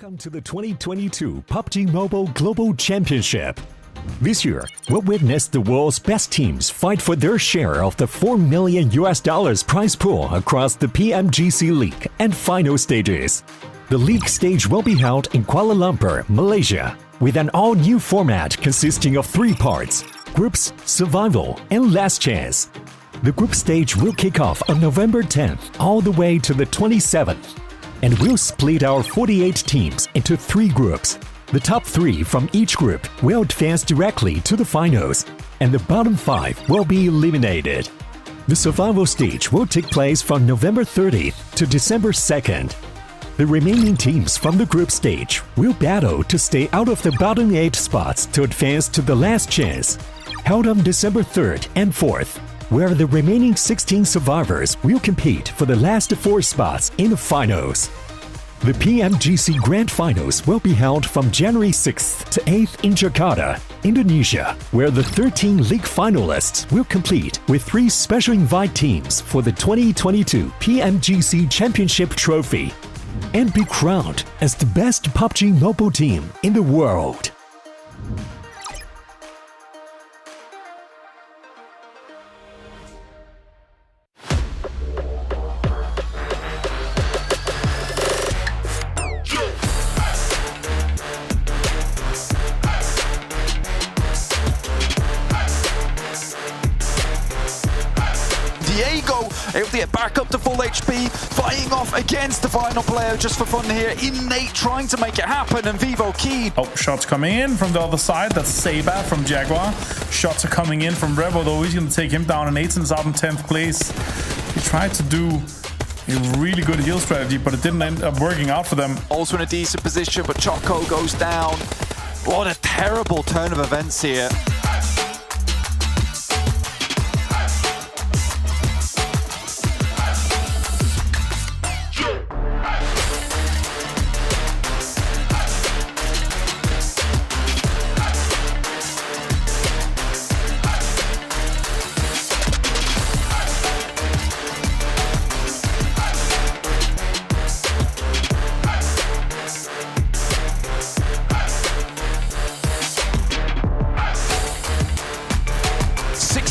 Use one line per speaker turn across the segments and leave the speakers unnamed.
Welcome to the 2022 PUBG Mobile Global Championship. This year, we'll witness the world's best teams fight for their share of the $4 million prize pool across the PMGC League and final stages. The league stage will be held in Kuala Lumpur, Malaysia, with an all-new format consisting of 3 parts: Groups, Survival, and Last Chance. The group stage will kick off on November 10th all the way to the 27th. And we'll split our 48 teams into 3 groups. The top 3 from each group will advance directly to the finals, and the bottom 5 will be eliminated. The survival stage will take place from November 30th to December 2nd. The remaining teams from the group stage will battle to stay out of the bottom 8 spots to advance to the last chance, held on December 3rd and 4th, where the remaining 16 survivors will compete for the last 4 spots in the finals. The PMGC Grand Finals will be held from January 6th to 8th in Jakarta, Indonesia, where the 13 league finalists will compete with 3 special invite teams for the 2022 PMGC Championship Trophy and be crowned as the best PUBG Mobile team in the world.
Able to get back up to full HP, fighting off against the final player just for fun here. Innate trying to make it happen, and Vivo Key.
Oh, shots coming in from the other side. That's Sabat from Jaguar. Shots are coming in from Revo, though. He's going to take him down, and Aiton's out in 10th place. He tried to do a really good heal strategy, but it didn't end up working out for them.
Also in a decent position, but Choco goes down. What a terrible turn of events here.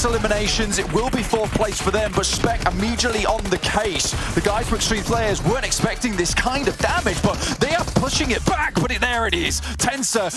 Eliminations, it will be 4th place for them, but Spec immediately on the case. The guys from Extreme Players weren't expecting this kind of damage, but they are pushing it back, but there it is. Tensor.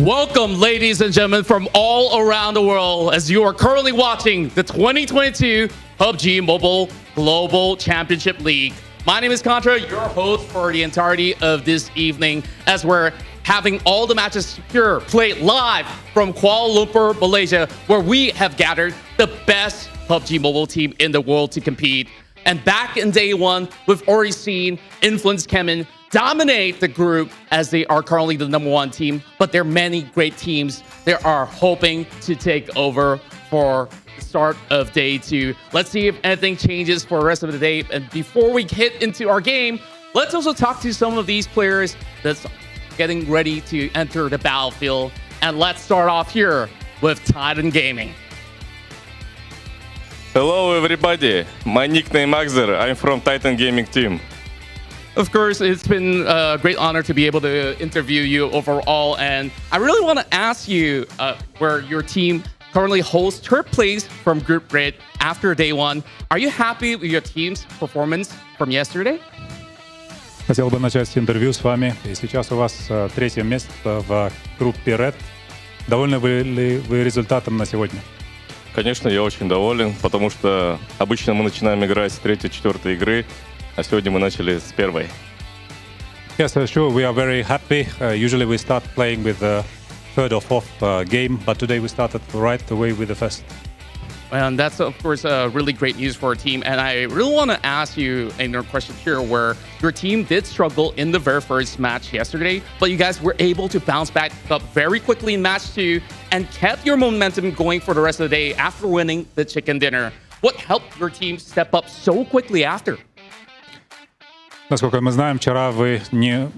Welcome, ladies and gentlemen, from all around the world, as you are currently watching the 2022 PUBG Mobile Global Championship League. My name is Contra, your host for the entirety of this evening, as we're having all the matches here played live from Kuala Lumpur, Malaysia, where we have gathered the best PUBG Mobile team in the world to compete. And back in day one, we've already seen Influence Kemen dominate the group as they are currently the #1 team, but there are many great teams that are hoping to take over for the start of day 2. Let's see if anything changes for the rest of the day. And before we hit into our game, let's also talk to some of these players that's getting ready to enter the battlefield. And let's start off here with Titan Gaming.
Hello everybody, my nickname Axer, I'm from Titan Gaming team.
Of course, it's been a great honor to be able to interview you overall. And I really want to ask you where your team currently holds third place from Group Red after day 1. Are you happy with your team's performance from yesterday?
Хотел бы начать интервью с вами. И сейчас у вас третье место в группе Red. Довольны ли вы результатом на сегодня?
Конечно, я очень доволен, потому что обычно мы начинаем играть с 3-4 игры, а сегодня мы начали с первой.
Yes, sure. We are very happy. Usually we start playing with the third or fourth game, but today we started right away with the first.
And that's, of course, really great news for our team. And I really want to ask you another question here where your team did struggle in the very first match yesterday, but you guys were able to bounce back up very quickly in match 2 and kept your momentum going for the rest of the day after winning the chicken dinner. What helped your team step up so quickly after?
Насколько мы знаем, вчера вы не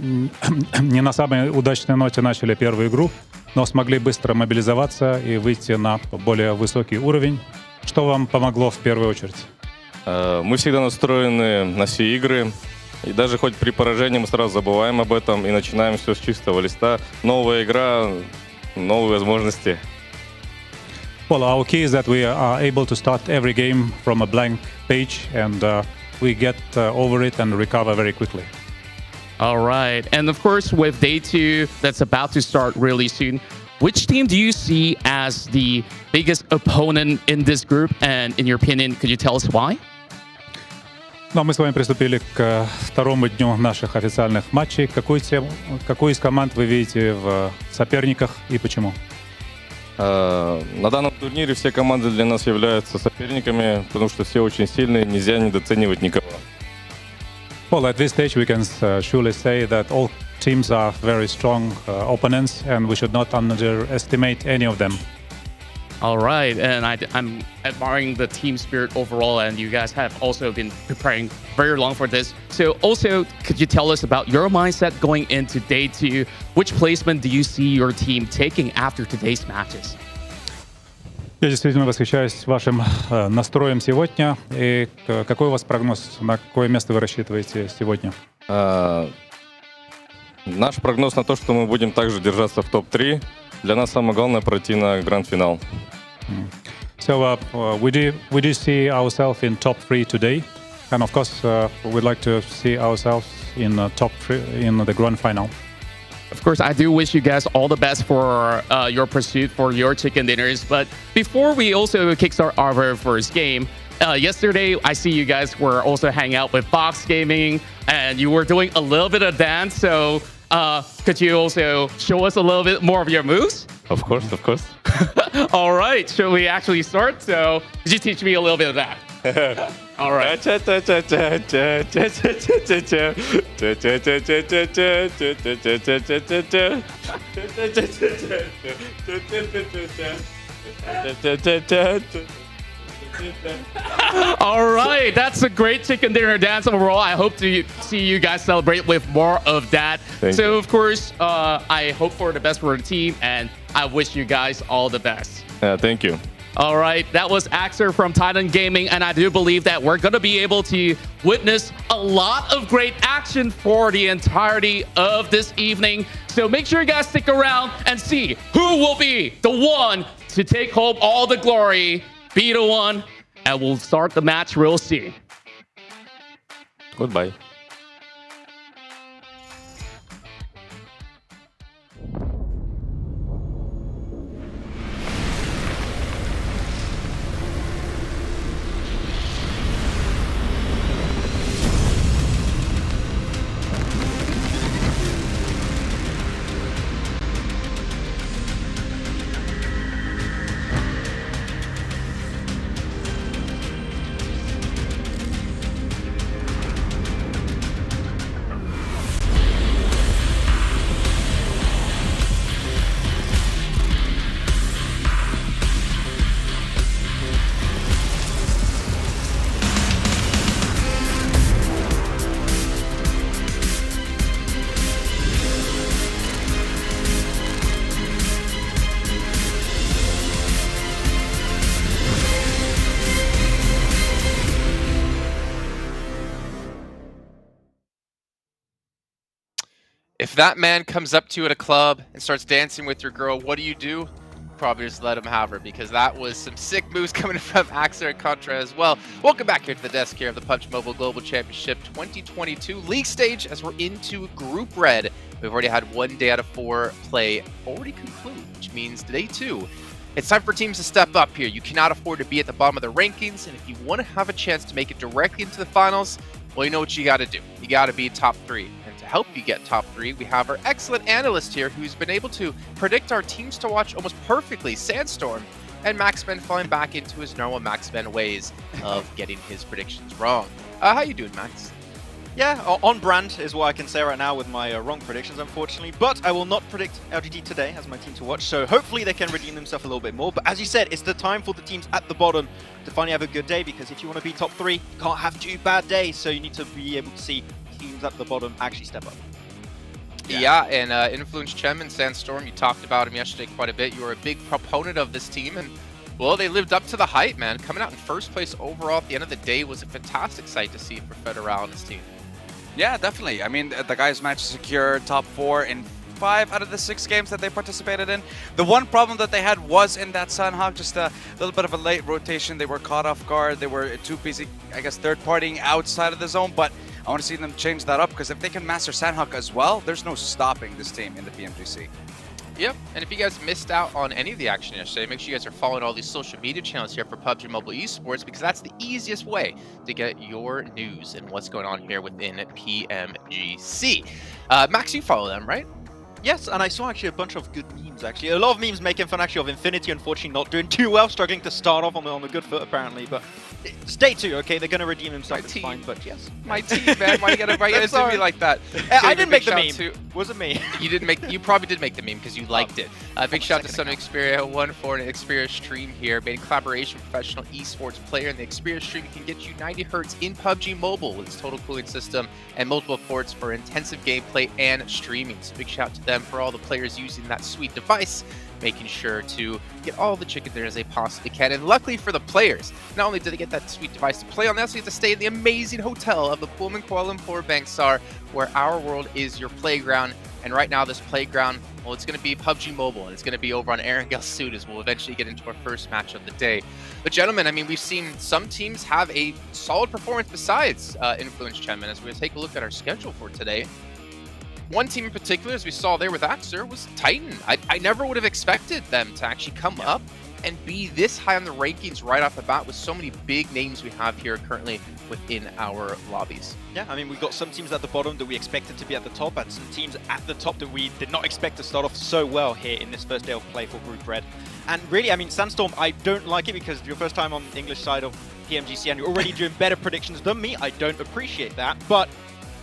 на самой удачной ноте начали первую игру, но смогли быстро мобилизоваться и выйти на более высокий уровень. Что вам помогло в первую очередь?
Мы всегда настроены на все игры, и даже хоть при поражении мы сразу забываем об этом и начинаем все с чистого листа. Новая игра, новые возможности.
Well, our key is that we are able to start every game from a blank page and we get over it and recover very quickly.
All right. And of course, with day 2 that's about to start really soon, which team do you see as the biggest opponent in this group? And in your opinion, could you tell us why?
Ну, мы с вами приступили к второму дню наших официальных матчей. Какую из команд вы видите в соперниках и почему?
На данном турнире все команды для нас являются соперниками, потому что все очень сильные, нельзя недооценивать никого.
Well, at this stage we can surely say that all teams are very strong opponents and we should not underestimate any of them.
All right. And I'm admiring the team spirit overall, and you guys have also been preparing very long for this. So also, could you tell us about your mindset going into day 2? Which placement do you see your team taking after today's matches?
Я действительно восхищаюсь вашим настроем сегодня. И какой у вас прогноз? На какое место вы рассчитываете сегодня?
Наш прогноз на то, что мы будем также держаться в топ-3. Для нас самое главное пройти на гранд-финал.
So we do see ourselves in top 3 today, and of course we'd like to see ourselves in top 3 in the grand final.
Of course, I do wish you guys all the best for your pursuit for your chicken dinners. But before we also kickstart our very first game, yesterday I see you guys were also hanging out with Fox Gaming, and you were doing a little bit of dance. So could you also show us a little bit more of your moves?
Of course, of course.
All right, shall we actually start? So could you teach me a little bit of that? All right. All right, that's a great chicken dinner dance overall. I hope to see you guys celebrate with more of that. So, of course, I hope for the best for the team, and I wish you guys all the best.
Thank you.
All right, that was Axer from Titan Gaming, and I do believe that we're going to be able to witness a lot of great action for the entirety of this evening. So make sure you guys stick around and see who will be the one to take home all the glory, be the one, and we'll start the match real soon.
Goodbye.
If that man comes up to you at a club and starts dancing with your girl, what do? Probably just let him have her, because that was some sick moves coming from Axer and Contra as well. Welcome back here to the desk here of the PUBG Mobile Global Championship 2022 league stage as we're into Group Red. We've already had 1 day out of 4 play already conclude, which means day 2. It's time for teams to step up here. You cannot afford to be at the bottom of the rankings, and if you want to have a chance to make it directly into the finals, well, you know what you got to do. You got to be top 3. And to help you get top 3, we have our excellent analyst here who's been able to predict our teams to watch almost perfectly. Sandstorm and Maxman falling back into his normal Maxman ways of getting his predictions wrong. How you doing, Max?
Yeah, on brand is what I can say right now with my wrong predictions, unfortunately. But I will not predict LGD today as my team to watch, so hopefully they can redeem themselves a little bit more. But as you said, it's the time for the teams at the bottom to finally have a good day, because if you want to be top 3, you can't have 2 bad days, so you need to be able to see teams at the bottom actually step up.
Yeah, and Influence Chem and Sandstorm, you talked about him yesterday quite a bit. You were a big proponent of this team, and well, they lived up to the hype, man. Coming out in first place overall at the end of the day was a fantastic sight to see for Federal and his team.
Yeah, definitely. I mean, the guys managed to secure top 4 in 5 out of the 6 games that they participated in. The one problem that they had was in that Sunhawk, just a little bit of a late rotation. They were caught off guard. They were too busy, I guess, third-partying outside of the zone, but I want to see them change that up, because if they can master Sandhawk as well, there's no stopping this team in the PMGC.
Yep, and if you guys missed out on any of the action yesterday, make sure you guys are following all these social media channels here for PUBG Mobile Esports, because that's the easiest way to get your news and what's going on here within PMGC. Max, you follow them, right?
Yes, and I saw actually a bunch of good memes, actually. A lot of memes making fun actually of Infinity, unfortunately not doing too well, struggling to start off on the good foot apparently, but it's day 2, okay? They're going to redeem themselves, it's fine, but yes.
My team, man, why you gotta do me like that?
I didn't make the meme. Wasn't me.
You probably did make the meme because you liked it. Big shout out to Son of Xperia 1 for an Xperia stream here. Made a collaboration with professional esports player, and the Xperia stream can get you 90 Hz in PUBG Mobile with its total cooling system and multiple ports for intensive gameplay and streaming. So big shout out to them for all the players using that sweet device, making sure to get all the chicken dinners they possibly can. And luckily for the players, not only did they get that sweet device to play on, they also get to stay in the amazing hotel of the Pullman Kuala Lumpur Bangsar, where our world is your playground. And right now this playground, well, it's going to be PUBG Mobile, and it's going to be over on Erangel Sud as we'll eventually get into our first match of the day. But gentlemen, I mean, we've seen some teams have a solid performance besides Influence Chem, and as we take a look at our schedule for today, one team in particular, as we saw there with Axer, was Titan. I never would have expected them to actually come up and be this high on the rankings right off the bat with so many big names we have here currently within our lobbies.
Yeah, I mean, we've got some teams at the bottom that we expected to be at the top, and some teams at the top that we did not expect to start off so well here in this first day of play for Group Red. And really, I mean, Sandstorm, I don't like it because your first time on the English side of PMGC and you're already doing better predictions than me. I don't appreciate that, but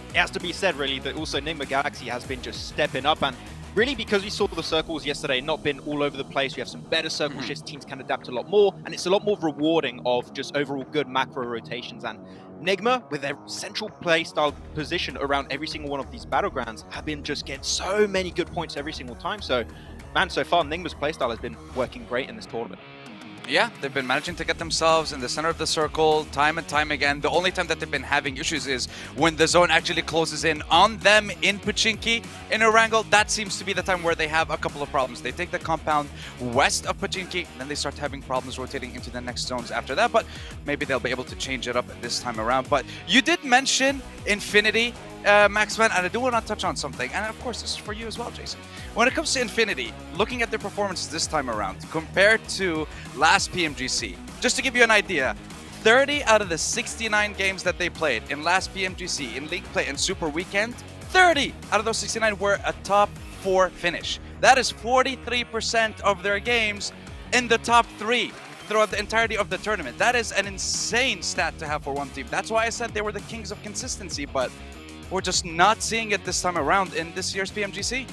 it has to be said, really, that also Nigma Galaxy has been just stepping up, and really because we saw the circles yesterday not been all over the place, we have some better circle shifts, teams can adapt a lot more, and it's a lot more rewarding of just overall good macro rotations. And Nigma, with their central play style position around every single one of these battlegrounds, have been just getting so many good points every single time. So, man, so far Nigma's playstyle has been working great in this tournament.
Yeah, they've been managing to get themselves in the center of the circle time and time again. The only time that they've been having issues is when the zone actually closes in on them in Pochinki. In Erangel, that seems to be the time where they have a couple of problems. They take the compound west of Pochinki, and then they start having problems rotating into the next zones after that, but maybe they'll be able to change it up this time around. But you did mention Infinity, Maxman, and I do want to touch on something, and of course this is for you as well, Jason. When it comes to Infinity, looking at their performances this time around compared to last PMGC, just to give you an idea, 30 out of the 69 games that they played in last PMGC, in League Play and Super Weekend, 30 out of those 69 were a top 4 finish. That is 43% of their games in the top 3 throughout the entirety of the tournament. That is an insane stat to have for one team. That's why I said they were the kings of consistency, but we're just not seeing it this time around in this year's PMGC.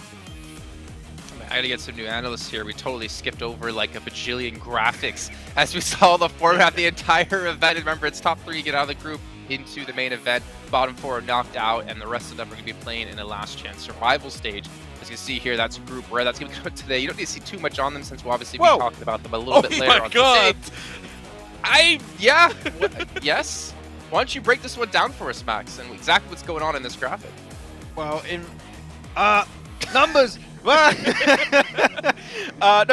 I gotta get some new analysts here. We totally skipped over like a bajillion graphics as we saw the format the entire event. Remember, it's top 3 get out of the group into the main event. Bottom 4 are knocked out, and the rest of them are gonna be playing in a last chance survival stage. As you can see here, that's Group Red. That's gonna go today. You don't need to see too much on them since we'll obviously be talking about them a little bit later on today. Yes. Why don't you break this one down for us, Max, and exactly what's going on in this graphic?
Well, Numbers! No,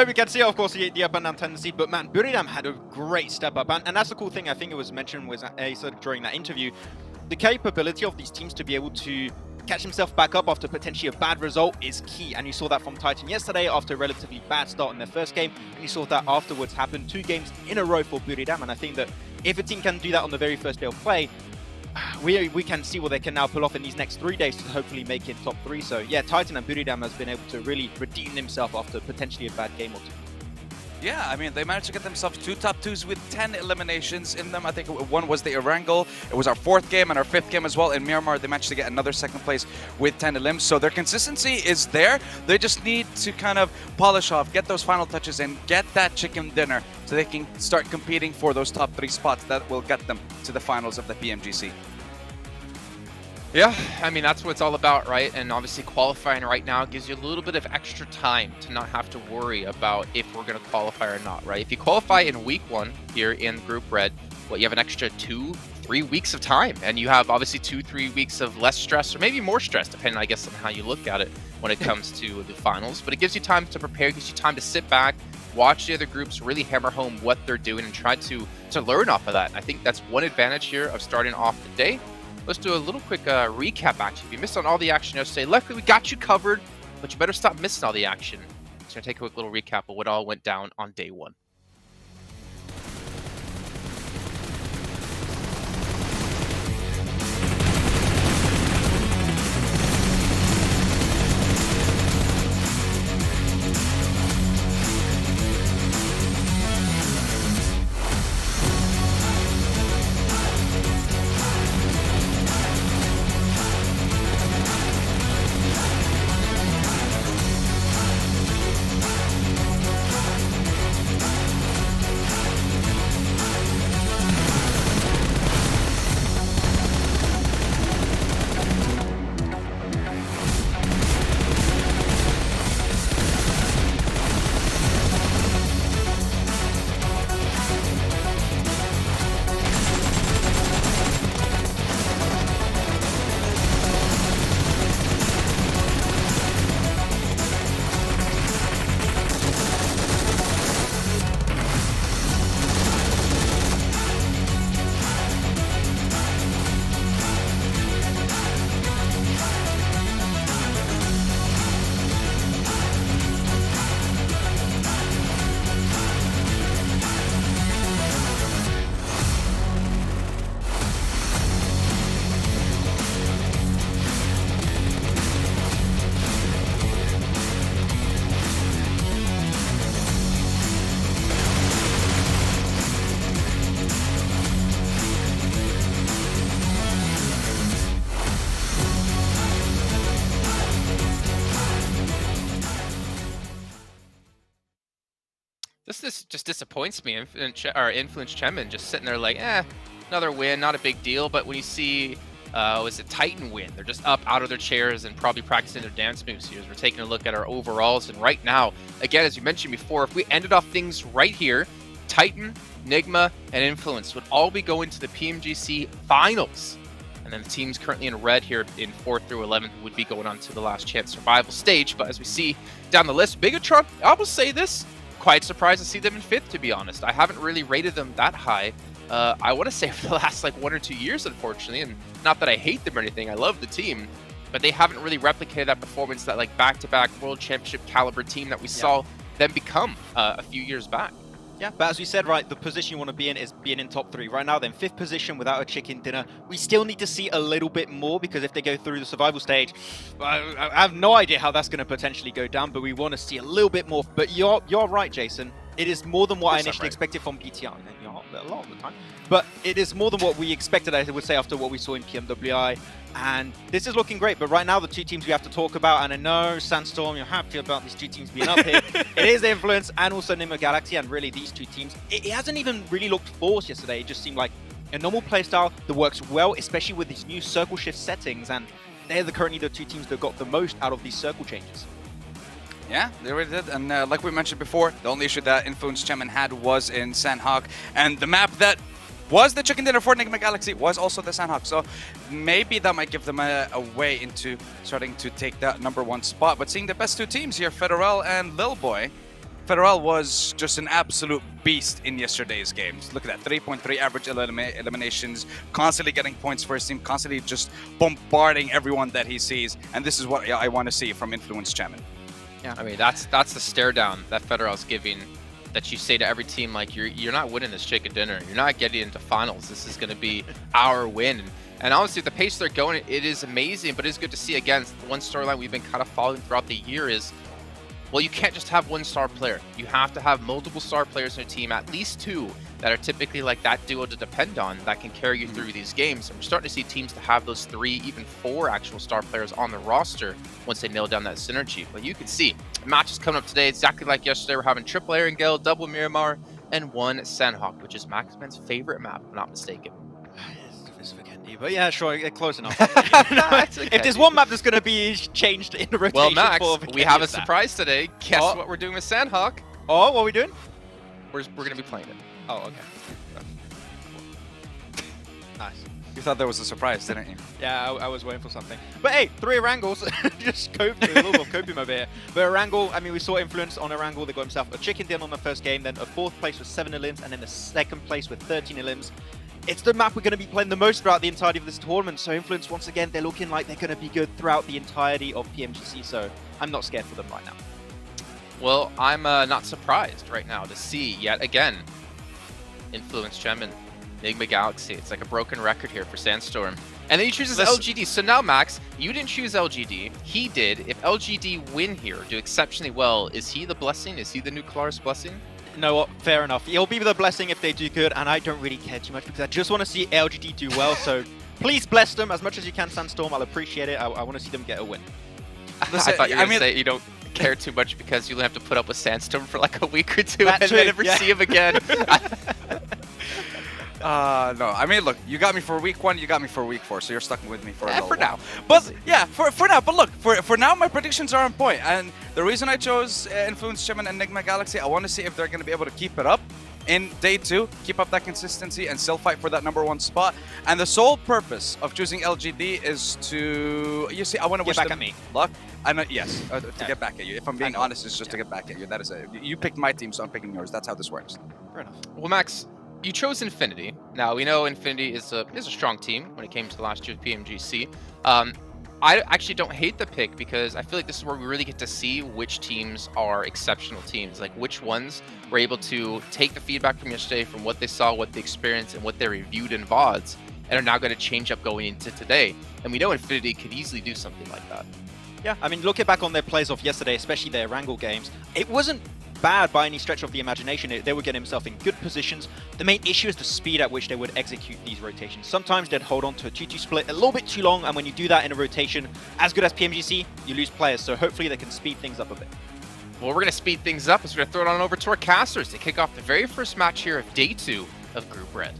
we can see, of course, the up and down tendency, but man, Buridam had a great step up, and that's the cool thing. I think it was mentioned was Asa during that interview, the capability of these teams to be able to catch himself back up after potentially a bad result is key, and you saw that from Titan yesterday after a relatively bad start in their first game, and you saw that afterwards happen 2 games in a row for Buridam, and I think that if a team can do that on the very first day of play, we can see what they can now pull off in these next 3 days to hopefully make it top 3. So yeah, Titan and Buridam has been able to really redeem himself after potentially a bad game or 2.
Yeah, I mean, they managed to get themselves 2 top 2s with 10 eliminations in them. I think one was the Erangel. It was our 4th game and our 5th game as well. In Myanmar, they managed to get another 2nd place with 10 elims. So their consistency is there. They just need to kind of polish off, get those final touches and get that chicken dinner so they can start competing for those top 3 spots that will get them to the finals of the PMGC.
Yeah, I mean, that's what it's all about, right? And obviously qualifying right now gives you a little bit of extra time to not have to worry about if we're going to qualify or not, right? If you qualify in week 1 here in Group Red, well, you have an extra 2-3 weeks of time. And you have obviously 2-3 weeks of less stress, or maybe more stress, depending, I guess, on how you look at it when it comes to the finals. But it gives you time to prepare, gives you time to sit back, watch the other groups, really hammer home what they're doing and try to learn off of that. I think that's one advantage here of starting off the day. Let's do a little quick recap, actually. If you missed on all the action yesterday, luckily we got you covered, but you better stop missing all the action. So I'm going to take a quick little recap of what all went down on day 1. This just disappoints me. Influence Chemin just sitting there like, another win, not a big deal. But when you see, was it Titan win? They're just up out of their chairs and probably practicing their dance moves here. As we're taking a look at our overalls, and right now, again, as you mentioned before, if we ended off things right here, Titan, Nigma, and Influence would all be going to the PMGC Finals. And then the teams currently in red here in 4th through 11th would be going on to the last chance survival stage. But as we see down the list, Bigatron, I will say this, quite surprised to see them in 5th, to be honest. I haven't really rated them that high. I want to say for the last like 1 or 2 years, unfortunately, and not that I hate them or anything, I love the team, but they haven't really replicated that performance, that like back-to-back World Championship caliber team that we saw them become a few years back.
Yeah, but as we said, right, the position you want to be in is being in top 3. Right now, they're in 5th position without a chicken dinner. We still need to see a little bit more, because if they go through the survival stage, I have no idea how that's going to potentially go down, but we want to see a little bit more. But you're right, Jason. It is more than what I initially expected from PTR. A lot of the time. But it is more than what we expected, I would say, after what we saw in PMWI. And this is looking great. But right now, the 2 teams we have to talk about, and I know, Sandstorm, you're happy about these 2 teams being up here. It is Influence and also Nima Galaxy, and really these 2 teams. It hasn't even really looked forced yesterday. It just seemed like a normal playstyle that works well, especially with these new circle shift settings. And they're currently the 2 teams that got the most out of these circle changes.
Yeah, they really did. And like we mentioned before, the only issue that Influence Chemin had was in Sandhawk. And the map that was the chicken dinner for Enigma Galaxy, was also the Sandhawk. So maybe that might give them a way into starting to take that #1 spot. But seeing the best two teams here, Federal and Lil Boy, Federal was just an absolute beast in yesterday's games. Look at that, 3.3 average eliminations, constantly getting points for his team, constantly just bombarding everyone that he sees. And this is what I want to see from Influence Chairman.
Yeah, I mean, that's the stare down that Federal's giving, that you say to every team, like, you're not winning this chicken dinner. You're not getting into finals. This is going to be our win. And honestly, the pace they're going, it is amazing, but it's good to see. Again, one storyline we've been kind of following throughout the year is, well, you can't just have one star player. You have to have multiple star players in your team, at least two, that are typically like that duo to depend on that can carry you through these games. And we're starting to see teams to have those 3, even 4 actual star players on the roster once they nail down that synergy. But you can see matches coming up today exactly like yesterday. We're having triple Erangel, double Miramar, and 1 Sandhawk, which is Maxman's favorite map, if I'm not mistaken.
But yeah, sure, close enough. If there's one map that's going to be changed in the rotation,
well, Max, we have a surprise today. Guess what we're doing with Sandhawk?
Oh, what are we doing?
We're going to be playing it.
Oh, okay. Nice.
You thought there was a surprise, didn't you?
Yeah, I was waiting for something. But hey, 3 Erangels. Just coping, a little bit of coping over here. But Erangel, I mean, we saw Influence on Erangel. They got himself a chicken dinner on the first game, then a 4th place with 7 elims, and then a 2nd place with 13 elims. It's the map we're going to be playing the most throughout the entirety of this tournament. So Influence, once again, they're looking like they're going to be good throughout the entirety of PMGC. So I'm not scared for them right now.
Well, I'm not surprised right now to see yet again Influence Chairman, Enigma Galaxy. It's like a broken record here for Sandstorm. And then he chooses LGD. So now, Max, you didn't choose LGD. He did. If LGD win here, do exceptionally well, is he the blessing? Is he the new Kalaris blessing?
You know what? Fair enough. He'll be the blessing if they do good, and I don't really care too much because I just want to see LGD do well. So please bless them as much as you can, Sandstorm. I'll appreciate it. I want to see them get a win.
Listen, I thought you were going to say you don't care too much because you'll have to put up with Sandstorm for like a week or two and then never see him again.
No, I mean, look, you got me for week 1, you got me for week 4, so you're stuck with me for a little
for now.
But yeah, for now. But look, for now, my predictions are on point. And the reason I chose Influence Chairman and Enigma Galaxy, I want to see if they're going to be able to keep it up in day 2, keep up that consistency, and still fight for that #1 spot. And the sole purpose of choosing LGD is to, you see, I want to wish them luck. I know, yes, to get back at you. If I'm being honest, it's just to get back at you. That is it. You picked my team, so I'm picking yours. That's how this works.
Fair enough.
Well, Max, you chose Infinity. Now, we know Infinity is a strong team when it came to last year's PMGC. I actually don't hate the pick because I feel like this is where we really get to see which teams are exceptional teams, like which ones were able to take the feedback from yesterday, from what they saw, what they experienced, and what they reviewed in VODs, and are now going to change up going into today. And we know Infinity could easily do something like that.
Yeah, I mean, looking back on their plays of yesterday, especially their Erangel games, it wasn't bad by any stretch of the imagination. They would get themselves in good positions. The main issue is the speed at which they would execute these rotations. Sometimes they'd hold on to a 2-2 split a little bit too long, and when you do that in a rotation as good as PMGC, you lose players. So hopefully they can speed things up a bit.
Well, we're going to speed things up as we're going to throw it on over to our casters to kick off the very first match here of day 2 of Group Red.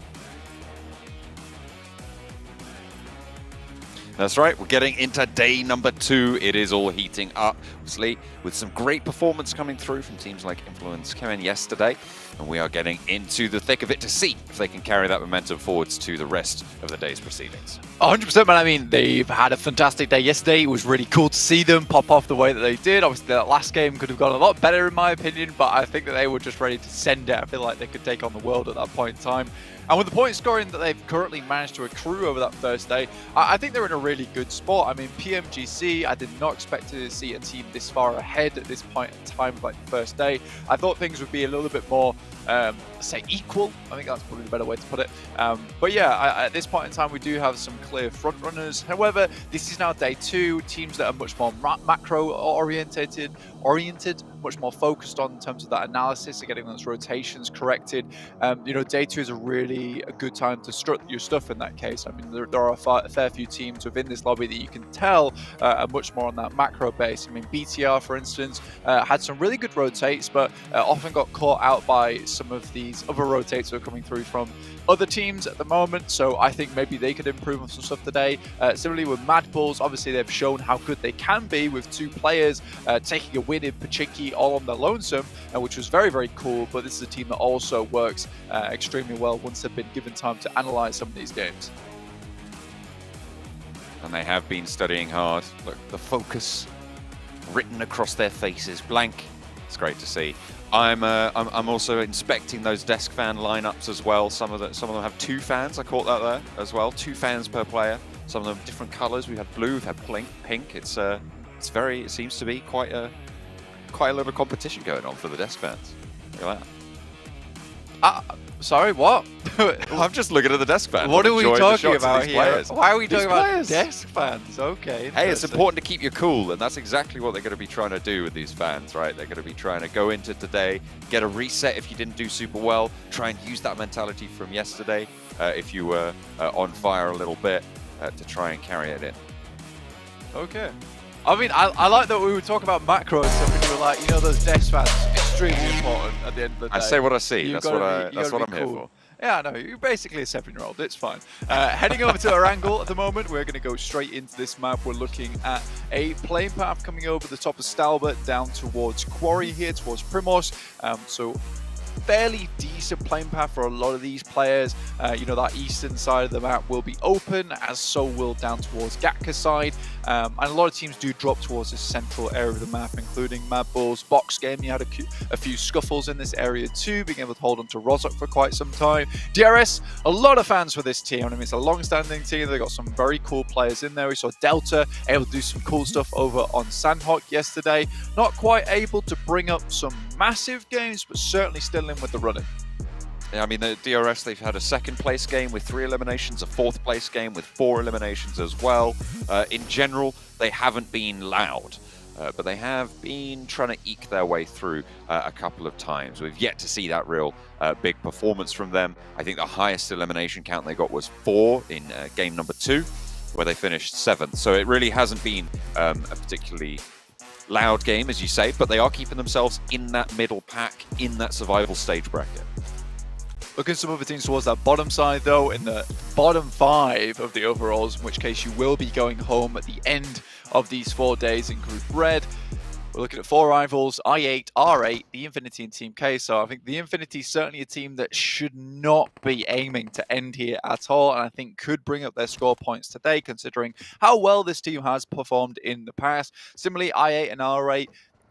That's right, we're getting into day number 2. It is all heating up, obviously, with some great performance coming through from teams like Influence coming yesterday. And we are getting into the thick of it to see if they can carry that momentum forwards to the rest of the day's proceedings.
100%, man. I mean, they've had a fantastic day yesterday. It was really cool to see them pop off the way that they did. Obviously, that last game could have gone a lot better, in my opinion, but I think that they were just ready to send it. I feel like they could take on the world at that point in time. And with the point scoring that they've currently managed to accrue over that first day, I think they're in a really good spot. I mean, PMGC, I did not expect to see a team this far ahead at this point in time, like the first day. I thought things would be a little bit more, say, equal. I think that's probably the better way to put it. But yeah, at this point in time, we do have some clear front runners. However, this is now day 2. Teams that are much more macro oriented, much more focused on in terms of that analysis and getting those rotations corrected. You know, day 2 is a good time to strut your stuff in that case. I mean, there are a fair few teams within this lobby that you can tell are much more on that macro base. I mean, BTR, for instance, had some really good rotates, but often got caught out by some of these other rotates who are coming through from other teams at the moment. So I think maybe they could improve on some stuff today. Similarly with Mad Bulls, obviously they've shown how good they can be with 2 players taking a win in Pochinki all on their lonesome, which was very, very cool. But this is a team that also works extremely well once they've been given time to analyze some of these games.
And they have been studying hard. Look, the focus written across their faces, blank. It's great to see. I'm also inspecting those desk fan lineups as well. Some of them have 2 fans. I caught that there as well. 2 fans per player. Some of them different colours. We've had blue, we've had pink. It seems to be quite a little competition going on for the desk fans. Look at that.
Sorry, what?
I'm just looking at the desk fans.
What are we talking about here?
Players.
Why are we talking about
players?
desk fans? Okay.
Hey, it's important to keep you cool, and that's exactly what they're going to be trying to do with these fans, right? They're going to be trying to go into today, get a reset if you didn't do super well, try and use that mentality from yesterday if you were on fire a little bit to try and carry it in.
Okay. I mean, I like that we were talking about macros, and we were like, those desk fans, extremely important at the end of the day.
I say what I see. That's what I'm here for.
Yeah, no, you're basically a 7-year-old. It's fine. Heading over to Erangel at the moment, we're going to go straight into this map. We're looking at a plane path coming over the top of Stalbert down towards Quarry here, towards Primos. So fairly decent plane path for a lot of these players. That eastern side of the map will be open, as so will down towards Gatka side. And a lot of teams do drop towards this central area of the map, including Mad Bulls, Box Game. You had a few scuffles in this area too, being able to hold on to Rozok for quite some time. DRS, a lot of fans for this team. I mean, it's a long-standing team. They've got some very cool players in there. We saw Delta able to do some cool stuff over on Sandhawk yesterday. Not quite able to bring up some massive games, but certainly still in with the running.
Yeah, I mean, the DRS, they've had a 2nd place game with 3 eliminations, a 4th place game with 4 eliminations as well. In general, they haven't been loud, but they have been trying to eke their way through a couple of times. We've yet to see that real big performance from them. I think the highest elimination count they got was 4 in game number 2, where they finished 7th. So it really hasn't been a particularly loud game, as you say, but they are keeping themselves in that middle pack, in that survival stage bracket.
Look at some other teams towards that bottom side, though, in the bottom 5 of the overalls, in which case you will be going home at the end of these 4 days in Group Red. We're looking at 4 rivals, I8, R8, the Infinity, and Team K. So I think the Infinity is certainly a team that should not be aiming to end here at all, and I think could bring up their score points today, considering how well this team has performed in the past. Similarly, I8 and R8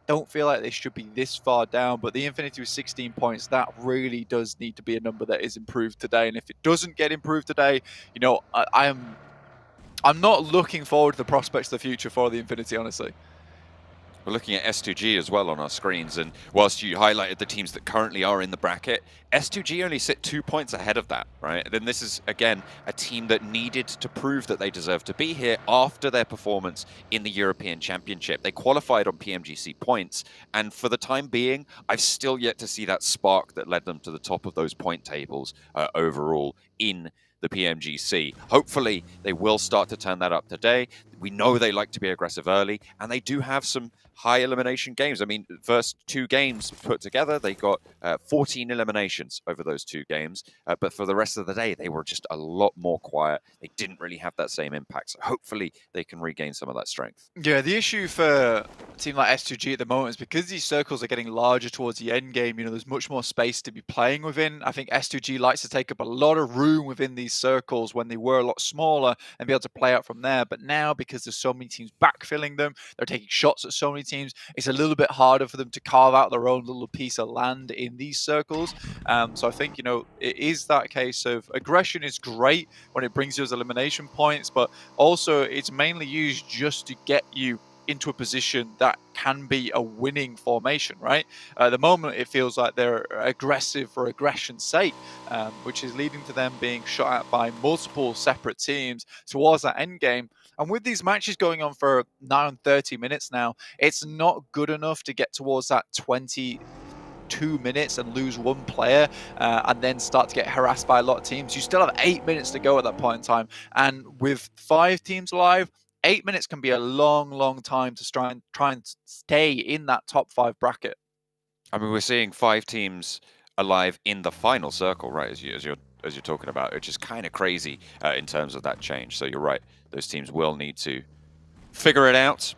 don't feel like they should be this far down, but the Infinity with 16 points, that really does need to be a number that is improved today. And if it doesn't get improved today, I'm not looking forward to the prospects of the future for the Infinity, honestly.
We're looking at S2G as well on our screens, and whilst you highlighted the teams that currently are in the bracket, S2G only sit 2 points ahead of that, right? Then this is, again, a team that needed to prove that they deserve to be here after their performance in the European Championship. They qualified on PMGC points, and for the time being, I've still yet to see that spark that led them to the top of those point tables overall in the PMGC. Hopefully, they will start to turn that up today. We know they like to be aggressive early, and they do have some high elimination games. I mean, first 2 games put together, they got 14 eliminations over those 2 games. But for the rest of the day, they were just a lot more quiet. They didn't really have that same impact. So hopefully they can regain some of that strength.
Yeah, the issue for a team like S2G at the moment is because these circles are getting larger towards the end game, there's much more space to be playing within. I think S2G likes to take up a lot of room within these circles when they were a lot smaller and be able to play out from there. But now, because there's so many teams backfilling them, they're taking shots at so many teams, it's a little bit harder for them to carve out their own little piece of land in these circles. So I think, it is that case of aggression is great when it brings you those elimination points, but also it's mainly used just to get you into a position that can be a winning formation, right? At the moment, it feels like they're aggressive for aggression's sake, which is leading to them being shot at by multiple separate teams towards that end game. And with these matches going on for 30 minutes now, it's not good enough to get towards that 22 minutes and lose 1 player and then start to get harassed by a lot of teams. You still have 8 minutes to go at that point in time. And with 5 teams alive, 8 minutes can be a long, long time to try and stay in that top 5 bracket.
I mean, we're seeing 5 teams alive in the final circle, right? As you're talking about, which is kind of crazy in terms of that change. So you're right; those teams will need to figure it out,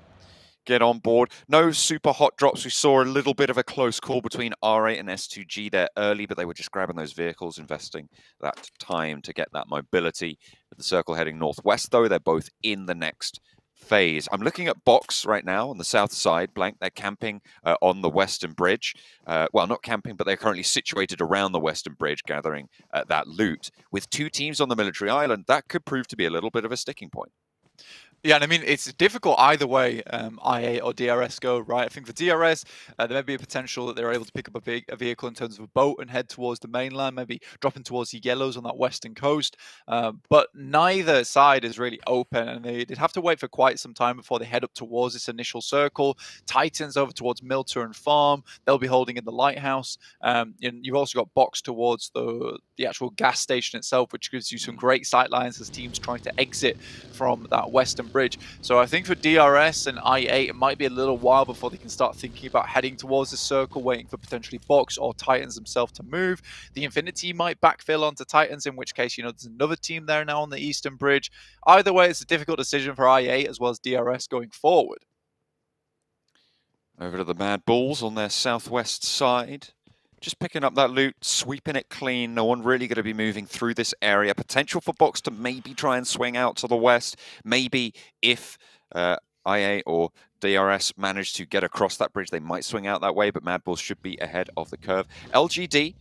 get on board. No super hot drops. We saw a little bit of a close call between R8 and S2G there early, but they were just grabbing those vehicles, investing that time to get that mobility. With the circle heading northwest, though, they're both in the next phase. I'm looking at Box right now on the south side. Blank, they're camping on the western bridge. Well, not camping, but they're currently situated around the western bridge, gathering that loot. With two teams on the military island, that could prove to be a little bit of a sticking point.
Yeah, and I mean, it's difficult either way, IA or DRS go, right? I think for DRS, there may be a potential that they're able to pick up a vehicle in terms of a boat and head towards the mainland, maybe dropping towards the yellows on that western coast. But neither side is really open, and they'd have to wait for quite some time before they head up towards this initial circle. Titans over towards Milter and Farm. They'll be holding in the lighthouse. And you've also got Box towards the actual gas station itself, which gives you some great sight lines as teams trying to exit from that western bridge. So I think for DRS and I8, it might be a little while before they can start thinking about heading towards the circle, waiting for potentially Box or Titans themselves to move. The Infinity might backfill onto Titans, in which case, there's another team there now on the eastern bridge. Either way, it's a difficult decision for I8 as well as DRS going forward.
Over to the Mad Bulls on their southwest side. Just picking up that loot, sweeping it clean. No one really going to be moving through this area. Potential for Box to maybe try and swing out to the west. Maybe if IA or DRS manage to get across that bridge, they might swing out that way, but Mad Bulls should be ahead of the curve. LGD,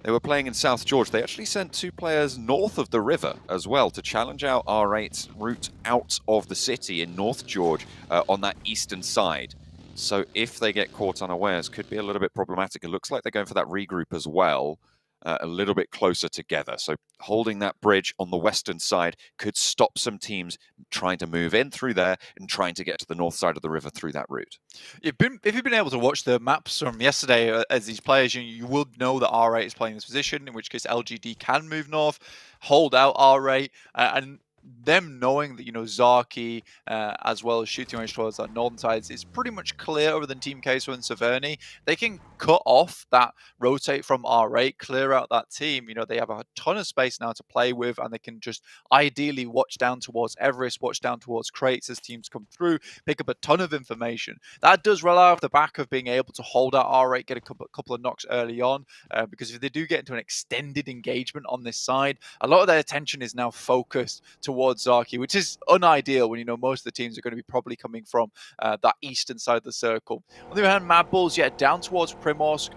they were playing in South George. They actually sent two players north of the river as well to challenge out R8's route out of the city in North George on that eastern side. So if they get caught unawares, could be a little bit problematic. It looks like they're going for that regroup as well, a little bit closer together. So holding that bridge on the western side could stop some teams trying to move in through there and trying to get to the north side of the river through that route.
If you've been able to watch the maps from yesterday as these players, you will know that R8 is playing this position, in which case LGD can move north, hold out R8, and them knowing that, Zaki, as well as shooting range towards that northern side, is pretty much clear other than Team Queso and Severny. They can cut off that rotate from R8, clear out that team. They have a ton of space now to play with, and they can just ideally watch down towards Everest, watch down towards crates as teams come through, pick up a ton of information. That does rely off the back of being able to hold out R8, get a couple of knocks early on, because if they do get into an extended engagement on this side, a lot of their attention is now focused towards Zaki, which is unideal when most of the teams are going to be probably coming from that eastern side of the circle. On the other hand, Mad Bulls, down towards Primorsk,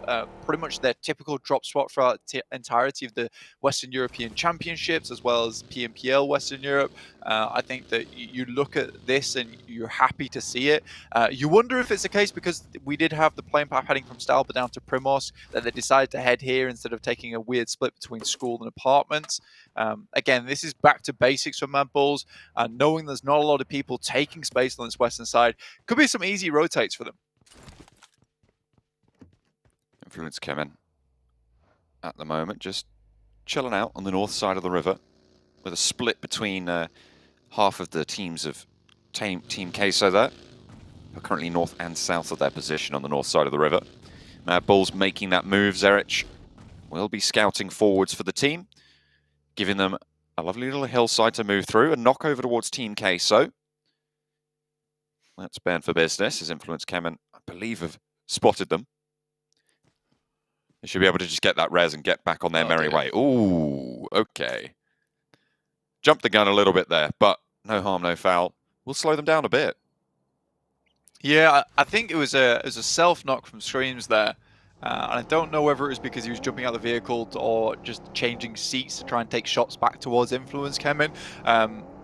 pretty much their typical drop spot throughout the entirety of the Western European Championships, as well as PMPL Western Europe. I think that you look at this and you're happy to see it. You wonder if it's the case because we did have the plane path heading from Stalba down to Primorsk, that they decided to head here instead of taking a weird split between school and apartments. Again, this is back to basics for Mad Bulls, and knowing there's not a lot of people taking space on this western side could be some easy rotates for them.
Influence Kemen at the moment, just chilling out on the north side of the river with a split between half of the teams of Team Queso there. They're currently north and south of their position on the north side of the river. Mad Bulls making that move. Zerich will be scouting forwards for the team, giving them a lovely little hillside to move through. A knock over towards Team Queso. That's banned for business, as Influence Kemen, I believe, have spotted them. They should be able to just get that res and get back on their merry way. Ooh, okay. Jumped the gun a little bit there, but no harm, no foul. We'll slow them down a bit.
Yeah, I think it was a self-knock from Screams there. And I don't know whether it was because he was jumping out of the vehicle or just changing seats to try and take shots back towards Influence Kemen.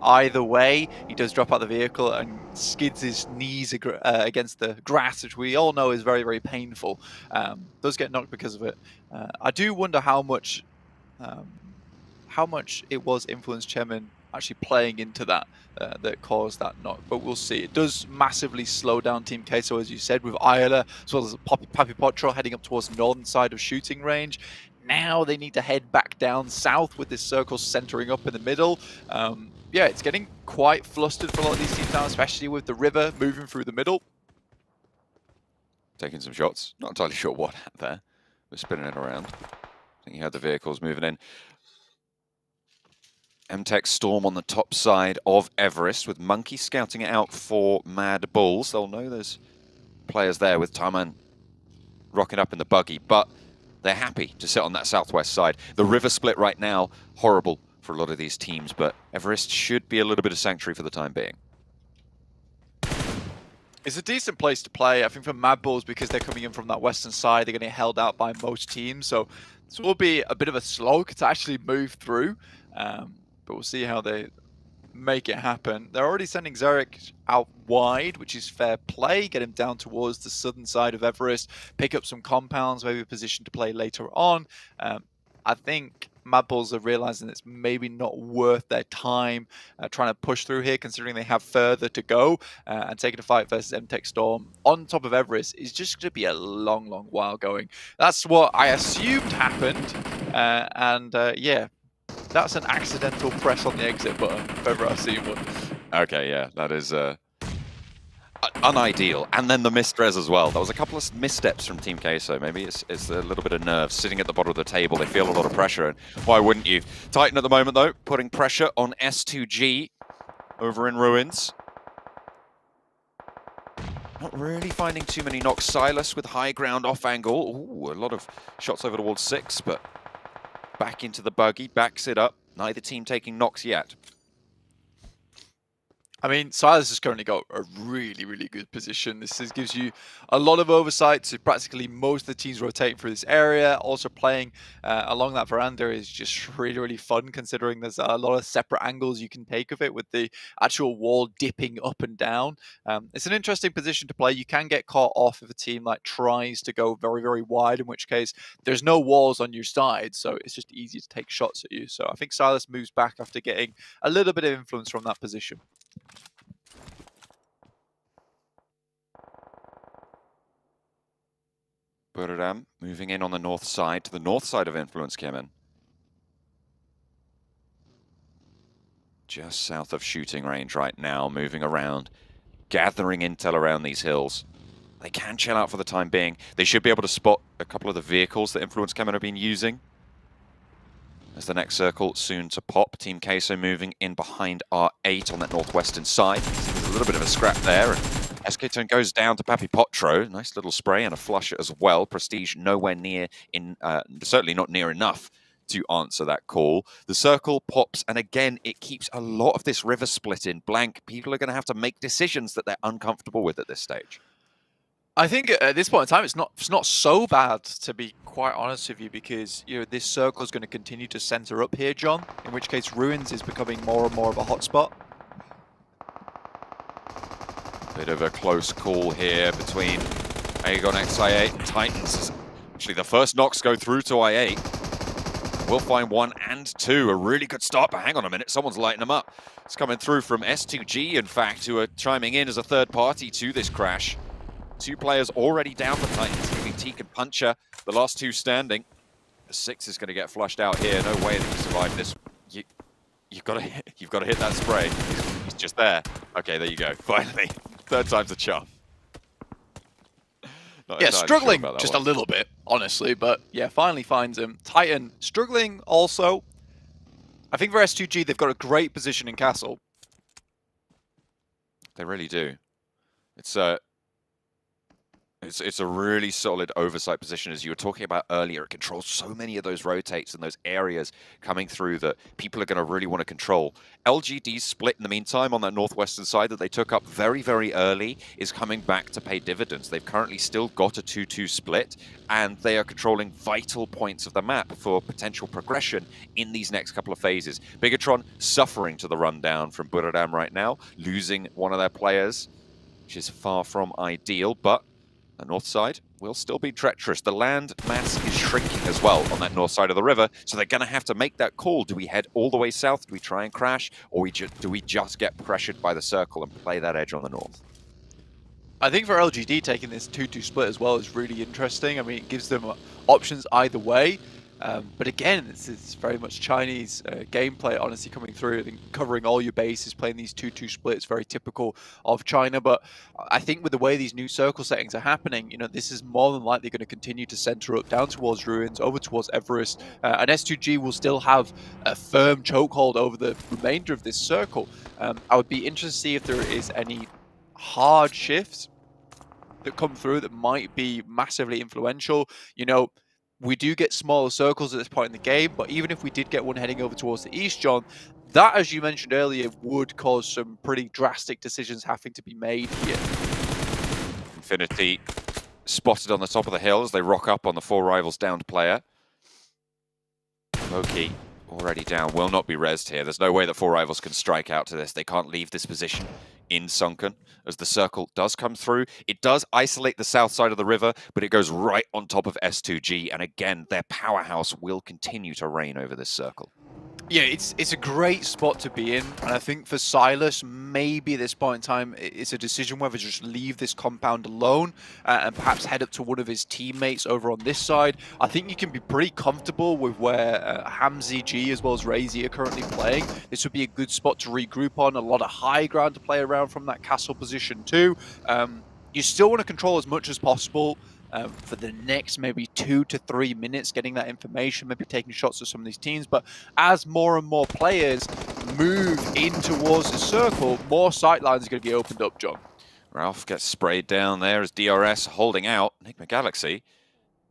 Either way, he does drop out the vehicle and skids his knees against the grass, which we all know is very, very painful. Does get knocked because of it. I do wonder how much it was Influence Kemen actually playing into that that caused that knock, but we'll see. It does massively slow down Team Queso, as you said, with Ayala, as well as Papi Potro heading up towards the northern side of shooting range. Now they need to head back down south with this circle centering up in the middle. Yeah, it's getting quite flustered for a lot of these teams now, especially with the river moving through the middle.
Taking some shots. Not entirely sure what happened there. We're spinning it around. I think you had the vehicles moving in. MTech Storm on the top side of Everest with Monkey scouting it out for Mad Bulls. They'll know there's players there with Taman rocking up in the buggy, but they're happy to sit on that southwest side. The river split right now, horrible for a lot of these teams, but Everest should be a little bit of sanctuary for the time being.
It's a decent place to play, I think, for Mad Bulls, because they're coming in from that western side. They're getting held out by most teams, so this will be a bit of a slog to actually move through. But we'll see how they make it happen. They're already sending Zarek out wide, which is fair play. Get him down towards the southern side of Everest, pick up some compounds, maybe a position to play later on. I think Mad Bulls are realizing it's maybe not worth their time trying to push through here, considering they have further to go. And taking a fight versus MTech Storm on top of Everest is just going to be a long, long while going. That's what I assumed happened. Yeah, that's an accidental press on the exit button, if ever I've seen one.
Okay, yeah, that is unideal. And then the misres as well. There was a couple of missteps from Team Queso. Maybe it's a little bit of nerves sitting at the bottom of the table. They feel a lot of pressure, and why wouldn't you? Titan at the moment, though, putting pressure on S2G over in Ruins. Not really finding too many knocks. Silas with high ground off angle. Ooh, a lot of shots over towards 6, but back into the buggy, backs it up. Neither team taking knocks yet.
I mean, Silas has currently got a really, really good position. This gives you a lot of oversight to practically most of the teams rotating through this area. Also playing along that veranda is just really, really fun, considering there's a lot of separate angles you can take of it with the actual wall dipping up and down. It's an interesting position to play. You can get caught off if a team tries to go very, very wide, in which case there's no walls on your side, so it's just easy to take shots at you. So I think Silas moves back after getting a little bit of influence from that position.
Buradam moving in on the north side, to the north side of influence, Kemen. Just south of shooting range right now, moving around, gathering intel around these hills. They can chill out for the time being. They should be able to spot a couple of the vehicles that Influence Kemen have been using. As the next circle soon to pop. Team Queso moving in behind R8 on that northwestern side. There's a little bit of a scrap there. SK-Tone goes down to Papi Potro. Nice little spray and a flush as well. Prestige nowhere near, certainly not near enough to answer that call. The circle pops, and again, it keeps a lot of this river split in blank. People are going to have to make decisions that they're uncomfortable with at this stage.
I think at this point in time, it's not so bad, to be quite honest with you, because this circle is going to continue to center up here, John. In which case, Ruins is becoming more and more of a hotspot.
Bit of a close call here between Aegon XI8 and Titans. Actually, the first knocks go through to I8. We'll find 1 and 2. A really good start, but hang on a minute, someone's lighting them up. It's coming through from S2G, in fact, who are chiming in as a third party to this crash. 2 players already down for Titans, giving Teak and Puncher the last 2 standing. The 6 is going to get flushed out here. No way that you survive this. You've got to hit that spray. He's just there. Okay, there you go. Finally, 3rd time's a charm.
Yeah, struggling just a little bit, honestly, but yeah, finally finds him. Titan struggling also. I think for S2G, they've got a great position in Castle.
They really do. It's a really solid oversight position, as you were talking about earlier. It controls so many of those rotates and those areas coming through that people are going to really want to control. LGD's split in the meantime on that northwestern side that they took up very, very early is coming back to pay dividends. They've currently still got a 2-2 split, and they are controlling vital points of the map for potential progression in these next couple of phases. Bigatron suffering to the rundown from Buradam right now, losing one of their players, which is far from ideal, but the north side will still be treacherous. The land mass is shrinking as well on that north side of the river, so they're going to have to make that call. Do we head all the way south? Do we try and crash? Or do we just get pressured by the circle and play that edge on the north?
I think for LGD, taking this 2-2 split as well is really interesting. I mean, it gives them options either way. But again, it's very much Chinese gameplay, honestly, coming through and covering all your bases, playing these 2-2 splits, very typical of China. But I think with the way these new circle settings are happening, you know, this is more than likely going to continue to center up down towards Ruins, over towards Everest, and S2G will still have a firm chokehold over the remainder of this circle. I would be interested to see if there is any hard shifts that come through that might be massively influential. You know, we do get smaller circles at this point in the game, but even if we did get one heading over towards the east, John, that, as you mentioned earlier, would cause some pretty drastic decisions having to be made here.
Infinity spotted on the top of the hill as they rock up on the 4 rivals downed player. Loki already down, will not be rezzed here. There's no way that 4 rivals can strike out to this. They can't leave this position in Sunken as the circle does come through. It does isolate the south side of the river, but it goes right on top of S2G. And again, their powerhouse will continue to reign over this circle.
Yeah, it's a great spot to be in, and I think for Silas, maybe at this point in time, it's a decision whether to just leave this compound alone and perhaps head up to one of his teammates over on this side. I think you can be pretty comfortable with where Hamzy G as well as Razy are currently playing. This would be a good spot to regroup on, a lot of high ground to play around from that castle position too. You still want to control as much as possible. For the next maybe 2 to 3 minutes, getting that information, maybe taking shots at some of these teams. But as more and more players move in towards the circle, more sightlines are going to be opened up, John.
Ralph gets sprayed down there as DRS holding out. Enigma Galaxy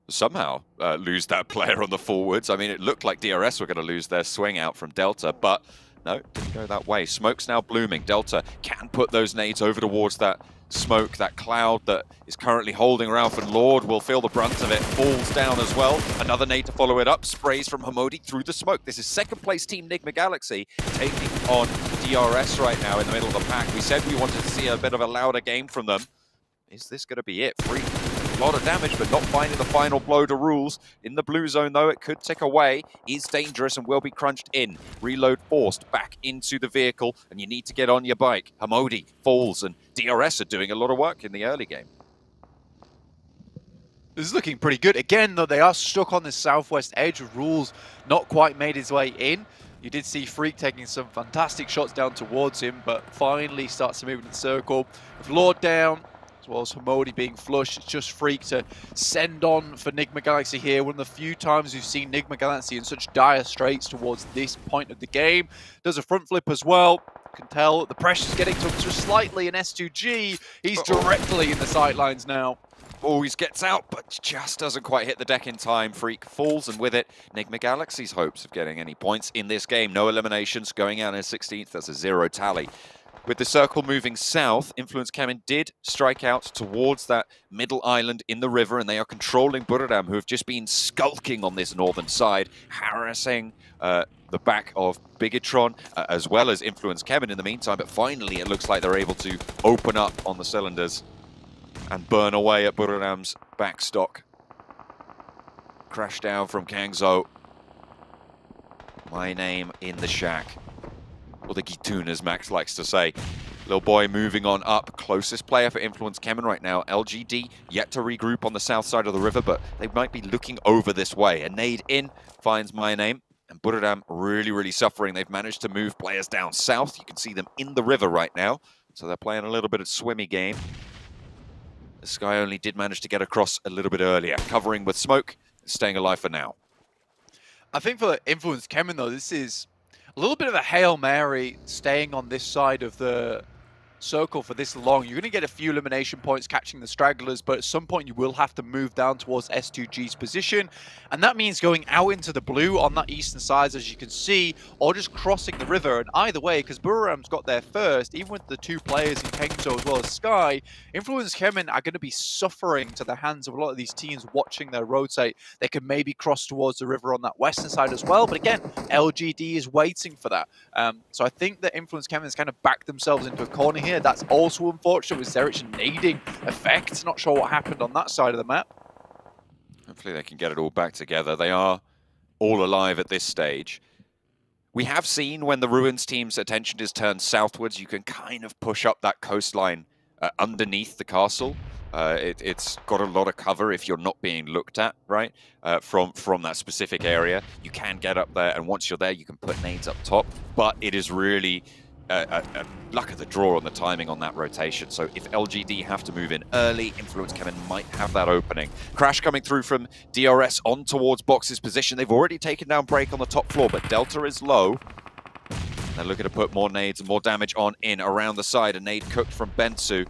somehow lose that player on the forwards. I mean, it looked like DRS were going to lose their swing out from Delta, but no, it didn't go that way. Smoke's now blooming. Delta can put those nades over towards that smoke, that cloud that is currently holding Ralph, and Lord will feel the brunt of it, falls down as well. Another nade to follow it up, sprays from Hamodi through the smoke. This is second place team Enigma Galaxy taking on DRS right now in the middle of the pack. We said we wanted to see a bit of a louder game from them. Is this going to be it? Free. A lot of damage, but not finding the final blow to rules. In the blue zone, though, it could tick away. Is dangerous and will be crunched in. Reload forced back into the vehicle, and you need to get on your bike. Hamodi falls, and DRS are doing a lot of work in the early game.
This is looking pretty good. Again, though, they are stuck on the southwest edge. Rules not quite made his way in. You did see Freak taking some fantastic shots down towards him, but finally starts to move in the circle. With Lord down, as well as Hamodi being flushed, it's just Freak to send on for Enigma Galaxy here. One of the few times we've seen Enigma Galaxy in such dire straits towards this point of the game. Does a front flip as well. You can tell the pressure's getting to him just slightly in S2G. He's directly in the sightlines now.
Always gets out, but just doesn't quite hit the deck in time. Freak falls, and with it, Enigma Galaxy's hopes of getting any points in this game. No eliminations, going out in 16th. That's a 0 tally. With the circle moving south, Influence Kemin did strike out towards that middle island in the river, and they are controlling Buradam, who have just been skulking on this northern side, harassing the back of Bigatron, as well as Influence Kemin in the meantime. But finally, it looks like they're able to open up on the cylinders and burn away at Buradam's backstock. Crash down from Kangzo. My name in the shack. Or the Gitoon, as Max likes to say. Little boy moving on up. Closest player for Influence Kemin right now. LGD yet to regroup on the south side of the river, but they might be looking over this way. A nade in finds My Name. And Buradam really, really suffering. They've managed to move players down south. You can see them in the river right now. So they're playing a little bit of swimmy game. The Sky only did manage to get across a little bit earlier. Covering with smoke, staying alive for now.
I think for Influence Kemin, though, this is a little bit of a Hail Mary staying on this side of the circle for this long. You're going to get a few elimination points catching the stragglers, but at some point you will have to move down towards S2G's position, and that means going out into the blue on that eastern side, as you can see, or just crossing the river. And either way, because Buram's got there first, even with the two players in Kengso as well as Sky, Influence Kemin are going to be suffering to the hands of a lot of these teams watching their rotate. They could maybe cross towards the river on that western side as well, but again, LGD is waiting for that. So I think that Influence Kemin's kind of backed themselves into a corner here. That's also unfortunate with Zerich nading effect. Not sure what happened on that side of the map.
Hopefully they can get it all back together. They are all alive at this stage. We have seen when the Ruins team's attention is turned southwards, you can kind of push up that coastline underneath the castle. It's got a lot of cover if you're not being looked at, right? From that specific area. You can get up there, and once you're there, you can put nades up top. But it is really a luck of the draw on the timing on that rotation. So if LGD have to move in early, Influence Kevin might have that opening. Crash coming through from DRS on towards Box's position. They've already taken down Break on the top floor, but Delta is low. They're looking to put more nades and more damage on in around the side. A nade cooked from Bensu.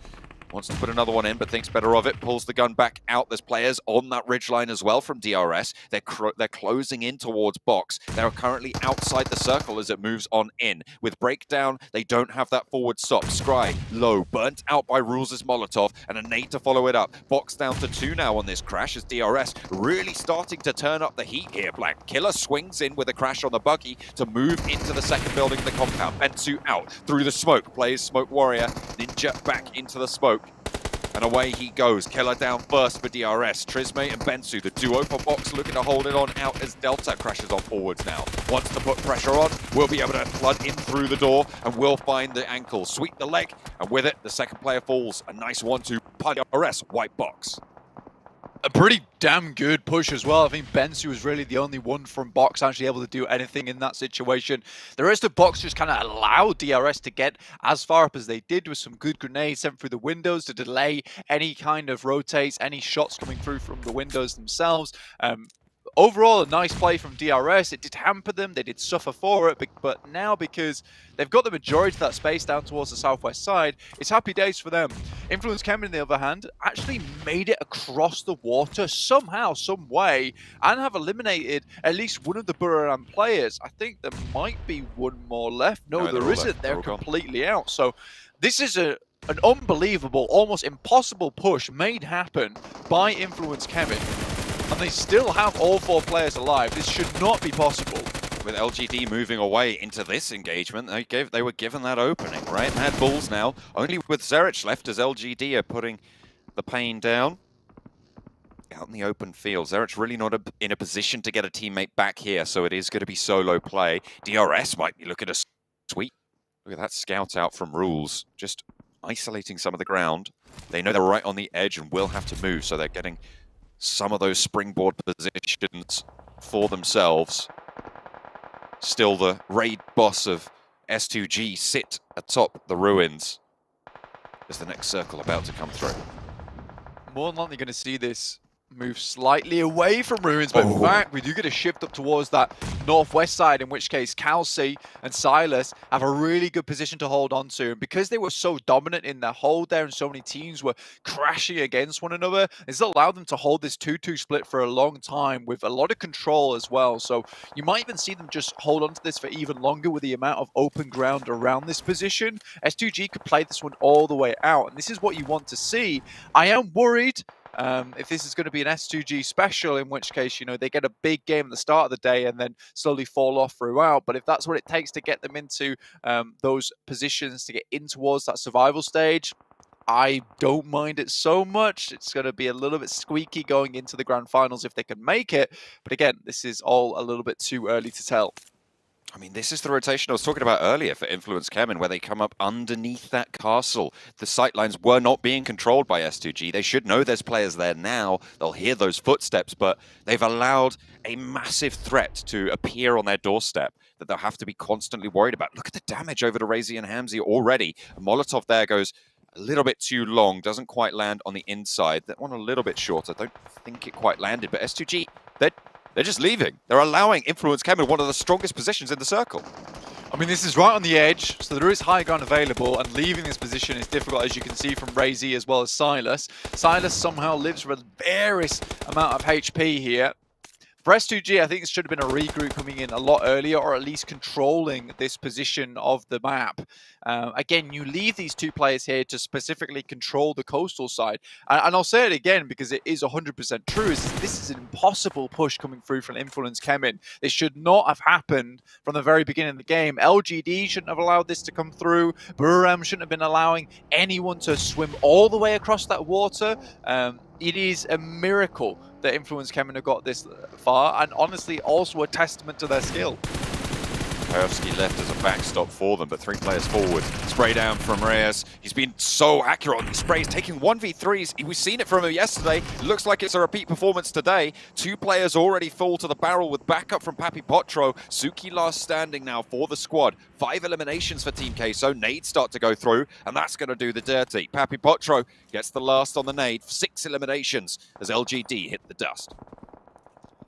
Wants to put another one in, but thinks better of it. Pulls the gun back out. There's players on that ridgeline as well from DRS. They're closing in towards Box. They're currently outside the circle as it moves on in. With Breakdown, they don't have that forward stop. Scry, low, burnt out by Rules' Molotov, and a nade to follow it up. Box down to 2 now on this Crash as DRS really starting to turn up the heat here. Black Killer swings in with a Crash on the buggy to move into the second building of the compound. Bensu out through the smoke. Plays Smoke Warrior. Ninja back into the smoke. And away he goes. Killer down first for DRS. Trisme and Bensu, the duo for Box, looking to hold it on out as Delta crashes on forwards now. Wants to put pressure on, will be able to flood in through the door, and will find the ankle. Sweep the leg, and with it, the second player falls. A nice 1-2 by DRS, white Box.
A pretty damn good push as well. I think Bensu was really the only one from Box actually able to do anything in that situation. The rest of Box just kind of allowed DRS to get as far up as they did with some good grenades sent through the windows to delay any kind of rotates, any shots coming through from the windows themselves. Overall, a nice play from DRS. It did hamper them. They did suffer for it. But now, because they've got the majority of that space down towards the southwest side, it's happy days for them. Influence Kemen, on the other hand, actually made it across the water somehow, some way, and have eliminated at least one of the Buriram players. I think there might be one more left. No, there isn't. They're completely out. So this is an unbelievable, almost impossible push made happen by Influence Kemen. And they still have all 4 players alive. This should not be possible.
With LGD moving away into this engagement, they were given that opening, right? Mad Bulls now, only with Zerich left as LGD are putting the pain down. Out in the open field, Zerich really not in a position to get a teammate back here, so it is going to be solo play. DRS might be looking to sweep. Look at that scout out from Rules, just isolating some of the ground. They know they're right on the edge and will have to move, so they're getting some of those springboard positions for themselves. Still, the raid boss of S2G sit atop the ruins. Is the next circle about to come through?
More than likely going to see this move slightly away from ruins, but in fact, we do get a shift up towards that northwest side, in which case Kelsey and Silas have a really good position to hold on to. And because they were so dominant in their hold there and so many teams were crashing against one another, it's allowed them to hold this 2-2 split for a long time with a lot of control as well. So you might even see them just hold on to this for even longer with the amount of open ground around this position. S2G could play this one all the way out, and this is what you want to see. I am worried if this is going to be an S2G special, in which case, you know, they get a big game at the start of the day and then slowly fall off throughout. But if that's what it takes to get them into those positions, to get in towards that survival stage, I don't mind it so much. It's going to be a little bit squeaky going into the grand finals if they can make it. But again, this is all a little bit too early to tell.
I mean, this is the rotation I was talking about earlier for Influence Kemen, where they come up underneath that castle. The sightlines were not being controlled by S2G. They should know there's players there now. They'll hear those footsteps, but they've allowed a massive threat to appear on their doorstep that they'll have to be constantly worried about. Look at the damage over to Razy and Hamzy already. A Molotov there goes a little bit too long, doesn't quite land on the inside. That one a little bit shorter. Don't think it quite landed, but S2G, they're just leaving. They're allowing Influence Kemen one of the strongest positions in the circle.
I mean, this is right on the edge, so there is high ground available, and leaving this position is difficult, as you can see from Razy as well as Silas. Silas somehow lives with a various amount of HP here. For S2G, I think it should have been a regroup coming in a lot earlier, or at least controlling this position of the map. Again, you leave these 2 players here to specifically control the coastal side. And I'll say it again because it is 100% true. This is an impossible push coming through from Influence Kemen. This should not have happened from the very beginning of the game. LGD shouldn't have allowed this to come through. Buriram shouldn't have been allowing anyone to swim all the way across that water. It is a miracle that Influence Kemen have got this far, and honestly also a testament to their skill.
Pervsky left as a backstop for them, but 3 players forward. Spray down from Reyes. He's been so accurate on these sprays, taking 1v3s. We've seen it from him yesterday. Looks like it's a repeat performance today. 2 players already fall to the barrel with backup from Papi Potro. Suki last standing now for the squad. 5 eliminations for Team Queso. Nades start to go through, and that's going to do the dirty. Papi Potro gets the last on the nade. 6 eliminations as LGD hit the dust.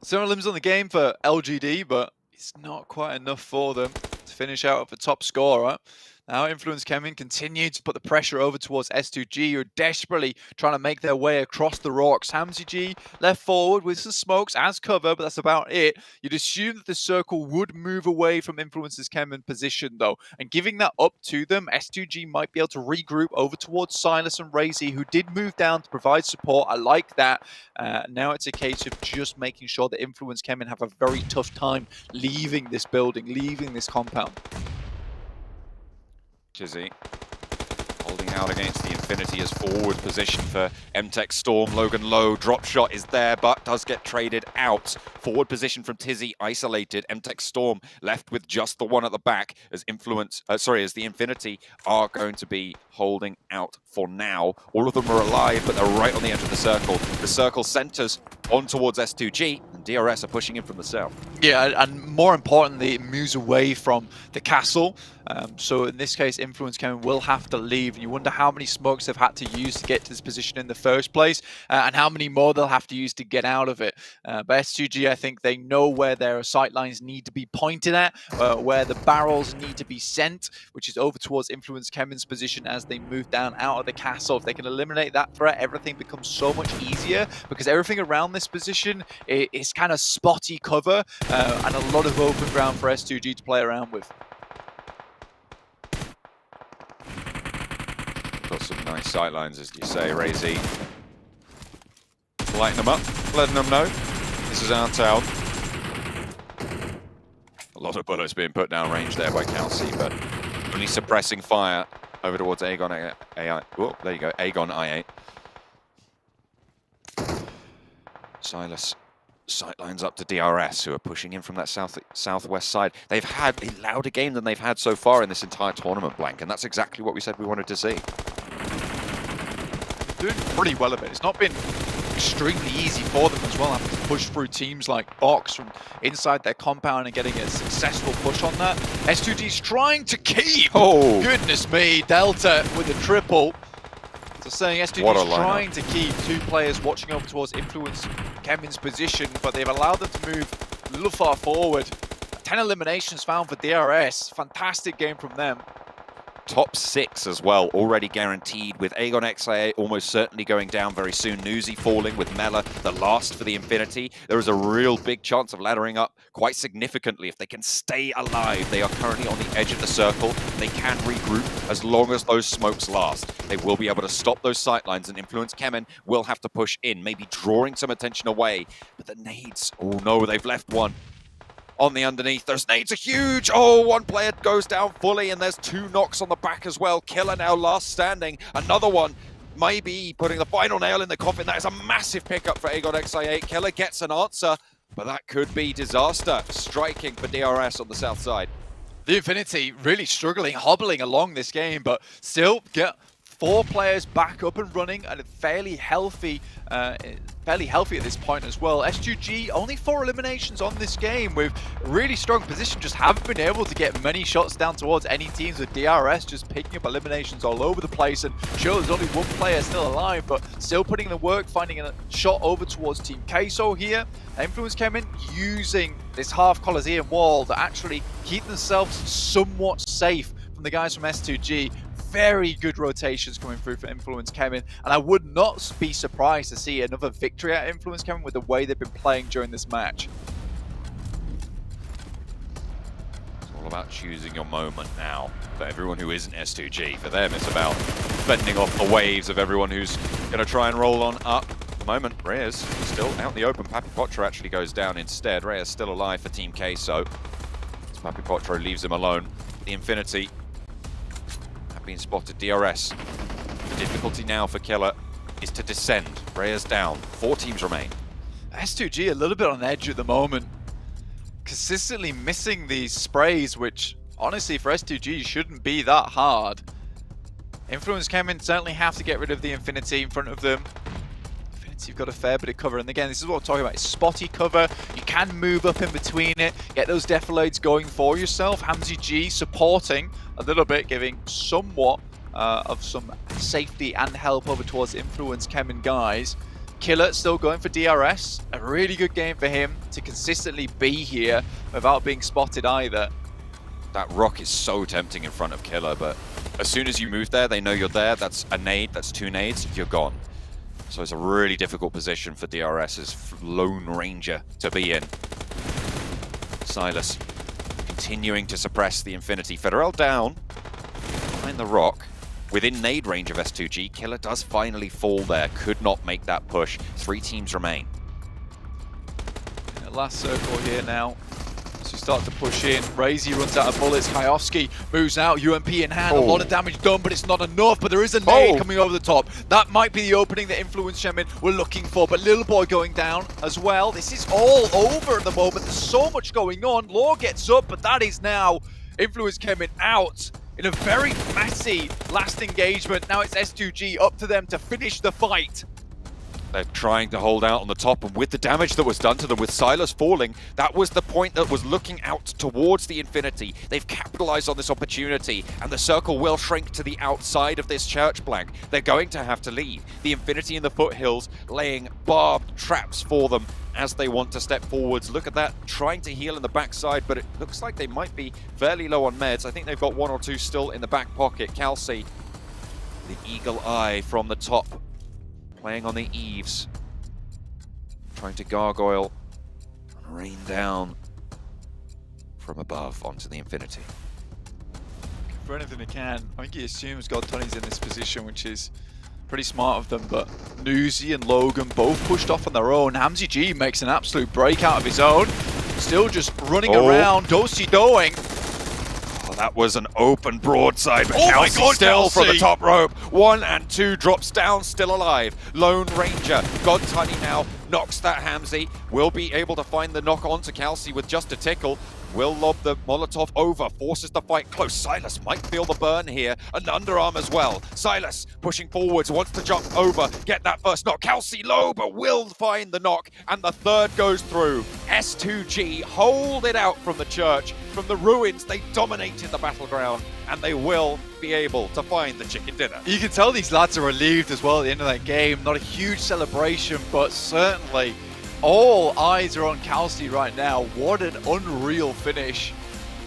Several limbs on the game for LGD, but it's not quite enough for them to finish out of the top scorer. Now Influence Kevin continue to put the pressure over towards S2G, who are desperately trying to make their way across the rocks. Hamzy G left forward with some smokes as cover, but that's about it. You'd assume that the circle would move away from Influence's Kevin position though, and giving that up to them, S2G might be able to regroup over towards Silas and Razy, who did move down to provide support. I like that. Now it's a case of just making sure that Influence Kevin have a very tough time leaving this building, leaving this compound.
Chizzy holding out against the Infinity as forward position for MTech Storm. Logan Low, drop shot is there, but does get traded out. Forward position from Tizzy, isolated. MTech Storm left with just the one at the back as as the Infinity are going to be holding out for now. All of them are alive, but they're right on the edge of the circle. The circle centers on towards S2G, and DRS are pushing in from the south.
Yeah, and more importantly, it moves away from the castle. So in this case, Influence Kevin will have to leave. And you wonder how many smokes they've had to use to get to this position in the first place, and how many more they'll have to use to get out of it. But S2G, I think they know where their sight lines need to be pointed at, where the barrels need to be sent, which is over towards Influence Kevin's position as they move down out of the castle. If they can eliminate that threat, everything becomes so much easier, because everything around this position is kind of spotty cover, and a lot of open ground for S2G to play around with.
Got some nice sightlines, as you say, Razy. Lighting them up, letting them know this is our town. A lot of bullets being put down range there by Kelsey, but only suppressing fire over towards Aegon AI. Oh, there you go, Aegon I8. Silas sightlines up to DRS, who are pushing in from that southwest side. They've had a louder game than they've had so far in this entire tournament, Blank, and that's exactly what we said we wanted to see.
Doing pretty well of it. It's not been extremely easy for them as well, having to push through teams like Box from inside their compound and getting a successful push on that. S2G's trying to keep.
Oh,
goodness me, Delta with a triple. So saying S2G's trying to keep 2 players watching over towards Influence Kevin's position, but they've allowed them to move a little far forward. 10 eliminations found for DRS. Fantastic game from them.
Top 6 as well, already guaranteed, with Aegon XIA almost certainly going down very soon. Newsy falling with Mela, the last for the Infinity. There is a real big chance of laddering up quite significantly if they can stay alive. They are currently on the edge of the circle. They can regroup as long as those smokes last. They will be able to stop those sightlines, and Influence Kemen will have to push in, maybe drawing some attention away. But the nades, oh no, they've left one on the underneath. Those nades are huge. Oh, 1 player goes down fully, and there's 2 knocks on the back as well. Killer now last standing. Another one maybe putting the final nail in the coffin. That is a massive pickup for Aegon XI8. Killer gets an answer, but that could be disaster. Striking for DRS on the south side.
The Infinity really struggling, hobbling along this game, but still get 4 players back up and running and fairly healthy at this point as well. S2G only 4 eliminations on this game with really strong position, just haven't been able to get many shots down towards any teams, with DRS just picking up eliminations all over the place. And sure, there's only 1 player still alive, but still putting in the work, finding a shot over towards Team Queso here. Influence Kemen using this half Coliseum wall to actually keep themselves somewhat safe from the guys from S2G. Very good rotations coming through for Influence Kemen, and I would not be surprised to see another victory at Influence Kemen with the way they've been playing during this match.
It's all about choosing your moment now for everyone who isn't S2G. For them, it's about fending off the waves of everyone who's going to try and roll on up. At the moment, Reyes still out in the open. Papi Potro actually goes down instead. Reyes still alive for Team Queso. As Papi Potro leaves him alone. The Infinity being spotted. DRS. The difficulty now for Killer is to descend. Reyes down. 4 teams remain.
S2G a little bit on edge at the moment. consistently missing these sprays, which honestly for S2G shouldn't be that hard. Influence Kemin certainly have to get rid of the Infinity in front of them. You've got a fair bit of cover, and again, this is what I'm talking about. It's spotty cover. You can move up in between it, get those defilades going for yourself. HamZG supporting a little bit, giving somewhat of some safety and help over towards Influence Kemin guys. Killer still going for DRS. A really good game for him to consistently be here without being spotted either.
That rock is so tempting in front of Killer, but as soon as you move there, they know you're there. That's a nade, that's 2 nades, you're gone. So it's a really difficult position for DRS's Lone Ranger to be in. Silas continuing to suppress the Infinity. Federal down behind the rock. Within nade range of S2G, Killer does finally fall there. Could not make that push. 3 teams remain.
Last circle here now. As we start to push in, Razy runs out of bullets. Kayovsky moves out, UMP in hand. A lot of damage done, but it's not enough. But there is a nade coming over the top. That might be the opening that Influence Kemin were looking for. But Little Boy going down as well. This is all over at the moment. There's so much going on. Law gets up, but that is now Influence Kemin out in a very messy last engagement. Now it's S2G up to them to finish the fight.
They're trying to hold out on the top, and with the damage that was done to them, with Silas falling, that was the point that was looking out towards the Infinity. They've capitalized on this opportunity, and the circle will shrink to the outside of this church blank. They're going to have to leave. The Infinity in the foothills laying barbed traps for them as they want to step forwards. Look at that, trying to heal in the backside, but it looks like they might be fairly low on meds. I think they've got 1 or 2 still in the back pocket. Kelsey, the eagle eye from the top, playing on the eaves, trying to gargoyle and rain down from above onto the Infinity.
For anything they can, I think he assumes God Tony's in this position, which is pretty smart of them, but Newsy and Logan both pushed off on their own. HamZG makes an absolute break out of his own, still just running around, do-si-doing.
That was an open broadside, but Kelsey still from the top rope. 1 and 2 drops down, still alive. Lone Ranger, God Tiny now knocks that Hamzy. Will be able to find the knock onto Kelsey with just a tickle. Will lob the Molotov over, forces the fight close. Silas might feel the burn here, and underarm as well. Silas pushing forwards, wants to jump over, get that first knock. Kelsey low, but will find the knock, and the third goes through. S2G hold it out from the church. From the ruins, they dominated the battleground, and they will be able to find the chicken dinner.
You can tell these lads are relieved as well at the end of that game. Not a huge celebration, but certainly all eyes are on Kelsey right now. What an unreal finish.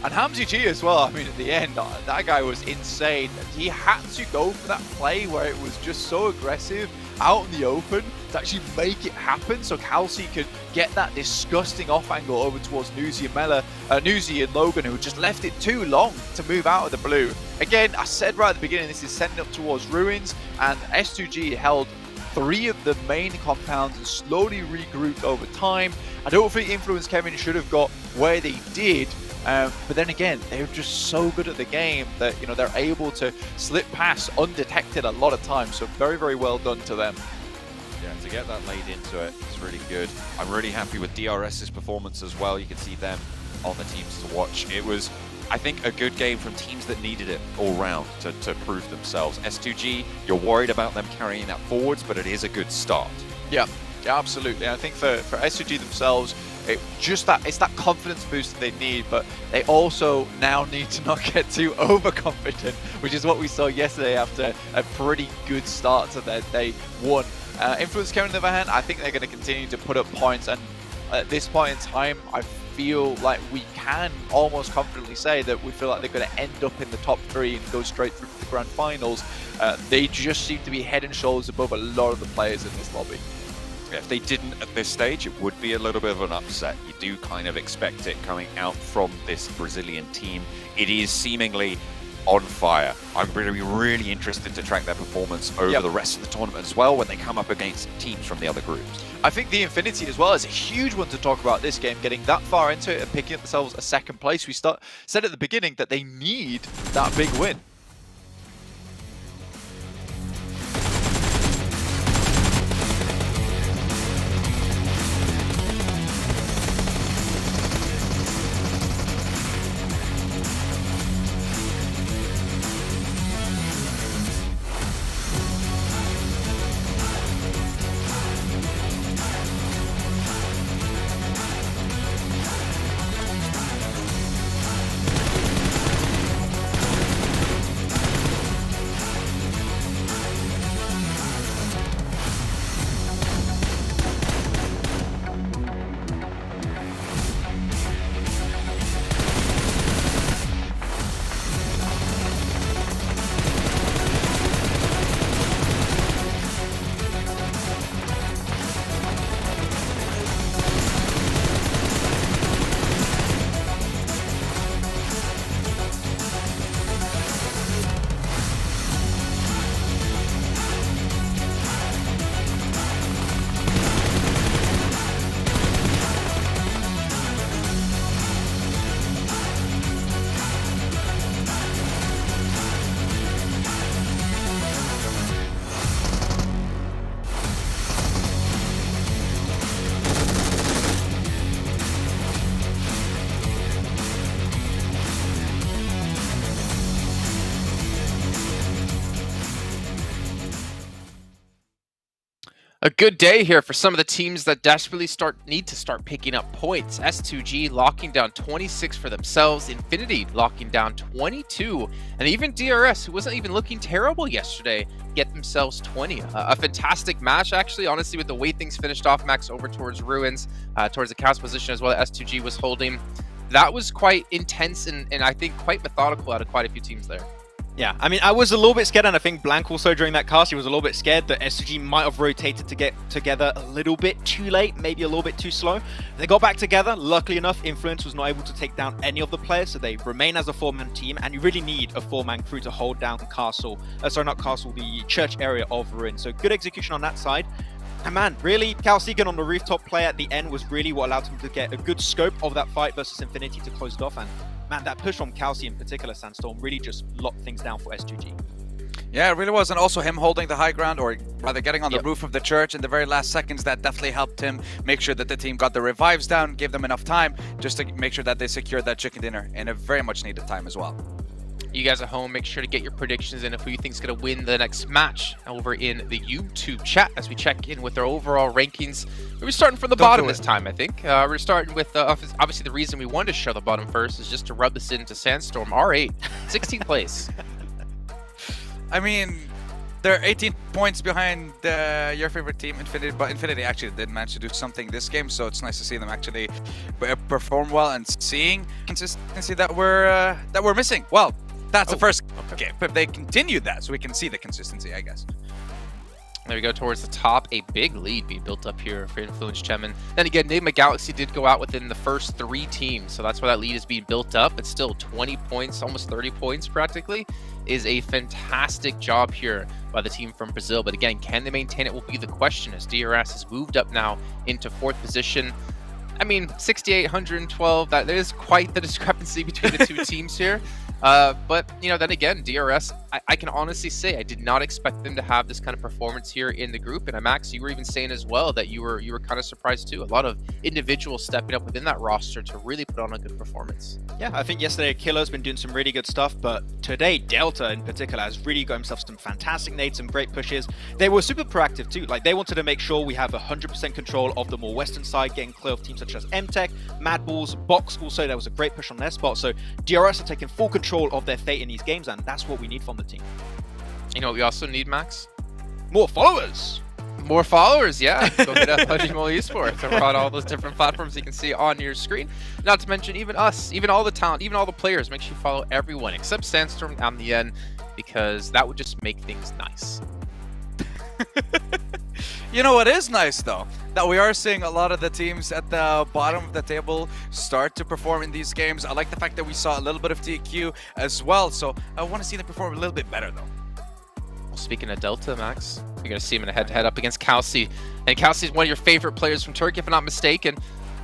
And HamZG as well, I mean, at the end, that guy was insane. He had to go for that play where it was just so aggressive out in the open to actually make it happen so Kelsey could get that disgusting off angle over towards Newsy and Logan, who just left it too long to move out of the blue. Again, I said right at the beginning, this is sending up towards ruins, and S2G held 3 of the main compounds and slowly regrouped over time. I don't think Influence Kemin should have got where they did, but then again, they're just so good at the game that they're able to slip past undetected a lot of times. So very, very well done to them.
Yeah, to get that laid into it, it's really good. I'm really happy with DRS's performance as well. You can see them on the teams to watch. It was, I think, a good game from teams that needed it all round to prove themselves. S2G, you're worried about them carrying that forwards, but it is a good start.
Yeah, absolutely. I think for S2G themselves, it's that confidence boost that they need, but they also now need to not get too overconfident, which is what we saw yesterday after a pretty good start to their day 1. Influence Kemin, on the other hand, I think they're going to continue to put up points, and at this point in time, I feel like we can almost confidently say that we feel like they're going to end up in the top 3 and go straight through to the grand finals. They just seem to be head and shoulders above a lot of the players in this lobby.
If they didn't at this stage, it would be a little bit of an upset. You do kind of expect it coming out from this Brazilian team. It is seemingly on fire. I'm really interested to track their performance over the rest of the tournament as well when they come up against teams from the other groups.
I think the Infinity as well is a huge one to talk about this game, getting that far into it and picking up themselves a 2nd place. We said at the beginning that they need that big win.
A good day here for some of the teams that desperately need to start picking up points. S2G locking down 26 for themselves, Infinity locking down 22, and even DRS, who wasn't even looking terrible yesterday, get themselves 20. A fantastic match, actually, honestly, with the way things finished off. Max over towards Ruins, towards the cast position as well that S2G was holding. That was quite intense and I think quite methodical out of quite a few teams there.
Yeah, I mean, I was a little bit scared, and I think Blank also during that cast, he was a little bit scared that SG might have rotated to get together a little bit too late, maybe a little bit too slow. They got back together. Luckily enough, Influence was not able to take down any of the players, so they remain as a 4-man team, and you really need a 4-man crew to hold down the castle, the church area of Ruin. So good execution on that side. And man, really, Calcigan on the rooftop play at the end was really what allowed him to get a good scope of that fight versus Infinity to close it off. And man, that push from Calci in particular, Sandstorm, really just locked things down for S2G.
Yeah, it really was. And also him holding the high ground, or rather getting on the roof of the church in the very last seconds, that definitely helped him make sure that the team got the revives down, gave them enough time just to make sure that they secured that chicken dinner in a very much needed time as well.
You guys at home, make sure to get your predictions in of who you think is going to win the next match over in the YouTube chat as we check in with our overall rankings. We're starting from the bottom this time, I think. We're starting with, obviously the reason we wanted to show the bottom first is just to rub this into Sandstorm. R8, 16th place.
I mean, they're 18 points behind your favorite team, Infinity, but Infinity actually did manage to do something this game, so it's nice to see them actually perform well and seeing consistency that we're missing. Well, that's the first game, but they continued that, so we can see the consistency, I guess.
There we go, towards the top. A big lead being built up here for Influence Chemin. Then again, Nigma Galaxy did go out within the first 3 teams, so that's why that lead is being built up. It's still 20 points, almost 30 points practically, is a fantastic job here by the team from Brazil. But again, can they maintain it will be the question, as DRS has moved up now into 4th position. I mean, 68, 112, that there is quite the discrepancy between the two teams here. But, you know, then again, DRS, I can honestly say I did not expect them to have this kind of performance here in the group. And Max, you were even saying as well that you were kind of surprised too. A lot of individuals stepping up within that roster to really put on a good performance.
Yeah, I think yesterday Killer's been doing some really good stuff, but today Delta in particular has really got himself some fantastic nades, some great pushes. They were super proactive too. Like, they wanted to make sure we have 100% control of the more western side, getting clear of teams such as MTech, Mad Balls, Box. Also, there was a great push on their spot. So DRS are taking full control of their fate in these games, and that's what we need from the team.
You know what we also need, Max?
More followers!
More followers, yeah. Go hit up PUBG Mobile Esports across all those different platforms you can see on your screen. Not to mention even us, even all the talent, even all the players. Make sure you follow everyone except Sandstorm on the end, because that would just make things nice.
You know what is nice though? That we are seeing a lot of the teams at the bottom of the table start to perform in these games. I like the fact that we saw a little bit of TQ as well, so I want to see them perform a little bit better though.
Well, speaking of Delta, Max, you're going to see him in a head-to-head up against Calci. And Calci is one of your favorite players from Turkey, if I'm not mistaken.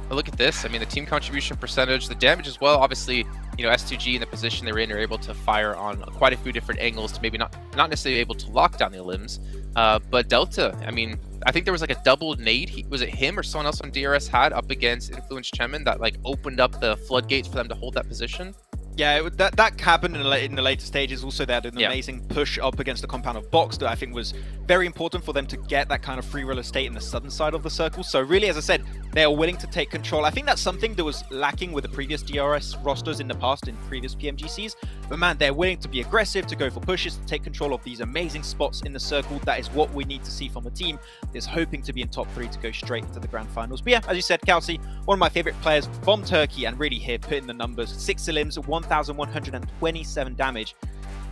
But look at this. I mean, the team contribution percentage, the damage as well. Obviously, you know, S2G in the position they were in are able to fire on quite a few different angles to maybe not necessarily able to lock down the limbs. But Delta, I mean, I think there was like a double nade. Was it him or someone else on DRS had up against Influence Chemin that like opened up the floodgates for them to hold that position?
Yeah, that happened in the later stages. Also, they had an amazing push up against the compound of Box that I think was very important for them to get that kind of free real estate in the southern side of the circle. So really, as I said, they are willing to take control. I think that's something that was lacking with the previous DRS rosters in the past, in previous PMGCs. But man, they're willing to be aggressive, to go for pushes, to take control of these amazing spots in the circle. That is what we need to see from a team that's hoping to be in top 3 to go straight into the grand finals. But yeah, as you said, Calci, one of my favorite players from Turkey, and really here putting the numbers. 6 limbs, 1,127 damage.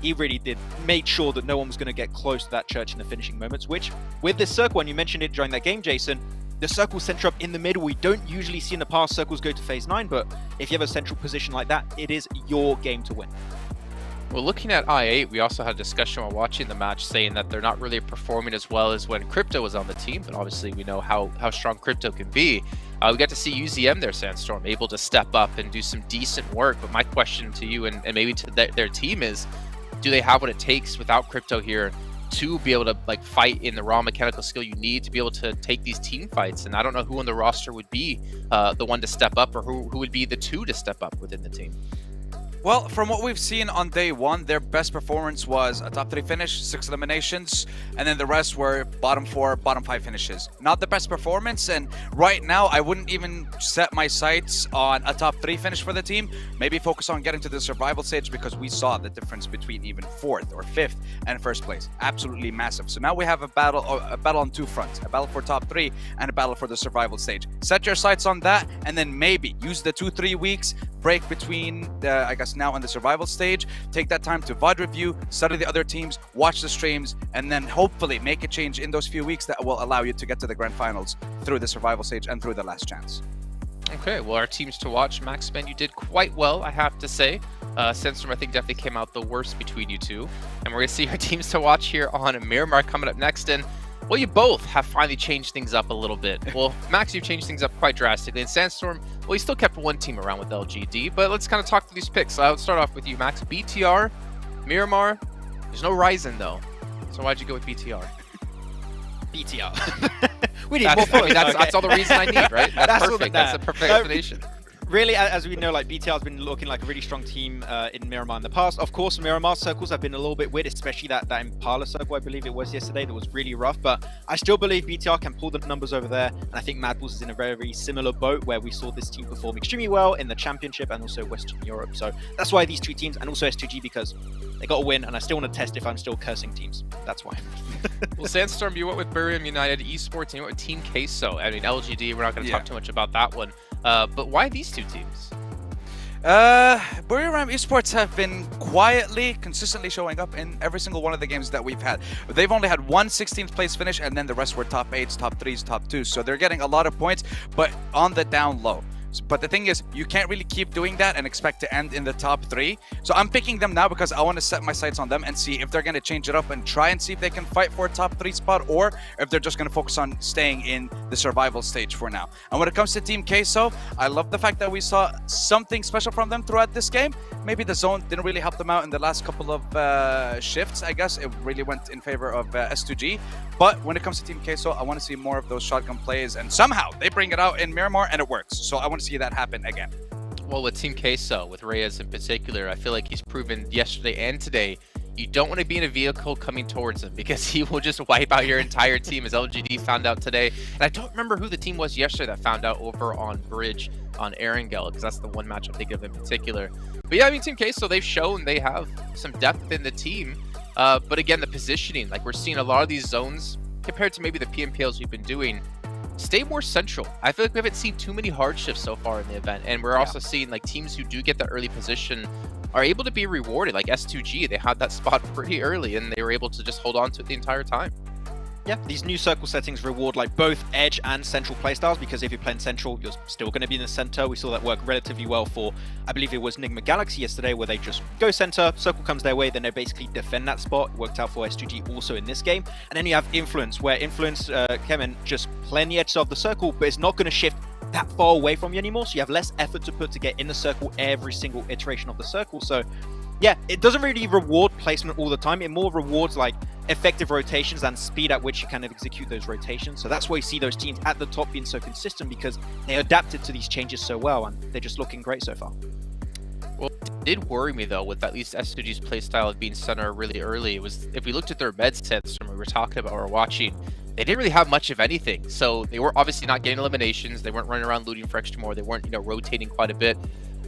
He really made sure that no one was going to get close to that church in the finishing moments, which with this circle, and you mentioned it during that game, Jason, the circle center up in the middle, we don't usually see in the past circles go to phase 9, but if you have a central position like that, it is your game to win.
Well, looking at I8, we also had a discussion while watching the match saying that they're not really performing as well as when Crypto was on the team, but obviously we know how strong Crypto can be. We got to see UZM there, Sandstorm, able to step up and do some decent work, but my question to you and maybe to their team is, do they have what it takes without Crypto here to be able to like fight in the raw mechanical skill you need to be able to take these team fights? And I don't know who on the roster would be the one to step up, or who would be the 2 to step up within the team.
Well, from what we've seen on day one, their best performance was a top 3 finish, 6 eliminations, and then the rest were bottom 4, bottom 5 finishes. Not the best performance, and right now I wouldn't even set my sights on a top 3 finish for the team. Maybe focus on getting to the survival stage, because we saw the difference between even 4th or 5th and 1st place. Absolutely massive. So now we have a battle on 2 fronts, a battle for top 3 and a battle for the survival stage. Set your sights on that, and then maybe use the 2-3 weeks break between I guess now in the survival stage. Take that time to VOD review, study the other teams, watch the streams, and then hopefully make a change in those few weeks that will allow you to get to the grand finals through the survival stage and through the last chance.
Okay, well, our teams to watch. Maxman, you did quite well, I have to say. Sandstorm, I think, definitely came out the worst between you two. And we're going to see our teams to watch here on Miramar coming up next. And, well, you both have finally changed things up a little bit. Well, Max, you've changed things up quite drastically. And Sandstorm, well, you still kept one team around with LGD. But let's kind of talk through these picks. I'll start off with you, Max. BTR, Miramar. There's no Ryzen, though. So why'd you go with BTR?
BTR. We need more followers.
That's all the reason I need, right? That's perfect. That's the perfect explanation.
Really, as we know, like BTR has been looking like a really strong team in Miramar in the past. Of course, Miramar circles have been a little bit weird, especially that Impala circle, I believe it was yesterday, that was really rough. But I still believe BTR can pull the numbers over there. And I think Mad Bulls is in a very similar boat where we saw this team perform extremely well in the Championship and also Western Europe. So that's why these two teams, and also S2G, because they got a win, and I still want to test if I'm still cursing teams. That's why.
Well, Sandstorm, you went with Buriram United Esports, and you went with Team Queso. I mean, LGD, we're not going to talk too much about that one. But why these two teams?
Buriram Esports have been quietly, consistently showing up in every single one of the games that we've had. They've only had one 16th place finish, and then the rest were top 8s, top 3s, top 2s. So they're getting a lot of points, but on the down low. But the thing is, you can't really keep doing that and expect to end in the top 3. So I'm picking them now because I want to set my sights on them and see if they're going to change it up and try and see if they can fight for a top 3 spot, or if they're just going to focus on staying in the survival stage for now. And when it comes to Team Queso, I love the fact that we saw something special from them throughout this game. Maybe the zone didn't really help them out in the last couple of shifts. I guess it really went in favor of S2G. But when it comes to Team Queso, I want to see more of those shotgun plays, and somehow they bring it out in Miramar and it works. So I want to see that happen again.
Well, with Team Queso, with Reyes in particular, I feel like he's proven yesterday and today you don't want to be in a vehicle coming towards him, because he will just wipe out your entire team, as LGD found out today. And I don't remember who the team was yesterday that found out over on Bridge on Erangel, because that's the one match I'm thinking of in particular. But yeah, I mean, Team Queso, they've shown they have some depth in the team. But again, the positioning, like we're seeing a lot of these zones compared to maybe the PMPLs we've been doing, stay more central. I feel like we haven't seen too many hardships so far in the event, and we're also seeing like teams who do get the early position are able to be rewarded. Like S2G, they had that spot pretty early and they were able to just hold on to it the entire time.
Yeah, these new circle settings reward like both edge and central playstyles, because if you're playing central, you're still going to be in the center. We saw that work relatively well for, I believe it was Nigma Galaxy yesterday, where they just go center, circle comes their way, then they basically defend that spot. It worked out for S2G also in this game. And then you have Influence, where Influence, Kevin, just playing the edges of the circle, but it's not going to shift that far away from you anymore, so you have less effort to put to get in the circle every single iteration of the circle. So yeah, it doesn't really reward placement all the time. It more rewards like effective rotations and speed at which you kind of execute those rotations. So that's why you see those teams at the top being so consistent, because they adapted to these changes so well, and they're just looking great so far.
Well, it did worry me though with at least S2G's playstyle of being center really early. It was, if we looked at their med sets from what we were talking about or watching, they didn't really have much of anything. So they were obviously not getting eliminations. They weren't running around looting for extra more. They weren't, rotating quite a bit.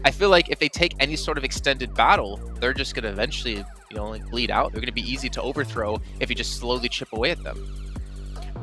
I feel like if they take any sort of extended battle, they're just going to eventually, like bleed out. They're going to be easy to overthrow if you just slowly chip away at them.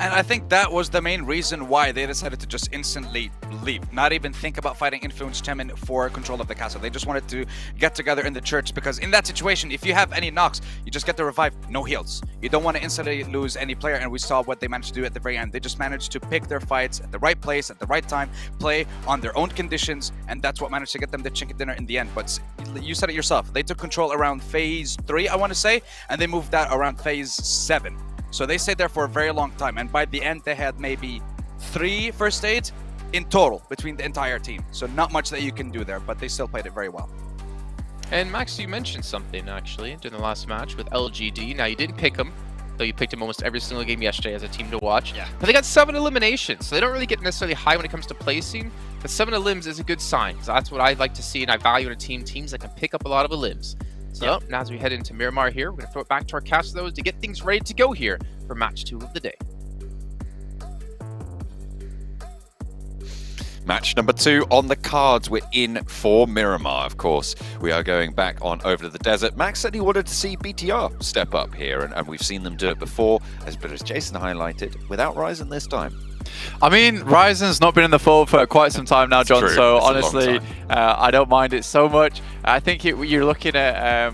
And I think that was the main reason why they decided to just instantly leave. Not even think about fighting Influence Chemin for control of the castle. They just wanted to get together in the church, because in that situation, if you have any knocks, you just get the revive, no heals. You don't want to instantly lose any player, and we saw what they managed to do at the very end. They just managed to pick their fights at the right place, at the right time, play on their own conditions, and that's what managed to get them the chicken dinner in the end. But you said it yourself. They took control around phase 3, I want to say, and they moved that around phase 7. So they stayed there for a very long time, and by the end they had maybe 3 first aids in total between the entire team. So not much that you can do there, but they still played it very well.
And Max, you mentioned something actually during the last match with LGD. Now you didn't pick them, though you picked him almost every single game yesterday as a team to watch. Yeah. But they got 7 eliminations, so they don't really get necessarily high when it comes to placing, but 7 elims is a good sign, because that's what I like to see, and I value in a team, teams that can pick up a lot of elims. So now as we head into Miramar here, we're going to throw it back to our cast those to get things ready to go here for match 2 of the day.
Match number 2 on the cards. We're in for Miramar, of course. We are going back on over to the desert. Max said he wanted to see BTR step up here, and we've seen them do it before, but as Jason highlighted, without Ryzen this time.
I mean, Ryzen's not been in the fold for quite some time now, John, so honestly, I don't mind it so much. I think you're looking at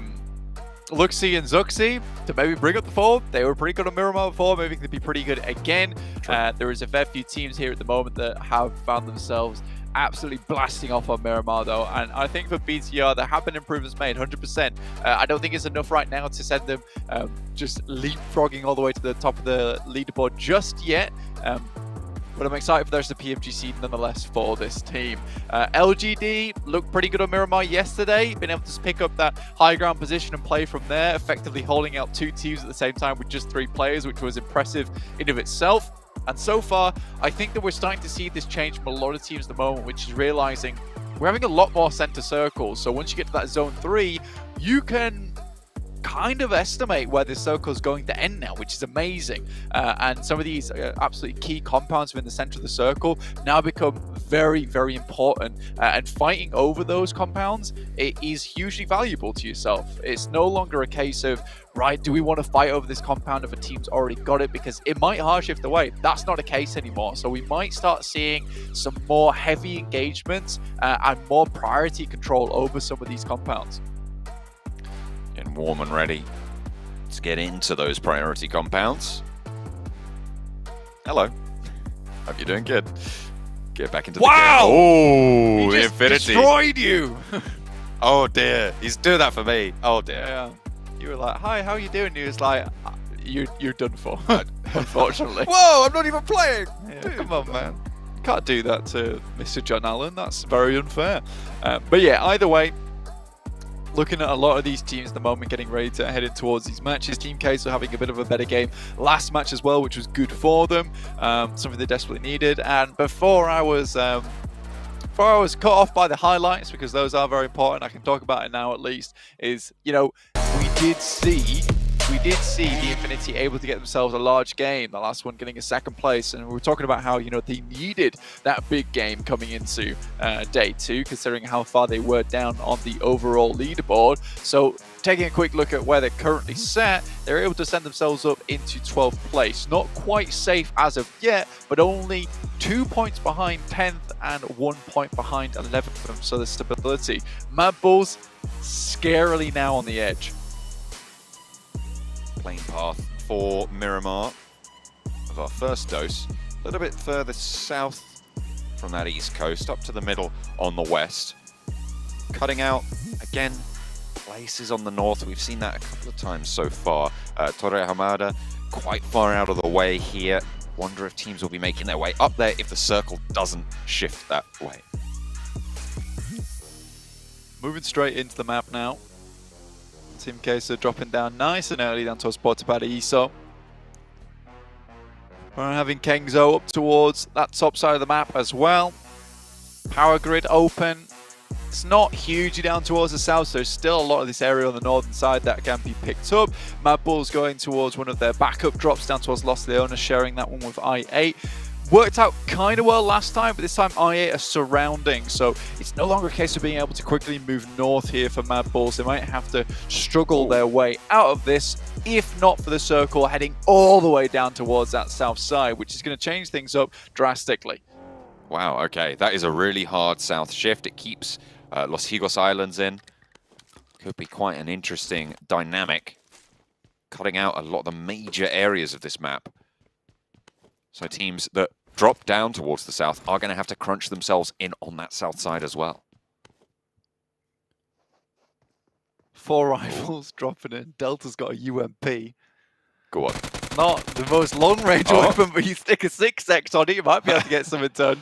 Luxie and Zuxi to maybe bring up the fold. They were pretty good on Miramar before, maybe they'd be pretty good again. There is a fair few teams here at the moment that have found themselves absolutely blasting off on Miramar though, and I think for BTR there have been improvements made 100%. I don't think it's enough right now to send them just leapfrogging all the way to the top of the leaderboard just yet. But I'm excited for the rest of the PMGC nonetheless for this team. LGD looked pretty good on Miramar yesterday, been able to pick up that high ground position and play from there, effectively holding out 2 teams at the same time with just 3 players, which was impressive in of itself. And so far, I think that we're starting to see this change from a lot of teams at the moment, which is realizing we're having a lot more center circles. So once you get to that zone 3, you can kind of estimate where this circle is going to end now, which is amazing. And some of these absolutely key compounds within the center of the circle now become very, very important. And fighting over those compounds, it is hugely valuable to yourself. It's no longer a case of, right, do we want to fight over this compound if a team's already got it? Because it might hard shift away. That's not a case anymore. So we might start seeing some more heavy engagements and more priority control over some of these compounds.
And warm and ready to get into those priority compounds. Hello. Hope you're doing good. Get back into the game. Oh,
he just
Infinity.
Destroyed you.
Oh dear. He's doing that for me. Oh dear.
Yeah. You were like, hi, how are you doing? He was like, you're done for, unfortunately.
Whoa, I'm not even playing.
Yeah, come on, man. You can't do that to Mr. John Allen. That's very unfair. But yeah, either way, looking at a lot of these teams at the moment getting ready to head in towards these matches. Team Case are having a bit of a better game last match as well, which was good for them. Something they desperately needed. And before I was cut off by the highlights, because those are very important, I can talk about it now at least, is, you know, we did see the Infinity able to get themselves a large game, the last one getting a 2nd place, and we were talking about how, you know, they needed that big game coming into day 2, considering how far they were down on the overall leaderboard. So taking a quick look at where they're currently set, they're able to send themselves up into 12th place. Not quite safe as of yet, but only 2 points behind 10th and 1 point behind 11th, so the stability. Mad Bulls scarily now on the edge.
Plane path for Miramar of our first dose. A little bit further south from that east coast, up to the middle on the west. Cutting out, again, places on the north. We've seen that a couple of times so far. Torre Hamada quite far out of the way here. Wonder if teams will be making their way up there if the circle doesn't shift that way.
Moving straight into the map now. Team Queso dropping down nice and early down towards Portapada-Iso. We're having Kengzo up towards that top side of the map as well. Power grid open. It's not hugely down towards the south, so there's still a lot of this area on the northern side that can be picked up. Mad Bull's going towards one of their backup drops down towards Los Leones, sharing that one with I8. Worked out kind of well last time, but this time I8 are surrounding, so it's no longer a case of being able to quickly move north here for Mad Bulls. They might have to struggle their way out of this, if not for the circle heading all the way down towards that south side, which is going to change things up drastically.
Wow, okay, that is a really hard south shift. It keeps Los Higos Islands in. Could be quite an interesting dynamic, cutting out a lot of the major areas of this map. So teams that drop down towards the south are going to have to crunch themselves in on that south side as well.
4 rifles dropping in. Delta's got a UMP.
Go on.
Not the most long-range weapon, but you stick a 6X on it, you might be able to get something done.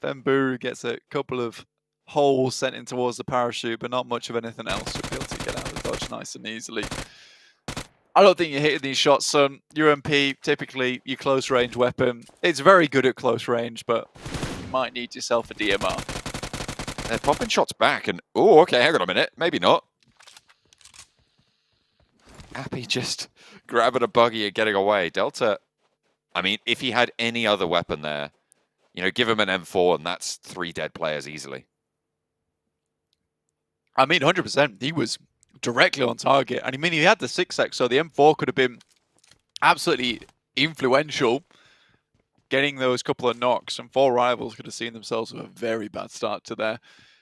Bemburu gets a couple of holes sent in towards the parachute, but not much of anything else. Should be able to get out of the dodge nice and easily. I don't think you're hitting these shots, son. UMP, typically your close range weapon. It's very good at close range, but you might need yourself a DMR.
They're popping shots back and... Oh, okay, hang on a minute. Maybe not. Happy just grabbing a buggy and getting away. Delta, I mean, if he had any other weapon there, you know, give him an M4 and that's 3 dead players easily.
I mean, 100%. He was directly on target. And I mean, he had the 6x, so the M4 could have been absolutely influential, getting those couple of knocks. And 4 rivals could have seen themselves with a very bad start to their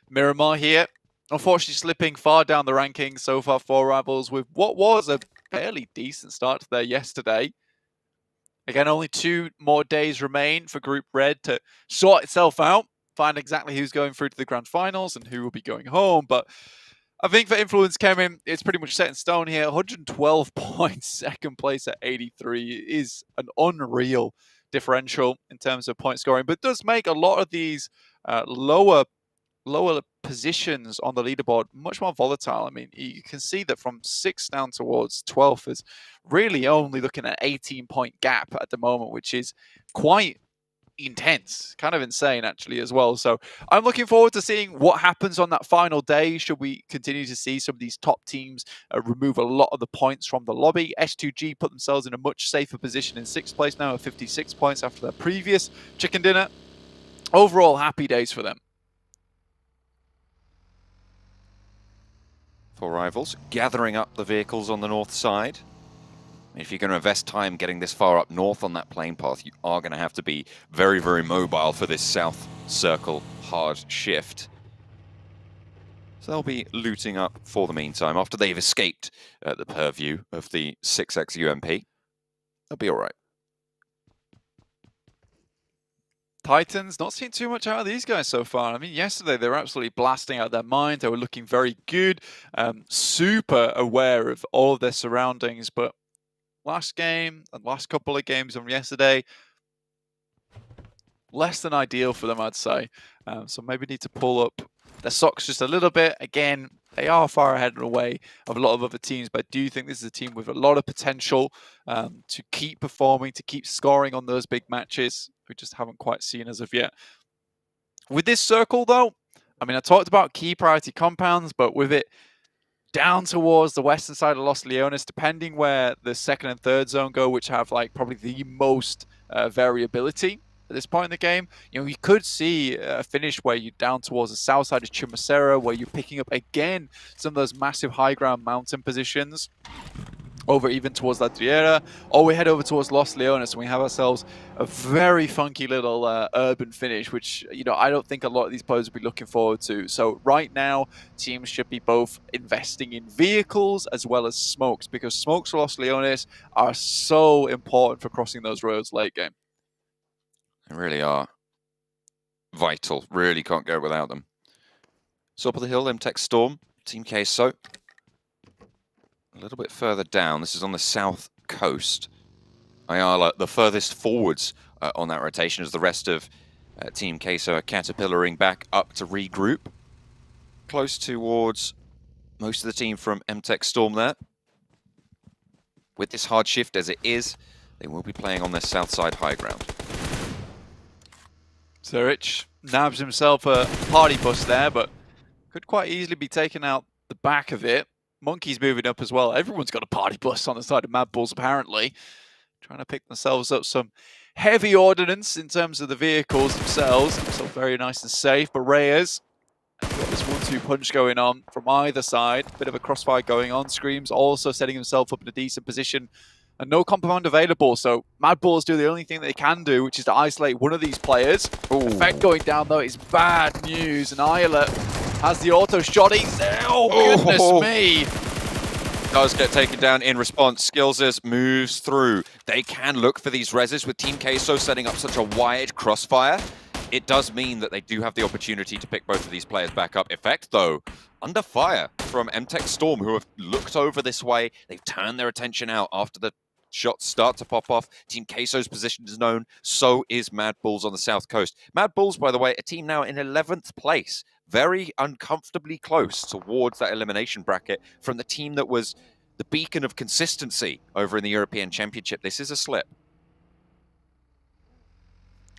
Miramar here. Unfortunately, slipping far down the rankings so far. 4 rivals with what was a fairly decent start to there yesterday. Again, only 2 more days remain for Group Red to sort itself out, find exactly who's going through to the Grand Finals and who will be going home. But I think for Influence Kevin, it's pretty much set in stone here. 112 points, second place at 83 is an unreal differential in terms of point scoring, but does make a lot of these lower positions on the leaderboard much more volatile. I mean, you can see that from 6th down towards 12th is really only looking at 18-point gap at the moment, which is quite intense, kind of insane actually as well. So I'm looking forward to seeing what happens on that final day. Should we continue to see some of these top teams remove a lot of the points from the lobby? S2G put themselves in a much safer position in 6th place now at 56 points after their previous chicken dinner. Overall, happy days for them.
4 rivals gathering up the vehicles on the north side. If you're going to invest time getting this far up north on that plane path, you are going to have to be very, very mobile for this south circle hard shift. So they'll be looting up for the meantime. After they've escaped the purview of the 6x UMP, they'll be all right.
Titans, not seeing too much out of these guys so far. I mean, yesterday they were absolutely blasting out their mind. They were looking very good, super aware of all of their surroundings, but last game and last couple of games from yesterday, less than ideal for them, I'd say. So maybe need to pull up their socks just a little bit. Again, they are far ahead and away of a lot of other teams, but I do think this is a team with a lot of potential to keep performing, to keep scoring on those big matches. We just haven't quite seen as of yet. With this circle, though, I mean, I talked about key priority compounds, but with it down towards the western side of Los Leones, depending where the 2nd and 3rd zone go, which have like probably the most variability at this point in the game, you know, you could see a finish where you're down towards the south side of Chumacera, where you're picking up again some of those massive high ground mountain positions over even towards La Triera, or we head over towards Los Leones and we have ourselves a very funky little urban finish, which, you know, I don't think a lot of these players will be looking forward to. So right now, teams should be both investing in vehicles as well as smokes, because smokes for Los Leones are so important for crossing those roads late game.
They really are vital. Really can't go without them. Top of the hill, MTech Storm, Team Queso. A little bit further down, this is on the south coast. Ayala, the furthest forwards on that rotation, as the rest of Team Queso are caterpillaring back up to regroup. Close towards most of the team from MTech Storm there. With this hard shift as it is, they will be playing on their south side high ground.
Zurich nabs himself a party bus there, but could quite easily be taken out the back of it. Monkey's moving up as well. Everyone's got a party bus on the side of Mad Bulls, apparently. Trying to pick themselves up some heavy ordnance in terms of the vehicles themselves. So very nice and safe. But Reyes, got this 1-2 punch going on from either side. Bit of a crossfire going on. Screams also setting himself up in a decent position. And no compound available. So Mad Bulls do the only thing they can do, which is to isolate one of these players. Effect going down, though, is bad news. And Ayala has the auto shot. He's there. Oh, goodness me.
Does get taken down in response. Skills's moves through. They can look for these reses with Team Queso setting up such a wide crossfire. It does mean that they do have the opportunity to pick both of these players back up. Effect, though, under fire from MTech Storm, who have looked over this way. They've turned their attention out after the shots start to pop off. Team Queso's position is known. So is Mad Bulls on the south coast. Mad Bulls, by the way, a team now in 11th place. Very uncomfortably close towards that elimination bracket from the team that was the beacon of consistency over in the European Championship. This is a slip.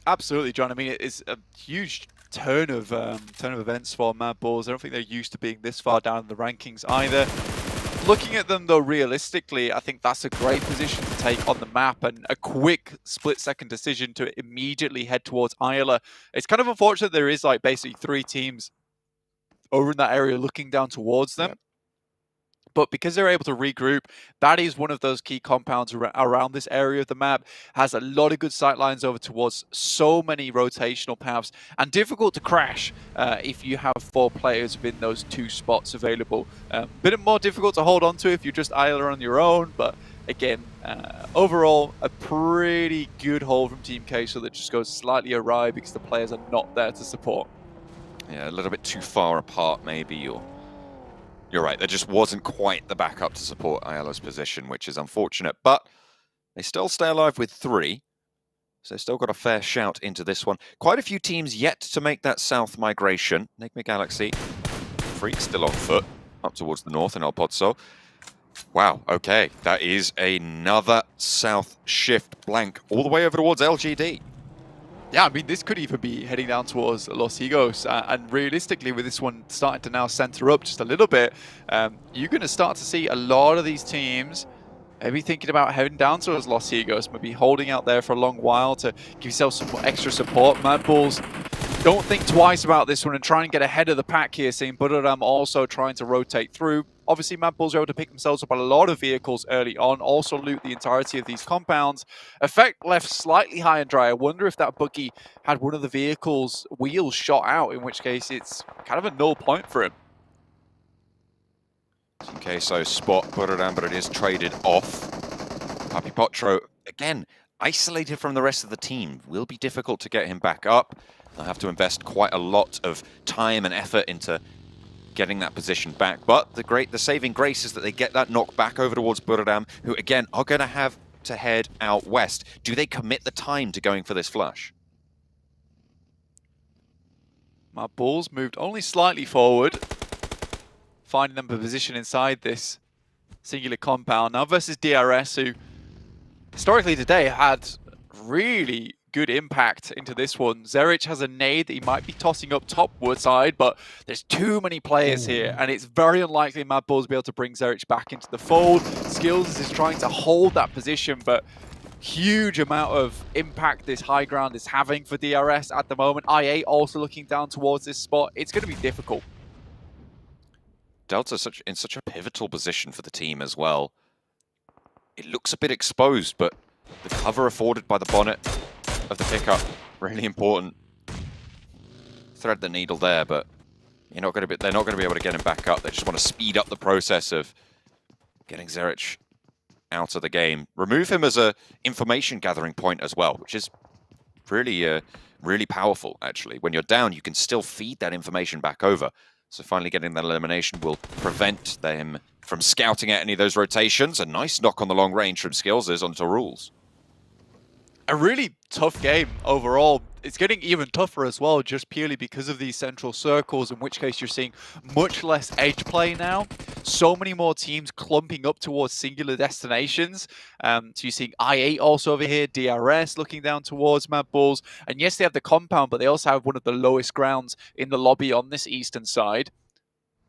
Absolutely, John. I mean, it's a huge turn of events for Mad Bulls. I don't think they're used to being this far down in the rankings either. Looking at them, though, realistically, I think that's a great position to take on the map, and a quick split-second decision to immediately head towards Isla. It's kind of unfortunate there is like basically 3 teams over in that area looking down towards them. Yep. But because they're able to regroup, that is one of those key compounds around this area of the map. Has a lot of good sight lines over towards so many rotational paths, and difficult to crash if you have 4 players within those 2 spots available. Bit more difficult to hold on to if you're just Isla on your own, but again, overall, a pretty good hold from Team Queso that just goes slightly awry because the players are not there to support.
Yeah, a little bit too far apart maybe, or... You're right, there just wasn't quite the backup to support Ayala's position, which is unfortunate, but they still stay alive with 3, so they've still got a fair shout into this one. Quite a few teams yet to make that south migration. Enigma Galaxy, Freak still on foot, up towards the north in El Pozo. Wow, okay, that is another south shift blank, all the way over towards LGD.
Yeah, I mean, this could even be heading down towards Los Higos, and realistically, with this one starting to now center up just a little bit, you're going to start to see a lot of these teams maybe thinking about heading down towards Los Higos, maybe holding out there for a long while to give yourself some extra support. Mad Bulls, don't think twice about this one and try and get ahead of the pack here, seeing Budoram also trying to rotate through. Obviously, Mad Bulls are able to pick themselves up a lot of vehicles early on, also loot the entirety of these compounds. Effect left slightly high and dry. I wonder if that buggy had one of the vehicle's wheels shot out, in which case it's kind of a null point for him.
Okay, so spot Budoram, but it is traded off. Papi Potro, again, isolated from the rest of the team. Will be difficult to get him back up. They'll have to invest quite a lot of time and effort into getting that position back. But the saving grace is that they get that knock back over towards Budoram, who again are going to have to head out west. Do they commit the time to going for this flush?
My Bulls moved only slightly forward, finding them a position inside this singular compound. Now versus DRS, who historically today had really good impact into this one. Zerich has a nade that he might be tossing up topward side, but there's too many players here, and it's very unlikely Mad Bulls will be able to bring Zerich back into the fold. Skills is trying to hold that position, but huge amount of impact this high ground is having for DRS at the moment. IA also looking down towards this spot. It's going to be difficult.
Delta in such a pivotal position for the team as well. It looks a bit exposed, but the cover afforded by the bonnet of the pickup, really important. Thread the needle there, but they're not going to be able to get him back up. They just want to speed up the process of getting Zerich out of the game. Remove him as a information gathering point as well, which is really, really powerful, actually. When you're down, you can still feed that information back over. So finally getting that elimination will prevent them from scouting at any of those rotations. A nice knock on the long range from Skills onto Rules.
A really tough game overall. It's getting even tougher as well, just purely because of these central circles, in which case you're seeing much less edge play now. So many more teams clumping up towards singular destinations. So you're seeing I8 also over here, DRS looking down towards Mad Bulls. And yes, they have the compound, but they also have one of the lowest grounds in the lobby on this eastern side.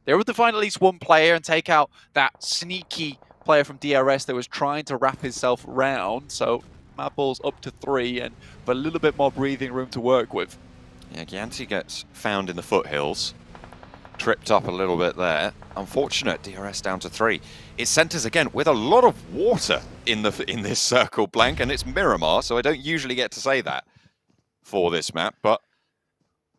They're able to find at least one player and take out that sneaky player from DRS that was trying to wrap himself around. So Mad Bulls up to 3 and with a little bit more breathing room to work with.
Yeah, Gianti gets found in the foothills. Tripped up a little bit there. Unfortunate, DRS down to 3. It centers again with a lot of water in this circle blank, and it's Miramar, so I don't usually get to say that for this map, but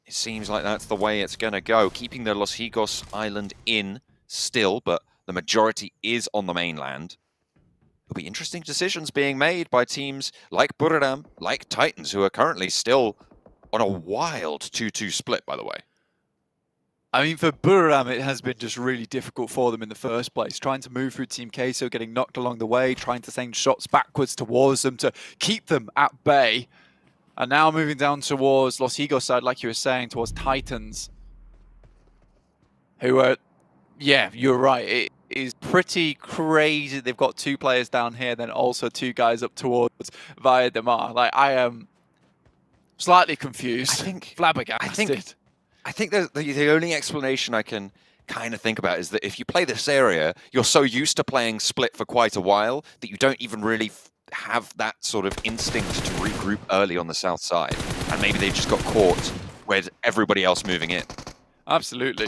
it seems like that's the way it's going to go. Keeping the Los Higos Island in still, but the majority is on the mainland. There'll be interesting decisions being made by teams like Budoram, like Titans, who are currently still on a wild 2-2 split, by the way.
I mean, for Budoram, it has been just really difficult for them in the first place. Trying to move through Team Queso, getting knocked along the way, trying to send shots backwards towards them to keep them at bay. And now moving down towards Los Higos side, like you were saying, towards Titans. Who are, yeah, you're right. is pretty crazy. They've got 2 players down here, then also 2 guys up towards Via Demar. Like, I am slightly confused. Flabbergasted.
I think the only explanation I can kind of think about is that if you play this area, you're so used to playing split for quite a while that you don't even really have that sort of instinct to regroup early on the south side. And maybe they just got caught with everybody else moving in.
Absolutely.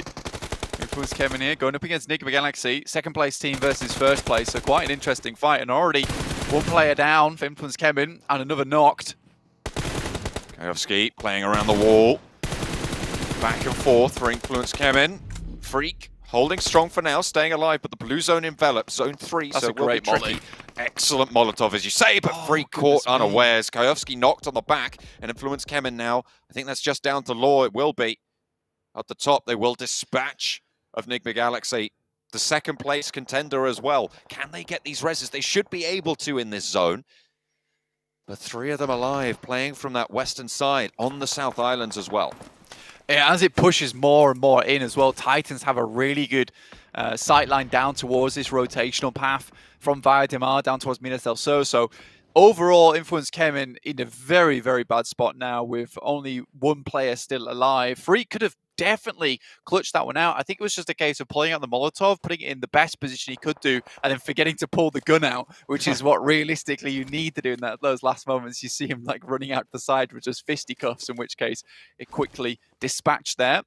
Influence Kevin here, going up against Enigma Galaxy. Second place team versus first place, so quite an interesting fight. And already 1 player down for Influence Kevin and another knocked.
Kayovski playing around the wall. Back and forth for Influence Kemen. Freak holding strong for now, staying alive, but the blue zone envelops zone 3,
That's
so
a great
tricky.
molly.
Excellent Molotov, as you say, but Freak caught unawares. Kayovski knocked on the back, and Influence Kemen now. I think that's just down to Law. It will be. At the top, they will dispatch of Enigma Galaxy. The second place contender as well. Can they get these reses? They should be able to in this zone. But 3 of them alive, playing from that western side on the South Islands as well.
Yeah, as it pushes more and more in as well, Titans have a really good sightline down towards this rotational path from Via Demar down towards Minas del Sur. So overall, Influence Kemen in a very, very bad spot now with only 1 player still alive. Freak could have definitely clutched that one out. I think it was just a case of pulling out the Molotov, putting it in the best position he could do, and then forgetting to pull the gun out, which is what realistically you need to do in those last moments. You see him like running out the side with just fisticuffs, in which case it quickly dispatched there.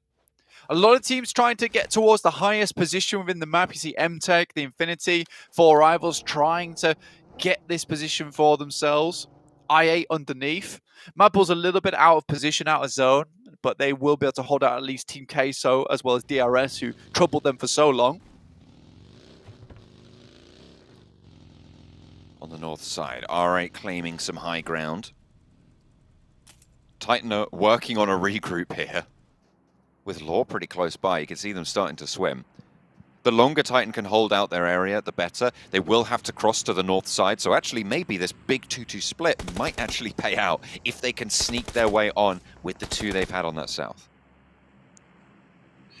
A lot of teams trying to get towards the highest position within the map. You see MTech, the Infinity, 4 Rivals trying to get this position for themselves. IA underneath. Maple's a little bit out of position, out of zone, but they will be able to hold out at least Team Queso as well as DRS, who troubled them for so long.
On the north side, R8 claiming some high ground. Titan are working on a regroup here. With Law pretty close by, you can see them starting to swim. The longer Titan can hold out their area, the better. They will have to cross to the north side, so actually maybe this big 2-2 split might actually pay out if they can sneak their way on with the 2 they've had on that south.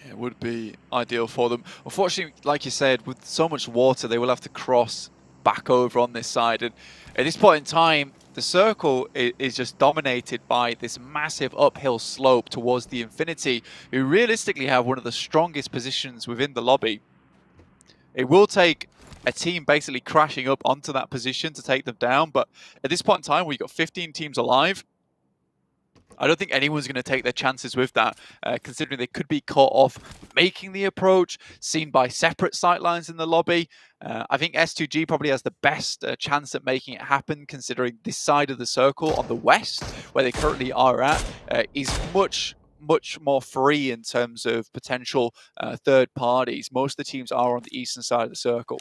It would be ideal for them. Unfortunately, like you said, with so much water, they will have to cross back over on this side. And at this point in time, the circle is just dominated by this massive uphill slope towards the Infinity, who realistically have one of the strongest positions within the lobby. It will take a team basically crashing up onto that position to take them down, but at this point in time, we've got 15 teams alive. I don't think anyone's going to take their chances with that, considering they could be caught off making the approach, seen by separate sightlines in the lobby. I think S2G probably has the best chance at making it happen, considering this side of the circle on the west, where they currently are at, is much more free in terms of potential third parties. Most of the teams are on the eastern side of the circle.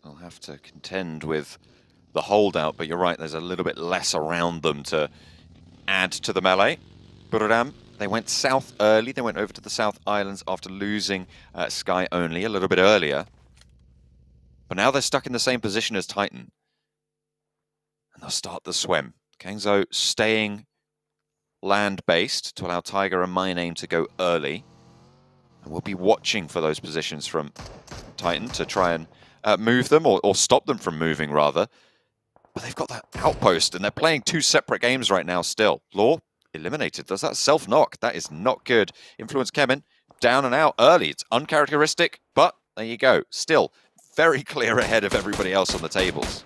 They'll have to contend with the holdout, but you're right, there's a little bit less around them to add to the melee. Buradam, they went south early. They went over to the South Islands after losing Sky only a little bit earlier. But now they're stuck in the same position as Titan. And they'll start the swim. Kangzo staying land-based to allow Tiger and My Name to go early. And we'll be watching for those positions from Titan to try and move them, or stop them from moving, rather. But they've got that outpost, and they're playing 2 separate games right now still. Law eliminated. Does that self-knock? That is not good. Influence Kemen down and out early. It's uncharacteristic, but there you go. Still very clear ahead of everybody else on the tables.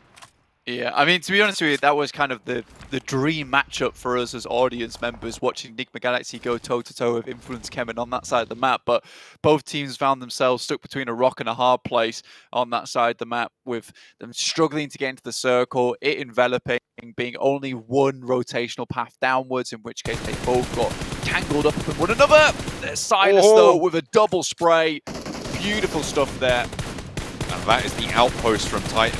Yeah, I mean, to be honest with you, that was kind of the dream matchup for us as audience members, watching Enigma Galaxy go toe-to-toe with Influence Kemen on that side of the map. But both teams found themselves stuck between a rock and a hard place on that side of the map, with them struggling to get into the circle, it enveloping, being only 1 rotational path downwards, in which case they both got tangled up with one another. There's Silas, though, with a double spray. Beautiful stuff there.
And that is the outpost from Titan,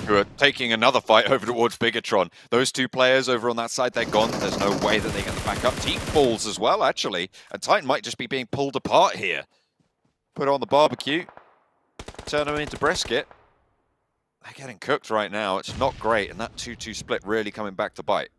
who are taking another fight over towards Bigatron. Those 2 players over on that side, they're gone. There's no way that they get the back up. Team falls as well, actually. And Titan might just be being pulled apart here. Put on the barbecue. Turn them into brisket. They're getting cooked right now. It's not great. And that 2-2 split really coming back to bite.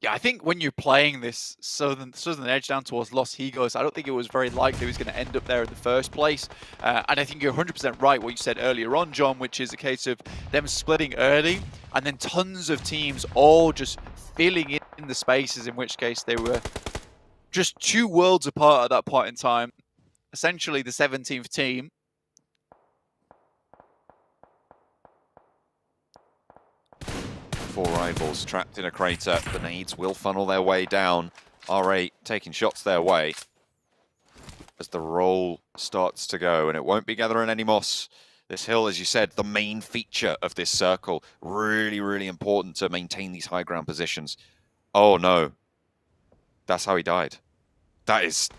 Yeah, I think when you're playing this southern edge down towards Los Higos, I don't think it was very likely he was going to end up there in the first place. And I think you're 100% right what you said earlier on, John, which is a case of them splitting early and then tons of teams all just filling in the spaces, in which case they were just 2 worlds apart at that point in time. Essentially the 17th team.
Four rivals trapped in a crater. The nades will funnel their way down. R8 taking shots their way as the roll starts to go, and it won't be gathering any moss. This hill, as you said, the main feature of this circle. Really, really important to maintain these high ground positions. Oh no. That's how he died. That is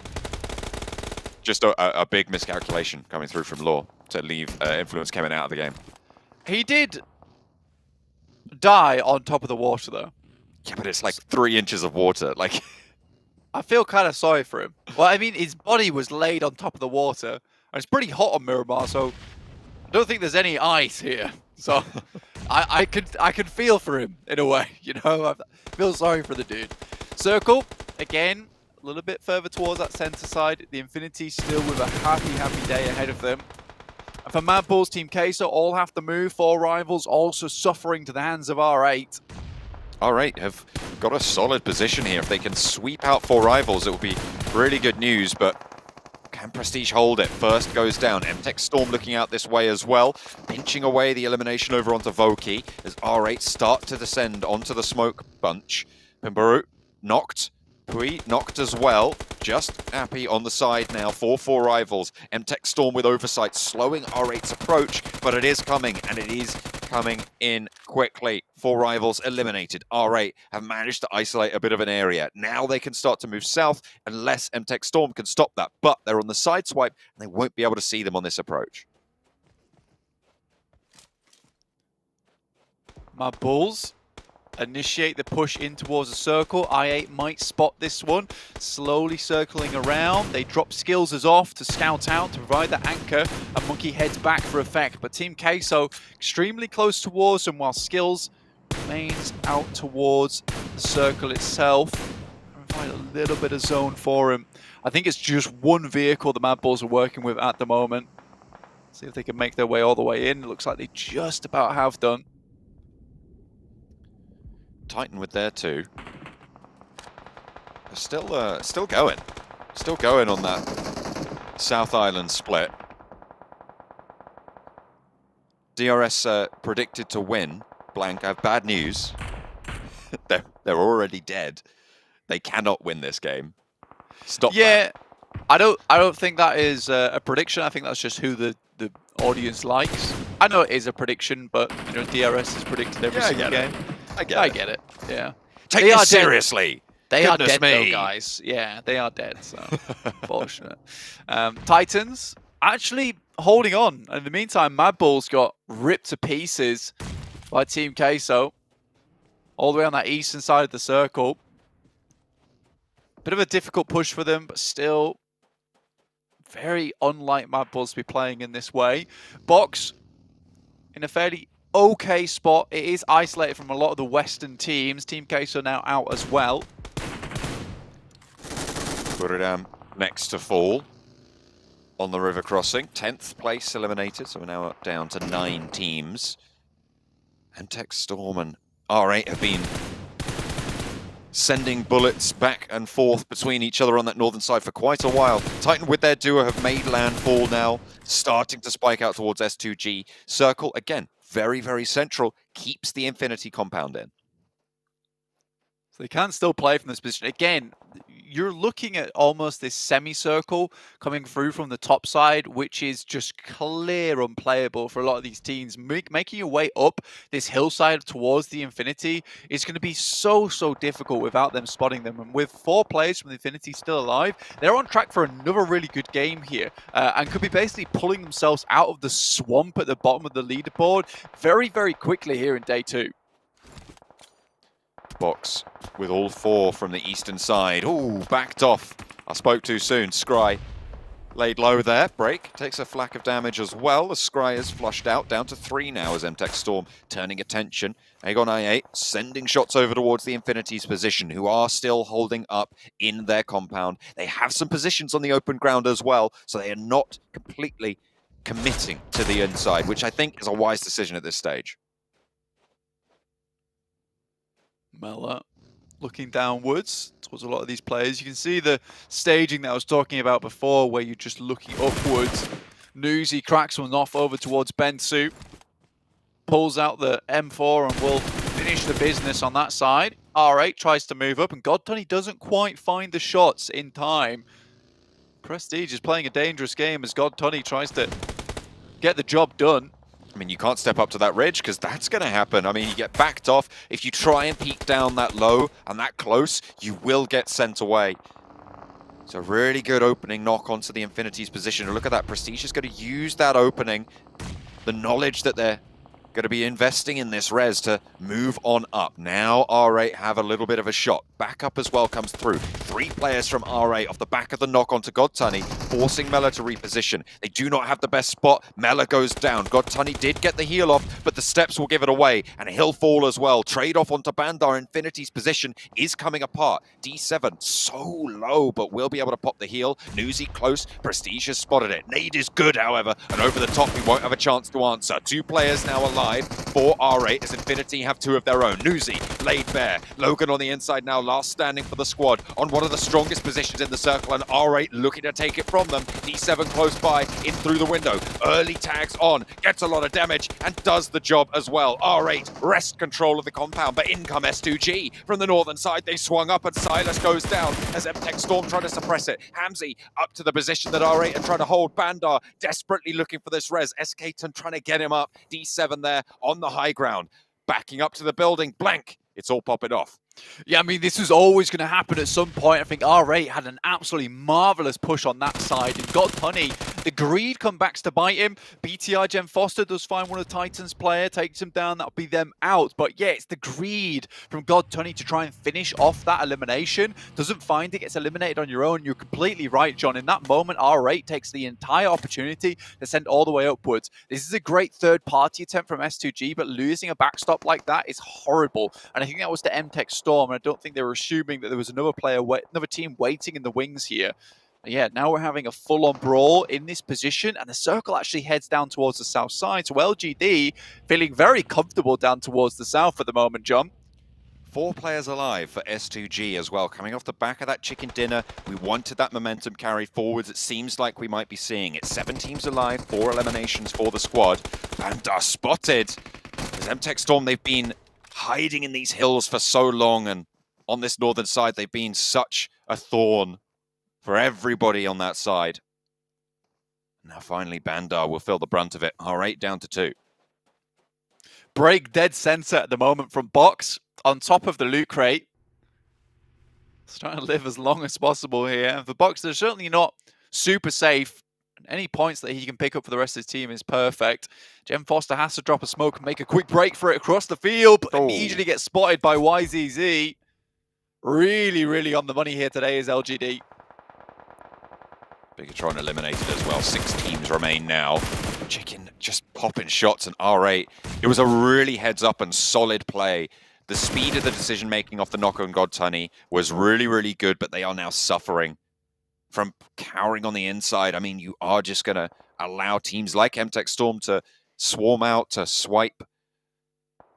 just a big miscalculation coming through from Law to leave Influence coming out of the game.
He did die on top of the water, though.
Yeah, but it's like 3 inches of water. Like,
I feel kind of sorry for him. Well, I mean, his body was laid on top of the water, and it's pretty hot on Miramar, so I don't think there's any ice here. So I could feel for him in a way, you know. I feel sorry for the dude. Circle again, a little bit further towards that center side. The Infinity still with a happy day ahead of them. And for Mad Bulls, Team Queso all have to move. 4 rivals also suffering to the hands of R8.
R8 have got a solid position here. If they can sweep out 4 rivals, it will be really good news, but can Prestige hold it? First goes down. MTech Storm looking out this way as well, pinching away the elimination over onto Voki as R8 start to descend onto the smoke bunch. Pimbaru knocked. Pui knocked as well. Just happy on the side now for 4 rivals. MTech Storm with oversight, slowing R8's approach, but it is coming, and it is coming in quickly. 4 rivals eliminated. R8 have managed to isolate a bit of an area. Now they can start to move south, unless MTech Storm can stop that. But they're on the side swipe, and they won't be able to see them on this approach.
My Bulls initiate the push in towards the circle. I8 might spot this one. Slowly circling around. They drop skills as off to scout out, to provide that anchor, and Monkey heads back for effect. But Team Queso extremely close towards them, while skills remains out towards the circle itself. Provide a little bit of zone for him. I think it's just one vehicle the Mad Bulls are working with at the moment. See if they can make their way all the way in. It looks like they just about have done.
Titan with there too. They're still going. Still going on that South Island split. DRS predicted to win. Blank, I have bad news. They're already dead. They cannot win this game. Stop that.
I don't think that is a prediction. I think that's just who the audience likes. I know it is a prediction, but you know, DRS is predicted every single game. I get it. Yeah.
Take this seriously.
They are dead, though, guys. Yeah, they are dead. So unfortunate. Titans actually holding on. In the meantime, Mad Bulls got ripped to pieces by Team Queso, all the way on that eastern side of the circle. Bit of a difficult push for them, but still very unlike Mad Bulls to be playing in this way. Box in a fairly okay spot. It is isolated from a lot of the Western teams. Team Queso now out as well.
Buradam next to fall on the river crossing. 10th place eliminated, so we're now down to 9 teams. And Tech Storm and R8 have been sending bullets back and forth between each other on that northern side for quite a while. Titan with their duo have made landfall now, starting to spike out towards S2G. Circle, again, very, very central, keeps the Infinity compound in.
So they can still play from this position. Again, you're looking at almost this semicircle coming through from the top side, which is just clear unplayable for a lot of these teams. Making your way up this hillside towards the Infinity is going to be so difficult without them spotting them. And with 4 players from the Infinity still alive, they're on track for another really good game here, and could be basically pulling themselves out of the swamp at the bottom of the leaderboard very, very quickly here in day 2.
Box with all 4 from the eastern side. Ooh, backed off. I spoke too soon. Scry Laid low there. Break takes a flak of damage as well. The Scry is flushed out, down to 3 now as MTech Storm turning attention. Aegon I8 sending shots over towards the Infinity's position, who are still holding up in their compound. They have some positions on the open ground as well, so they are not completely committing to the inside, which I think is a wise decision at this stage.
Mela looking downwards towards a lot of these players. You can see the staging that I was talking about before, where you're just looking upwards. Newsy cracks one off over towards Bensu. Pulls out the M4 and will finish the business on that side. R8 tries to move up, and Godtunny doesn't quite find the shots in time. Prestige is playing a dangerous game as Godtunny tries to get the job done.
I mean, you can't step up to that ridge because that's going to happen. I mean, you get backed off. If you try and peek down that low and that close, you will get sent away. It's a really good opening knock onto the Infinity's position. And look at that. Prestige is going to use that opening, the knowledge that they're going to be investing in this res to move on up. Now R8 have a little bit of a shot. Backup as well comes through. 3 players from R8 off the back of the knock onto Godtunny, forcing Mela to reposition. They do not have the best spot. Mela goes down. Godtunny did get the heal off, but the steps will give it away, and he'll fall as well. Trade off onto Bandar. Infinity's position is coming apart. D7 so low, but will be able to pop the heal. Newsy close. Prestige has spotted it. Nade is good, however, and over the top, he won't have a chance to answer. 2 players now alive for R8 as Infinity have 2 of their own. Newsy laid bare. Logan on the inside now, last standing for the squad on one of the strongest positions in the circle, and R8 looking to take it from them. D7 close by, in through the window. Early tags on, gets a lot of damage, and does the job as well. R8 wrest control of the compound, but in come S2G. From the northern side, they swung up, and Silas goes down as MTech Storm try to suppress it. Hamzy up to the position that R8 are trying to hold. Bandar desperately looking for this res. SK-Ton trying to get him up. D7 there on the high ground. Backing up to the building, blank. It's all popping off.
Yeah, I mean, this was always going to happen at some point. I think R8 had an absolutely marvellous push on that side. And Godtunny, the greed comes back to bite him. BTI Jen Foster does find one of Titan's player, takes him down. That'll be them out. But yeah, it's the greed from Godtunny to try and finish off that elimination. Doesn't find it, gets eliminated on your own. You're completely right, John. In that moment, R8 takes the entire opportunity to send all the way upwards. This is a great third-party attempt from S2G, but losing a backstop like that is horrible. And I think that was to MTech Storm, and I don't think they were assuming that there was another team waiting in the wings here. Yeah, now we're having a full-on brawl in this position, and the circle actually heads down towards the south side. So LGD feeling very comfortable down towards the south at the moment, John.
4 players alive for S2G as well. Coming off the back of that chicken dinner, we wanted that momentum carried forwards. It seems like we might be seeing it. 7 teams alive, 4 eliminations for the squad. Bandar spotted. As MTech Storm, they've been hiding in these hills for so long, and on this northern side, they've been such a thorn for everybody on that side. Now finally, Bandar will feel the brunt of it. R8 down to 2.
Break dead center at the moment from Box on top of the loot crate. He's trying to live as long as possible here. The Box, they're certainly not super safe. Any points that he can pick up for the rest of his team is perfect. Jem Foster has to drop a smoke and make a quick break for it across the field, but immediately gets spotted by YZZ. Really, really on the money here today is LGD.
Bigatron eliminated as well. 6 teams remain now. Chicken just popping shots, and R8. It was a really heads-up and solid play. The speed of the decision-making off the knock on Godtunny was really, really good, but they are now suffering from cowering on the inside. I mean, you are just going to allow teams like MTech Storm to swarm out, to swipe,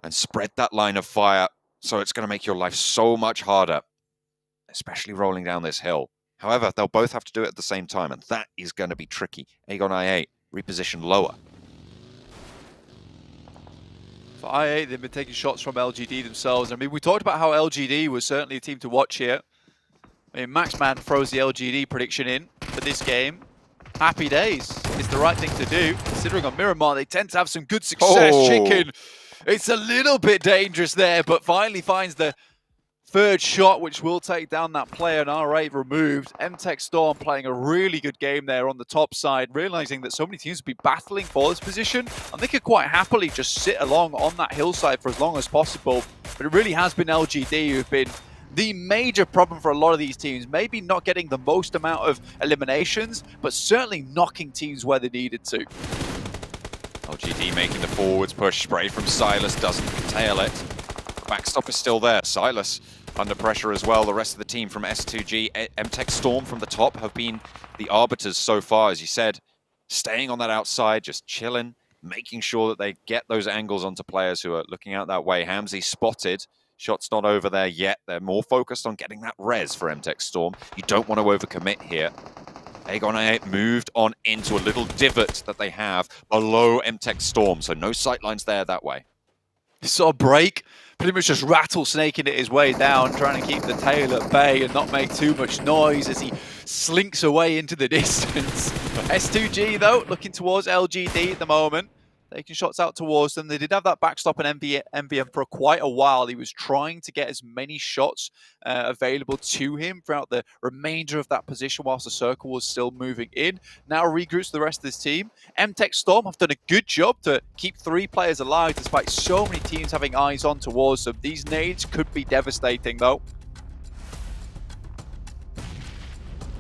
and spread that line of fire. So it's going to make your life so much harder, especially rolling down this hill. However, they'll both have to do it at the same time, and that is going to be tricky. Aegon I8, reposition lower.
For I8, they've been taking shots from LGD themselves. I mean, we talked about how LGD was certainly a team to watch here. I mean, Maxman throws the LGD prediction in for this game. Happy days. It's the right thing to do. Considering on Miramar, they tend to have some good success. Chicken, it's a little bit dangerous there, but finally finds the third shot, which will take down that player, and R8 removed. MTech Storm playing a really good game there on the top side, realizing that so many teams would be battling for this position, and they could quite happily just sit along on that hillside for as long as possible. But it really has been LGD who've been the major problem for a lot of these teams. Maybe not getting the most amount of eliminations, but certainly knocking teams where they needed to.
LGD making the forwards push. Spray from Silas doesn't tail it. Backstop is still there. Silas under pressure as well. The rest of the team from S2G, MTech Storm from the top have been the arbiters so far, as you said, staying on that outside, just chilling, making sure that they get those angles onto players who are looking out that way. Hamzy spotted. Shot's not over there yet. They're more focused on getting that res for MTech Storm. You don't want to overcommit here. Aegon moved on into a little divot that they have below MTech Storm, so no sightlines there that way.
Saw Break pretty much just rattlesnaking it his way down, trying to keep the tail at bay and not make too much noise as he slinks away into the distance. S2G, though, looking towards LGD at the moment, taking shots out towards them. They did have that backstop in MVM for quite a while. He was trying to get as many shots available to him throughout the remainder of that position whilst the circle was still moving in. Now regroups the rest of this team. MTech Storm have done a good job to keep 3 players alive despite so many teams having eyes on towards them. These nades could be devastating, though.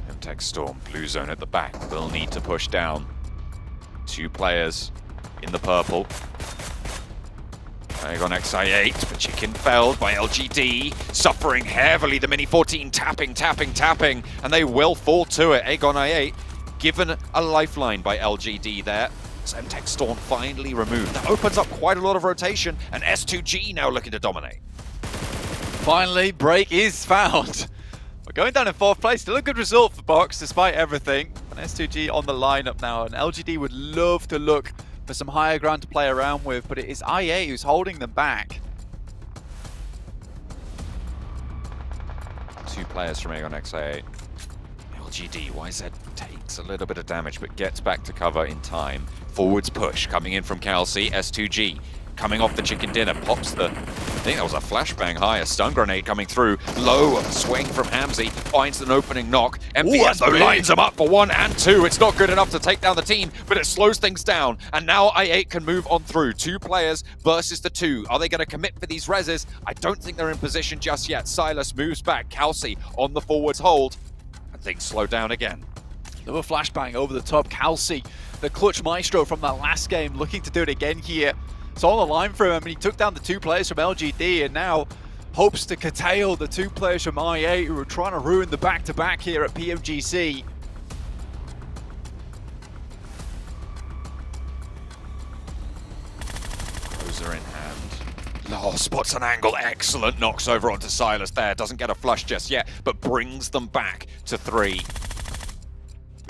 MTech Storm, blue zone at the back, will need to push down. 2 players in the purple. Aegon XI8, but Chicken felled by LGD, suffering heavily. The Mini 14 tapping, and they will fall to it. Aegon I8 given a lifeline by LGD there. So MTech Storm finally removed. That opens up quite a lot of rotation, and S2G now looking to dominate.
Finally, Break is found. We're going down in 4th place. Still a good result for Box despite everything. And S2G on the lineup now, and LGD would love to look for some higher ground to play around with, but it is IA who's holding them back.
2 players from Aegon XI8. LGD, YZ takes a little bit of damage, but gets back to cover in time. Forwards push coming in from Kelsey. S2G coming off the chicken dinner, pops the, I think that was a flashbang high, a stun grenade coming through. Low swing from Hamzy, finds an opening knock. MPS though lines them up for 1 and 2. It's not good enough to take down the team, but it slows things down. And now I8 can move on through. 2 players versus the 2. Are they going to commit for these reses? I don't think they're in position just yet. Silas moves back. Kelsey on the forwards hold. And things slow down again.
Another flashbang over the top. Kelsey, the clutch maestro from that last game, looking to do it again here. It's on the line for him, and he took down the 2 players from LGD and now hopes to curtail the 2 players from IA who are trying to ruin the back-to-back here at PMGC.
Closer in hand. Oh, spots an angle. Excellent. Knocks over onto Silas there. Doesn't get a flush just yet, but brings them back to 3.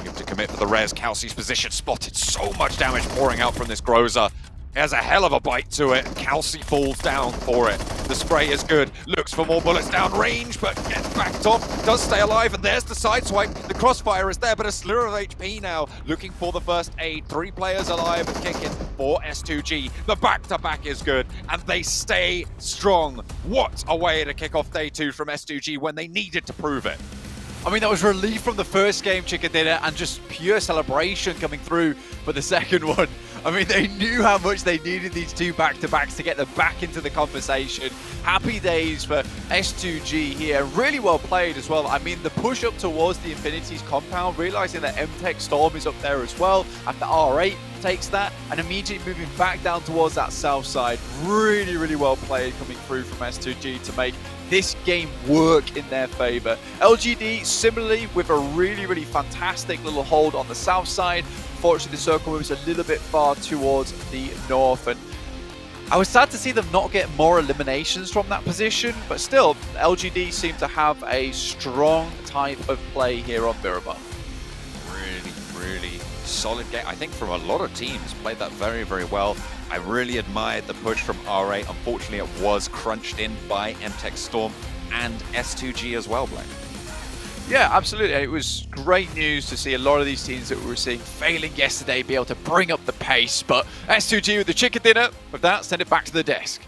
We have to commit for the res. Kelsey's position spotted. So much damage pouring out from this Groza. Has a hell of a bite to it. Kelsey falls down for it. The spray is good. Looks for more bullets down range, but gets backed off. Does stay alive, and there's the sideswipe. The crossfire is there, but a slur of HP now. Looking for the first aid. 3 players alive and kicking for S2G. The back-to-back is good, and they stay strong. What a way to kick off day 2 from S2G when they needed to prove it.
I mean, that was relief from the first game, Chicken Dinner, and just pure celebration coming through for the second one. I mean, they knew how much they needed these 2 back-to-backs to get them back into the conversation. Happy days for S2G here. Really well played as well. I mean, the push up towards the Infinities compound, realizing that MTech Storm is up there as well after R8 takes that, and immediately moving back down towards that south side. Really, really well played coming through from S2G to make this game work in their favor. LGD similarly with a really, really fantastic little hold on the south side. Unfortunately, the circle moves a little bit far towards the north, and I was sad to see them not get more eliminations from that position, but still, LGD seem to have a strong type of play here on Miramar.
Really, really solid game. I think from a lot of teams, played that very, very well. I really admired the push from R8. Unfortunately, it was crunched in by MTech Storm and S2G as well, Black.
Yeah, absolutely. It was great news to see a lot of these teams that we were seeing failing yesterday be able to bring up the pace, but S2G with the chicken dinner. With that, send it back to the desk.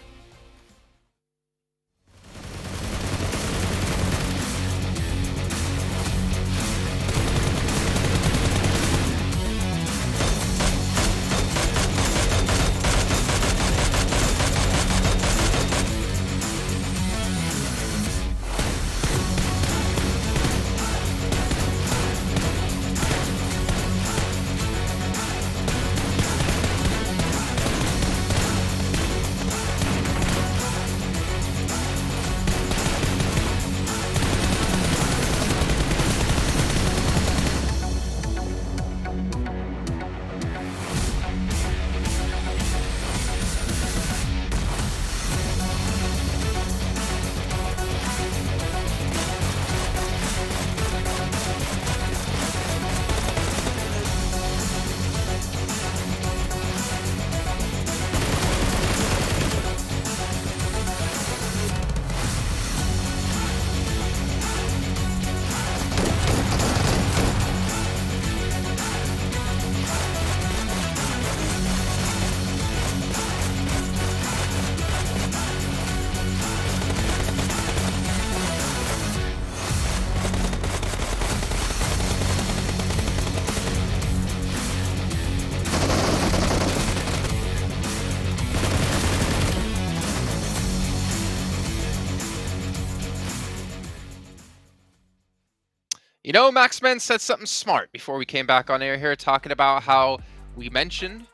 You know, Maxman said something smart before we came back on air here, talking about how we mentioned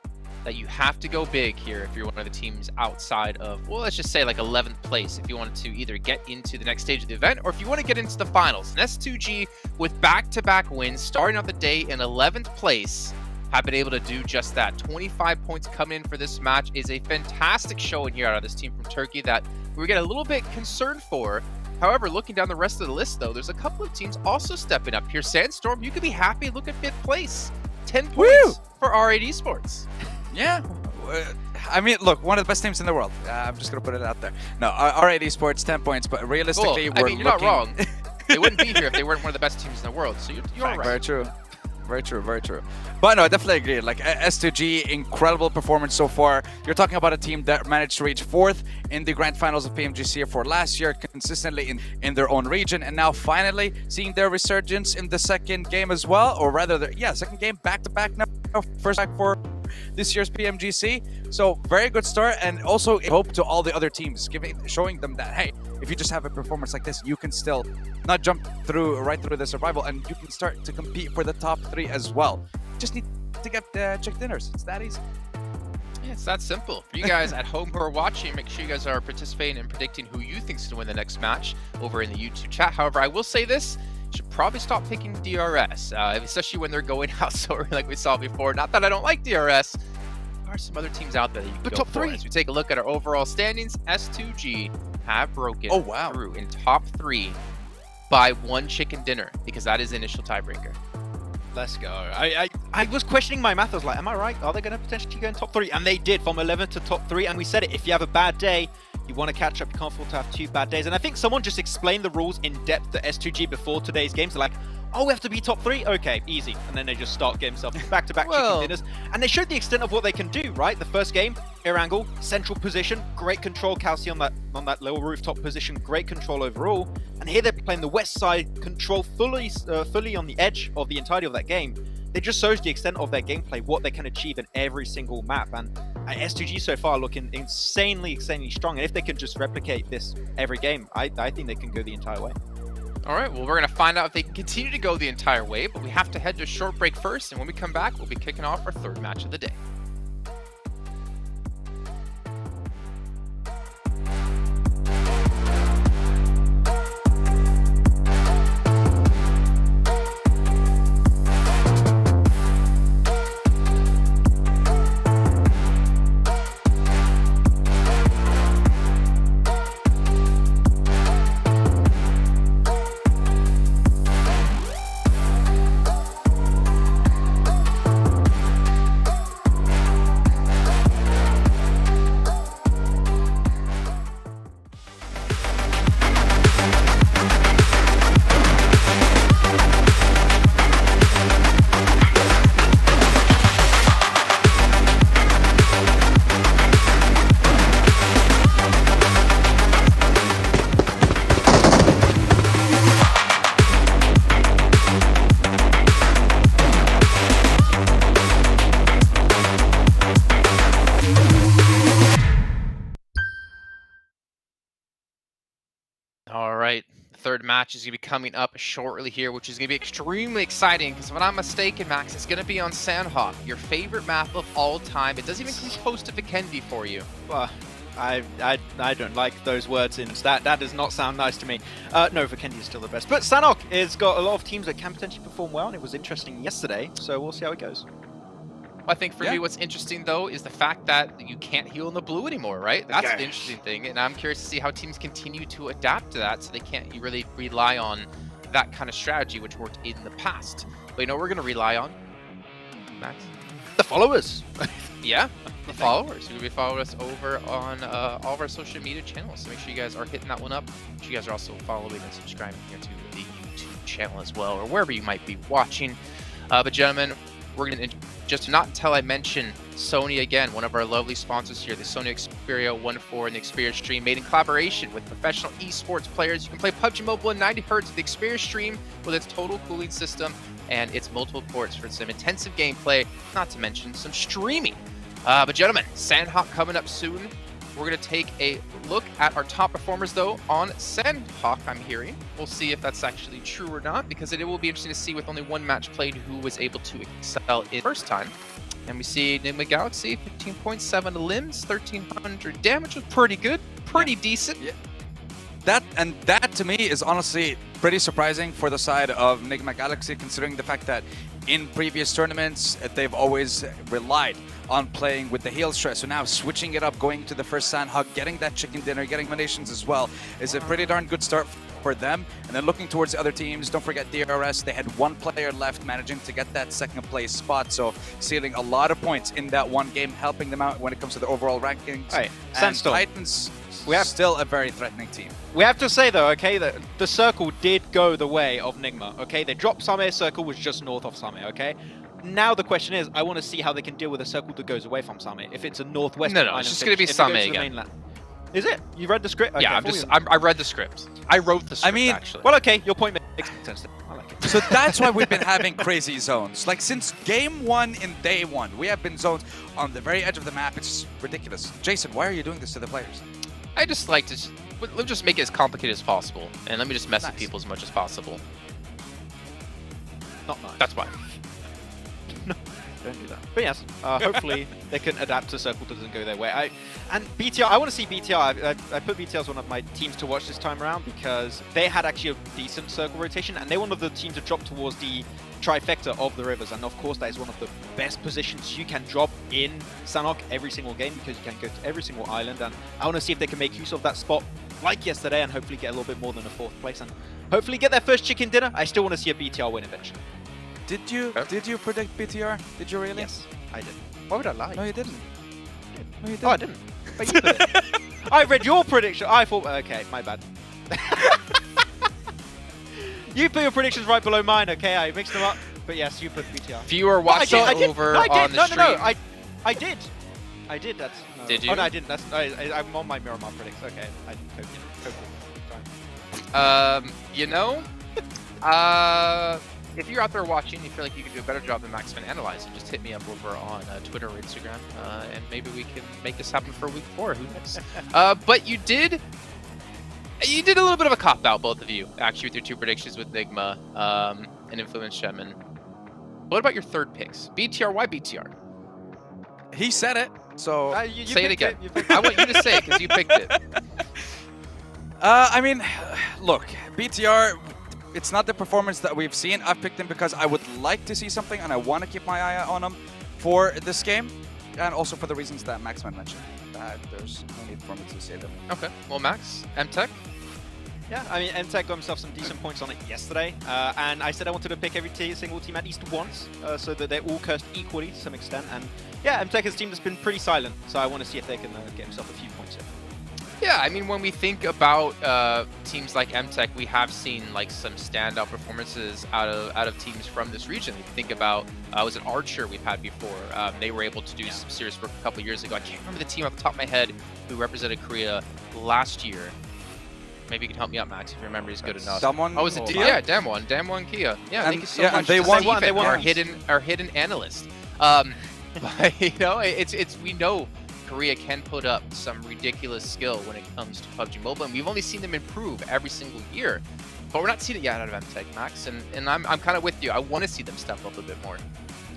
that you have to go big here if you're one of the teams outside of, well, let's just say like 11th place if you wanted to either get into the next stage of the event or if you want to get into the finals. And S2G, with back-to-back wins, starting out the day in 11th place, have been able to do just that. 25 points coming in for this match is a fantastic showing here out of this team from Turkey that we get a little bit concerned for. However, looking down the rest of the list, though, there's a couple of teams also stepping up here. Sandstorm, you could be happy. Look at 5th place. 10 points for R8 Esports.
Yeah. I mean, look, one of the best teams in the world. I'm just going to put it out there. No, R8 Esports, 10 points, but realistically,
I mean, you're not wrong. They wouldn't be here if they weren't one of the best teams in the world, so you're all right.
Very true. Very true, very true. But no, I definitely agree. Like S2G, incredible performance so far. You're talking about a team that managed to reach 4th in the grand finals of PMGC for last year, consistently in their own region, and now finally seeing their resurgence in the second game as well, or rather, second game back-to-back now, first back for this year's PMGC. So very good start, and also hope to all the other teams, showing them that, hey, if you just have a performance like this, you can still not jump right through the survival, and you can start to compete for the top 3 as well. Just need to get check dinners. It's that easy.
Yeah, it's that simple. For you guys at home who are watching, make sure you guys are participating and predicting who you think is going to win the next match over in the YouTube chat. However, I will say this. You should probably stop picking DRS, especially when they're going out so early like we saw before. Not that I don't like DRS. There are some other teams out there that you can go
top
for.
3.
As we take a look at our overall standings, S2G have broken through in top 3 by 1 chicken dinner, because that is the initial tiebreaker.
Let's go. I was questioning my math. I was like, am I right? Are they going to potentially go in top 3? And they did, from 11th to top 3. And we said it, if you have a bad day, you want to catch up, you can't afford to have 2 bad days. And I think someone just explained the rules in depth to S2G before today's games. They're like, oh, we have to be top 3? Okay, easy. And then they just start getting themselves back-to-back chicken dinners. And they showed the extent of what they can do, right? The first game, air angle, central position, great control. Kelsey on that lower rooftop position, great control overall. And here they're playing the west side, control fully on the edge of the entirety of that game. It just shows the extent of their gameplay, what they can achieve in every single map. And S2G so far looking insanely strong. And if they can just replicate this every game, I think they can go the entire way.
All right, well, we're going to find out if they can continue to go the entire way, but we have to head to a short break first. And when we come back, we'll be kicking off our 3rd match of the day. All right, the 3rd match is going to be coming up shortly here, which is going to be extremely exciting because if I'm not mistaken, Max, it's going to be on Sandhawk, your favorite map of all time. It doesn't even come close to Vikendi for you.
Well, I don't like those words in that does not sound nice to me. No, Vikendi is still the best. But Sanhok has got a lot of teams that can potentially perform well, and it was interesting yesterday, so we'll see how it goes.
I think for me, what's interesting, though, is the fact that you can't heal in the blue anymore, right? That's the interesting thing, and I'm curious to see how teams continue to adapt to that so they can't really rely on that kind of strategy, which worked in the past. But you know what we're going to rely on, Max?
The followers.
Yeah, the followers. You're going to be following us over on all of our social media channels, so make sure you guys are hitting that one up. Make sure you guys are also following and subscribing here to the YouTube channel as well, or wherever you might be watching. But gentlemen, we're going to just not until I mention Sony again, one of our lovely sponsors here, the Sony Xperia 1.4 and the Xperia Stream, made in collaboration with professional esports players. You can play PUBG Mobile in 90 Hz with the Xperia Stream with its total cooling system and its multiple ports for some intensive gameplay, not to mention some streaming. But gentlemen, Sandhawk coming up soon. We're going to take a look at our top performers, though, on Sandhawk, I'm hearing. We'll see if that's actually true or not, because it will be interesting to see with only one match played who was able to excel in first time. And we see Enigma Galaxy, 15.7 limbs, 1300 damage, was pretty good, pretty decent.
Yeah. That to me is honestly pretty surprising for the side of Enigma Galaxy, considering the fact that in previous tournaments they've always relied on playing with the heal stress. So now switching it up, going to the first Sandhawk, getting that chicken dinner, getting donations as well, is a pretty darn good start for them. And then looking towards the other teams, don't forget DRS, they had one player left, managing to get that second place spot, so sealing a lot of points in that one game, helping them out when it comes to the overall rankings.
Right,
And
Sandstorm.
Titans, still a very threatening team.
We have to say, though, okay, that the circle did go the way of Nigma, okay? They dropped Same, circle was just north of Same, okay? Now the question is, I want to see how they can deal with a circle that goes away from Same. If it's a northwest
No,
island
it's just going to be
if it goes
Same
the
again.
mainland. Is it? You read the script? Okay,
Yeah, I read the script. I wrote the script, actually.
Well, okay, your point makes sense. I like it.
So that's why we've been having crazy zones. Like since game one in day one, we have been zones on the very edge of the map. It's ridiculous. Jason, why are you doing this to the players?
I just like to, let me just make it as complicated as possible, and let me just mess with people as much as possible.
Not nice.
That's why.
No, don't do that. But yes, hopefully they can adapt to circle that doesn't go their way. And BTR, I want to see BTR. I put BTR as one of my teams to watch this time around because they had actually a decent circle rotation, and they're one of the teams that dropped towards the trifecta of the rivers. And of course, that is one of the best positions you can drop in Sanhok every single game because you can go to every single island. And I want to see if they can make use of that spot like yesterday and hopefully get a little bit more than a 4th place and hopefully get their first chicken dinner. I still want to see a BTR win eventually.
Did you predict BTR? Did you really?
Yes, I did. Why would I lie?
No, you didn't. No, you didn't.
Oh, I didn't. But you put it. I read your prediction. I thought, okay, my bad. You put your predictions right below mine, okay? I mixed them up. But yes, you put BTR.
If you were watching over on the stream.
No, I did. I did. That's. No.
Did you?
Oh no, I didn't. That's. I'm on my Miramar predicts. Okay, I didn't
you know, if you're out there watching, you feel like you could do a better job than Max Van Analyzing, just hit me up over on Twitter or Instagram, and maybe we can make this happen for week 4. Who knows? But you did a little bit of a cop out, both of you, actually, with your 2 predictions with Nigma and Influence Shaman. What about your 3rd picks? BTR, why BTR?
He said it, so
say it again. I want you to say it because you picked it.
I mean, look, BTR, it's not the performance that we've seen. I've picked him because I would like to see something and I want to keep my eye on him for this game. And also for the reasons that Maxman mentioned. There's no need for me to say them.
Okay, well, Max, MTech?
Yeah, I mean, MTech got himself some decent points on it yesterday. And I said I wanted to pick every single team at least once so that they're all cursed equally to some extent. And yeah, MTech is a team that's been pretty silent. So I want to see if they can get himself a few points here.
Yeah, I mean, when we think about teams like MTech, we have seen like some standout performances out of teams from this region. If you think about, was it Archer we've had before? They were able to do some serious work a couple years ago. I can't remember the team off the top of my head who represented Korea last year. Maybe you can help me out, Max, if your memory is good enough.
Someone?
Oh, was it Kia? Yeah, Damwon Kia. Yeah, thank you so much.
And they won.
Our hidden analyst. But, you know, we know Korea can put up some ridiculous skill when it comes to PUBG Mobile, and we've only seen them improve every single year. But we're not seeing it yet out of MTech, Max, and I'm kind of with you. I want to see them step up a bit more.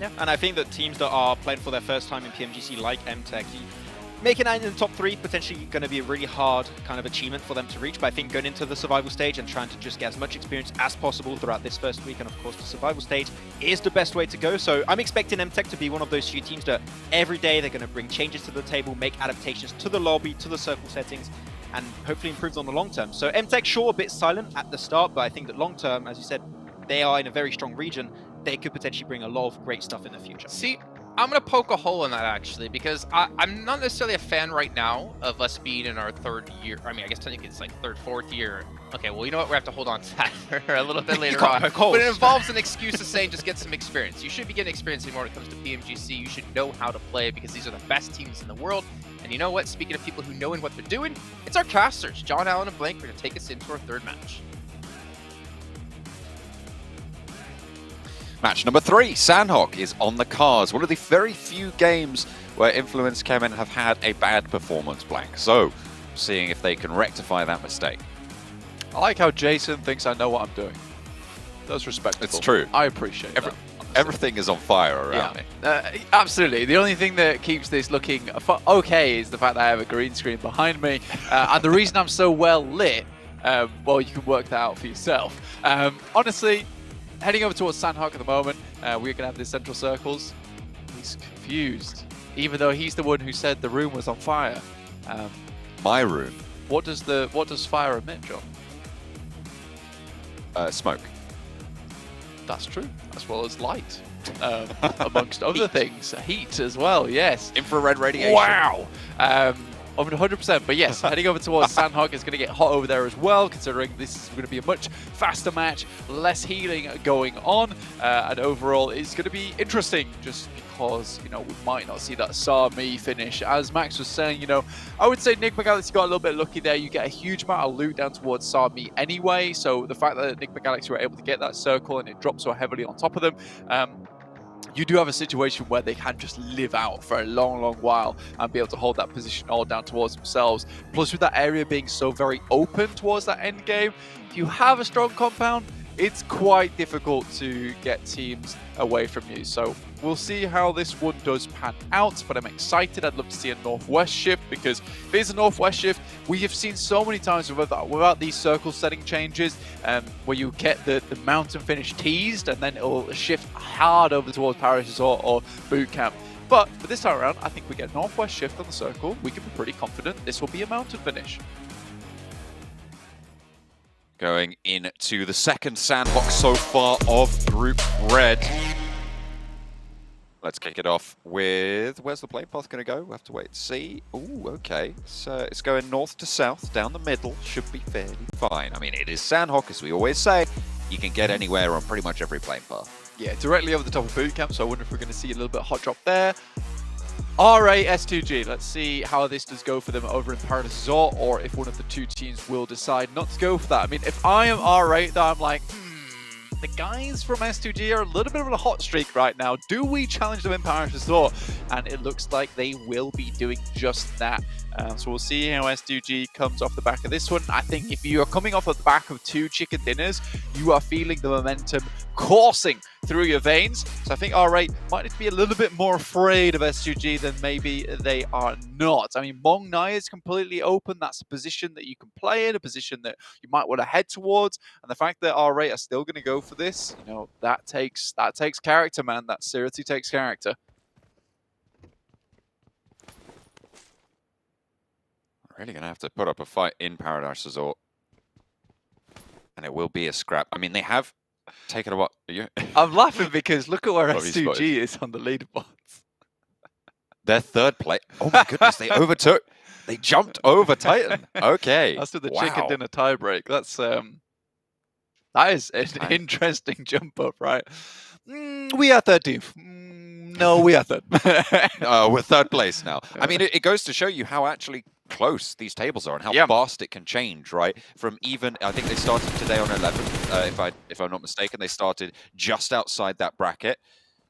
Yeah, and I think that teams that are playing for their first time in PMGC, like MTech, making it in the top 3 potentially going to be a really hard kind of achievement for them to reach. But I think going into the survival stage and trying to just get as much experience as possible throughout this first week, and of course the survival stage, is the best way to go. So I'm expecting MTech to be one of those few teams that every day they're going to bring changes to the table, make adaptations to the lobby, to the circle settings, and hopefully improves on the long term. So MTech, sure, a bit silent at the start, but I think that long term, as you said, they are in a very strong region. They could potentially bring a lot of great stuff in the future.
See, I'm going to poke a hole in that, actually, because I'm not necessarily a fan right now of us being in our 3rd year. I mean, I guess technically it's like 3rd, 4th year. Okay, well, you know what? We have to hold on to that for a little bit later on. But it involves an excuse of saying just get some experience. You should be getting experience anymore when it comes to PMGC. You should know how to play because these are the best teams in the world. And you know what? Speaking of people who know what they're doing, it's our casters, John Allen and Blank, are going to take us into our 3rd match.
Match number 3, Sandhawk is on the cards. One of the very few games where Influence Kemen have had a bad performance blank. So, seeing if they can rectify that mistake.
I like how Jason thinks I know what I'm doing. That's respectable.
It's true.
I appreciate that.
Everything is on fire around me.
Absolutely. The only thing that keeps this looking okay is the fact that I have a green screen behind me. And the reason I'm so well lit, well, you can work that out for yourself. Honestly, heading over towards Sandhawk at the moment, we're going to have the central circles. He's confused, even though he's the one who said the room was on fire.
My room.
What does fire emit, John?
Smoke.
That's true, as well as light, amongst other things. Heat as well, yes.
Infrared radiation.
Wow. 100%, but yes, heading over towards Sandhawk is going to get hot over there as well, considering this is going to be a much faster match, less healing going on, and overall it's going to be interesting just because, you know, we might not see that Sami finish. As Max was saying, you know, I would say Nick McGalaxy got a little bit lucky there. You get a huge amount of loot down towards Sami anyway, so the fact that Nick McGalaxy were able to get that circle and it dropped so heavily on top of them, you do have a situation where they can just live out for a long, long while and be able to hold that position all down towards themselves. Plus, with that area being so very open towards that end game, if you have a strong compound, it's quite difficult to get teams away from you. So we'll see how this one does pan out, but I'm excited. I'd love to see a northwest shift, because if it is a northwest shift, we have seen so many times without these circle setting changes, where you get the mountain finish teased and then it'll shift hard over towards Paris Resort or Boot Camp. But for this time around, I think we get a northwest shift on the circle. We can be pretty confident this will be a mountain finish.
Going into the second Sandhawk so far of Group Red. Let's kick it off with, where's the play path going to go? We'll have to wait and see. Ooh, okay. So it's going north to south, down the middle. Should be fairly fine. I mean, it is Sandhawk, as we always say. You can get anywhere on pretty much every plane path.
Yeah, directly over the top of Boot Camp, so I wonder if we're going to see a little bit of hot drop there. R8 S2G, let's see how this does go for them over in Paradise Resort, or if one of the two teams will decide not to go for that. I mean, if I am R8, though, I'm like, the guys from S2G are a little bit of a hot streak right now. Do we challenge them in Paradise Resort? And it looks like they will be doing just that. So we'll see how S2G comes off the back of this one. I think if you are coming off the back of 2 chicken dinners, you are feeling the momentum coursing through your veins. So I think R8 might need to be a little bit more afraid of S2G than maybe they are not. I mean, Mong Nai is completely open. That's a position that you can play in, a position that you might want to head towards. And the fact that R8 are still going to go for this, you know, that takes character, man. That seriously takes character.
Really going to have to put up a fight in Paradise Resort. And it will be a scrap. I mean, they have taken a what?
I'm laughing because look at where S2G is on the leaderboards.
Their third place. Oh my goodness, they overtook. They jumped over Titan. Okay.
That's with the chicken dinner tiebreak. That's that is an interesting jump up, right? We are 13th. No, we are third.
We're third place now. I mean, it goes to show you how actually close these tables are and how fast it can change, right? From even, I think they started today on 11, if I'm not mistaken. They started just outside that bracket.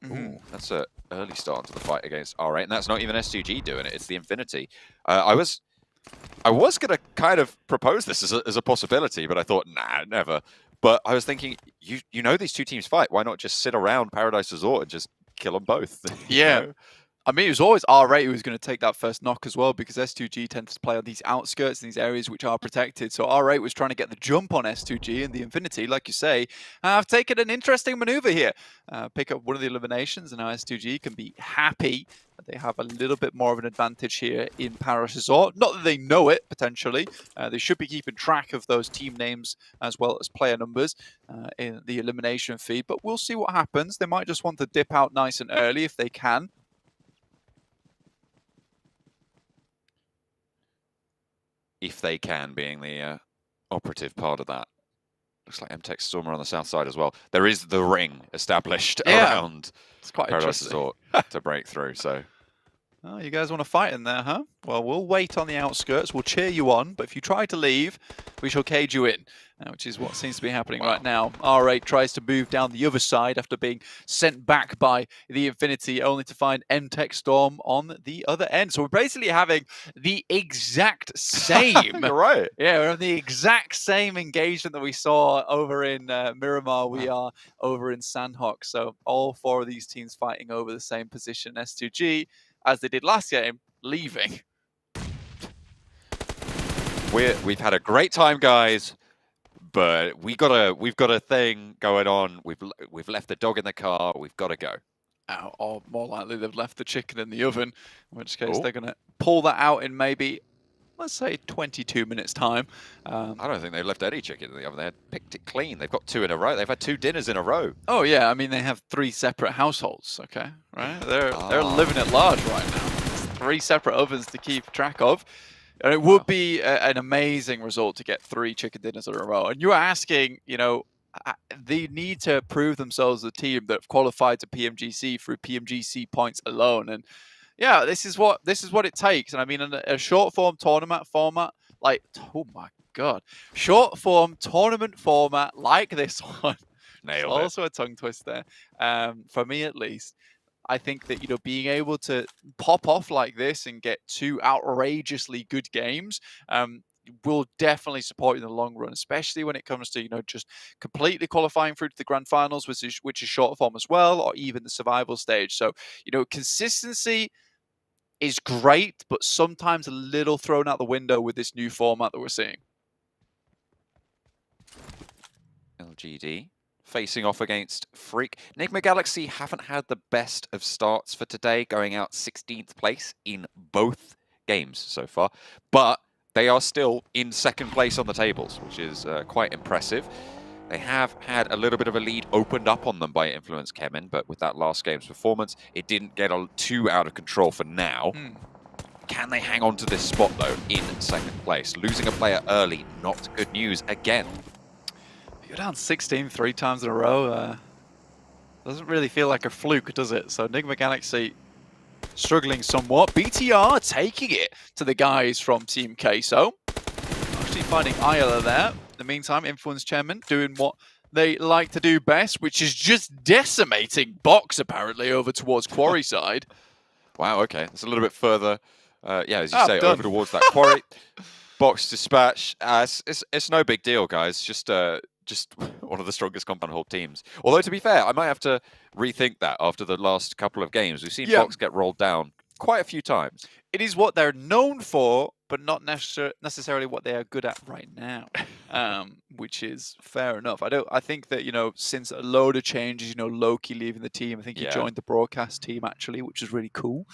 Ooh, that's an early start to the fight against R8, and that's not even S2G doing it. It's the Infinity. I was going to kind of propose this as a possibility, but I thought, nah, never. But I was thinking, you know these two teams fight. Why not just sit around Paradise Resort and just kill them both?
Yeah.
You know?
I mean, it was always R8 who was going to take that first knock as well, because S2G tends to play on these outskirts, these areas which are protected. So R8 was trying to get the jump on S2G, and the Infinity, like you say, have taken an interesting maneuver here. Pick up one of the eliminations, and now S2G can be happy that they have a little bit more of an advantage here in Paris Resort. Not that they know it, potentially. They should be keeping track of those team names as well as player numbers in the elimination feed, but we'll see what happens. They might just want to dip out nice and early if they can.
If they can, being the operative part of that. Looks like MTech Stormer on the south side as well. There is the ring established around
it's quite
Paradise Resort to break through. So
Oh, you guys want to fight in there, huh? Well, we'll wait on the outskirts. We'll cheer you on, but if you try to leave, we shall cage you in, which is what seems to be happening right now. R8 tries to move down the other side after being sent back by the Infinity, only to find MTech Storm on the other end. So we're basically having the exact same.
You're right.
Yeah, we're on the exact same engagement that we saw over in Miramar. We are over in Sandhawk. So all 4 of these teams fighting over the same position. S2G, as they did last game, leaving.
We've had a great time, guys, but we've got a thing going on. We've left the dog in the car. We've got to go.
Or more likely, they've left the chicken in the oven, in which case they're going to pull that out in maybe, let's say, 22 minutes time.
I don't think they've left any chicken in the oven. They had picked it clean. They've got 2 in a row. They've had 2 dinners in a row.
Oh yeah, I mean they have 3 separate households. Okay, right? They're living at large right now. It's 3 separate ovens to keep track of, and it would be an amazing result to get 3 chicken dinners in a row. And you are asking, you know, they need to prove themselves as a team that have qualified to PMGC through PMGC points alone. And yeah, this is what it takes. And I mean, in a short form tournament format, like, oh my god, short form tournament format like this one.
Nailed
it. Also a tongue twister, for me at least. I think that, you know, being able to pop off like this and get 2 outrageously good games will definitely support you in the long run, especially when it comes to, you know, just completely qualifying through to the grand finals, which is short form as well, or even the survival stage. So, you know, consistency is great, but sometimes a little thrown out the window with this new format that we're seeing.
LGD facing off against Freak. Enigma Galaxy haven't had the best of starts for today, going out 16th place in both games so far, but they are still in 2nd place on the tables, which is quite impressive. They have had a little bit of a lead opened up on them by Influence Kemen, but with that last game's performance, it didn't get too out of control for now. Can they hang on to this spot, though, in 2nd place? Losing a player early, not good news again.
You're down 16 3 times in a row. Doesn't really feel like a fluke, does it? So Enigma Galaxy struggling somewhat. BTR taking it to the guys from Team Queso. Actually finding Ayala there. In the meantime, Influence Chairman doing what they like to do best, which is just decimating Box, apparently, over towards Quarry side.
Wow, okay. It's a little bit further, yeah, as you say, over towards that Quarry. Box dispatch. It's no big deal, guys. Just one of the strongest compound hold teams. Although, to be fair, I might have to rethink that after the last couple of games. We've seen Box get rolled down quite a few times.
It is what they're known for, but not necessarily what they are good at right now, which is fair enough. I think that, you know, since a load of changes, you know, Loki leaving the team, I think he joined the broadcast team actually, which is really cool.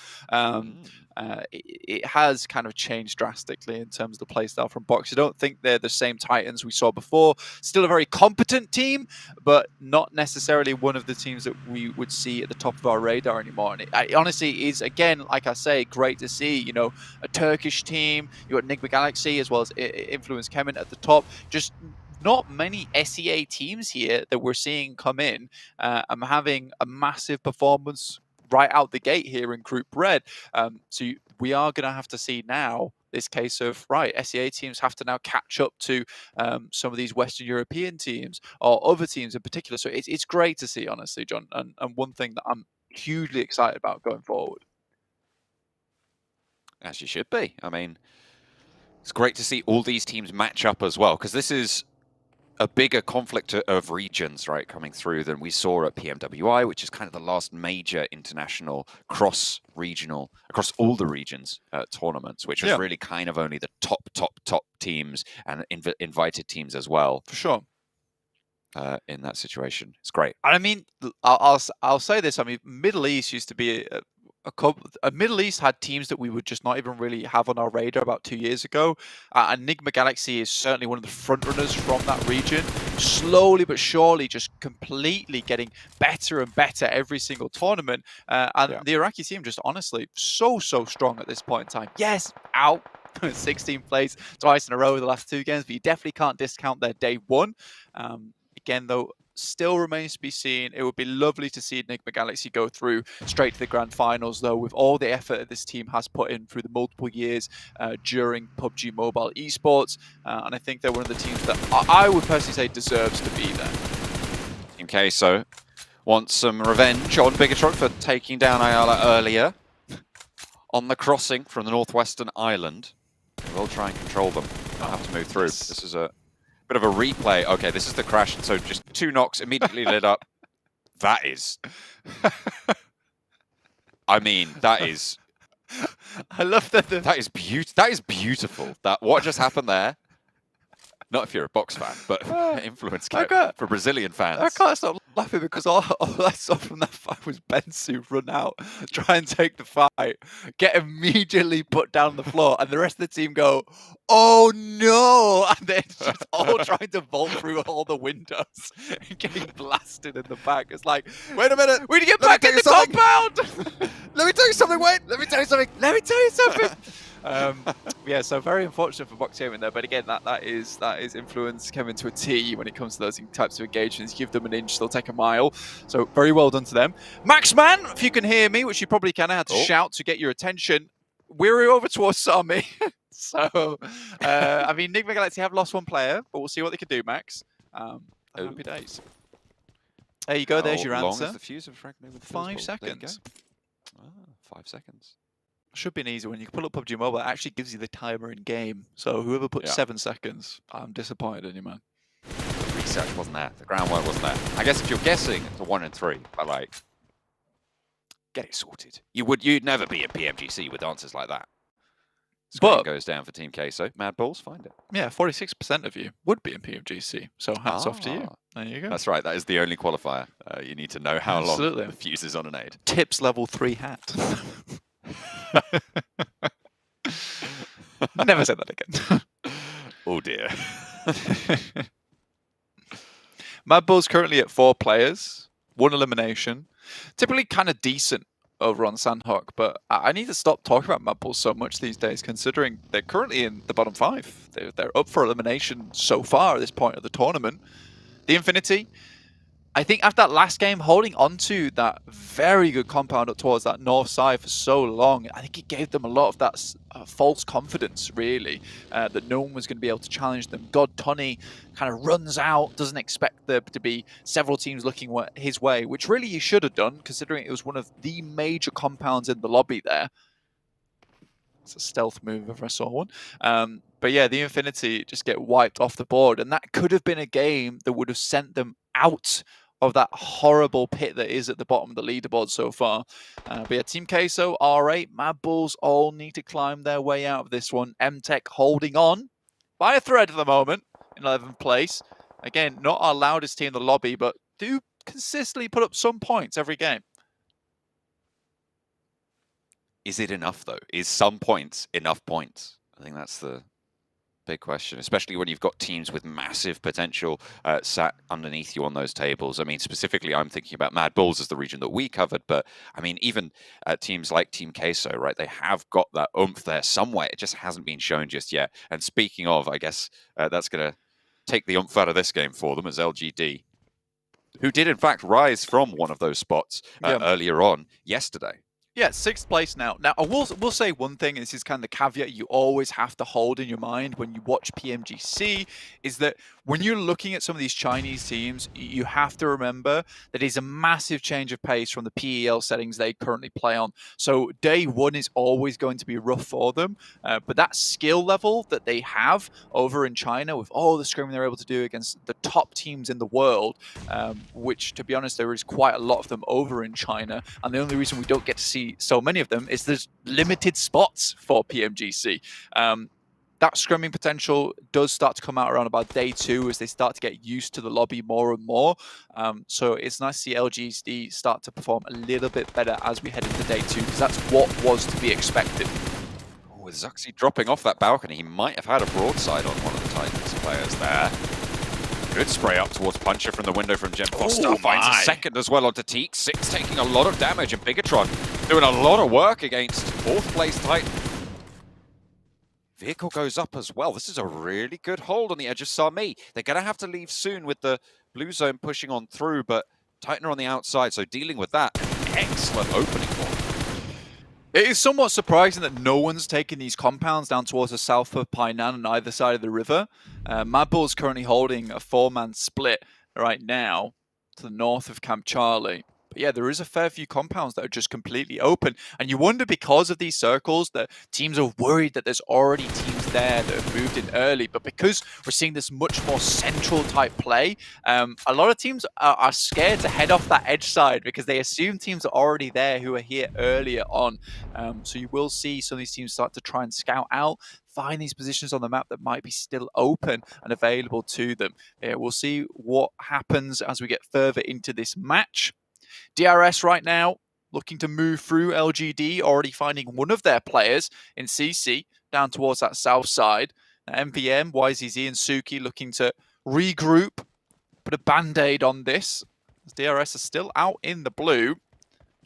It has kind of changed drastically in terms of the playstyle from Box. I don't think they're the same Titans we saw before. Still a very competent team, but not necessarily one of the teams that we would see at the top of our radar anymore. And it honestly is, again, like I say, great to see, you know, a Turkish team. You got Enigma Galaxy as well as Influence Kemen at the top. Just not many SEA teams here that we're seeing come in. I'm having a massive performance right out the gate here in Group Red. So we are going to have to see now this case of, right, SEA teams have to now catch up to some of these Western European teams or other teams in particular. So it's great to see, honestly, John, and one thing that I'm hugely excited about going forward.
As you should be. I mean, it's great to see all these teams match up as well, because this is a bigger conflict of regions, right, coming through than we saw at PMWI, which is kind of the last major international cross-regional, across all the regions tournaments, which was really kind of only the top teams and invited teams as well.
For sure.
In that situation. It's great.
I mean, I'll say this. I mean, Middle East used to be a Middle East had teams that we would just not even really have on our radar about 2 years ago. Enigma Galaxy is certainly one of the front runners from that region. Slowly but surely, just completely getting better and better every single tournament. The Iraqi team just honestly so strong at this point in time. Yes, out 16th place twice in a row the last 2 games, but you definitely can't discount their day one. Again, though, still remains to be seen. It would be lovely to see Enigma Galaxy go through straight to the grand finals, though, with all the effort that this team has put in through the multiple years during PUBG Mobile esports. And I think they're one of the teams that I would personally say deserves to be there.
Team Queso wants some revenge on Bigatron for taking down Ayala earlier on the crossing from the northwestern island. They will try and control them. They'll have to move through. This is a bit of a replay. Okay, this is the crash. So just 2 knocks immediately lit up. That is... I mean, that is...
I love that.
That is beautiful. That what just happened there. Not if you're a box fan, but influence for Brazilian fans.
I can't stop laughing because all I saw from that fight was Bensu run out, try and take the fight, get immediately put down on the floor, and the rest of the team go, "Oh no!" And they're just all trying to vault through all the windows and getting blasted in the back. It's like,
wait a minute,
we need to get back in the compound.
Let me tell you something, Wayne. Let me tell you something.
Let me tell you something. Yeah, so very unfortunate for Box Gaming there, but again, that is influence Kevin to a T when it comes to those types of engagements. Give them an inch, they'll take a mile. So very well done to them. Maxman, if you can hear me, which you probably can, I had to shout to get your attention. We're over towards Sami. So, I mean, Enigma Galaxy have lost 1 player, but we'll see what they can do, Max. Happy days. There you go, there's your answer.
How long is the fuse of fragment with
5 seconds.
5 seconons.
Should be an easy one. You can pull up PUBG Mobile. It actually gives you the timer in game. So whoever put 7 seconds, I'm disappointed in you, man.
The research wasn't there. The groundwork wasn't there. I guess if you're guessing, it's a 1 and 3. But like, get it sorted. You'd never be a PMGC with answers like that. Screen goes down for Team Queso. Mad Balls, find it.
Yeah, 46% of you would be in PMGC. So hats off to you. There you go.
That's right. That is the only qualifier. You need to know how long the fuse is on an aid.
Tips level 3 hat. Never said that again.
Oh dear.
Mad Bull's currently at 4 players, 1 elimination. Typically kind of decent over on Sandhawk, but I need to stop talking about Mad Bull so much these days, considering they're currently in the bottom 5. They're up for elimination so far at this point of the tournament. The Infinity, I think after that last game, holding on to that very good compound up towards that north side for so long, I think it gave them a lot of that false confidence, really, that no one was going to be able to challenge them. God Tony kind of runs out, doesn't expect there to be several teams looking his way, which really he should have done, considering it was one of the major compounds in the lobby there. It's a stealth move if I saw one. But yeah, the Infinity just get wiped off the board, and that could have been a game that would have sent them out of that horrible pit that is at the bottom of the leaderboard so far. But yeah, Team Queso, R8, Mad Bulls all need to climb their way out of this one. MTech holding on by a thread at the moment in 11th place. Again, not our loudest team in the lobby, but do consistently put up some points every game.
Is it enough, though? Is some points enough points? I think that's the big question, especially when you've got teams with massive potential sat underneath you on those tables. I mean, specifically, I'm thinking about Mad Bulls as the region that we covered, but I mean, even teams like Team Queso, right? They have got that oomph there somewhere. It just hasn't been shown just yet. And speaking of, I guess that's going to take the oomph out of this game for them as LGD, who did in fact rise from one of those spots earlier on yesterday.
Yeah, 6th place now. Now, I will say one thing, and this is kind of the caveat you always have to hold in your mind when you watch PMGC, is that when you're looking at some of these Chinese teams, you have to remember that it's a massive change of pace from the PEL settings they currently play on. So day 1 is always going to be rough for them, but that skill level that they have over in China with all the scrimming they're able to do against the top teams in the world, which, to be honest, there is quite a lot of them over in China, and the only reason we don't get to see so many of them is there's limited spots for PMGC. That scrimming potential does start to come out around about day 2 as they start to get used to the lobby more and more. So it's nice to see LGD start to perform a little bit better as we head into day 2, because that's what was to be expected.
With Zuxi dropping off that balcony, he might have had a broadside on one of the Titans players there. Good spray up towards Puncher from the window from Jim Foster. Finds a second as well onto Teak. 6 taking a lot of damage, and Bigatron doing a lot of work against 4th place Titan. Vehicle goes up as well. This is a really good hold on the edge of Sami. They're going to have to leave soon with the blue zone pushing on through, but Titan are on the outside, so dealing with that, excellent opening for them.
It is somewhat surprising that no one's taking these compounds down towards the south of Painan on either side of the river. Mad Bull's currently holding a 4-man split right now to the north of Camp Charlie. But yeah, there is a fair few compounds that are just completely open. And you wonder, because of these circles, that teams are worried that there's already teams there that have moved in early. But because we're seeing this much more central type play, a lot of teams are scared to head off that edge side because they assume teams are already there who are here earlier on. So you will see some of these teams start to try and scout out, find these positions on the map that might be still open and available to them. We'll see what happens as we get further into this match. DRS right now looking to move through LGD, already finding one of their players in CC down towards that south side. MVM, YZZ and Suki looking to regroup, put a band-aid on this. As DRS are still out in the blue.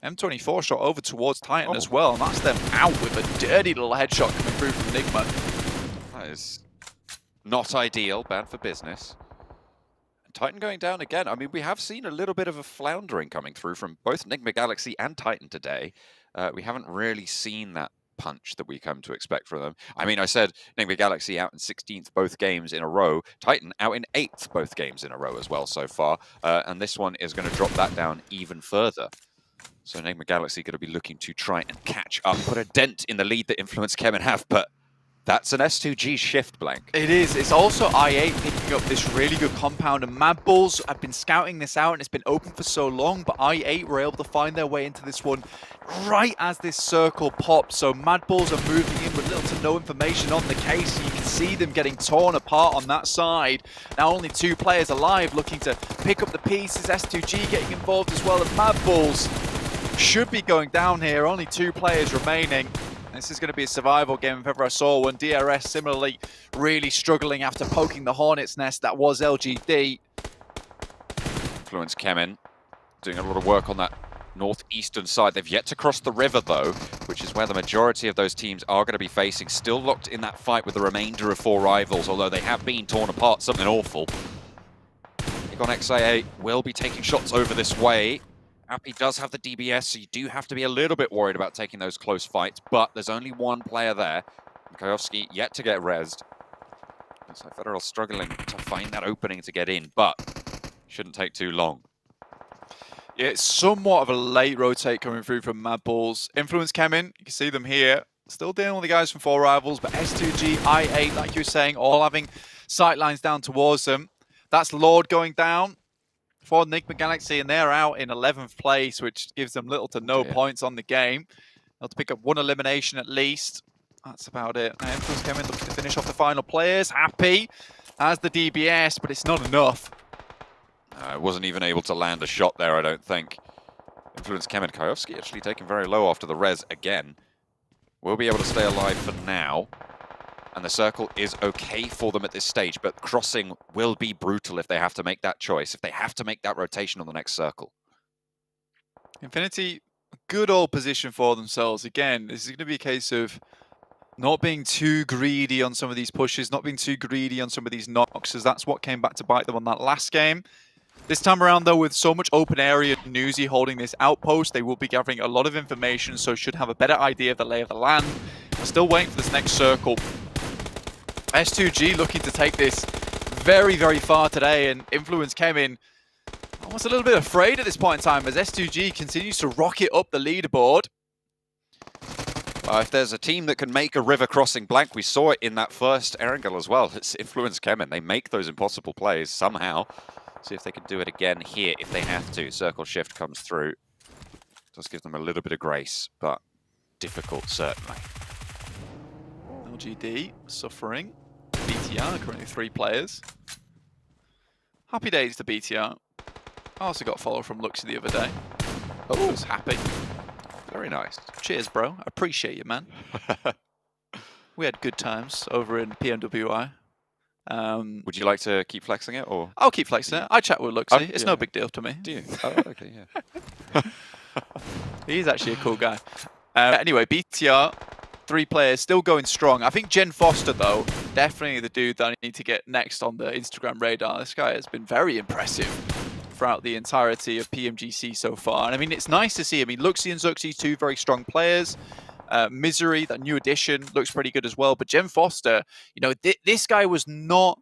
M24 shot over towards Titan as well, and that's them out with a dirty little headshot coming through from Enigma.
That is not ideal, bad for business. And Titan going down again. I mean, we have seen a little bit of a floundering coming through from both Enigma Galaxy and Titan today. We haven't really seen that punch that we come to expect from them. I mean, I said Enigma Galaxy out in 16th both games in a row. Titan out in 8th both games in a row as well so far. And this one is going to drop that down even further. So Enigma Galaxy going to be looking to try and catch up, put a dent in the lead that Influence Kemen have, but that's an S2G shift, Blank. It
is. It's also I8 picking up this really good compound, and Mad Bulls have been scouting this out, and it's been open for so long, but I8 were able to find their way into this one right as this circle popped. So Mad Bulls are moving in with little to no information on the case, so you can see them getting torn apart on that side. Now only 2 players alive, looking to pick up the pieces. S2G getting involved as well, and Mad Bulls should be going down here. Only 2 players remaining. This is going to be a survival game if ever I saw one. DRS similarly really struggling after poking the hornet's nest that was LGD.
Influence Kemen doing a lot of work on that northeastern side. They've yet to cross the river though, which is where the majority of those teams are going to be facing. Still locked in that fight with the remainder of 4 rivals, although they have been torn apart. Something awful. Egon XIA will be taking shots over this way. Appy does have the DBS, so you do have to be a little bit worried about taking those close fights, but there's only 1 player there. Kajowski yet to get rezzed. So Federal struggling to find that opening to get in, but shouldn't take too long.
Yeah, it's somewhat of a late rotate coming through from Mad Bulls. Influence Kemen, you can see them here. Still dealing with the guys from 4 rivals, but S2G, I8, like you were saying, all having sight lines down towards them. That's Lord going down for Enigma Galaxy, and they're out in 11th place, which gives them little to no points on the game. They'll have to pick up 1 elimination at least. That's about it. Now Influence Kemen looking to finish off the final players. Happy has the DBS, but it's not enough.
Wasn't even able to land a shot there, I don't think. Influence Kemen, Kajowski actually taken very low after the res again. Will be able to stay alive for now. And the circle is okay for them at this stage, but crossing will be brutal if they have to make that choice, if they have to make that rotation on the next circle.
Infinity, good old position for themselves. Again, this is going to be a case of not being too greedy on some of these pushes, not being too greedy on some of these knocks, as that's what came back to bite them on that last game. This time around, though, with so much open area, Newsy holding this outpost, they will be gathering a lot of information, so should have a better idea of the lay of the land. We're still waiting for this next circle. S2G looking to take this very, very far today, and Influence Kemen almost a little bit afraid at this point in time as S2G continues to rocket up the leaderboard.
If there's a team that can make a river crossing blank, we saw it in that first Erangel as well. It's Influence Kemen. They make those impossible plays somehow. See if they can do it again here if they have to. Circle shift comes through. Does give them a little bit of grace, but difficult certainly.
LGD suffering. BTR currently 3 players. Happy days to BTR. I also got a follow from Luxy the other day. Oh, was happy.
Very nice.
Cheers, bro. I appreciate you, man. We had good times over in PMWI.
Would you like to keep flexing it, or?
I'll keep flexing it. I chat with Luxy. It's no big deal to me.
Do you? Oh, okay, yeah.
He's actually a cool guy. Anyway, BTR 3 players still going strong. I think Gen Foster, though, definitely the dude that I need to get next on the Instagram radar. This guy has been very impressive throughout the entirety of PMGC so far. And I mean, it's nice to see. I mean, Luxie and Zuxi, 2 very strong players. Misery, that new addition, looks pretty good as well. But Gen Foster, you know, this guy was not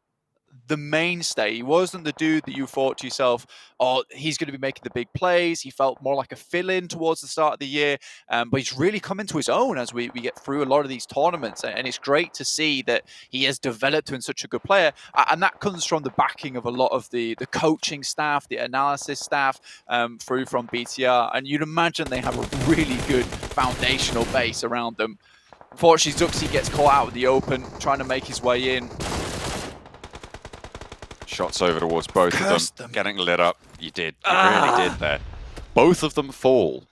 the mainstay. He wasn't the dude that you thought to yourself, oh, he's going to be making the big plays. He felt more like a fill-in towards the start of the year, but he's really come into his own as we get through a lot of these tournaments, and it's great to see that he has developed into such a good player, and that comes from the backing of a lot of the coaching staff, the analysis staff, through from BTR, and you'd imagine they have a really good foundational base around them. Unfortunately, Zuxi gets caught out in the open, trying to make his way in.
Shots over towards both of them, getting lit up. You did. You really did there. Both of them fall.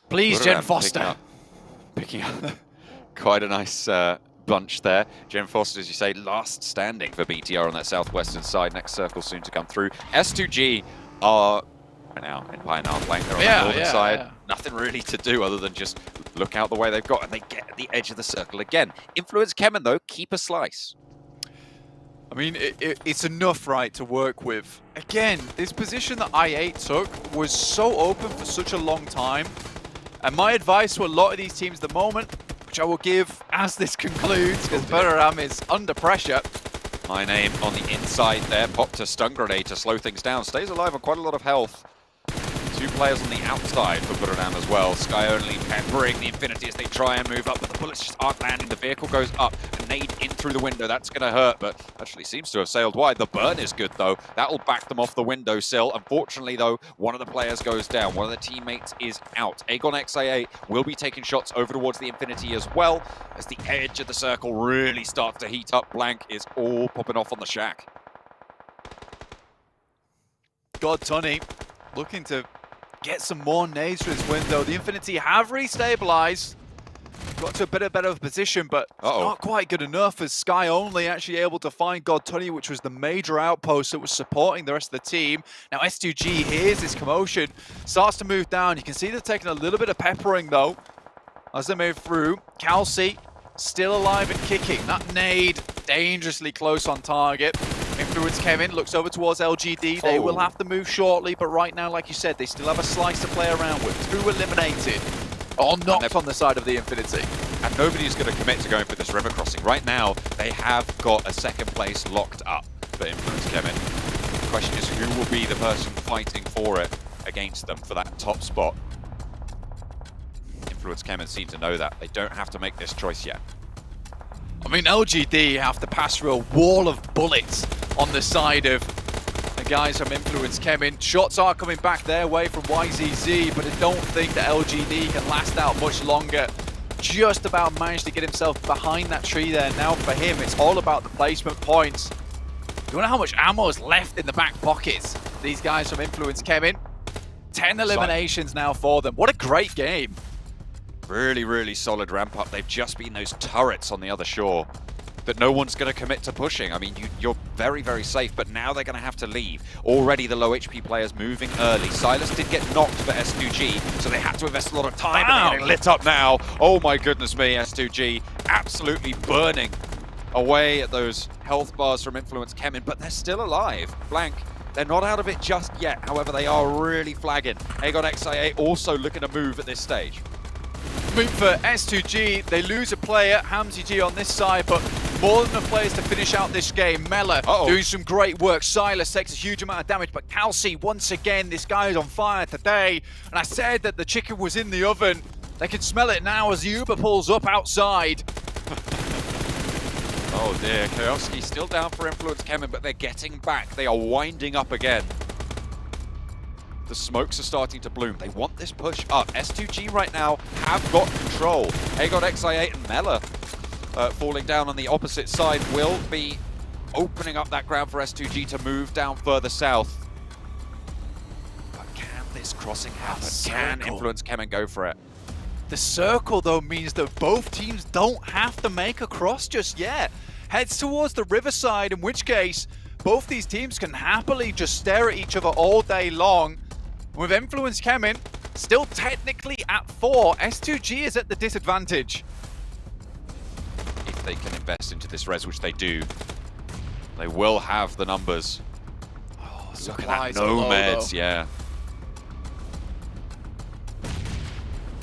Please, Gen Foster.
Picking up quite a nice bunch there. Gen Foster, as you say, last standing for BTR on that southwestern side. Next circle soon to come through. S2G are now in Pioneer Blank. They're on the northern side.
Yeah.
Nothing really to do other than just look out the way they've got, and they get at the edge of the circle again. Influence Kemen, though, keep a slice.
I mean, it's enough, right, to work with. Again, this position that I8 took was so open for such a long time. And my advice to a lot of these teams at the moment, which I will give as this concludes, because Buriram is under pressure.
My name on the inside there, popped a stun grenade to slow things down. Stays alive on quite a lot of health. 2 players on the outside for Buriram as well. Sky only peppering the Infinity as they try and move up, but the bullets just aren't landing. The vehicle goes up, a nade in through the window. That's going to hurt, but actually seems to have sailed wide. The burn is good, though. That'll back them off the windowsill. Unfortunately, though, one of the players goes down. One of the teammates is out. Aegon XIA will be taking shots over towards the Infinity as well, as the edge of the circle really starts to heat up. Blank is all popping off on the shack.
God, Tony looking to get some more nades for his window. The Infinity have restabilized. Got to a bit better position, but it's not quite good enough, as Sky only actually able to find God Tunny, which was the major outpost that was supporting the rest of the team. Now S2G hears this commotion, starts to move down. You can see they're taking a little bit of peppering, though, as they move through. Calci still alive and kicking. That nade dangerously close on target. Influence Kevin looks over towards LGD. They will have to move shortly, but right now, like you said, they still have a slice to play around with. 2 eliminated. Knocked on the side of the Infinity.
And nobody's going to commit to going for this river crossing. Right now, they have got a second place locked up for Influence Kevin. The question is, who will be the person fighting for it against them for that top spot? Influence Kevin seem to know that. They don't have to make this choice yet.
I mean, LGD have to pass through a wall of bullets on the side of the guys from Influence Kemen. Shots are coming back their way from YZZ, but I don't think that LGD can last out much longer. Just about managed to get himself behind that tree there. Now for him, it's all about the placement points. You know how much ammo is left in the back pockets? These guys from Influence Kemen. 10 eliminations now for them. What a great game.
Really, really solid ramp up. They've just been those turrets on the other shore that no one's going to commit to pushing. I mean, you're very, very safe, but now they're going to have to leave. Already the low HP players moving early. Silas did get knocked for S2G, so they had to invest a lot of time. But they're getting lit up now. Oh my goodness me, S2G absolutely burning away at those health bars from Influence Kemen, but they're still alive. Blank, they're not out of it just yet. However, they are really flagging. Aegon XIA also looking to move at this stage.
Move for S2G, they lose a player, Hamzy G on this side, but more than enough players to finish out this game. Mela doing some great work. Silas takes a huge amount of damage, but Calci, once again, this guy is on fire today. And I said that the chicken was in the oven. They can smell it now as the Uber pulls up outside.
Oh dear, Koyowski still down for Influence Kemen, but they're getting back. They are winding up again. The smokes are starting to bloom. They want this push up. S2G right now have got control. Aegon XI8 and Mela falling down on the opposite side will be opening up that ground for S2G to move down further south. But can this crossing happen? Can Influence Kemen go for it?
The circle, though, means that both teams don't have to make a cross just yet. Heads towards the riverside, in which case both these teams can happily just stare at each other all day long. With Influence Kemen still technically at 4, S2G is at the disadvantage.
they can invest into this res, which they do. They will have the numbers.
Oh,
Look at that
supplies are low,
Nomads,
though.
yeah.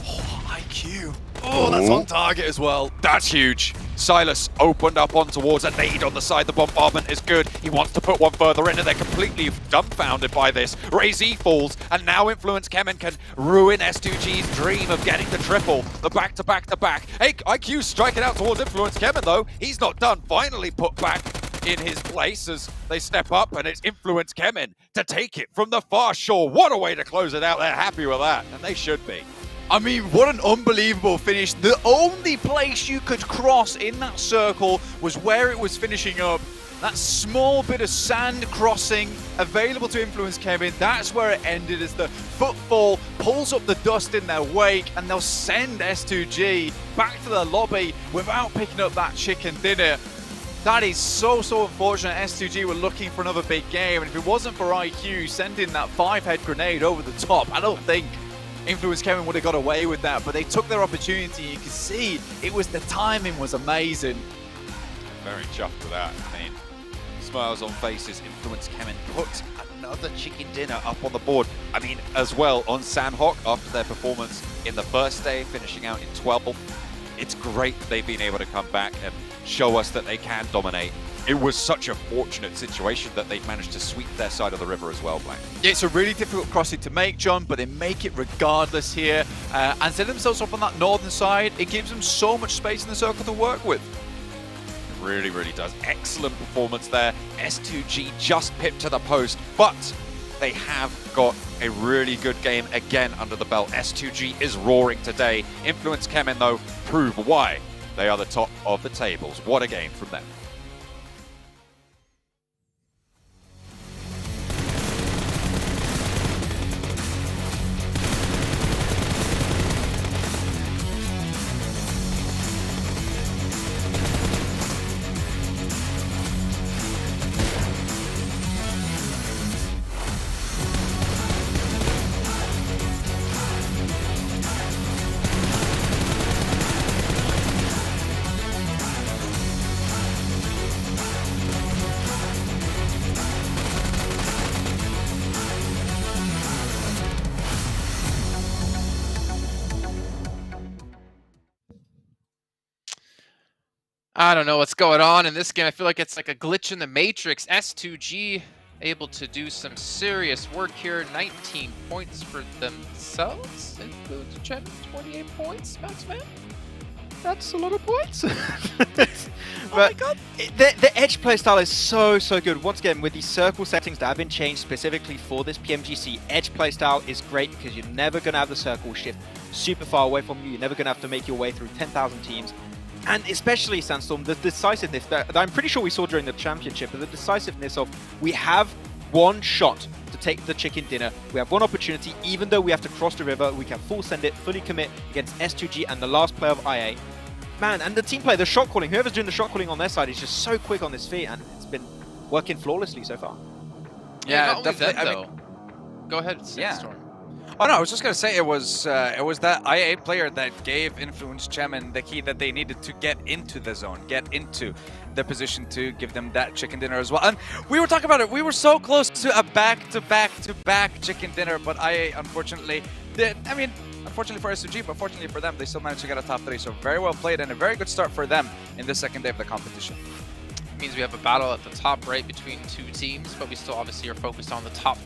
Oh, IQ. Oh, that's on target as well.
That's huge. Silas opened up on towards a nade on the side. The bombardment is good. He wants to put one further in, and they're completely dumbfounded by this. Ray-Z falls, and now Influence Kemen can ruin S2G's dream of getting the triple. The back-to-back-to-back. Hey, IQ striking out towards Influence Kemen, though. He's not done. Finally put back in his place as they step up, and it's Influence Kemen to take it from the far shore. What a way to close it out. They're happy with that, and they should be.
I mean, what an unbelievable finish. The only place you could cross in that circle was where it was finishing up. That small bit of sand crossing available to Influence Kevin, that's where it ended as the footfall pulls up the dust in their wake, and they'll send S2G back to the lobby without picking up that chicken dinner. That is so unfortunate. S2G were looking for another big game, and if it wasn't for IQ sending that 5-head grenade over the top, I don't think Influence Kevin would have got away with that, but they took their opportunity. You can see the timing was amazing.
Very chuffed with that. I mean, smiles on faces. Influence Kemen put another chicken dinner up on the board. I mean, as well on Sandhawk after their performance in the first day, finishing out in 12th. It's great that they've been able to come back and show us that they can dominate. It was such a fortunate situation that they've managed to sweep their side of the river as well, Black.
It's a really difficult crossing to make, John, but they make it regardless here and set themselves up on that northern side. It gives them so much space in the circle to work with.
It really, really does. Excellent performance there. S2G just pipped to the post, but they have got a really good game again under the belt. S2G is roaring today. Influence Kemen, though, prove why they are the top of the tables. What a game from them.
I don't know what's going on in this game. I feel like it's like a glitch in the matrix. S2G able to do some serious work here. 19 points for themselves. Includes Chen, 28 points. That's a lot of points.
But the edge playstyle is so good. Once again, with these circle settings that have been changed specifically for this PMGC, edge playstyle is great because you're never going to have the circle shift super far away from you. You're never going to have to make your way through 10,000 teams. And especially, Sandstorm, the decisiveness that I'm pretty sure we saw during the championship, but the decisiveness of we have one shot to take the chicken dinner. We have one opportunity, even though we have to cross the river, we can full send it, fully commit against S2G and the last player of IA. Man, and the team play, the shot calling, whoever's doing the shot calling on their side is just so quick on his feet, and it's been working flawlessly so far.
Yeah,
definitely.
That, though. Go ahead, Sandstorm.
Oh no, I was just gonna say it was that IA player that gave Influence Chemin the key that they needed to get into the zone, get into the position to give them that chicken dinner as well. And we were talking about it. We were so close to a back-to-back-to-back chicken dinner, but IA unfortunately did. I mean, unfortunately for SUG, but fortunately for them, they still managed to get a top 3. So very well played and a very good start for them in the second day of the competition.
It means we have a battle at the top right between two teams, but we still obviously are focused on the top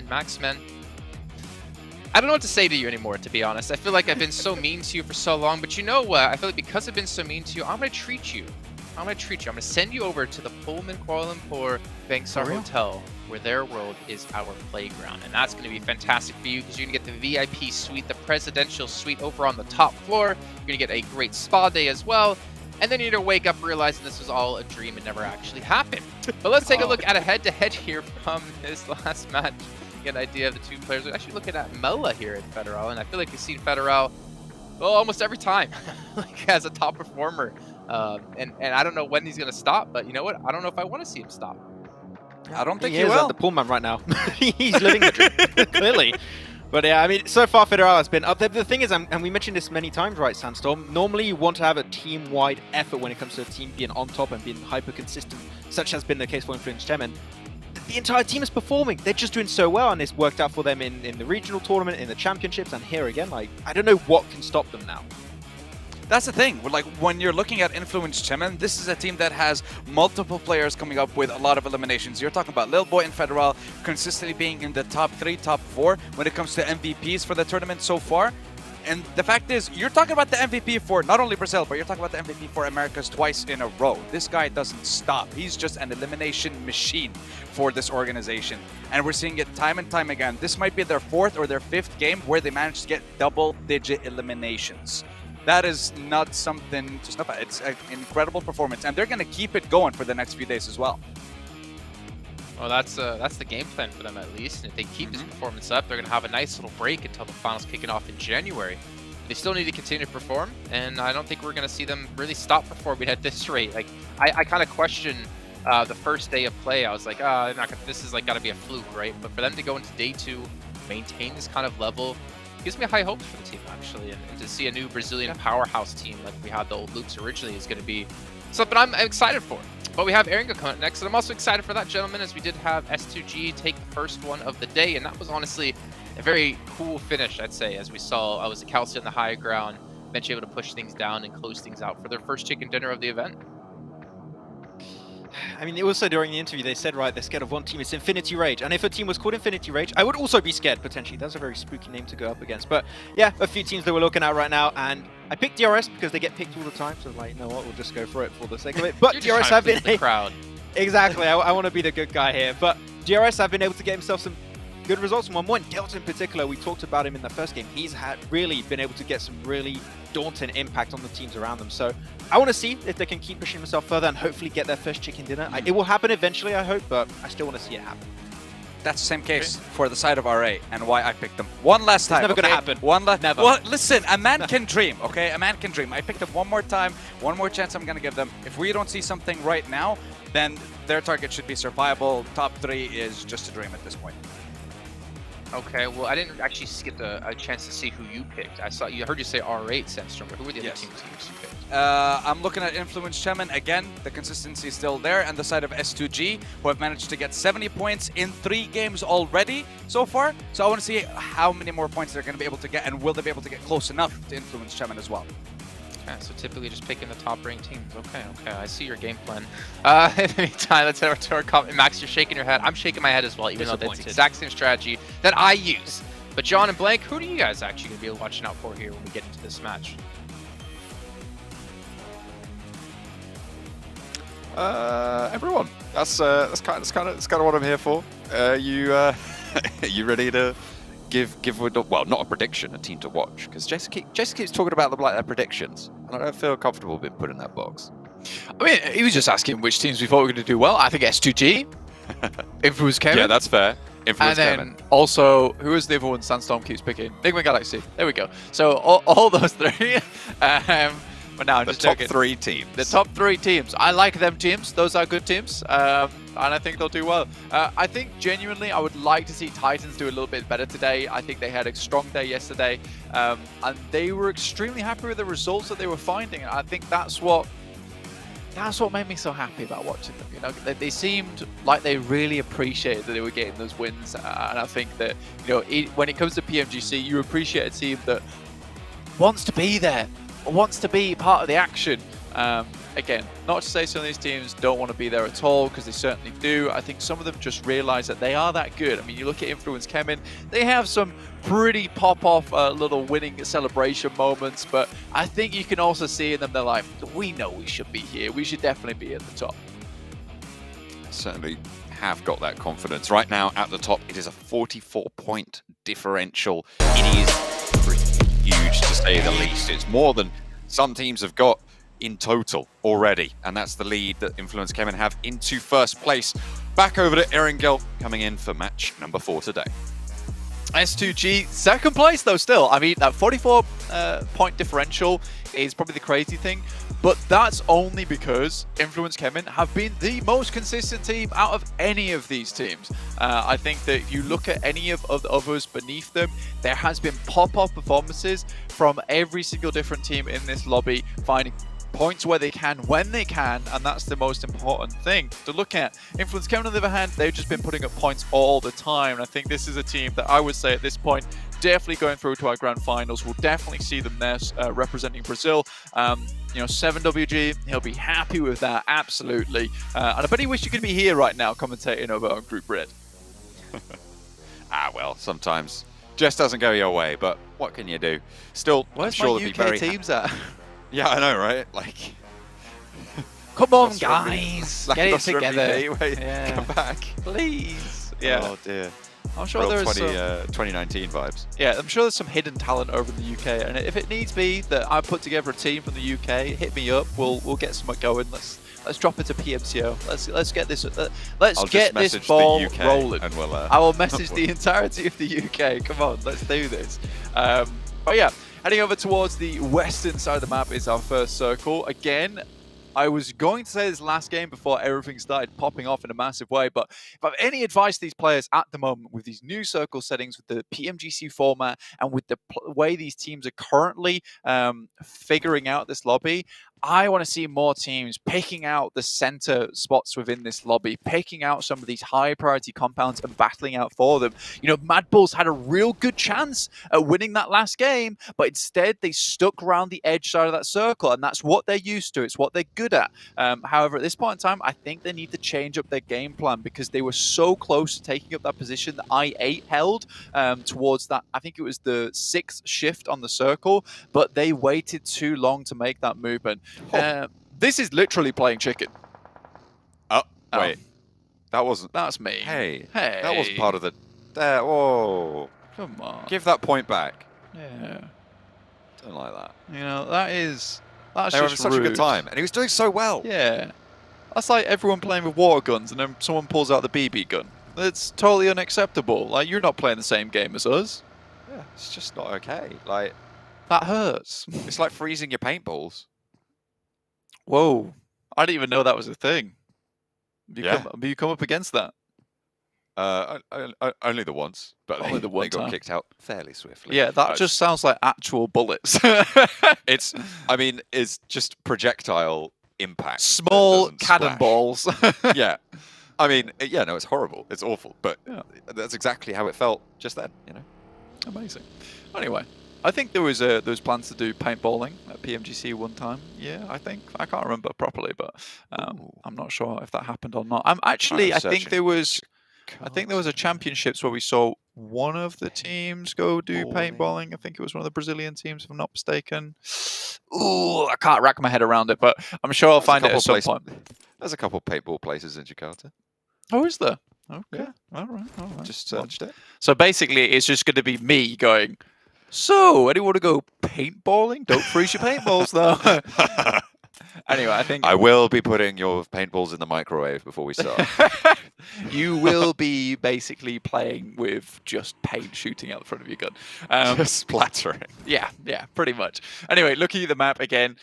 And Max, man, I don't know what to say to you anymore, to be honest. I feel like I've been so mean to you for so long, but you know what? I feel like because I've been so mean to you, I'm going to treat you. I'm going to send you over to the Pullman Kuala Lumpur Bangsar Hotel, where their world is our playground. And that's going to be fantastic for you because you're going to get the VIP suite, the presidential suite over on the top floor. You're going to get a great spa day as well. And then you're going to wake up realizing this was all a dream and never actually happened. But let's take a look at a head-to-head here from this last match. Get an idea of the two players. We're actually looking at Mela here at Federal, and I feel like we've seen Federal almost every time like as a top performer. And I don't know when he's going to stop, but you know what? I don't know if I want to see him stop.
I don't think
he
he
is
will.
At the Pullman right now. He's living the dream, clearly. But yeah, I mean, so far Federal has been up there. The thing is, and we mentioned this many times, right, Sandstorm, normally you want to have a team-wide effort when it comes to a team being on top and being hyper-consistent, such has been the case for Influence Chairman. The entire team is performing. They're just doing so well, and it's worked out for them in the regional tournament, in the championships, and here again. Like, I don't know what can stop them now.
That's the thing. Like, when you're looking at Influence Chemen, this is a team that has multiple players coming up with a lot of eliminations. You're talking about Lil Boy and Federal consistently being in the top 3, top 4 when it comes to MVPs for the tournament so far. And the fact is, you're talking about the MVP for not only Brazil, but you're talking about the MVP for Americas twice in a row. This guy doesn't stop. He's just an elimination machine for this organization. And we're seeing it time and time again. This might be their 4th or their 5th game where they managed to get double-digit eliminations. That is not something to snuff at. It's an incredible performance, and they're going to keep it going for the next few days as well.
Well, that's the game plan for them at least. And if they keep this performance up, they're going to have a nice little break until the finals kicking off in January. They still need to continue to perform, and I don't think we're going to see them really stop performing at this rate. Like, I kind of question the first day of play. I was like, this is like got to be a fluke, right? But for them to go into day 2, maintain this kind of level, gives me high hopes for the team, actually. And to see a new Brazilian powerhouse team like we had the old Lukes originally is going to be something I'm excited for. But we have Eringo coming up next, and I'm also excited for that, gentleman, as we did have S2G take the first one of the day, and that was honestly a very cool finish, I'd say, as we saw. I was Calci on the high ground, eventually able to push things down and close things out for their first chicken dinner of the event.
I mean, also during the interview, they said, right, they're scared of one team. It's Infinity Rage. And if a team was called Infinity Rage, I would also be scared, potentially. That's a very spooky name to go up against. But yeah, a few teams that we're looking at right now. And I picked DRS because they get picked all the time. So like, you know what, we'll just go for it for the sake of it. But DRS have been...
the crowd.
Exactly. I want to be the good guy here. But DRS have been able to get himself some good results in 1-1. Delta in particular, we talked about him in the first game. He's really been able to get some really daunting impact on the teams around them. So I want to see if they can keep pushing themselves further and hopefully get their first chicken dinner. It will happen eventually, I hope, but I still want to see it happen.
That's the same case for the side of RA and why I picked them. One last time.
It's never going to happen.
One last.
Never.
Well, listen, a man can dream, okay? A man can dream. I picked them one more time, one more chance I'm going to give them. If we don't see something right now, then their target should be survival. Top 3 is just a dream at this point.
Okay, well, I didn't actually get a chance to see who you picked. I heard you say R8, Sandstorm, but who were the other teams you picked?
I'm looking at Influence Chemen. Again, the consistency is still there. And the side of S2G, who have managed to get 70 points in 3 games already so far. So I want to see how many more points they're going to be able to get, and will they be able to get close enough to Influence Chemen as well.
Okay, so typically just picking the top-ranked teams. Okay, I see your game plan. In the meantime, let's head over to our comment. Max, you're shaking your head. I'm shaking my head as well, even though that's the exact same strategy that I use. But John and Blank, who do you guys actually going to be watching out for here when we get into this match?
Everyone. That's kind of what I'm here for. You ready to give well, not a prediction, a team to watch, because Jason keeps talking about them like they're predictions, and I don't feel comfortable being put in that box.
I mean, he was just asking which teams we thought were going to do well. I think S2G, Influence Kevin.
Yeah, that's fair. Influence
and then
Kevin.
Also, who is the other one Sandstorm keeps picking? Enigma Galaxy. There we go. So all those 3. But now I'm just
top
joking.
3 teams.
The top 3 teams. I like them teams. Those are good teams. And I think they'll do well. I think genuinely I would like to see Titans do a little bit better today. I think they had a strong day yesterday. And they were extremely happy with the results that they were finding. And I think that's what made me so happy about watching them. You know, they seemed like they really appreciated that they were getting those wins. And I think that, you know, when it comes to PMGC, you appreciate a team that wants to be there, wants to be part of the action. again, not to say some of these teams don't want to be there at all, because they certainly do. I think some of them just realize that they are that good. I mean, you look at Influence Kemin, they have some pretty pop-off little winning celebration moments, but I think you can also see in them, they're like, we know we should be here. We should definitely be at the top.
Certainly have got that confidence. Right now at the top, it is a 44-point differential. It is pretty huge, to say the least. It's more than some teams have got in total already, and that's the lead that Influence Kemin have into first place. Back over to Erangel coming in for match number 4 today.
S2G, second place though still. I mean, that 44 point differential is probably the crazy thing, but that's only because Influence Kemin have been the most consistent team out of any of these teams. I think that if you look at any of the others beneath them, there has been pop-off performances from every single different team in this lobby, finding points where they can, when they can, and that's the most important thing to look at. Influence Kemin, on the other hand, they've just been putting up points all the time, and I think this is a team that I would say at this point, definitely going through to our grand finals. We'll definitely see them there representing Brazil. You know, 7WG, he'll be happy with that, absolutely. And I bet he wish he could be here right now commentating over on Group Red.
Well, sometimes just doesn't go your way, but what can you do? Still,
where's
I'm sure
my
they'll
UK
be very
teams at?
Yeah, I know, right? Like,
come on, guys,
like
get it together.
Yeah. Come back,
please. Yeah.
Oh dear.
I'm sure there's
2019 vibes.
Yeah, I'm sure there's some hidden talent over in the UK, and if it needs be that I put together a team from the UK, hit me up. We'll get something going. Let's drop it to PMCO. Let's get this. Let's get this ball rolling.
And we'll,
I will message the entirety of the UK. Come on, let's do this. But yeah, heading over towards the western side of the map is our first circle. Again, I was going to say this last game before everything started popping off in a massive way, but if I have any advice to these players at the moment with these new circle settings, with the PMGC format, and with the way these teams are currently figuring out this lobby, I want to see more teams picking out the center spots within this lobby, picking out some of these high priority compounds and battling out for them. You know, Mad Bulls had a real good chance at winning that last game, but instead they stuck around the edge side of that circle, and that's what they're used to. It's what they're good at. However, at this point in time, I think they need to change up their game plan, because they were so close to taking up that position that I8 held towards that. I think it was the 6th shift on the circle, but they waited too long to make that movement. This is literally playing chicken.
Oh, wait. That wasn't...
That's me.
Hey. That wasn't part of the... Whoa.
Come on.
Give that point back.
Yeah.
Don't like that.
You know, that's
they were
just
having such
rude.
a good time, and he was doing so well.
Yeah. That's like everyone playing with water guns and then someone pulls out the BB gun. It's totally unacceptable. Like, you're not playing the same game as us.
Yeah, it's just not okay. Like,
that hurts.
It's like freezing your paintballs.
Whoa. I didn't even know that was a thing.
Yeah.
Have you come up against that?
Only the once, but
Only the one
they got
time.
kicked out fairly swiftly.
Yeah, that just sounds like actual bullets.
It's just projectile impact.
Small
that doesn't
cannonballs.
Yeah. I mean, yeah, no, it's horrible. It's awful, but that's exactly how it felt just then, you know?
Amazing. Anyway, I think there was plans to do paintballing at PMGC one time. Yeah, I think. I can't remember properly, but I'm not sure if that happened or not. I think there was a championships where we saw one of the teams go do paintballing. I think it was one of the Brazilian teams, if I'm not mistaken. Ooh, I can't rack my head around it, but I'm sure I'll find it at some point.
There's a couple of paintball places in Jakarta.
Oh, is there? Okay.
Yeah.
All right.
Just searched it.
So basically, it's just going to be me going, so, anyone want to go paintballing? Don't freeze your paintballs, though. Anyway, I think...
I will be putting your paintballs in the microwave before we start.
You will be basically playing with just paint shooting out the front of your gun.
Just splattering.
Yeah, pretty much. Anyway, looking at the map again,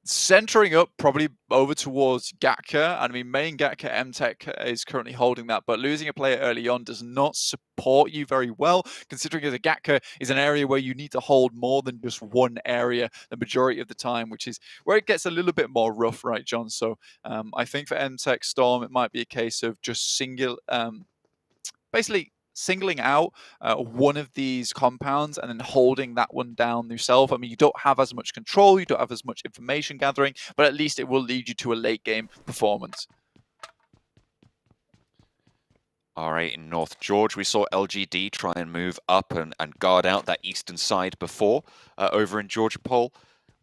centering up probably over towards Gatka. I mean, main Gatka MTech is currently holding that, but losing a player early on does not support you very well, considering that the Gatka is an area where you need to hold more than just one area the majority of the time, which is where it gets a little bit more rough, right, John? So basically singling out one of these compounds and then holding that one down yourself. I mean, you don't have as much control, you don't have as much information gathering, but at least it will lead you to a late game performance.
All right, in North George, we saw LGD try and move up and guard out that eastern side before over in Georgia Pole.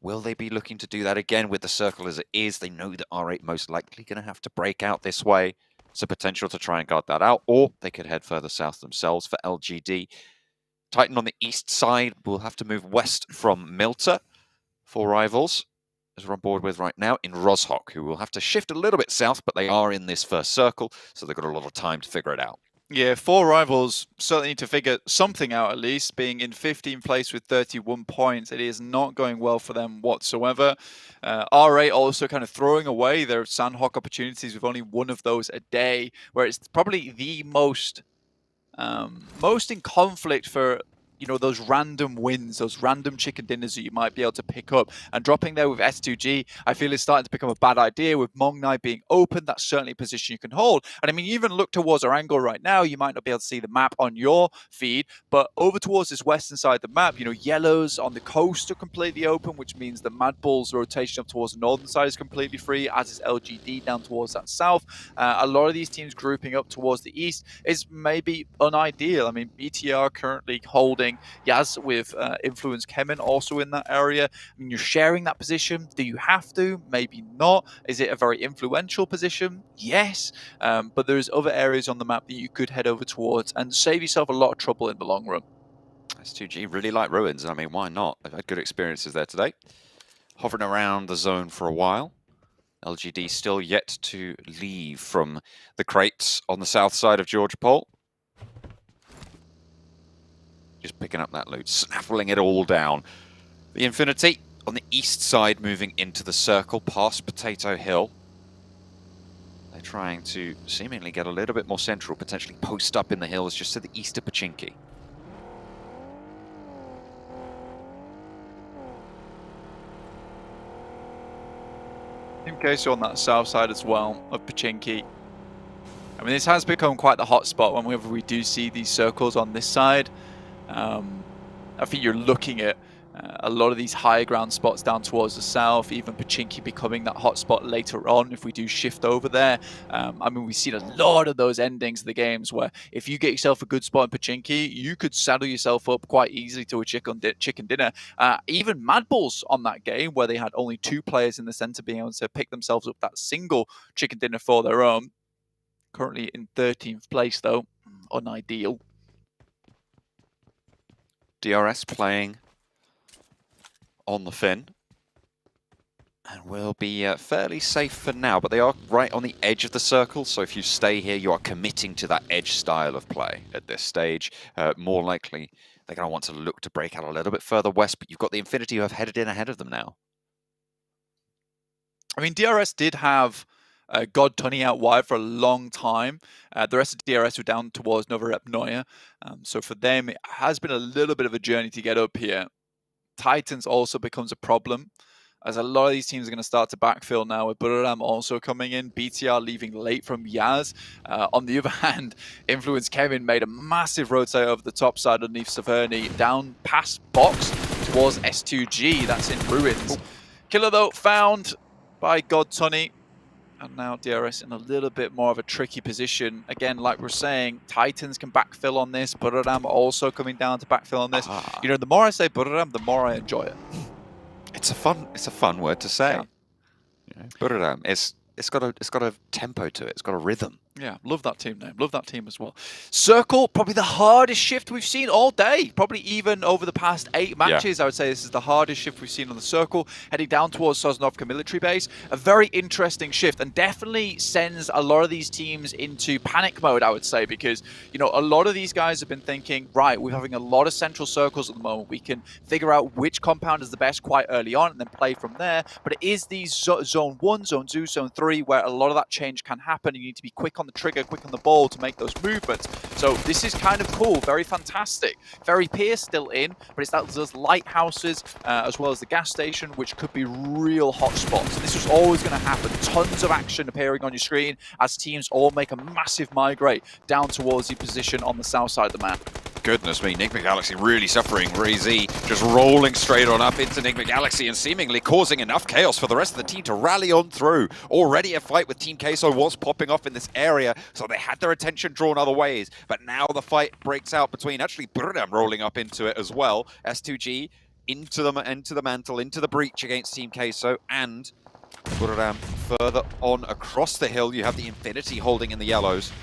Will they be looking to do that again with the circle as it is? They know that R8 most likely going to have to break out this way. It's a potential to try and guard that out, or they could head further south themselves for LGD. Titan on the east side will have to move west from Milta for rivals, as we're on board with right now, in Roshok, who will have to shift a little bit south, but they are in this first circle, so they've got a lot of time to figure it out.
Yeah, 4 rivals certainly need to figure something out at least. Being in 15th place with 31 points, it is not going well for them whatsoever. R8 also kind of throwing away their Sandhawk opportunities with only one of those a day, where it's probably the most in conflict for, you know, those random wins, those random chicken dinners that you might be able to pick up. And dropping there with S2G, I feel is starting to become a bad idea. With Mongnai being open, that's certainly a position you can hold. And I mean, you even look towards Erangel right now, you might not be able to see the map on your feed, but over towards this western side of the map, you know, yellows on the coast are completely open, which means the Mad Bull's rotation up towards the northern side is completely free, as is LGD down towards that south. A lot of these teams grouping up towards the east is maybe unideal. I mean, BTR currently holding Yaz with Influence Kemen also in that area. I mean, you're sharing that position. Do you have to? Maybe not. Is it a very influential position? Yes. But there's other areas on the map that you could head over towards and save yourself a lot of trouble in the long run.
S2G really like Ruins. I mean, why not? I've had good experiences there today. Hovering around the zone for a while. LGD still yet to leave from the crates on the south side of George Pole. Just picking up that loot, snaffling it all down. The Infinity on the east side moving into the circle past Potato Hill. They're trying to seemingly get a little bit more central, potentially post up in the hills just to the east of Pachinki.
In case you're on that south side as well of Pachinki. I mean, this has become quite the hot spot whenever we do see these circles on this side. I think you're looking at a lot of these higher ground spots down towards the south, even Pachinki becoming that hot spot later on if we do shift over there. I mean, we've seen a lot of those endings of the games where if you get yourself a good spot in Pachinki, you could saddle yourself up quite easily to a chicken dinner. Even Mad Bulls on that game where they had only 2 players in the center being able to pick themselves up that single chicken dinner for their own. Currently in 13th place though, unideal.
DRS playing on the fin. And will be fairly safe for now, but they are right on the edge of the circle, so if you stay here, you are committing to that edge style of play at this stage. More likely, they're going to want to look to break out a little bit further west, but you've got the Infinity who have headed in ahead of them now.
I mean, DRS did have God Tunny out wide for a long time. The rest of DRS were down towards Novorep Noya. So for them, it has been a little bit of a journey to get up here. Titans also becomes a problem, as a lot of these teams are going to start to backfill now with Buriram also coming in, BTR leaving late from Yaz. On the other hand, Influence Kevin made a massive rotate over the top side underneath Saverni, down past box towards S2G. That's in ruins. Killer though found by God Tunny. And now DRS in a little bit more of a tricky position. Again, like we're saying, Titans can backfill on this. Buriram also coming down to backfill on this. You know, the more I say Buriram, the more I enjoy it.
It's a fun word to say. Yeah. You know, Buriram, it's got a tempo to it. It's got a rhythm.
Yeah, love that team name. Love that team as well. Circle, probably the hardest shift we've seen all day. Probably even over the past 8 matches, I would say this is the hardest shift we've seen on the Circle. Heading down towards Sosnovka military base. A very interesting shift and definitely sends a lot of these teams into panic mode, I would say, because, you know, a lot of these guys have been thinking, right, we're having a lot of central circles at the moment. We can figure out which compound is the best quite early on and then play from there. But it is these zone 1, zone 2, zone 3 where a lot of that change can happen. You need to be quick on the trigger, quick on the ball to make those movements. So this is kind of cool, very fantastic. Very Pierce still in, but it's those lighthouses as well as the gas station, which could be real hotspots. And this was always going to happen. Tons of action appearing on your screen as teams all make a massive migrate down towards the position on the south side of the map.
Goodness me, Enigma Galaxy really suffering. Ray-Z just rolling straight on up into Enigma Galaxy and seemingly causing enough chaos for the rest of the team to rally on through. Already a fight with Team Queso was popping off in this area, so they had their attention drawn other ways. But now the fight breaks out between actually Burdam rolling up into it as well. S2G into the mantle, into the breach against Team Queso, and Burdam further on across the hill. You have the Infinity holding in the yellows.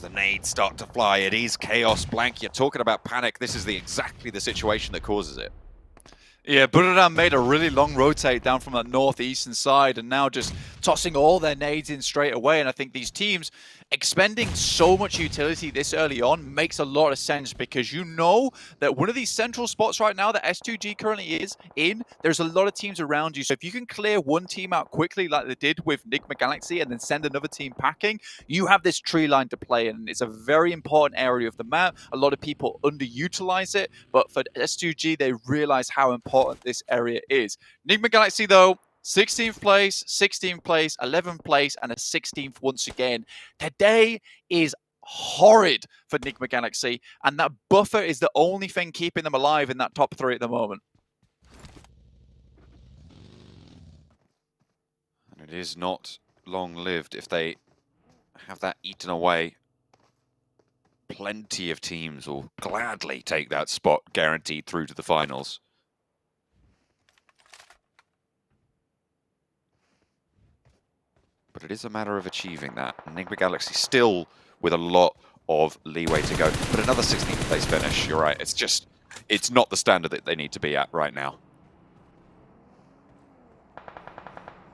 The nades start to fly. It is chaos. Blank, you're talking about panic. This is exactly the situation that causes it.
Yeah, Burdam made a really long rotate down from that northeastern side and now just tossing all their nades in straight away. And I think these teams expending so much utility this early on makes a lot of sense, because you know that one of these central spots right now that S2G currently is in, there's a lot of teams around you. So if you can clear one team out quickly like they did with Enigma Galaxy and then send another team packing, you have this tree line to play in. It's a very important area of the map. A lot of people underutilize it, but for S2G, they realize how important this area is. Enigma Galaxy, though, 16th place, 16th place, 11th place, and a 16th once again. Today is horrid for Enigma Galaxy, and that buffer is the only thing keeping them alive in that top 3 at the moment.
And it is not long-lived if they have that eaten away. Plenty of teams will gladly take that spot guaranteed through to the finals. But it is a matter of achieving that. Enigma Galaxy still with a lot of leeway to go. But another 16th place finish, you're right. It's not the standard that they need to be at right now.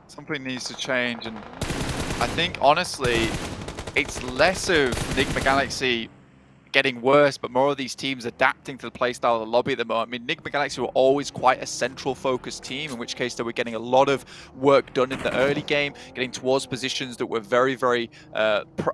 Something needs to change, and I think, honestly, it's less of Enigma Galaxy getting worse, but more of these teams adapting to the playstyle of the lobby at the moment. I mean, Enigma Galaxy were always quite a central focused team, in which case they were getting a lot of work done in the early game, getting towards positions that were very, very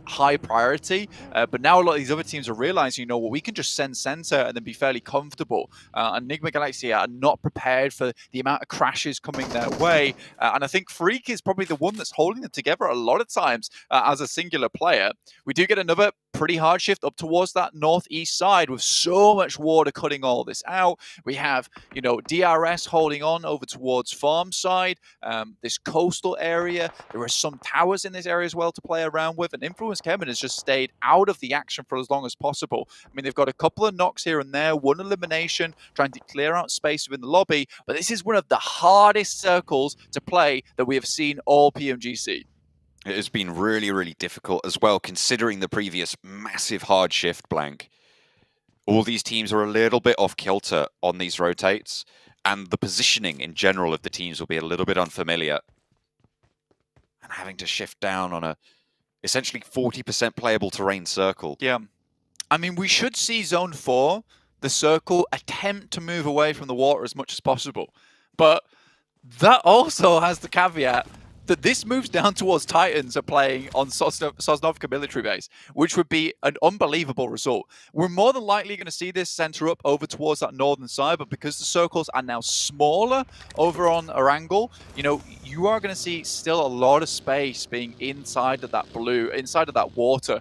high priority. But now a lot of these other teams are realizing, you know, well, we can just send center and then be fairly comfortable. Enigma Galaxy are not prepared for the amount of crashes coming their way. And I think Freak is probably the one that's holding them together a lot of times as a singular player. We do get another pretty hard shift up towards that northeast side with so much water cutting all this out. We have, you know, DRS holding on over towards farm side, this coastal area. There are some towers in this area as well to play around with, and Influence Kevin has just stayed out of the action for as long as possible. I mean, they've got a couple of knocks here and there, one elimination, trying to clear out space within the lobby, but this is one of the hardest circles to play that we have seen all PMGC.
It has been really, really difficult as well, considering the previous massive hard shift, Blank. All these teams are a little bit off kilter on these rotates, and the positioning in general of the teams will be a little bit unfamiliar. And having to shift down on a essentially 40% playable terrain circle.
Yeah. I mean, we should see Zone 4, the circle, attempt to move away from the water as much as possible. But that also has the caveat that this moves down towards Titans are playing on Sosnovka military base, which would be an unbelievable result. We're more than likely going to see this center up over towards that northern side, but because the circles are now smaller over on Erangel, you know, you are going to see still a lot of space being inside of that blue, inside of that water,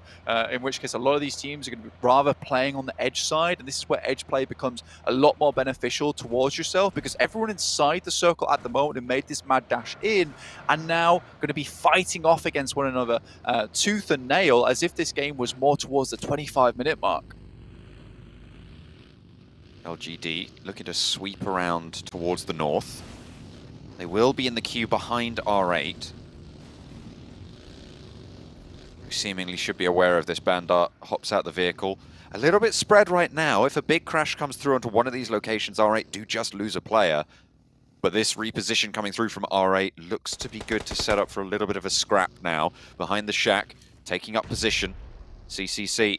in which case a lot of these teams are going to be rather playing on the edge side, and this is where edge play becomes a lot more beneficial towards yourself, because everyone inside the circle at the moment who made this mad dash in and now going to be fighting off against one another tooth and nail, as if this game was more towards the 25-minute mark.
LGD looking to sweep around towards the north. They will be in the queue behind R8. Who seemingly should be aware of this. Bandar hops out the vehicle. A little bit spread right now. If a big crash comes through onto one of these locations, R8 do just lose a player. But this reposition coming through from R8 looks to be good to set up for a little bit of a scrap now. Behind the shack, taking up position. CCC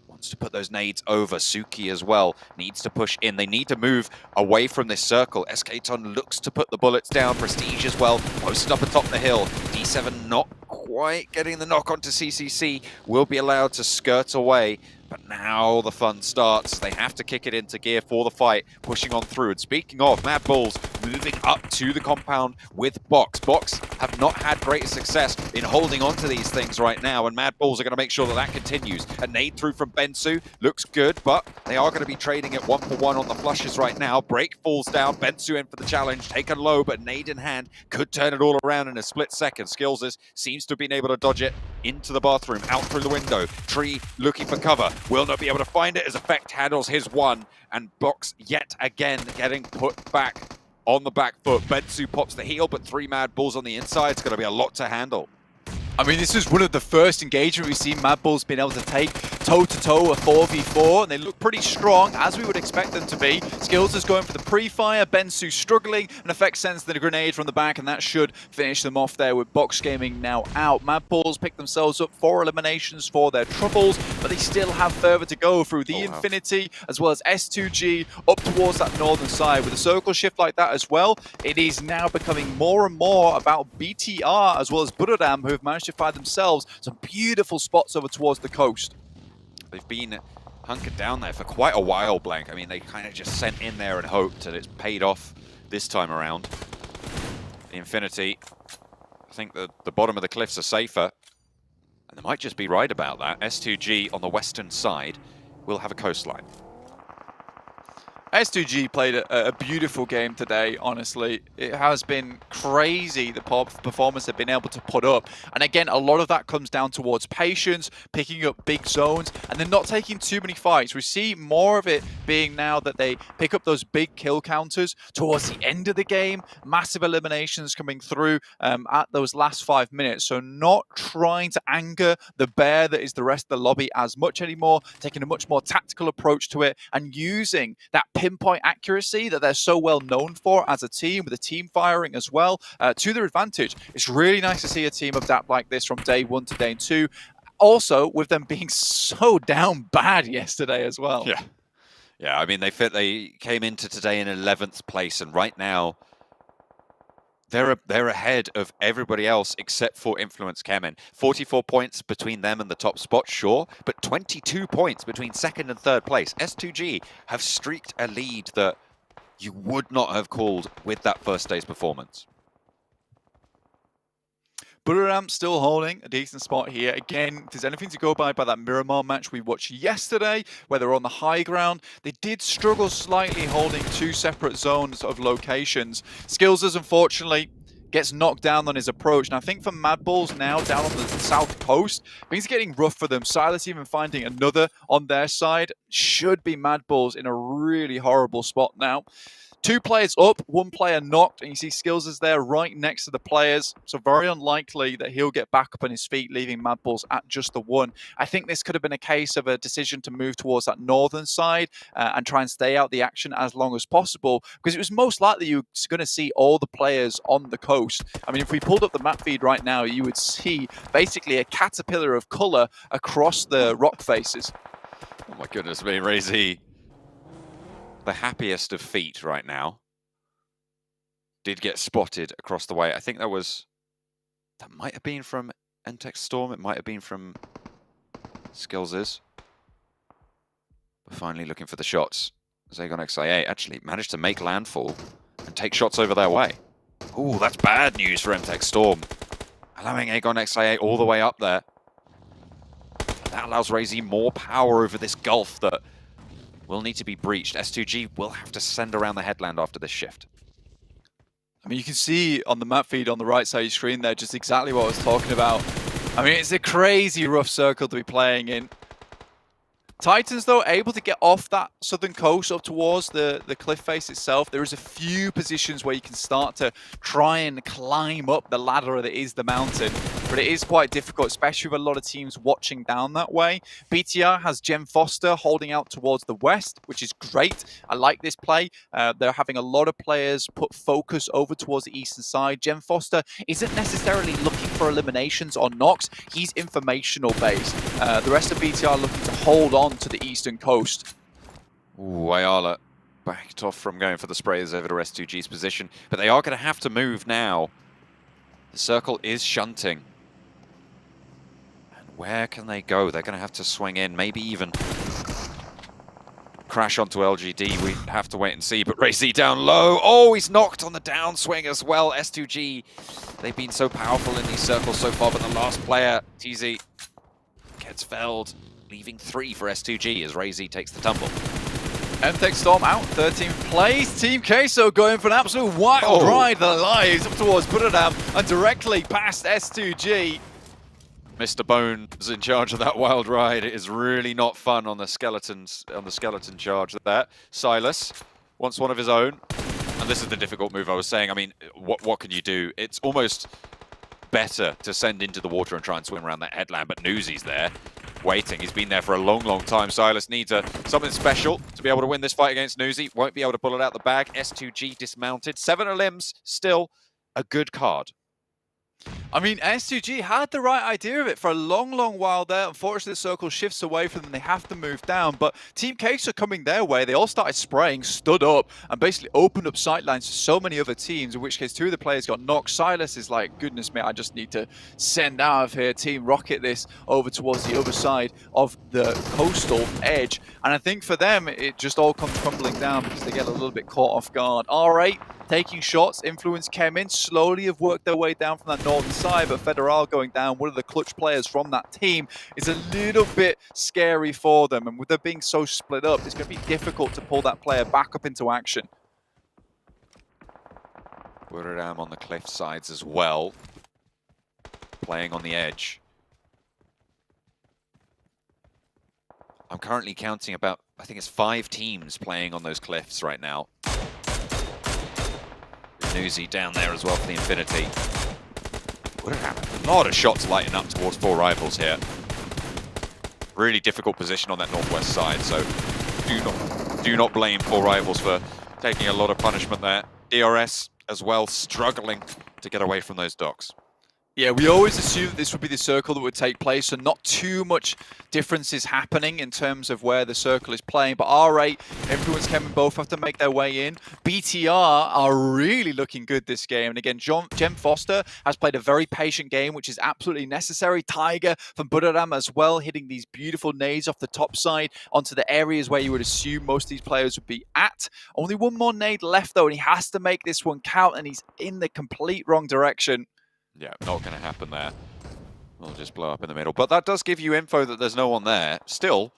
wants to put those nades over. Suki as well needs to push in. They need to move away from this circle. SK Ton looks to put the bullets down. Prestige as well, posted up atop the hill. B7 not quite getting the knock onto CCC, will be allowed to skirt away. But now the fun starts. They have to kick it into gear for the fight, pushing on through. And speaking of, Mad Bulls moving up to the compound with Box. Box have not had greater success in holding on to these things right now, and Mad Bulls are going to make sure that that continues. A nade through from Bensu looks good, but they are going to be trading it 1-for-1 on the flushes right now. Break falls down, Bensu in for the challenge, taken low, but nade in hand could turn it all around in a split second. Skillses seems to have been able to dodge it into the bathroom, out through the window. Tree looking for cover, will not be able to find it as Effect handles his one, and Box yet again getting put back on the back foot. Bensu pops the heel, but 3 Mad Bulls on the inside. It's going to be a lot to handle.
I mean, this is one of the first engagements we've seen Mad Bulls being able to take toe-to-toe a 4v4, and they look pretty strong, as we would expect them to be. Skills is going for the pre-fire, Bensu struggling, and Effect sends the grenade from the back, and that should finish them off there with Box Gaming now out. Mad Bulls pick themselves up 4 eliminations for their troubles, but they still have further to go through the Infinity, as well as S2G, up towards that northern side. With a circle shift like that as well, it is now becoming more and more about BTR, as well as Buradam, who have managed to find themselves some beautiful spots over towards the coast.
They've been hunkered down there for quite a while, Blank. I mean, they kind of just sent in there and hoped, and it's paid off this time around. The Infinity, I think the bottom of the cliffs are safer, and they might just be right about that. S2G on the western side will have a coastline.
S2G played a beautiful game today, honestly. It has been crazy, the performance they've been able to put up. And again, a lot of that comes down towards patience, picking up big zones, and then not taking too many fights. We see more of it being now that they pick up those big kill counters towards the end of the game, massive eliminations coming through at those last 5 minutes. So not trying to anger the bear that is the rest of the lobby as much anymore, taking a much more tactical approach to it, and using that pinpoint accuracy that they're so well known for as a team, with the team firing as well, to their advantage. It's really nice to see a team adapt like this from day 1 to day 2. Also, with them being so down bad yesterday as well.
Yeah. I mean, they came into today in 11th place, and right now they're ahead of everybody else except for Influence Kemen. 44 points between them and the top spot, sure, but 22 points between second and third place. S2G have streaked a lead that you would not have called with that first day's performance.
Buradam still holding a decent spot here. Again, if there's anything to go by that Miramar match we watched yesterday, where they're on the high ground, they did struggle slightly holding 2 separate zones of locations. Skillses, unfortunately, gets knocked down on his approach. And I think for Mad Bulls now down on the south coast, things are getting rough for them. Silas even finding another on their side. Should be Mad Bulls in a really horrible spot now. 2 players up, 1 player knocked, and you see Skills is there right next to the players. So very unlikely that he'll get back up on his feet, leaving Mad Bulls at just the 1. I think this could have been a case of a decision to move towards that northern side and try and stay out the action as long as possible, because it was most likely you're going to see all the players on the coast. I mean, if we pulled up the map feed right now, you would see basically a caterpillar of color across the rock faces.
Oh my goodness me, Razy. The happiest of feet right now did get spotted across the way. I think that might have been from Entex Storm. It might have been from Skillses. We're finally looking for the shots. Zagon XIA actually managed to make landfall and take shots over their way. Ooh, that's bad news for Entex Storm. Allowing Aegon XIA all the way up there. That allows Razy more power over this gulf that will need to be breached. S2G will have to send around the headland after this shift.
I mean, you can see on the map feed on the right side of your screen there just exactly what I was talking about. I mean, it's a crazy rough circle to be playing in. Titans, though, able to get off that southern coast up towards the cliff face itself. There is a few positions where you can start to try and climb up the ladder that is the mountain, but it is quite difficult, especially with a lot of teams watching down that way. BTR has Jem Foster holding out towards the west, which is great. I like this play. They're having a lot of players put focus over towards the eastern side. Jem Foster isn't necessarily looking for eliminations or knocks. He's informational based. The rest of BTR looking to hold on to the eastern coast.
Ooh, Ayala backed off from going for the sprays over to S2G's position, but they are going to have to move now. The circle is shunting. And where can they go? They're going to have to swing in, maybe even crash onto LGD. We have to wait and see, but RayZ down low. Oh, he's knocked on the downswing as well. S2G, they've been so powerful in these circles so far, but the last player, TZ, gets felled, leaving 3 for S2G as RayZ takes the tumble.
MTech Storm out, 13th place. Team Queso going for an absolute wild ride their lives up towards Buradam and directly past S2G.
Mr. Bones in charge of that wild ride. It is really not fun on the skeleton charge there. Silas wants one of his own, and this is the difficult move I was saying. I mean, what can you do? It's almost better to send into the water and try and swim around that headland, but Newsy's there, waiting. He's been there for a long, long time. Silas needs something special to be able to win this fight against Newsy. Won't be able to pull it out the bag. S2G dismounted. 7 limbs, still a good card.
I mean, S2G had the right idea of it for a long, long while there. Unfortunately, the circle shifts away from them. They have to move down. But Team Case are coming their way. They all started spraying, stood up, and basically opened up sightlines to so many other teams, in which case 2 of the players got knocked. Silas is like, goodness me, I just need to send out of here. Team Rocket this over towards the other side of the coastal edge. And I think for them, it just all comes crumbling down because they get a little bit caught off guard. R8 taking shots, Influence came in, slowly have worked their way down from that northern side, but Federal going down, one of the clutch players from that team, is a little bit scary for them, and with them being so split up, it's going to be difficult to pull that player back up into action.
Buradam on the cliff sides as well, playing on the edge. I'm currently counting about, I think it's 5 teams playing on those cliffs right now. Newsy down there as well for the Infinity. What happened? A lot of shots lighting up towards 4 rivals here. Really difficult position on that northwest side, so do not blame 4 rivals for taking a lot of punishment there. DRS as well struggling to get away from those docks.
Yeah, we always assumed this would be the circle that would take place, so not too much differences happening in terms of where the circle is playing. But R8, Influence Kevin both have to make their way in. BTR are really looking good this game. And again, Jem Foster has played a very patient game, which is absolutely necessary. Tiger from Buradam as well, hitting these beautiful nades off the top side onto the areas where you would assume most of these players would be at. Only one more nade left, though, and he has to make this one count, and he's in the complete wrong direction.
Yeah, not going to happen there. We'll just blow up in the middle. But that does give you info that there's no one there. Still,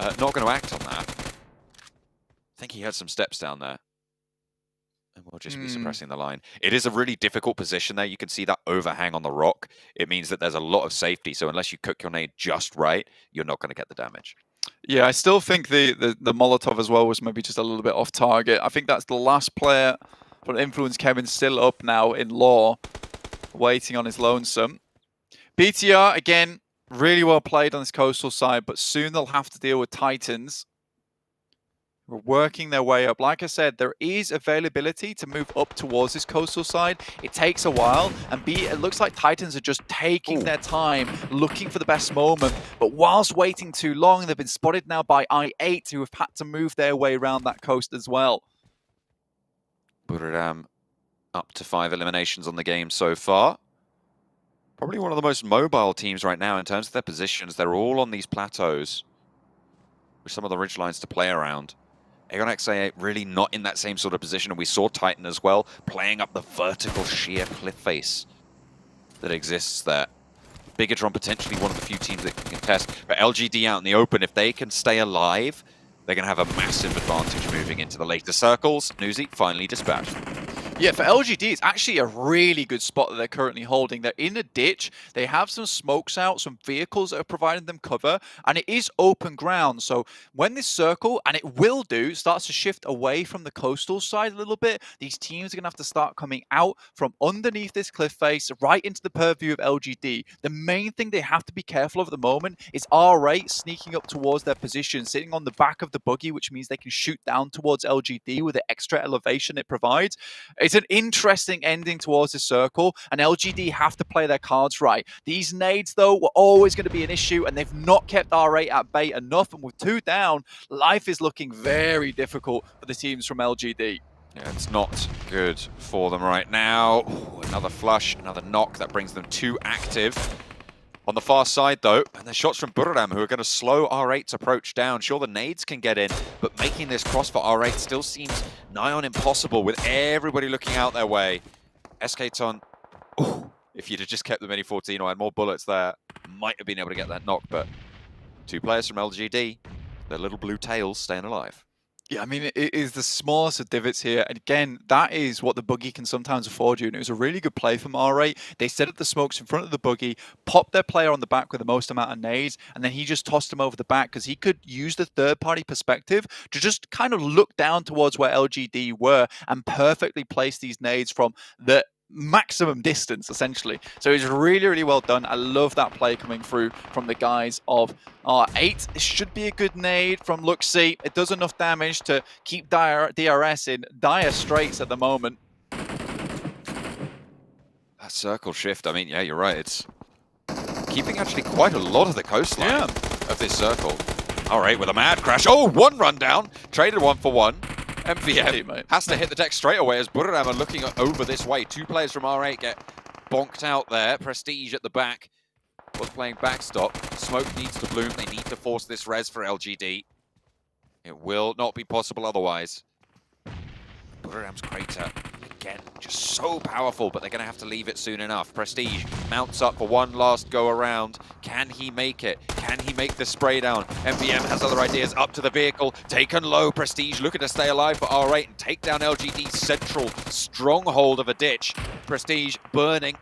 not going to act on that. I think he had some steps down there. And we'll just be suppressing the line. It is a really difficult position there. You can see that overhang on the rock. It means that there's a lot of safety. So unless you cook your nade just right, you're not going to get the damage.
Yeah, I still think the Molotov as well was maybe just a little bit off target. I think that's the last player for Influence. Kevin still up now in law, waiting on his lonesome. BTR, again, really well played on this coastal side, but soon they'll have to deal with Titans. We're working their way up. Like I said, there is availability to move up towards this coastal side. It takes a while, and it looks like Titans are just taking their time, looking for the best moment. But whilst waiting too long, they've been spotted now by I8, who have had to move their way around that coast as well.
Buradam up to 5 eliminations on the game so far. Probably one of the most mobile teams right now in terms of their positions. They're all on these plateaus with some of the ridgelines to play around. Aegon XA8 really not in that same sort of position, and we saw Titan as well playing up the vertical sheer cliff face that exists there. Bigatron potentially one of the few teams that can contest, but LGD out in the open, if they can stay alive, they're going to have a massive advantage moving into the later circles. Newsy finally dispatched.
Yeah, for LGD, it's actually a really good spot that they're currently holding. They're in a ditch. They have some smokes out, some vehicles that are providing them cover, and it is open ground. So when this circle, and it will do, starts to shift away from the coastal side a little bit, these teams are going to have to start coming out from underneath this cliff face right into the purview of LGD. The main thing they have to be careful of at the moment is R8 sneaking up towards their position, sitting on the back of the buggy, which means they can shoot down towards LGD with the extra elevation it provides. It's an interesting ending towards the circle, and LGD have to play their cards right. These nades, though, were always going to be an issue, and they've not kept R8 at bay enough, and with 2 down, life is looking very difficult for the teams from LGD.
Yeah, it's not good for them right now. Ooh, another flush, another knock. That brings them 2 active. On the far side, though, and the shots from Buradam, who are going to slow R8's approach down. Sure, the nades can get in, but making this cross for R8 still seems nigh on impossible with everybody looking out their way. SKTon, if you'd have just kept the Mini 14 or had more bullets there, might have been able to get that knock, but 2 players from LGD, their little blue tails staying alive.
Yeah, I mean, it is the smallest of divots here. And again, that is what the buggy can sometimes afford you. And it was a really good play from R8. They set up the smokes in front of the buggy, popped their player on the back with the most amount of nades, and then he just tossed him over the back because he could use the third-party perspective to just kind of look down towards where LGD were and perfectly place these nades from the maximum distance, essentially. So it's really, really well done. I love that play coming through from the guys of R8. This should be a good nade from Luxy. It does enough damage to keep DRS in dire straits at the moment.
That circle shift, I mean, yeah, you're right. It's keeping actually quite a lot of the coastline of this circle. All right, with a mad crash. Oh, 1 run down. Traded 1 for 1. MVM has to hit the deck straight away as Buradam are looking over this way. 2 players from R8 get bonked out there. Prestige at the back was playing backstop. Smoke needs to bloom. They need to force this res for LGD. It will not be possible otherwise. Buradam's crater, again, just so powerful, but they're going to have to leave it soon enough. Prestige mounts up for one last go around. Can he make it? Can he make the spray down? MVM has other ideas. Up to the vehicle, taken low. Prestige looking to stay alive for R8 and take down LGD's central stronghold of a ditch. Prestige burning,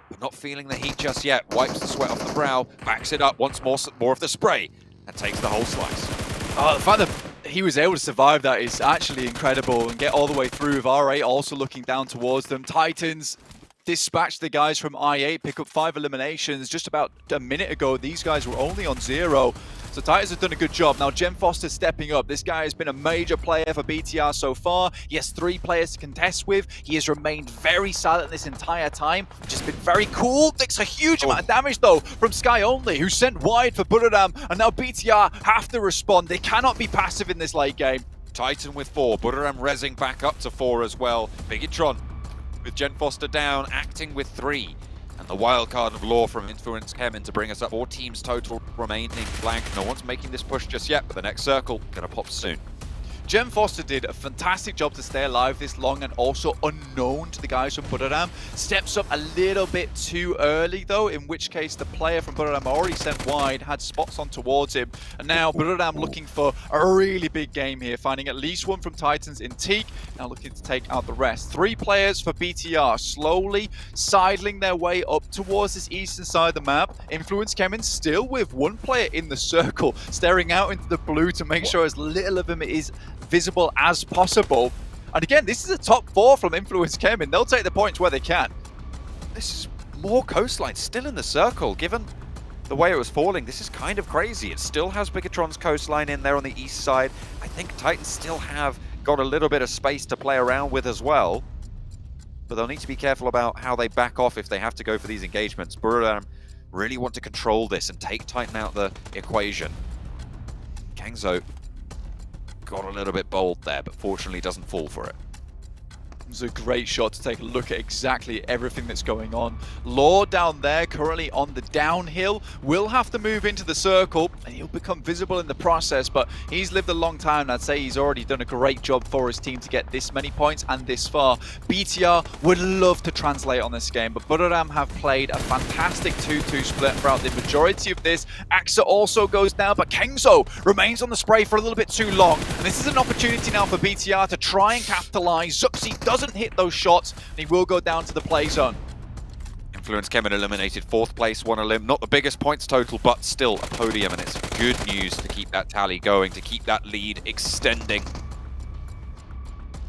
but not feeling the heat just yet. Wipes the sweat off the brow, backs it up, wants more of the spray, and takes the whole slice.
Oh, the fact that he was able to survive that is actually incredible and get all the way through with R8 also looking down towards them. Titans dispatch the guys from I8, pick up 5 eliminations. Just about a minute ago, these guys were only on 0. So Titans have done a good job. Now, Jem Foster stepping up. This guy has been a major player for BTR so far. He has 3 players to contest with. He has remained very silent this entire time, which has been very cool. Takes a huge amount of damage, though, from Sky Only, who sent wide for Buradam. And now BTR have to respond. They cannot be passive in this late game.
Titan with 4. Buradam rezzing back up to 4 as well. Bigitron with Jen Foster down, acting with 3. And the wild card of Law from Influence came in to bring us up. 4 teams total remaining blank. No one's making this push just yet, but the next circle gonna pop soon.
Jem Foster did a fantastic job to stay alive this long and also unknown to the guys from Buradam. Steps up a little bit too early though, in which case the player from Buradam already sent wide, had spots on towards him. And now Buradam looking for a really big game here, finding at least 1 from Titans in Teak, now looking to take out the rest. 3 players for BTR, slowly sidling their way up towards this eastern side of the map. Influence came in still with 1 player in the circle, staring out into the blue to make sure as little of him is visible as possible. And again, this is a top 4 from Influence Kemin. They'll take the points where they can.
This is more coastline still in the circle. Given the way it was falling, this is kind of crazy. It still has Bigitron's coastline in there on the east side. I think Titans still have got a little bit of space to play around with as well. But they'll need to be careful about how they back off if they have to go for these engagements. Buradam really want to control this and take Titan out the equation. Kangzo got a little bit bold there, but fortunately doesn't fall for it.
It was a great shot to take a look at exactly everything that's going on. Law down there, currently on the downhill, will have to move into the circle, and he'll become visible in the process, but he's lived a long time, and I'd say he's already done a great job for his team to get this many points and this far. BTR would love to translate on this game, but Buradam have played a fantastic 2-2 split throughout the majority of this. Axa also goes down, but Kengzo remains on the spray for a little bit too long, and this is an opportunity now for BTR to try and capitalize. Zuxi doesn't hit those shots, and he will go down to the play zone.
Influence Kemin eliminated, 4th place, 1 elim. Not the biggest points total, but still a podium, and it's good news to keep that tally going, to keep that lead extending.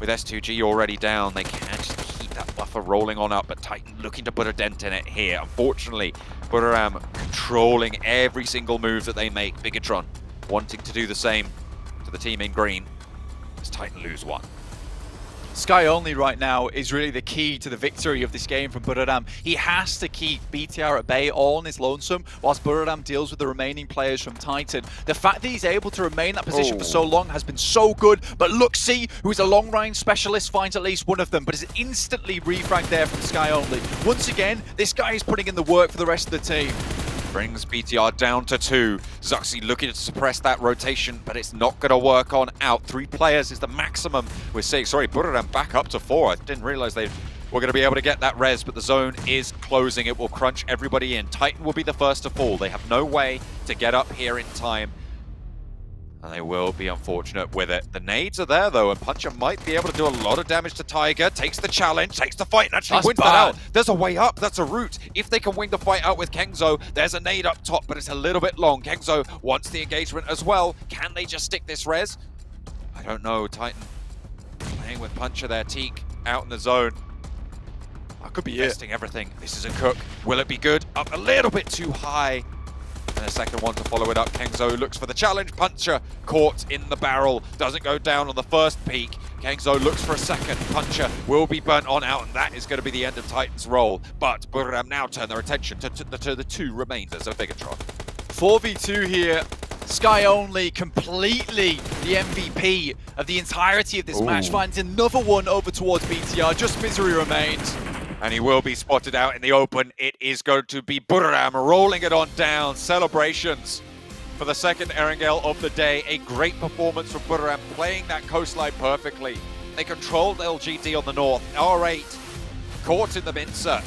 With S2G already down, they can just keep that buffer rolling on up, but Titan looking to put a dent in it here. Unfortunately, Buradam controlling every single move that they make. Bigitron wanting to do the same to the team in green as Titan lose 1.
Sky Only right now is really the key to the victory of this game from Buradam. He has to keep BTR at bay all on his lonesome whilst Buradam deals with the remaining players from Titan. The fact that he's able to remain in that position for so long has been so good, but look, C, who is a long-range specialist, finds at least one of them, but is instantly refragged there from Sky Only. Once again, this guy is putting in the work for the rest of the team.
Brings BTR down to 2. Zuxi looking to suppress that rotation, but it's not going to work on out. 3 players is the maximum we're seeing. Sorry, Buradam back up to 4. I didn't realize they were going to be able to get that res, but the zone is closing. It will crunch everybody in. Titan will be the first to fall. They have no way to get up here in time. And they will be unfortunate with it. The nades are there, though, and Puncher might be able to do a lot of damage to Tiger. Takes the challenge, takes the fight, and actually wins that out. There's a way up. That's a route. If they can win the fight out with Kengzo, there's a nade up top, but it's a little bit long. Kengzo wants the engagement as well. Can they just stick this res? I don't know. Titan playing with Puncher there. Teak out in the zone.
That could be
testing everything. This is a cook. Will it be good? Up a little bit too high. And a second one to follow it up. Kengzo looks for the challenge. Puncher caught in the barrel. Doesn't go down on the first peak. Kengzo looks for a second. Puncher will be burnt on out, and that is going to be the end of Titan's role. But Buradam now turn their attention to the 2 remainders of Bigatron.
4v2 here. Sky Only completely the MVP of the entirety of this match. Finds another one over towards BTR. Just misery remains.
And he will be spotted out in the open. It is going to be Buradam rolling it on down. Celebrations for the second Erangel of the day. A great performance from Buradam, playing that coastline perfectly. They controlled LGD on the north. R8 caught in the mincer.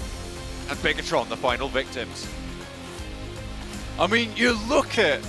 And Bigatron, the final victims.
I mean, you look at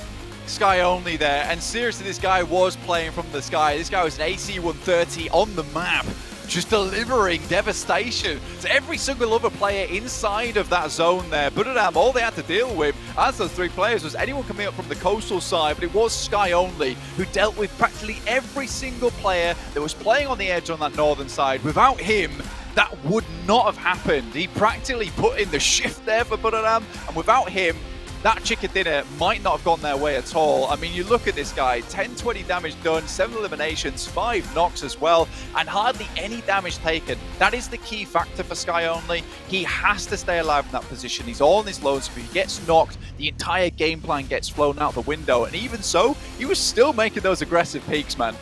Sky Only there, and seriously, this guy was playing from the sky. This guy was an AC-130 on the map, just delivering devastation to every single other player inside of that zone there. Buradam, all they had to deal with as those 3 players was anyone coming up from the coastal side, but it was Sky Only who dealt with practically every single player that was playing on the edge on that northern side. Without him, that would not have happened. He practically put in the shift there for Buradam, and without him, that chicken dinner might not have gone their way at all. I mean, you look at this guy, 10, 20 damage done, 7 eliminations, 5 knocks as well, and hardly any damage taken. That is the key factor for Sky Only. He has to stay alive in that position. He's all on his low, so if he gets knocked, the entire game plan gets flown out the window. And even so, he was still making those aggressive peaks, man.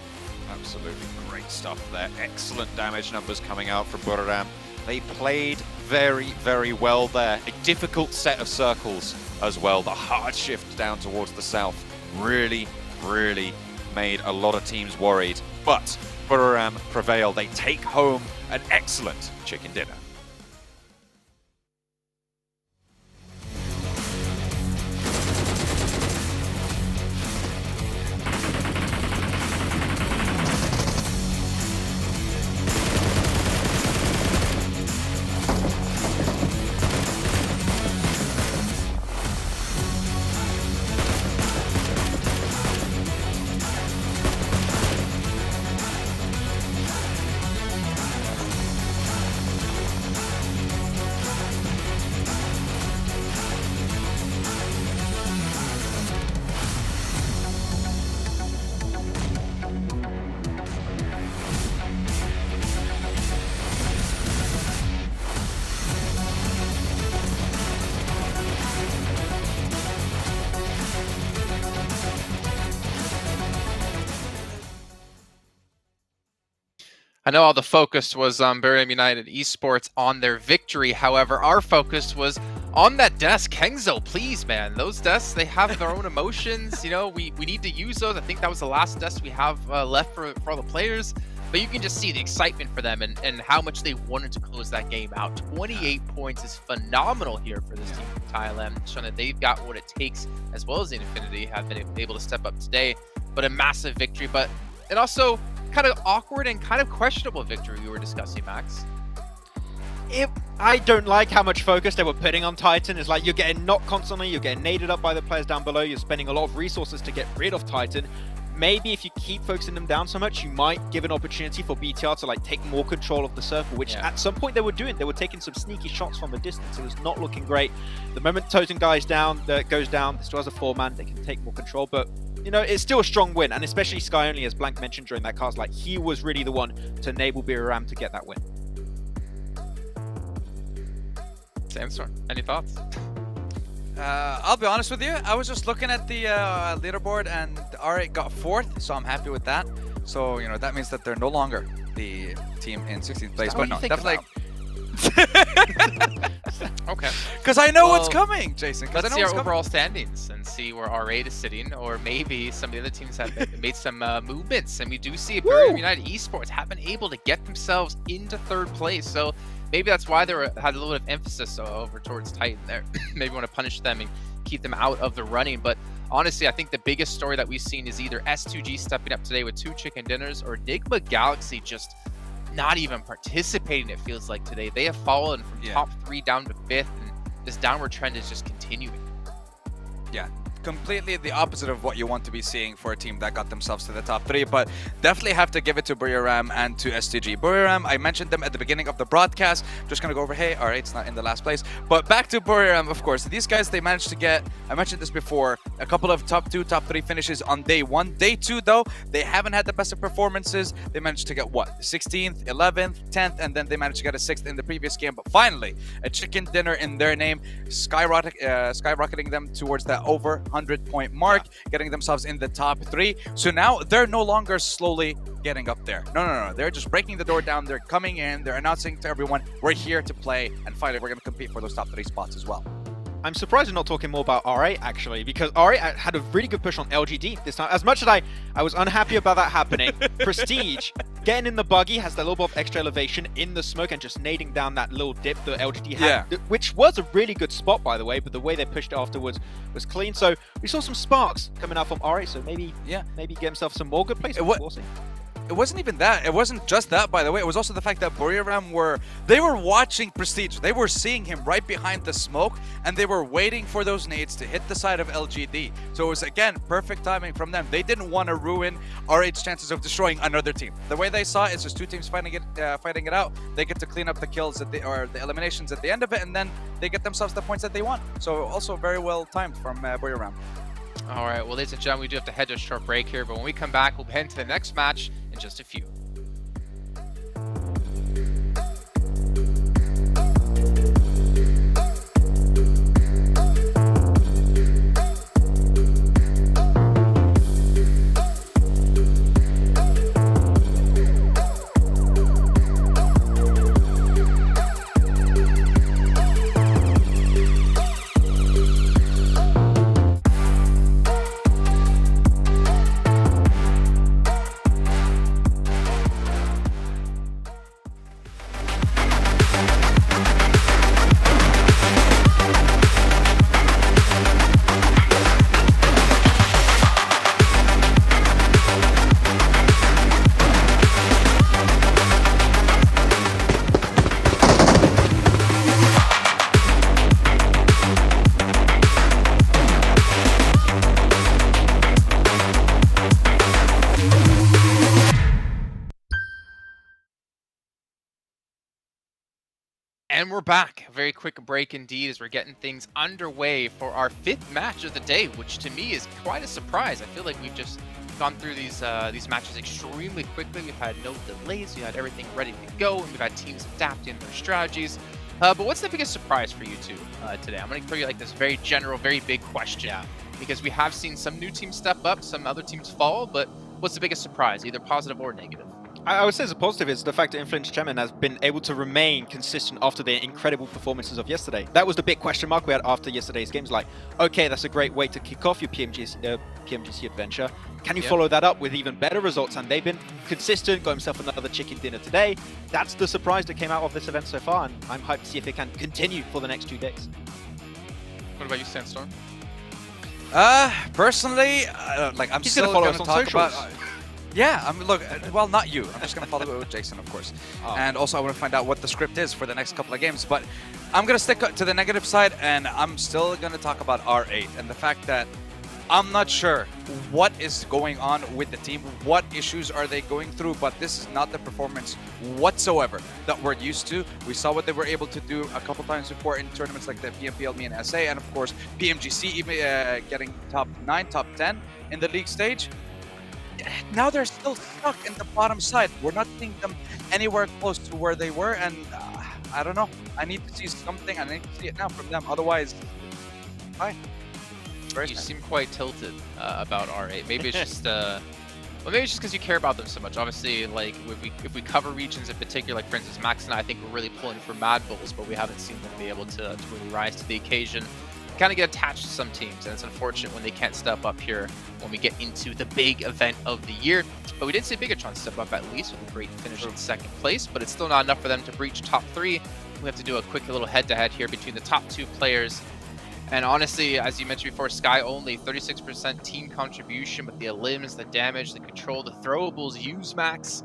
Absolutely great stuff there. Excellent damage numbers coming out from Buradam. They played very, very well there. A difficult set of circles as well. The hard shift down towards the south really, really made a lot of teams worried. But Buradam prevailed. They take home an excellent chicken dinner.
I know all the focus was on Buradam United Esports on their victory. However, our focus was on that desk. Kengzo, please, man. Those desks, they have their own emotions. You know, we need to use those. I think that was the last desk we have left for all the players. But you can just see the excitement for them and how much they wanted to close that game out. 28 points is phenomenal here for this team from Thailand, showing that they've got what it takes, as well as Infinity have been able to step up today. But a massive victory, but it also kind of awkward and kind of questionable victory we were discussing, Max.
I don't like how much focus they were putting on Titan. It's like you're getting knocked constantly, you're getting naded up by the players down below, you're spending a lot of resources to get rid of Titan. maybe if you keep focusing them down so much, you might give an opportunity for BTR to like take more control of the circle, which at some point they were doing. They were taking some sneaky shots from the distance. It was not looking great. The moment Totem goes down, they still has a 4-man. They can take more control, but you know, it's still a strong win, and especially Sky Only, as Blank mentioned during that cast, like he was really the one to enable Buriram to get that win.
Sandstorm, any thoughts?
I'll be honest with you. I was just looking at the leaderboard, and R8 got 4th, so I'm happy with that. So you know that means that they're no longer the team in 16th place. But no, definitely.
Okay.
Because I know what's coming, Jason.
Let's see our overall standings and see where R8 is sitting, or maybe some of the other teams have made some movements. And we do see Buriram United Esports have been able to get themselves into 3rd place. So maybe that's why they had a little bit of emphasis over towards Titan there. Maybe want to punish them and keep them out of the running. But honestly, I think the biggest story that we've seen is either S2G stepping up today with 2 chicken dinners, or Enigma Galaxy just not even participating, it feels like, today. They have fallen from top 3 down to 5th, and this downward trend is just continuing.
Yeah, completely the opposite of what you want to be seeing for a team that got themselves to the top 3, but definitely have to give it to Buriram and to STG. Buriram, I mentioned them at the beginning of the broadcast. I'm just gonna go over, hey, all right, it's not in the last place, but back to Buriram, of course. These guys, they managed to get, I mentioned this before, a couple of top 2, top 3 finishes on day 1. Day 2, though, they haven't had the best of performances. They managed to get, what, 16th, 11th, 10th, and then they managed to get a 6th in the previous game, but finally, a chicken dinner in their name, skyrocketing them towards that over 100-point mark, getting themselves in the top 3. So now they're no longer slowly getting up there. No. They're just breaking the door down. They're coming in. They're announcing to everyone, we're here to play, and finally we're going to compete for those top 3 spots as well.
I'm surprised we're not talking more about R8, actually, because R8 had a really good push on LGD this time. As much as I was unhappy about that happening, Prestige, getting in the buggy, has that little bit of extra elevation in the smoke and just nading down that little dip that LGD had, which was a really good spot, by the way, but the way they pushed it afterwards was clean. So we saw some sparks coming out from R8, so maybe get himself some more good places. We'll see.
It wasn't even that. It wasn't just that, by the way. It was also the fact that Buriram were watching Prestige. They were seeing him right behind the smoke, and they were waiting for those nades to hit the side of LGD. So it was, again, perfect timing from them. They didn't want to ruin R8's chances of destroying another team. The way they saw it is just 2 teams fighting it out. They get to clean up the kills or the eliminations at the end of it, and then they get themselves the points that they want. So also very well timed from Buriram.
All right, well, ladies and gentlemen, we do have to head to a short break here, but when we come back, we'll head to the next match in just a few. And we're back. A very quick break indeed as we're getting things underway for our 5th match of the day, which to me is quite a surprise. I feel like we've just gone through these matches extremely quickly. We've had no delays. We had everything ready to go, and we've had teams adapting their strategies. But what's the biggest surprise for you two today? I'm going to throw you like this very general, very big question, because we have seen some new teams step up, some other teams fall, but what's the biggest surprise, either positive or negative?
I would say the positive is the fact that Influence Chairman has been able to remain consistent after their incredible performances of yesterday. That was the big question mark we had after yesterday's games. Like, okay, that's a great way to kick off your PMGC adventure. Can you follow that up with even better results? And they've been consistent, got himself another chicken dinner today. That's the surprise that came out of this event so far, and I'm hyped to see if it can continue for the next 2 days.
What about you, Sandstorm?
Personally, like I'm still
going
to
to
talk
socials.
about. Yeah, I mean, look, well, not you. I'm just going to follow it with Jason, of course. And also I want to find out what the script is for the next couple of games. But I'm going to stick to the negative side, and I'm still going to talk about R8 and the fact that I'm not sure what is going on with the team, what issues are they going through, but this is not the performance whatsoever that we're used to. We saw what they were able to do a couple times before in tournaments like the PMPLME and SA, and of course PMGC even getting top 9, top 10 in the league stage. Now they're still stuck in the bottom side. We're not seeing them anywhere close to where they were, and I don't know. I need to see something. I need to see it now from them. Otherwise, bye.
You seem quite tilted about R8. Maybe it's just, well, maybe it's just because you care about them so much. Obviously, like if we cover regions in particular, like for instance, Max and I think we're really pulling for Mad Bulls, but we haven't seen them be able to really rise to the occasion. Kind of get attached to some teams, and it's unfortunate when they can't step up here when we get into the big event of the year. But we did see Bigatron step up at least with a great finish in second place, but it's still not enough for them to breach top 3. We have to do a quick little head-to-head here between the top 2 players. And honestly, as you mentioned before, Sky only 36% team contribution, but the elims, the damage, the control, the throwables, use Max.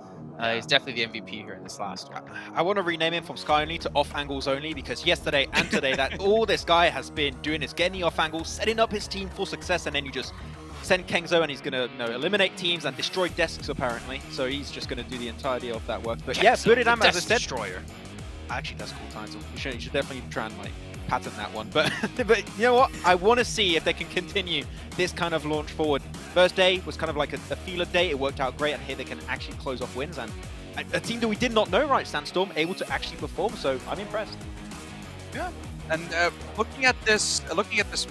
He's definitely the MVP here in this last one.
I want to rename him from Sky only to off angles only, because yesterday and today, that all this guy has been doing is getting the off angles, setting up his team for success, and then you just send Kengzo and he's going to eliminate teams and destroy desks apparently. So he's just going to do the entirety of that work. But yeah, Buridam, as I said,
Destroyer.
Actually, that's a cool title. You should definitely try and like patent that one. But but you know what? I want to see if they can continue this kind of launch forward. First day was kind of like a feeler day. It worked out great, and here they can actually close off wins. And a team that we did not know, right, Sandstorm, able to actually perform. So I'm impressed.
Yeah. And looking at this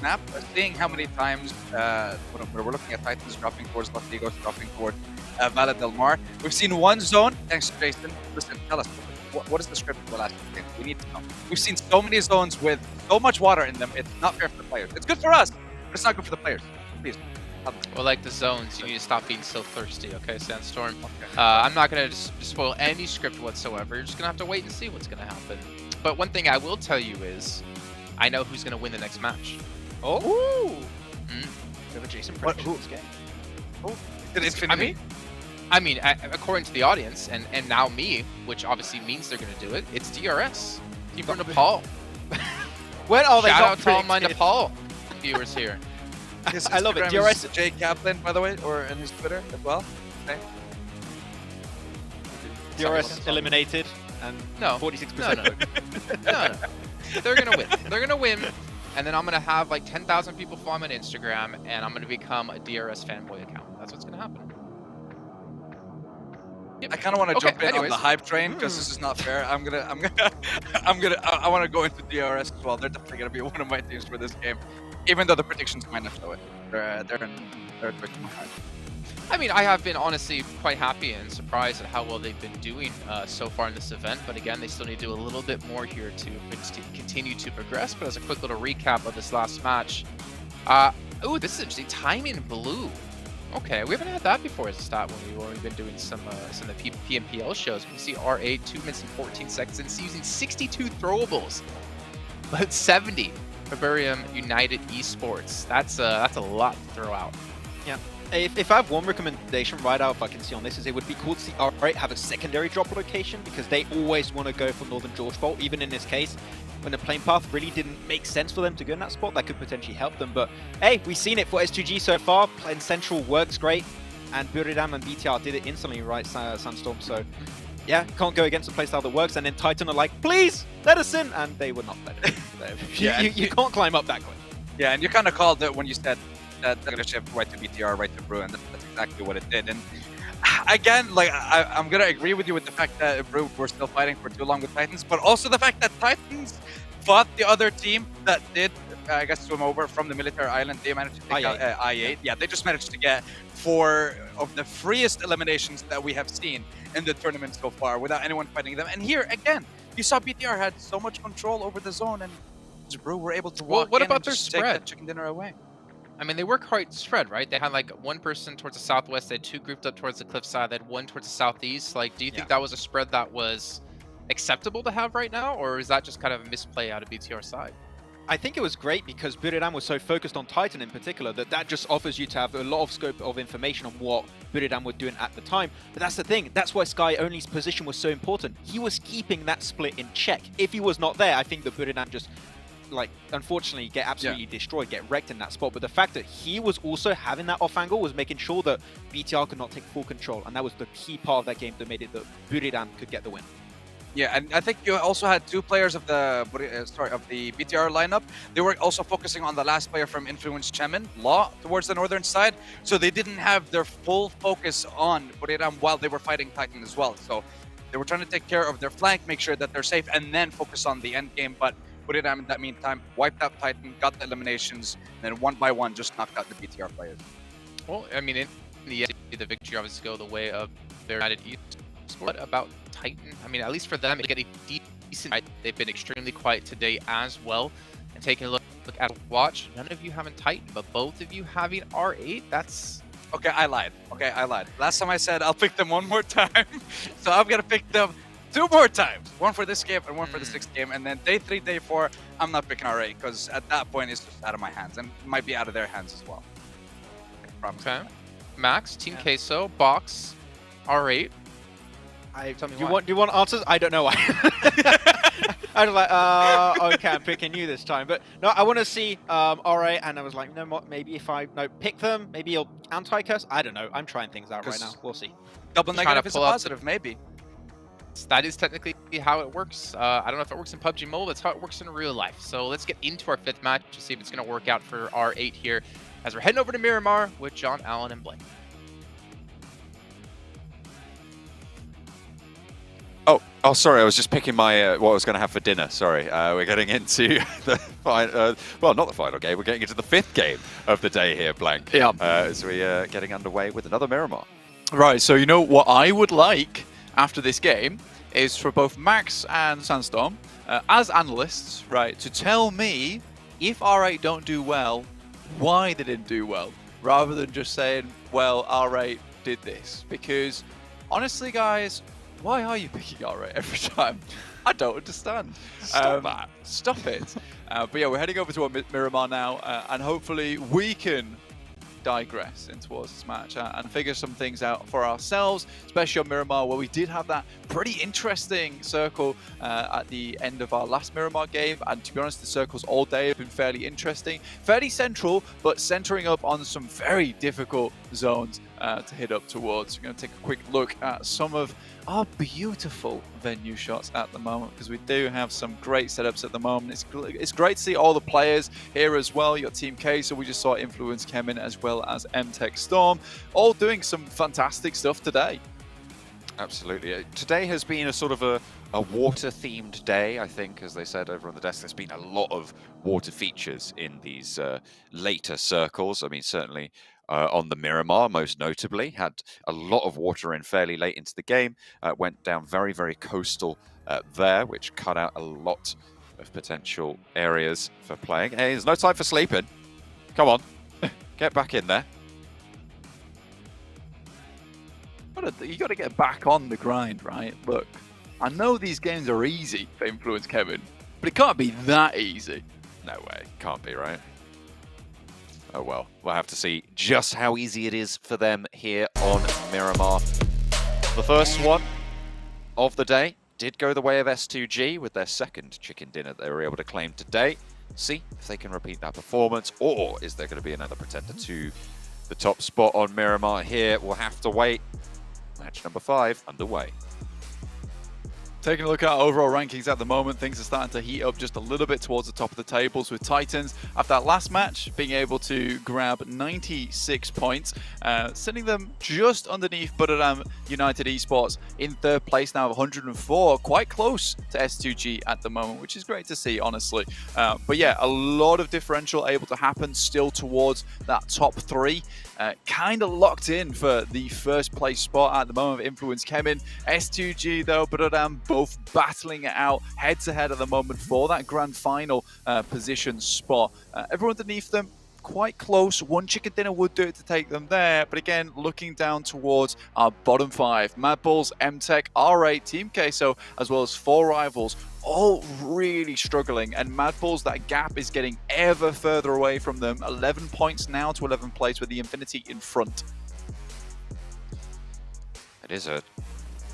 map, seeing how many times we're looking at Titans dropping towards Latigo, dropping towards Valle del Mar. We've seen one zone. Thanks, Jason. Listen, tell us. What is the script for the last game? We need to know. We've seen so many zones with so much water in them. It's not fair for the players. It's good for us, but it's not good for the players. Please.
Well, like the zones, you need to stop being so thirsty, okay, Sandstorm? Okay. I'm not going to spoil any script whatsoever. You're just going to have to wait and see what's going to happen. But one thing I will tell you is, I know who's going to win the next match.
Oh!
Mm.
We have a Jason prediction in this game.
Oh, it's Infinity.
I mean, according to the audience, and now me, which obviously means they're going to do it, it's DRS. Team from Nepal.
When are they
Shout
not
out to all my
predicted?
Nepal viewers here.
I love it.
Instagram
DRS
is Jay Kaplan, by the way, or in his Twitter as well. Okay.
DRS eliminated and
No.
46%.
No. They're going to win. They're going to win, and then I'm going to have like 10,000 people follow me on Instagram, and I'm going to become a DRS fanboy account. That's what's going to happen.
I kind of want to jump in on the hype train because this is not fair. I want to go into DRS as well. They're definitely gonna be one of my teams for this game, even though the predictions might not show it. They're my heart.
I mean, I have been honestly quite happy and surprised at how well they've been doing so far in this event. But again, they still need to do a little bit more here to continue to progress. But as a quick little recap of this last match, oh, this is interesting. Timing blue. Okay, we haven't had that before as a stat when we've been doing some of the PMPL shows. We see R8 2 minutes and 14 seconds and it's using 62 throwables, but 70 Barbarian United Esports. That's a lot to throw out.
Yeah. If I have one recommendation right out if I can see on this is it would be cool to see R8 have a secondary drop location because they always want to go for Northern George Bolt. Even in this case, when the plane path really didn't make sense for them to go in that spot, that could potentially help them. But hey, we've seen it for S2G so far. Playing Central works great, and Buridam and BTR did it instantly, right, Sandstorm? So yeah, can't go against a playstyle that works. And then Titan are like, please let us in, and they would not let it in. You can't climb up that quick.
Yeah, and you kind of called it when you said that they're gonna shift right to BTR, right to Brew, and that's exactly what it did. And again, like I'm gonna agree with you with the fact that Brew were still fighting for too long with Titans, but also the fact that Titans fought the other team that did, I guess, swim over from the military island. They managed to take out I8. Yeah, they just managed to get 4 of the freest eliminations that we have seen in the tournament so far without anyone fighting them. And here, again, you saw BTR had so much control over the zone, and Brew were able to walk
what
in
about
and
their
just take
spread?
that chicken dinner away.
I mean, they were quite spread, right? They had like one person towards the southwest, they had 2 grouped up towards the cliffside, they had 1 towards the southeast. Like, do you think that was a spread that was acceptable to have right now, or is that just kind of a misplay out of BTR side?
I think it was great because Buridam was so focused on Titan in particular that just offers you to have a lot of scope of information on what Buridam were doing at the time. But that's the thing, that's why Sky Only's position was so important. He was keeping that split in check. If he was not there, I think that Buridam just like, unfortunately, get absolutely destroyed, get wrecked in that spot. But the fact that he was also having that off angle was making sure that BTR could not take full control. And that was the key part of that game that made it that Buriram could get the win.
Yeah, and I think you also had two players of the BTR lineup. They were also focusing on the last player from Influence Chemin, Law, towards the northern side. So they didn't have their full focus on Buriram while they were fighting Titan as well. So they were trying to take care of their flank, make sure that they're safe, and then focus on the end game. But Buriram, in that meantime, wiped out Titan, got the eliminations, and then one by one just knocked out the BTR players.
Well, I mean, in the end, the victory obviously go the way of their United Esports. What about Titan? I mean, at least for them, they get a decent. They've been extremely quiet today as well. And taking a look at watch, none of you having Titan, but both of you having R8. That's
okay. I lied. Last time I said I'll pick them one more time, so I'm gonna pick them 2 more times. One for this game and one for the 6th game, and then day 3, day 4, I'm not picking R8 because at that point it's just out of my hands and it might be out of their hands as well.
okay. Max, Team Queso, Box, R8.
Do you want answers? I don't know why. I was like, okay, I'm picking you this time. But no, I want to see RA, and I was like, no, maybe if I pick them, maybe you'll anti-curse. I don't know. I'm trying things out right now. We'll see.
Double negative is a positive, maybe.
That is technically how it works. I don't know if it works in PUBG Mobile. That's how it works in real life. So let's get into our 5th match to see if it's going to work out for R8 here, as we're heading over to Miramar with John, Allen, and Blake.
Oh, sorry. I was just picking my what I was going to have for dinner. Sorry. We're getting into the well, not the final game. We're getting into the 5th game of the day here, Blank.
Yeah.
As we are getting underway with another Miramar.
Right. So you know what I would like after this game is for both Max and Sandstorm, as analysts, right, to tell me if R8 don't do well, why they didn't do well, rather than just saying, well, R8 did this. Because honestly, guys, why are you picking R8 every time? I don't understand.
Stop that.
Stop it. But yeah, we're heading over to our Miramar now, and hopefully we can digress in towards this match and figure some things out for ourselves, especially on Miramar, where we did have that pretty interesting circle at the end of our last Miramar game. And to be honest, the circles all day have been fairly interesting, fairly central, but centering up on some very difficult zones to hit up towards. We're going to take a quick look at some of our beautiful venue shots at the moment, because we do have some great setups at the moment. It's great to see all the players here as well. Your Team K, so we just saw Influence Kemin as well as MTech Storm, all doing some fantastic stuff today.
Absolutely. Today has been a sort of a water-themed day, I think, as they said over on the desk. There's been a lot of water features in these later circles. I mean, certainly on the Miramar, most notably, had a lot of water in fairly late into the game. Went down very, very coastal there, which cut out a lot of potential areas for playing. Hey, there's no time for sleeping. Come on, get back in there.
You got to get back on the grind, right? Look, I know these games are easy for Influence Kevin, but it can't be that easy.
No way, can't be, right? Oh well, we'll have to see just how easy it is for them here on Miramar. The first one of the day did go the way of S2G with their 2nd chicken dinner they were able to claim today. See if they can repeat that performance, or is there going to be another pretender to the top spot on Miramar here? We'll have to wait. Match number 5 underway.
Taking a look at our overall rankings at the moment, things are starting to heat up just a little bit towards the top of the tables, with Titans, after that last match, being able to grab 96 points, sending them just underneath Buriram United Esports in 3rd place now of 104, quite close to S2G at the moment, which is great to see, honestly. But yeah, a lot of differential able to happen still towards that top 3. Kind of locked in for the 1st place spot at the moment of Influence Kemin. S2G though, Buriram both battling it out head to head at the moment for that grand final position spot. Everyone underneath them quite close. One chicken dinner would do it to take them there, but again, looking down towards our bottom 5, Mad Bulls, MTech, R8, Team Queso, as well as 4 rivals, all really struggling, and Mad Bulls, that gap is getting ever further away from them. 11 points now to 11th place with the Infinity in front.
It is a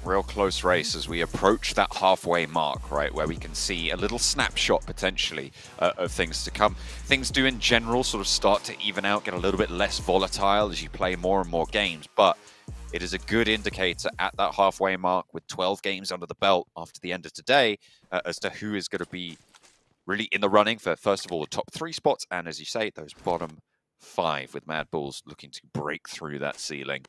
real close race as we approach that halfway mark, right, where we can see a little snapshot potentially of things to come. Things do in general sort of start to even out, get a little bit less volatile as you play more and more games, but it is a good indicator at that halfway mark with 12 games under the belt after the end of today as to who is going to be really in the running for, first of all, the top 3 spots, and as you say, those bottom 5 with Mad Bulls looking to break through that ceiling.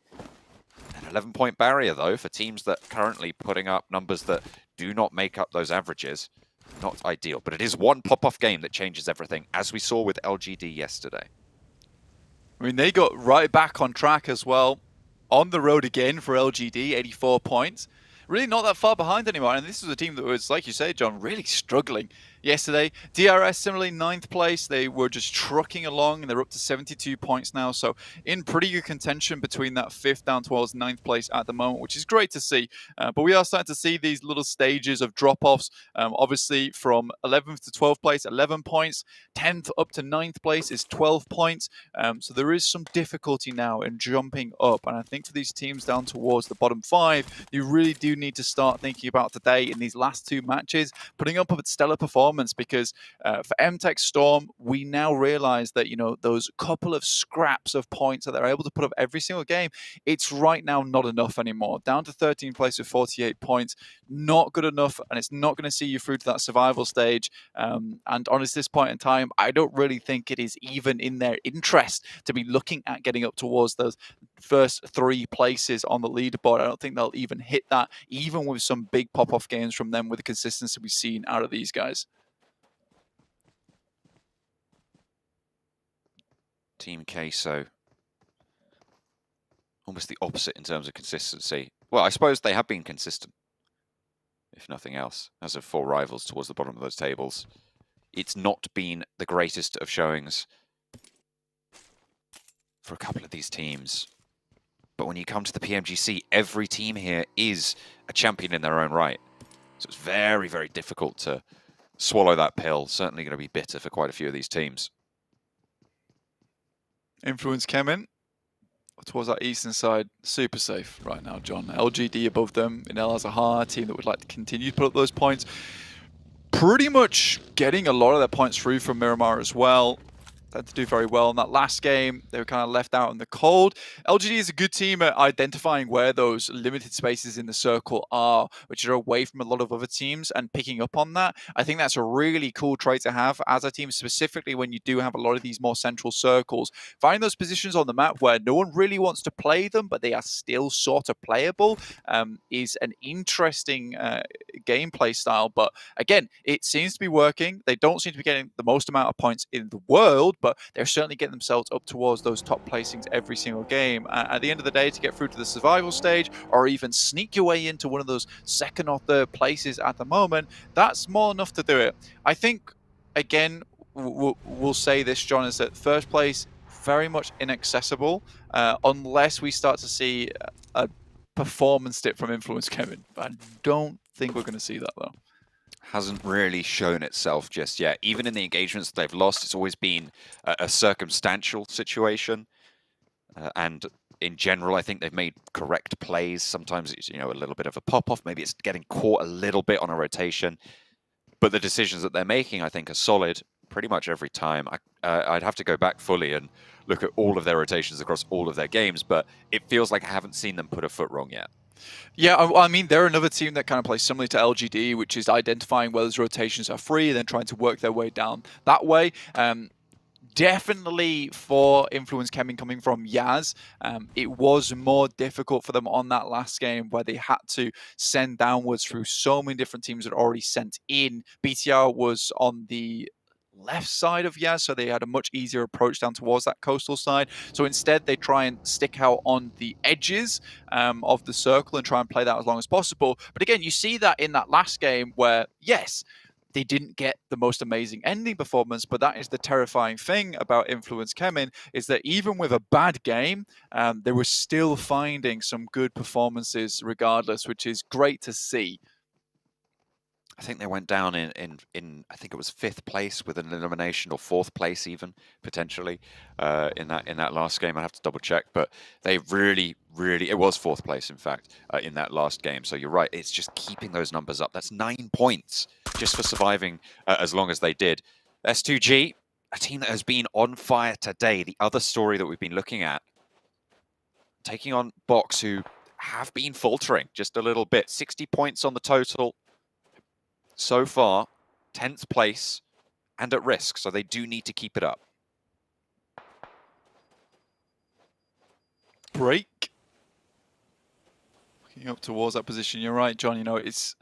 An 11-point barrier, though, for teams that are currently putting up numbers that do not make up those averages. Not ideal, but it is one pop-off game that changes everything, as we saw with LGD yesterday.
I mean, they got right back on track as well. On the road again for LGD, 84 points. Really not that far behind anymore. And this was a team that was, like you say, John, really struggling yesterday. DRS similarly 9th place. They were just trucking along and they're up to 72 points now. So in pretty good contention between that 5th down towards 9th place at the moment, which is great to see. But we are starting to see these little stages of drop-offs. Obviously from 11th to 12th place, 11 points. 10th up to 9th place is 12 points. So there is some difficulty now in jumping up. And I think for these teams down towards the bottom 5, you really do need to start thinking about today in these last 2 matches, putting up a stellar performance, because for MTech Storm, we now realize that, you know, those couple of scraps of points that they're able to put up every single game, it's right now not enough anymore. Down to 13th place with 48 points, not good enough, and it's not going to see you through to that survival stage. And honestly, this point in time, I don't really think it is even in their interest to be looking at getting up towards those first 3 places on the leaderboard. I don't think they'll even hit that, even with some big pop-off games from them with the consistency we've seen out of these guys.
Team Queso, almost the opposite in terms of consistency. Well, I suppose they have been consistent, if nothing else, as of 4 rivals towards the bottom of those tables. It's not been the greatest of showings for a couple of these teams. But when you come to the PMGC, every team here is a champion in their own right. So it's very, very difficult to swallow that pill. Certainly going to be bitter for quite a few of these teams.
Influence Kemen towards that eastern side, super safe right now, John. LGD above them in El Azahar, a team that would like to continue to put up those points. Pretty much getting a lot of their points through from Miramar as well. Had to do very well in that last game. They were kind of left out in the cold. LGD is a good team at identifying where those limited spaces in the circle are, which are away from a lot of other teams, and picking up on that. I think that's a really cool trait to have as a team, specifically when you do have a lot of these more central circles. Find those positions on the map where no one really wants to play them, but they are still sort of playable, is an interesting gameplay style. But again, it seems to be working. They don't seem to be getting the most amount of points in the world, but they're certainly getting themselves up towards those top placings every single game. At the end of the day, to get through to the survival stage, or even sneak your way into one of those 2nd or 3rd places at the moment, that's more enough to do it. I think, again, we'll say this, John, is that 1st place, very much inaccessible, unless we start to see a performance dip from Influence Kevin. I don't think we're going to see that, though.
Hasn't really shown itself just yet. Even in the engagements that they've lost, it's always been a circumstantial situation. And in general, I think they've made correct plays. Sometimes it's, you know, a little bit of a pop-off. Maybe it's getting caught a little bit on a rotation. But the decisions that they're making, I think, are solid pretty much every time. I'd have to go back fully and look at all of their rotations across all of their games, but it feels like I haven't seen them put a foot wrong yet.
Yeah, I mean, they're another team that kind of plays similarly to LGD, which is identifying where those rotations are free and then trying to work their way down that way. Definitely for Influence coming from Yaz, it was more difficult for them on that last game where they had to send downwards through so many different teams that already sent in. BTR was on the left side of Yaz, so they had a much easier approach down towards that coastal side. So instead, they try and stick out on the edges of the circle and try and play that as long as possible. But again, you see that in that last game where, yes, they didn't get the most amazing ending performance, but that is the terrifying thing about Influence Kemen, is that even with a bad game, they were still finding some good performances regardless, which is great to see.
I think they went down in I think it was 5th place with an elimination, or 4th place even potentially in that last game. I have to double check, but they really it was 4th place in fact in that last game. So you're right, it's just keeping those numbers up. That's 9 points just for surviving as long as they did. S2G, a team that has been on fire today. The other story that we've been looking at, taking on Box, who have been faltering just a little bit. 60 points on the total so far, 10th place and at risk, so they do need to keep it up.
Break. Looking up towards that position, you're right, John. You know, it's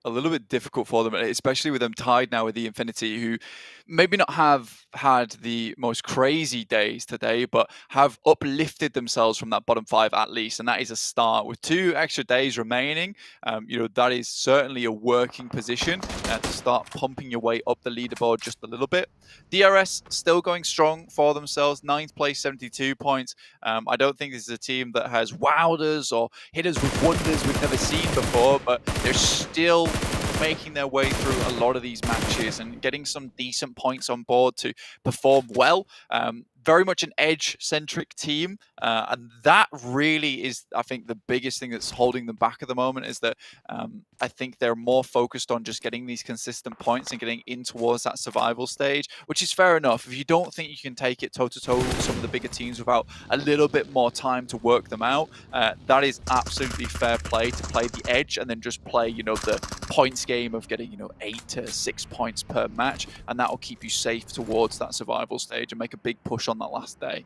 a little bit difficult for them, especially with them tied now with the Infinity, who maybe not have had the most crazy days today, but have uplifted themselves from that bottom 5 at least, and that is a start. With 2 extra days remaining, you know, that is certainly a working position to start pumping your way up the leaderboard just a little bit. DRS still going strong for themselves, 9th place, 72 points. I don't think this is a team that has wowed us or hit us with wonders we've never seen before, but they're still making their way through a lot of these matches and getting some decent points on board to perform well. Very much an edge-centric team, and that really is, I think, the biggest thing that's holding them back at the moment, is that I think they're more focused on just getting these consistent points and getting in towards that survival stage, which is fair enough. If you don't think you can take it toe-to-toe with some of the bigger teams without a little bit more time to work them out, that is absolutely fair play, to play the edge and then just play, you know, the points game of getting, you know, 8 to 6 points per match, and that will keep you safe towards that survival stage and make a big push on that last day.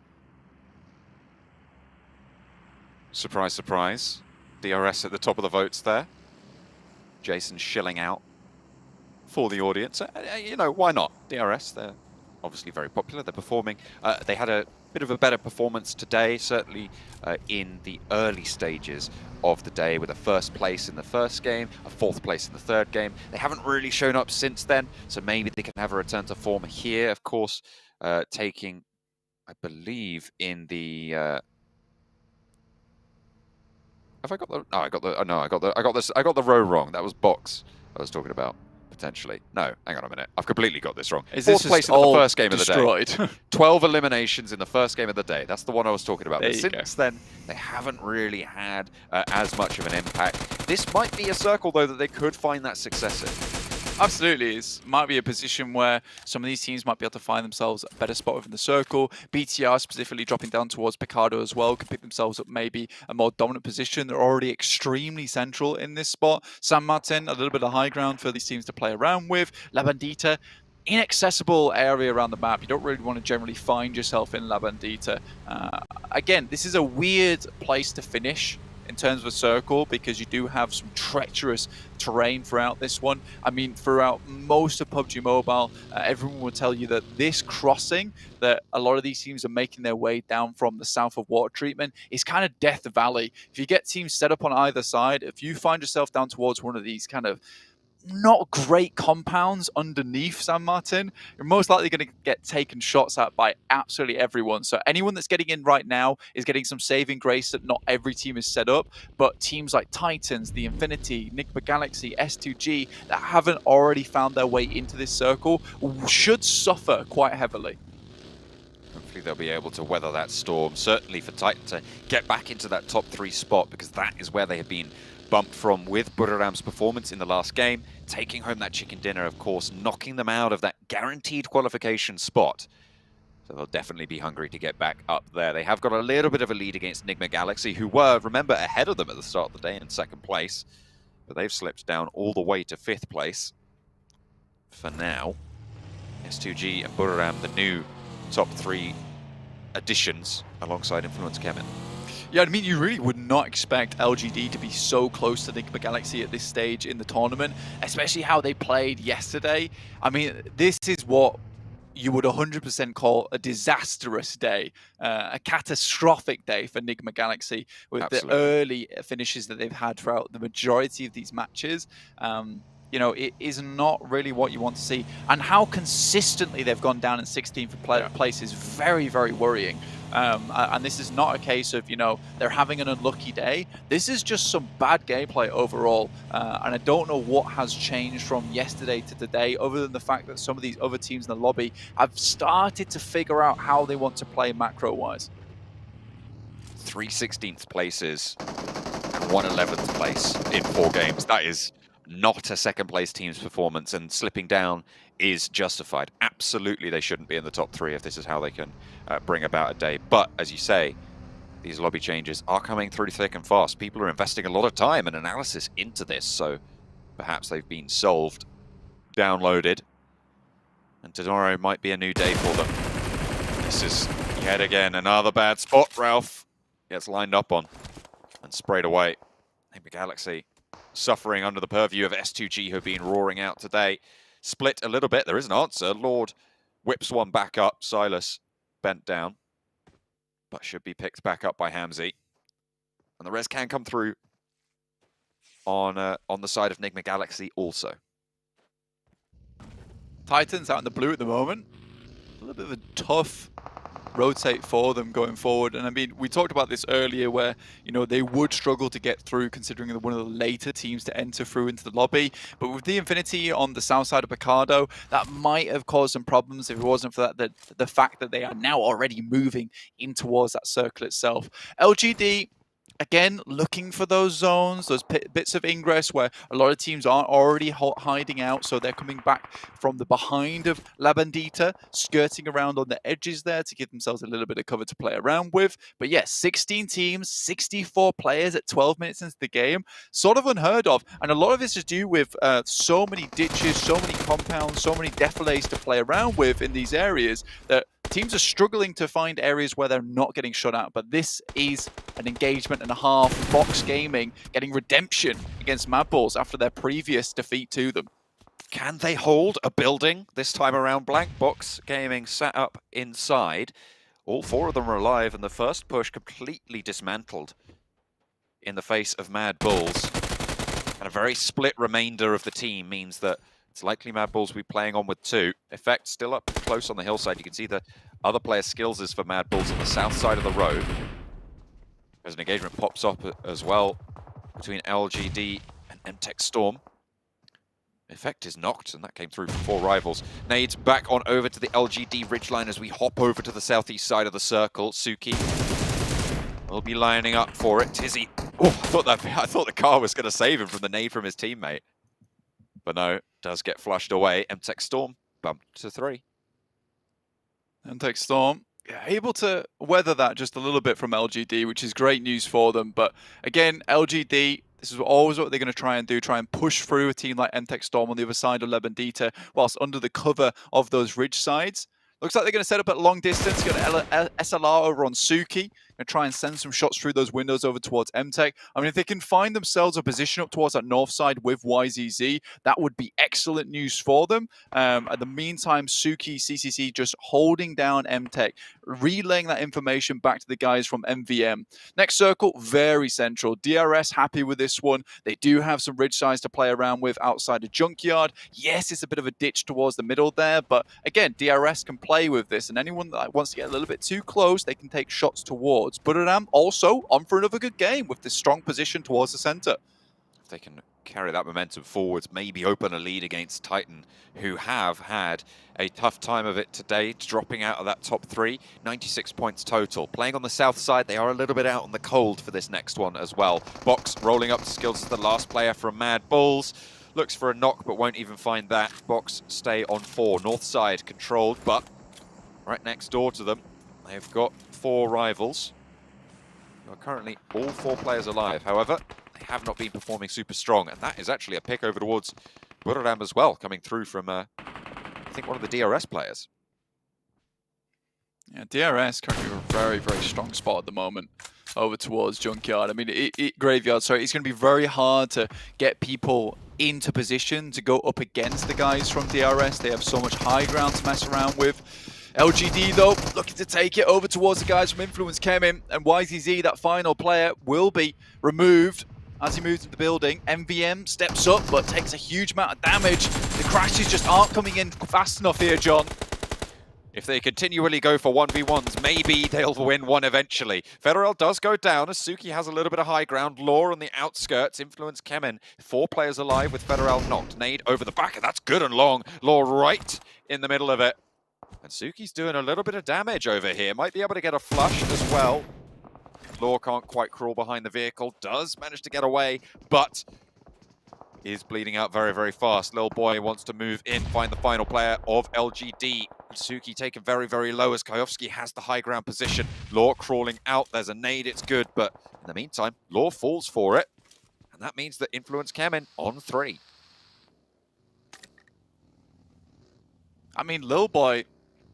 Surprise, surprise. DRS at the top of the votes there. Jason shilling out for the audience. You know, why not? DRS, they're obviously very popular. They're performing. They had a bit of a better performance today, certainly in the early stages of the day, with a 1st place in the first game, a 4th place in the 3rd game. They haven't really shown up since then, so maybe they can have a return to form here. Of course, taking, I believe, in the have I got the? No, I got the. Oh, no, I got the row wrong. That was Box I was talking about potentially. No, hang on a minute. I've completely got this wrong.
Is
4th
this
place in the first game of the day. 12 eliminations in the first game of the day. That's the one I was talking about. But since then, they haven't really had as much of an impact. This might be a circle, though, that they could find that success in.
Absolutely, it might be a position where some of these teams might be able to find themselves a better spot within the circle. BTR specifically dropping down towards Picardo as well can pick themselves up maybe a more dominant position. They're already extremely central in this spot. San Martin, a little bit of high ground for these teams to play around with. La Bandita, inaccessible area around the map. You don't really want to generally find yourself in La Bandita. Again, this is a weird place to finish in terms of a circle, because you do have some treacherous terrain throughout this one. I mean, throughout most of PUBG Mobile, everyone will tell you that this crossing that a lot of these teams are making their way down from the south of water treatment is kind of Death Valley. If you get teams set up on either side, if you find yourself down towards one of these kind of not great compounds underneath San Martin, you're most likely going to get taken shots at by absolutely everyone. So anyone that's getting in right now is getting some saving grace that not every team is set up, but teams like Titans, the Infinity, Nigma Galaxy, S2G that haven't already found their way into this circle should suffer quite heavily.
Hopefully they'll be able to weather that storm, certainly for Titan to get back into that top 3 spot, because that is where they have been bumped from with Buriram's performance in the last game, taking home that chicken dinner, of course, knocking them out of that guaranteed qualification spot. So they'll definitely be hungry to get back up there. They have got a little bit of a lead against Nigma Galaxy, who were, remember, ahead of them at the start of the day in 2nd place. But they've slipped down all the way to 5th place for now. S2G and Buriram, the new top 3 additions alongside Influence Kemen.
Yeah, I mean, you really would not expect LGD to be so close to Nigma Galaxy at this stage in the tournament, especially how they played yesterday. I mean, this is what you would 100% call a disastrous day, a catastrophic day for Nigma Galaxy with
Absolutely.
the early finishes that they've had throughout the majority of these matches. You know, it is not really what you want to see. And how consistently they've gone down in 16th place is very, very worrying. And this is not a case of, you know, they're having an unlucky day. This is just some bad gameplay overall. And I don't know what has changed from yesterday to today, other than the fact that some of these other teams in the lobby have started to figure out how they want to play macro-wise.
3 16th places and 1 11th place in 4 games. That is not a second place team's performance, and slipping down is justified. Absolutely, they shouldn't be in the top 3 if this is how they can bring about a day. But as you say, these lobby changes are coming through thick and fast. People are investing a lot of time and analysis into this, so perhaps they've been solved, downloaded, and tomorrow might be a new day for them. This is yet again another bad spot. Ralph gets lined up on and sprayed away. Maybe Galaxy suffering under the purview of S2G, who have been roaring out today. Split a little bit. There is an answer. Lord whips one back up. Silas bent down, but should be picked back up by Hamzy. And the res can come through on the side of Nigma Galaxy also.
Titans out in the blue at the moment. A little bit of a tough rotate for them going forward. And I mean, we talked about this earlier where, you know, they would struggle to get through considering they're one of the later teams to enter through into the lobby. But with the Infinity on the south side of Picardo, that might have caused some problems if it wasn't for that, the fact that they are now already moving in towards that circle itself. LGD, again, looking for those zones, those bits of ingress where a lot of teams are already hiding out, so they're coming back from the behind of La Bandita, skirting around on the edges there to give themselves a little bit of cover to play around with. But yes, 16 teams, 64 players at 12 minutes into the game, sort of unheard of. And a lot of this is due with so many ditches, so many compounds, so many defilés to play around with in these areas that teams are struggling to find areas where they're not getting shut out. But this is an engagement and a half. Box Gaming getting redemption against Mad Balls after their previous defeat to them.
Can they hold a building this time around? Blank Box Gaming sat up inside. All 4 of them are alive, and the first push completely dismantled in the face of Mad Bulls. And a very split remainder of the team means that it's likely Mad Bulls will be playing on with 2. Effect still up close on the hillside. You can see the other player's skills is for Mad Bulls on the south side of the road. As an engagement pops up as well between LGD and MTech Storm. Effect is knocked, and that came through from 4 rivals. Nades back on over to the LGD ridgeline as we hop over to the southeast side of the circle. Suki will be lining up for it. Tizzy, oh, I thought the car was going to save him from the nade from his teammate. But no, does get flushed away. MTech Storm bumped to 3.
MTech Storm, able to weather that just a little bit from LGD, which is great news for them. But again, LGD, this is always what they're going to try and do, try and push through a team like MTech Storm on the other side of La Bandita, whilst under the cover of those ridge sides. Looks like they're going to set up at long distance. Got an SLR over on Suki. Going to try and send some shots through those windows over towards MTech. I mean, if they can find themselves a position up towards that north side with YZZ, that would be excellent news for them. At the meantime, Suki, CCC just holding down MTech, relaying that information back to the guys from MVM. Next circle, very central. DRS happy with this one. They do have some ridge sides to play around with outside the junkyard. Yes, it's a bit of a ditch towards the middle there, but again, DRS can play with this, and anyone that wants to get a little bit too close, they can take shots towards. Buradam also on for another good game with this strong position towards the center.
If they can carry that momentum forwards, maybe open a lead against Titan, who have had a tough time of it today, dropping out of that top 3. 96 points total. Playing on the south side, they are a little bit out on the cold for this next one as well. Box rolling up to skills as the last player from Mad Bulls. Looks for a knock, but won't even find that. Box stay on 4. North side controlled, but right next door to them, they've got 4 rivals. There are currently all 4 players alive. However, they have not been performing super strong, and that is actually a pick over towards Buradam as well, coming through from, I think, one of the DRS players.
Yeah, DRS currently a very, very strong spot at the moment over towards Junkyard. I mean, Graveyard, sorry. It's going to be very hard to get people into position to go up against the guys from DRS. They have so much high ground to mess around with. LGD, though, looking to take it over towards the guys from Influence came in, and YZZ, that final player, will be removed as he moves into the building. MVM steps up, but takes a huge amount of damage. The crashes just aren't coming in fast enough here, John.
If they continually go for 1v1s, maybe they'll win one eventually. Federal does go down as Suki has a little bit of high ground. Law on the outskirts, Influence Kemen. 4 players alive with Federal knocked. Nade over the back, and that's good and long. Law right in the middle of it. And Suki's doing a little bit of damage over here. Might be able to get a flush as well. Law can't quite crawl behind the vehicle. Does manage to get away, but is bleeding out very, very fast. Lil Boy wants to move in, find the final player of LGD. Suki taken very, very low as Kayovsky has the high ground position. Law crawling out. There's a nade. It's good, but in the meantime, Law falls for it. And that means that Influence Kemen on 3.
I mean, Lil Boy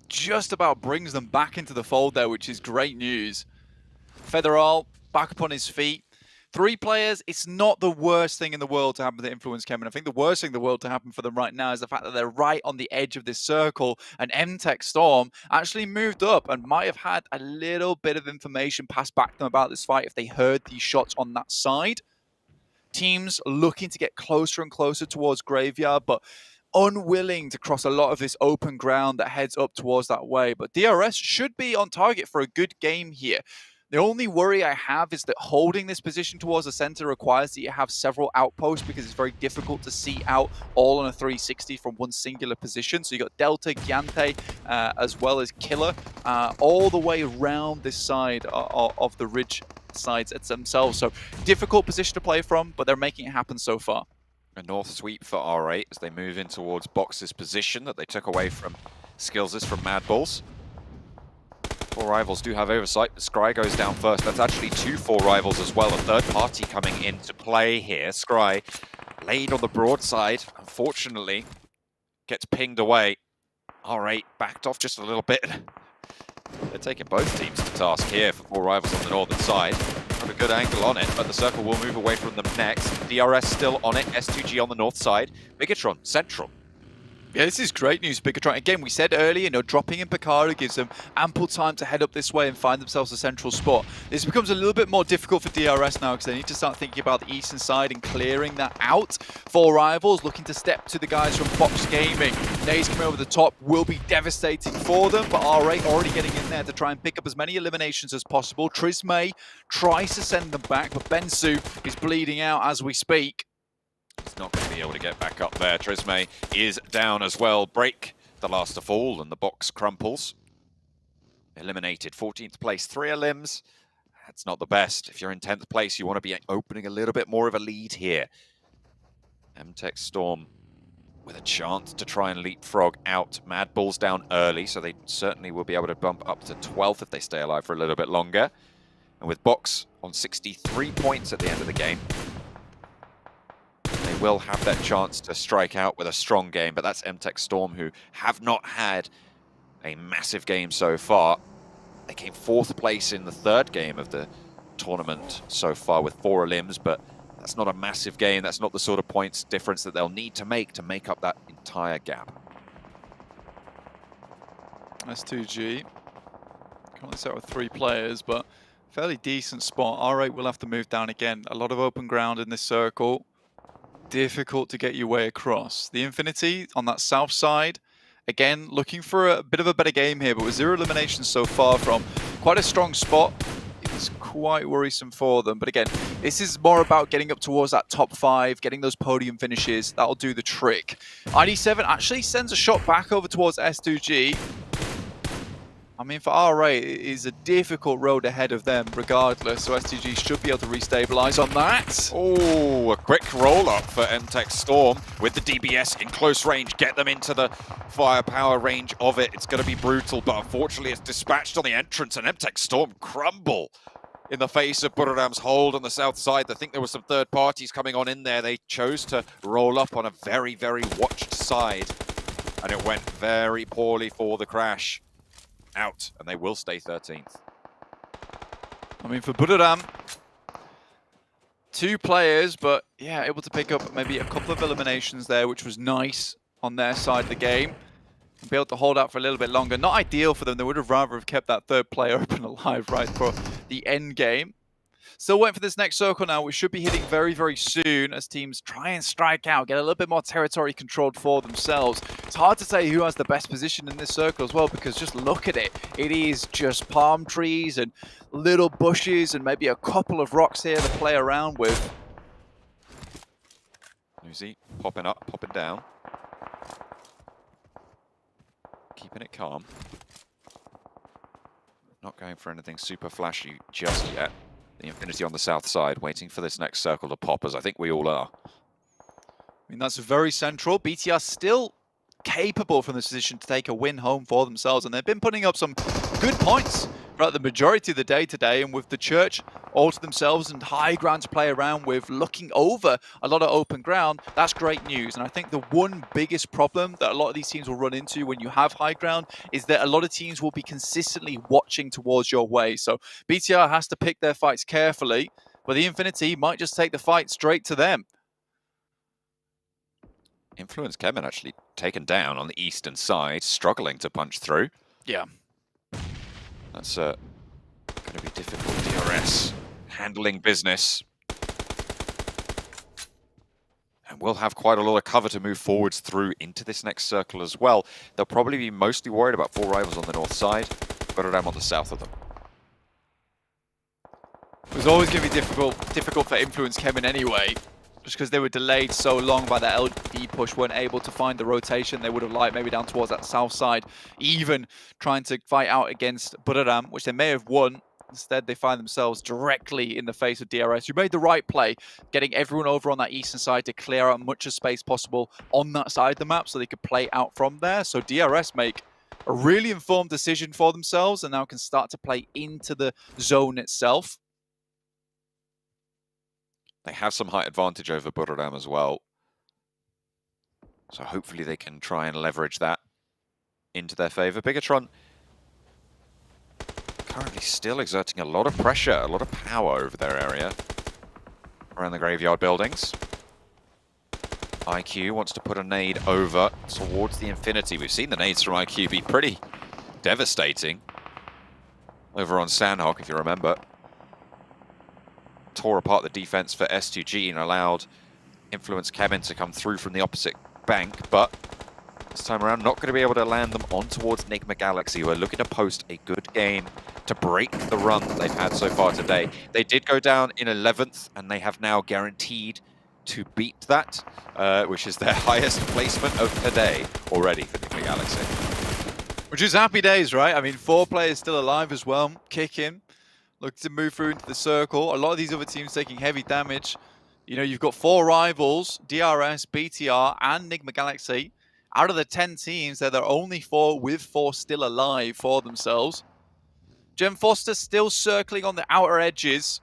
just about brings them back into the fold there, which is great news. Federal back up on his feet. 3 players, it's not the worst thing in the world to happen to Influence Kemen. I think the worst thing in the world to happen for them right now is the fact that they're right on the edge of this circle, and MTech Storm actually moved up and might have had a little bit of information passed back to them about this fight if they heard these shots on that side. Teams looking to get closer and closer towards Graveyard, but unwilling to cross a lot of this open ground that heads up towards that way. But DRS should be on target for a good game here. The only worry I have is that holding this position towards the center requires that you have several outposts because it's very difficult to see out all on a 360 from one singular position. So you got Delta, Gyante, as well as Killer, all the way around this side of the ridge sides themselves. So difficult position to play from, but they're making it happen so far.
A north sweep for R8 as they move in towards Box's position that they took away from Skillses from Mad Bulls. 4 rivals do have oversight, but Scry goes down first. That's actually 2 4 rivals as well. A third party coming into play here. Scry laid on the broadside, unfortunately, gets pinged away. R8 backed off just a little bit. They're taking both teams to task here for 4 rivals on the northern side. Have a good angle on it, but the circle will move away from them next. DRS still on it, S2G on the north side. Bigatron, central.
Yeah, this is great news, Bigatron. Again, we said earlier, dropping in Picaro gives them ample time to head up this way and find themselves a central spot. This becomes a little bit more difficult for DRS now because they need to start thinking about the eastern side and clearing that out. 4 rivals looking to step to the guys from Box Gaming. Nays coming over the top will be devastating for them, but R8 already getting in there to try and pick up as many eliminations as possible. Trismay tries to send them back, but Bensu is bleeding out as we speak.
He's not going to be able to get back up there. Trismay is down as well. Break, the last to fall, and the box crumples. Eliminated, 14th place, 3 elims. That's not the best. If you're in 10th place, you want to be opening a little bit more of a lead here. MTech Storm with a chance to try and leapfrog out. Mad Bulls down early, so they certainly will be able to bump up to 12th if they stay alive for a little bit longer. And with Box on 63 points at the end of the game, they will have that chance to strike out with a strong game, but that's MTech Storm, who have not had a massive game so far. They came 4th place in the 3rd game of the tournament so far with 4 elims, but that's not a massive game. That's not the sort of points difference that they'll need to make up that entire gap.
S2G currently set with 3 players, but fairly decent spot. R8 will have to move down again. A lot of open ground in this circle. Difficult to get your way across. The Infinity on that south side, again, looking for a bit of a better game here, but with 0 eliminations so far from quite a strong spot, it's quite worrisome for them. But again, this is more about getting up towards that top 5, getting those podium finishes. That'll do the trick. ID7 actually sends a shot back over towards S2G. I mean, for R8, it is a difficult road ahead of them regardless, so STG should be able to restabilize on that.
Oh, a quick roll-up for MTech Storm with the DBS in close range. Get them into the firepower range of it. It's going to be brutal, but unfortunately it's dispatched on the entrance, and MTech Storm crumble in the face of Buradam's hold on the south side. I think there were some third parties coming on in there. They chose to roll up on a very, very watched side, and it went very poorly for the Crash. Out, and they will stay 13th.
I mean, for Buradam, 2 players, but yeah, able to pick up maybe a couple of eliminations there, which was nice on their side of the game. And be able to hold out for a little bit longer. Not ideal for them. They would have rather have kept that 3rd player open alive right for the end game. Still waiting for this next circle now, which should be hitting very, very soon as teams try and strike out, get a little bit more territory controlled for themselves. It's hard to say who has the best position in this circle as well, because just look at it. It is just palm trees and little bushes and maybe a couple of rocks here to play around with.
Nuzi popping up, popping down. Keeping it calm. Not going for anything super flashy just yet. The Infinity on the south side, waiting for this next circle to pop, as I think we all are.
I mean, that's very central. BTR still capable from this position to take a win home for themselves, and they've been putting up some good points throughout the majority of the day today, and with the Church all to themselves and high ground to play around with, looking over a lot of open ground, that's great news. And I think the one biggest problem that a lot of these teams will run into when you have high ground is that a lot of teams will be consistently watching towards your way. So BTR has to pick their fights carefully, but the Infinity might just take the fight straight to them.
Influence Kevin actually taken down on the eastern side, struggling to punch through.
Yeah.
That's going to be difficult. DRS handling business. And we'll have quite a lot of cover to move forwards through into this next circle as well. They'll probably be mostly worried about 4 rivals on the north side, but I'm on the south of them.
It was always going to be difficult for Influence Kevin anyway, just because they were delayed so long by that LD push, weren't able to find the rotation they would have liked, maybe down towards that south side, even trying to fight out against Buriram, which they may have won. Instead, they find themselves directly in the face of DRS, who made the right play, getting everyone over on that eastern side to clear out as much of space possible on that side of the map so they could play out from there. So DRS make a really informed decision for themselves and now can start to play into the zone itself.
They have some height advantage over Buriram as well. So hopefully they can try and leverage that into their favor. Bigatron currently still exerting a lot of pressure, a lot of power over their area around the graveyard buildings. IQ wants to put a nade over towards the Infinity. We've seen the nades from IQ be pretty devastating over on Sandhawk, if you remember. Tore apart the defense for S2G and allowed Influence Kevin to come through from the opposite bank, but this time around not going to be able to land them on towards Enigma Galaxy, who are looking to post a good game to break the run that they've had so far today. They did go down in 11th, and they have now guaranteed to beat that, which is their highest placement of today already for Enigma Galaxy.
Which is happy days, right? I mean, 4 players still alive as well, kicking. Looking to move through into the circle. A lot of these other teams taking heavy damage. You know, you've got 4 rivals, DRS, BTR, and Enigma Galaxy. Out of the 10 teams, they're the only 4 with 4 still alive for themselves. Jem Foster still circling on the outer edges.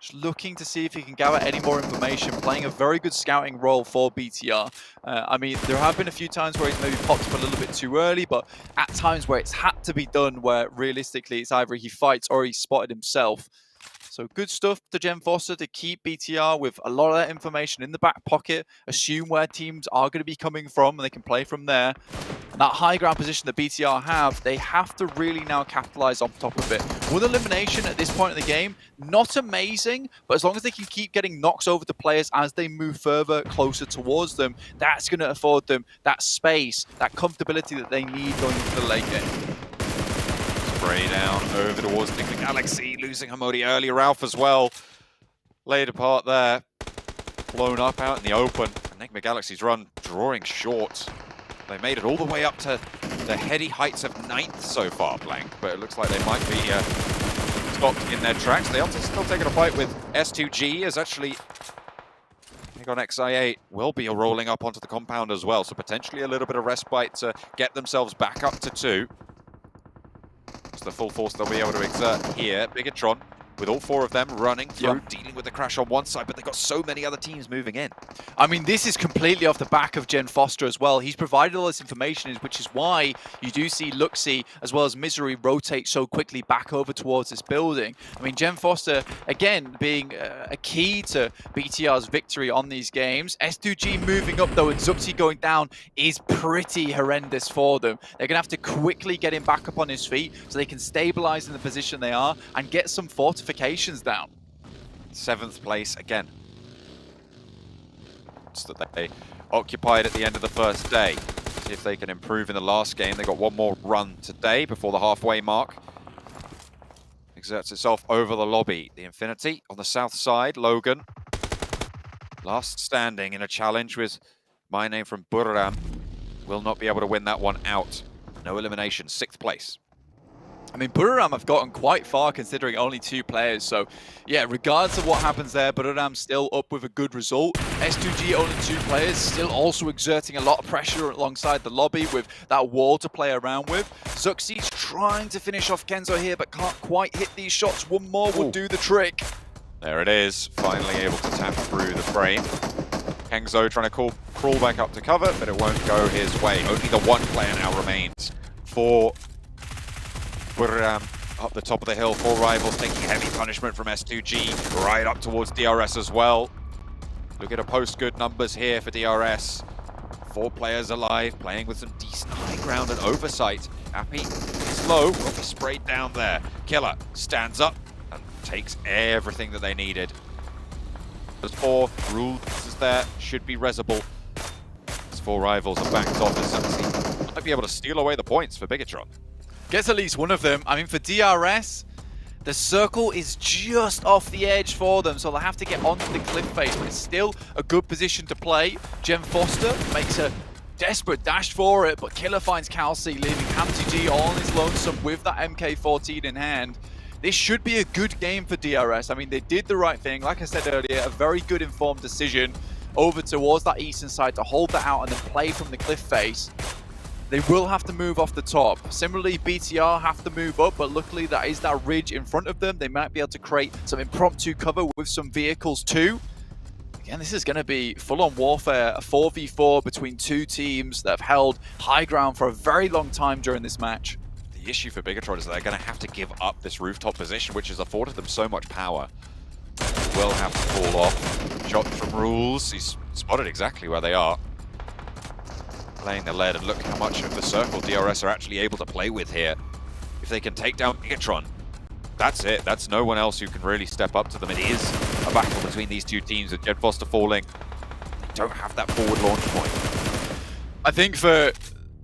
Just looking to see if he can gather any more information, playing a very good scouting role for BTR. I mean, there have been a few times where he's maybe popped up a little bit too early, but at times where it's had to be done, where realistically it's either he fights or he's spotted himself. So good stuff to Jem Foster to keep BTR with a lot of that information in the back pocket, assume where teams are going to be coming from, and they can play from there. And that high ground position that BTR have, they have to really now capitalize on top of it. One elimination at this point in the game, not amazing, but as long as they can keep getting knocks over to players as they move further, closer towards them, that's going to afford them that space, that comfortability that they need going into the late game.
Spray down over towards Enigma Galaxy, losing Hamodi early. Ralph as well, laid apart there, blown up out in the open. Enigma Galaxy's run drawing short. They made it all the way up to the heady heights of 9th so far, Blank, but it looks like they might be stopped in their tracks. They are still taking a fight with S2G, as actually Nick on XI8 will be rolling up onto the compound as well, so potentially a little bit of respite to get themselves back up to 2. It's the full force they'll be able to exert here. Bigatron, with all 4 of them running through, dealing with the crash on one side, but they've got so many other teams moving in.
I mean, this is completely off the back of Jen Foster as well. He's provided all this information, which is why you do see Luxy as well as Misery rotate so quickly back over towards this building. I mean, Jen Foster, again, being a key to BTR's victory on these games. S2G moving up, though, and Zuxi going down is pretty horrendous for them. They're going to have to quickly get him back up on his feet so they can stabilize in the position they are and get some fortifications down.
7th place again. It's that they occupied at the end of the first day. See if they can improve in the last game. They got one more run today before the halfway mark. Exerts itself over the lobby. The Infinity on the south side. Logan, last standing in a challenge with my name from Buriram. Will not be able to win that one out. No elimination, 6th place.
I mean, Buriram have gotten quite far considering only 2 players. So, yeah, regardless of what happens there, Buriram still up with a good result. S2G only 2 players, still also exerting a lot of pressure alongside the lobby with that wall to play around with. Zuxi's trying to finish off Kenzo here, but can't quite hit these shots. One more would do the trick.
There it is, finally able to tap through the frame. Kenzo trying to crawl back up to cover, but it won't go his way. Only the 1 player now remains for Buriram up the top of the hill. 4 rivals taking heavy punishment from S2G, right up towards DRS as well. Look at a post good numbers here for DRS. 4 players alive, playing with some decent high ground and oversight. Happy is low, will be sprayed down there. Killer stands up and takes everything that they needed. There's 4 rules is there, should be resable. These 4 rivals are backed off as Zuxi might be able to steal away the points for Bigatron.
Gets at least one of them. I mean, for DRS, the circle is just off the edge for them, so they'll have to get onto the cliff face, but it's still a good position to play. Jem Foster makes a desperate dash for it, but Killer finds Calci, leaving Hamzy G all on his lonesome with that MK14 in hand. This should be a good game for DRS. I mean, they did the right thing. Like I said earlier, a very good informed decision over towards that eastern side to hold that out and then play from the cliff face. They will have to move off the top. Similarly, BTR have to move up, but luckily that is that ridge in front of them. They might be able to create some impromptu cover with some vehicles too. Again, this is going to be full-on warfare, a 4v4 between 2 teams that have held high ground for a very long time during this match.
The issue for Bigatron is that they're going to have to give up this rooftop position, which has afforded them so much power. Will have to fall off. Shot from Rules. He's spotted exactly where they are. Playing the lead, and look how much of the circle DRS are actually able to play with here. If they can take down Bigatron, that's it. That's no one else who can really step up to them. It is a battle between these 2 teams, with Jem Foster falling. They don't have that forward launch point.
I think for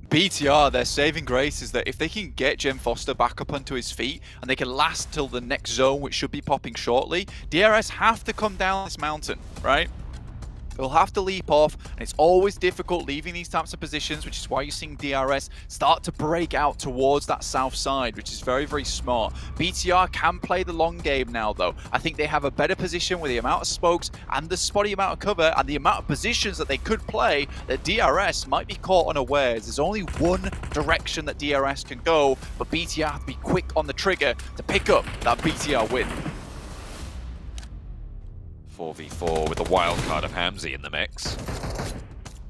BTR, their saving grace is that if they can get Jem Foster back up onto his feet and they can last till the next zone, which should be popping shortly, DRS have to come down this mountain, right? They'll have to leap off, and it's always difficult leaving these types of positions, which is why you're seeing DRS start to break out towards that south side, which is very, very smart. BTR can play the long game now, though. I think they have a better position with the amount of smokes and the spotty amount of cover and the amount of positions that they could play that DRS might be caught unawares. There's only one direction that DRS can go, but BTR have to be quick on the trigger to pick up that BTR win.
4v4 with the wildcard of Hamzy in the mix.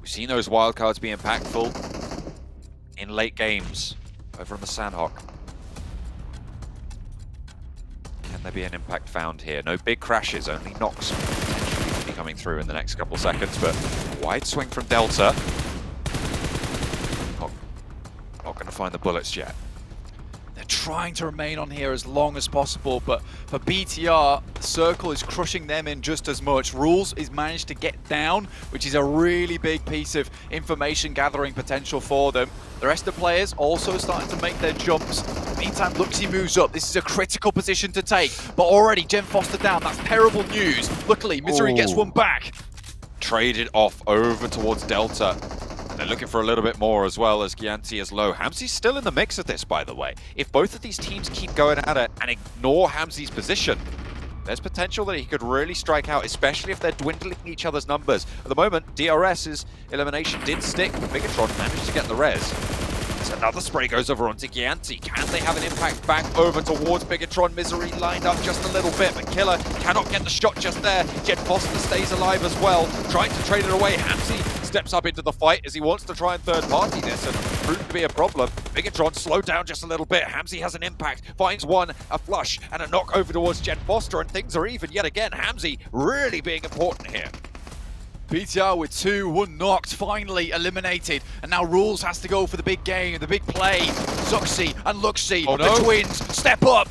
We've seen those wildcards be impactful in late games over on the Sandhawk. Can there be an impact found here? No big crashes, only knocks potentially coming through in the next couple seconds, but wide swing from Delta. Not going to find the bullets yet.
Trying to remain on here as long as possible, but for BTR, Circle is crushing them in just as much. Rules is managed to get down, which is a really big piece of information gathering potential for them. The rest of the players also starting to make their jumps. Meantime, Luxy moves up. This is a critical position to take, but already Jem Foster down. That's terrible news. Luckily, Misery gets one back.
Traded off over towards Delta. They're looking for a little bit more as well, as Gianti is low. Hamzy's still in the mix of this, by the way. If both of these teams keep going at it and ignore Hamzy's position, there's potential that he could really strike out, especially if they're dwindling each other's numbers. At the moment, DRS's elimination did stick, but Bigatron managed to get the res. So another spray goes over onto Gianti. Can they have an impact back over towards Bigatron? Misery lined up just a little bit, but Killer cannot get the shot just there. Jem Foster stays alive as well, trying to trade it away. Hamzy steps up into the fight as he wants to try and third-party this and prove to be a problem. Bigatron slowed down just a little bit. Hamzy has an impact, finds one, a flush, and a knock over towards Jem Foster, and things are even yet again. Hamzy really being important here.
BTR with 2, 1 knocked, finally eliminated, and now Rules has to go for the big game, the big play. Zuxi and Luxy, the twins, step up.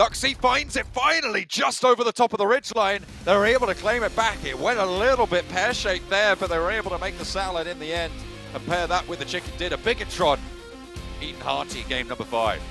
Luxie finds it finally just over the top of the ridgeline. They were able to claim it back. It went a little bit pear-shaped there, but they were able to make the salad in the end and pair that with the chicken dinner. Bigatron, eating hearty game number 5.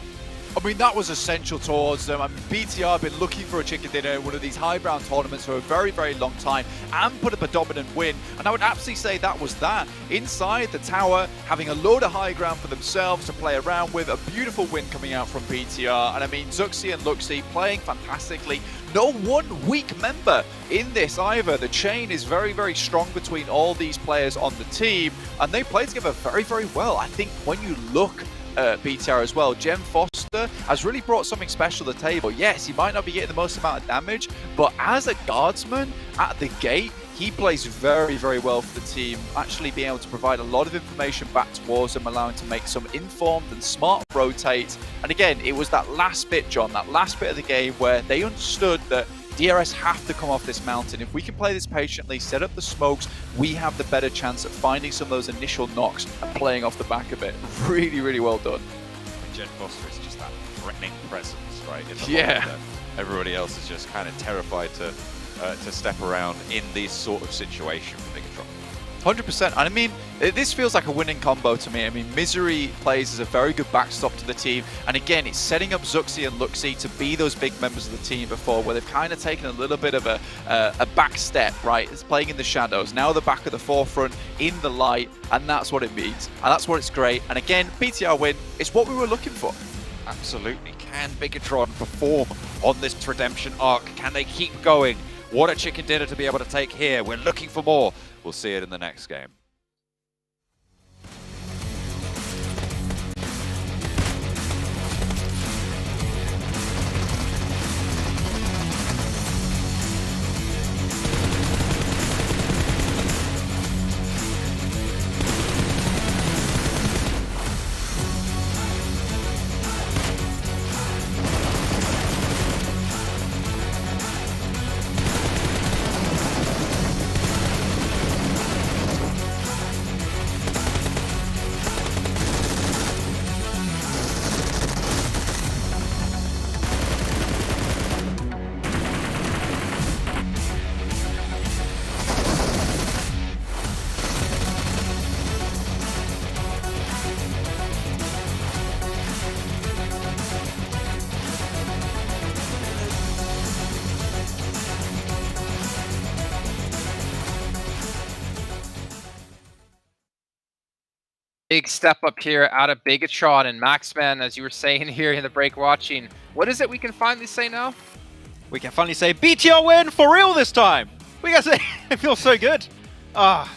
I mean, that was essential towards them. I mean, BTR have been looking for a chicken dinner in one of these high-ground tournaments for a very, very long time and put up a dominant win. And I would absolutely say that was that. Inside the tower, having a load of high ground for themselves to play around with, a beautiful win coming out from BTR. And I mean, Zuxi and Luxie playing fantastically. No one weak member in this either. The chain is very, very strong between all these players on the team, and they play together very, very well. I think when you look BTR as well, Jem Foster has really brought something special to the table. Yes, he might not be getting the most amount of damage, but as a guardsman at the gate, he plays very, very well for the team, actually being able to provide a lot of information back towards them, allowing to make some informed and smart rotates. And again, it was that last bit, John, that last bit of the game where they understood that DRS have to come off this mountain. If we can play this patiently, set up the smokes, we have the better chance at finding some of those initial knocks and playing off the back of it. Really, really well done.
Jen Foster is just that threatening presence, right? In the
Yeah.
line that everybody else is just kind of terrified to step around in this sort of situation for Bigatron.
100%. And I mean, this feels like a winning combo to me. I mean, Misery plays as a very good backstop to the team. And again, it's setting up Zuxi and Luxie to be those big members of the team before, where they've kind of taken a little bit of a back step, right? It's playing in the shadows. Now they're back at the forefront, in the light, and that's what it means. And that's what it's great. And again, BTR win, it's what we were looking for.
Absolutely. Can Bigatron perform on this redemption arc? Can they keep going? What a chicken dinner to be able to take here. We're looking for more. We'll see it in the next game.
Big step up here out of Bigatron and Maxman, as you were saying here in the break watching. What is it we can finally say now?
We can finally say BTR win for real this time. We gotta say, it feels so good.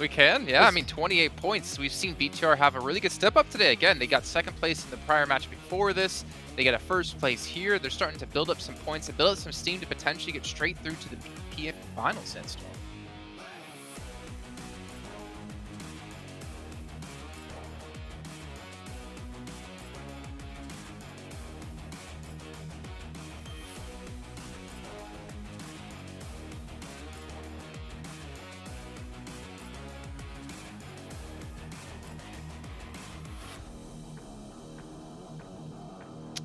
We can, yeah. I mean, 28 points. We've seen BTR have a really good step up today. Again, they got second place in the prior match before this. They get a first place here. They're starting to build up some points and build up some steam to potentially get straight through to the PMGC Finals, Sandstorm.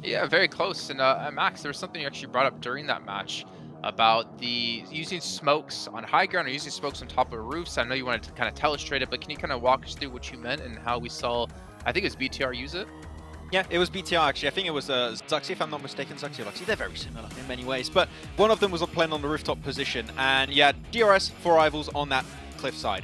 Yeah, very close. And Max, there was something you actually brought up during that match about the using smokes on high ground or using smokes on top of roofs. I know you wanted to kind of illustrate it, but can you kind of walk us through what you meant and how we saw, I think it was BTR use it?
Yeah, it was BTR actually. I think it was Zuxi, if I'm not mistaken. Zuxi or Luxie, they're very similar in many ways. But one of them was playing on the rooftop position, and yeah, DRS for rivals on that cliffside.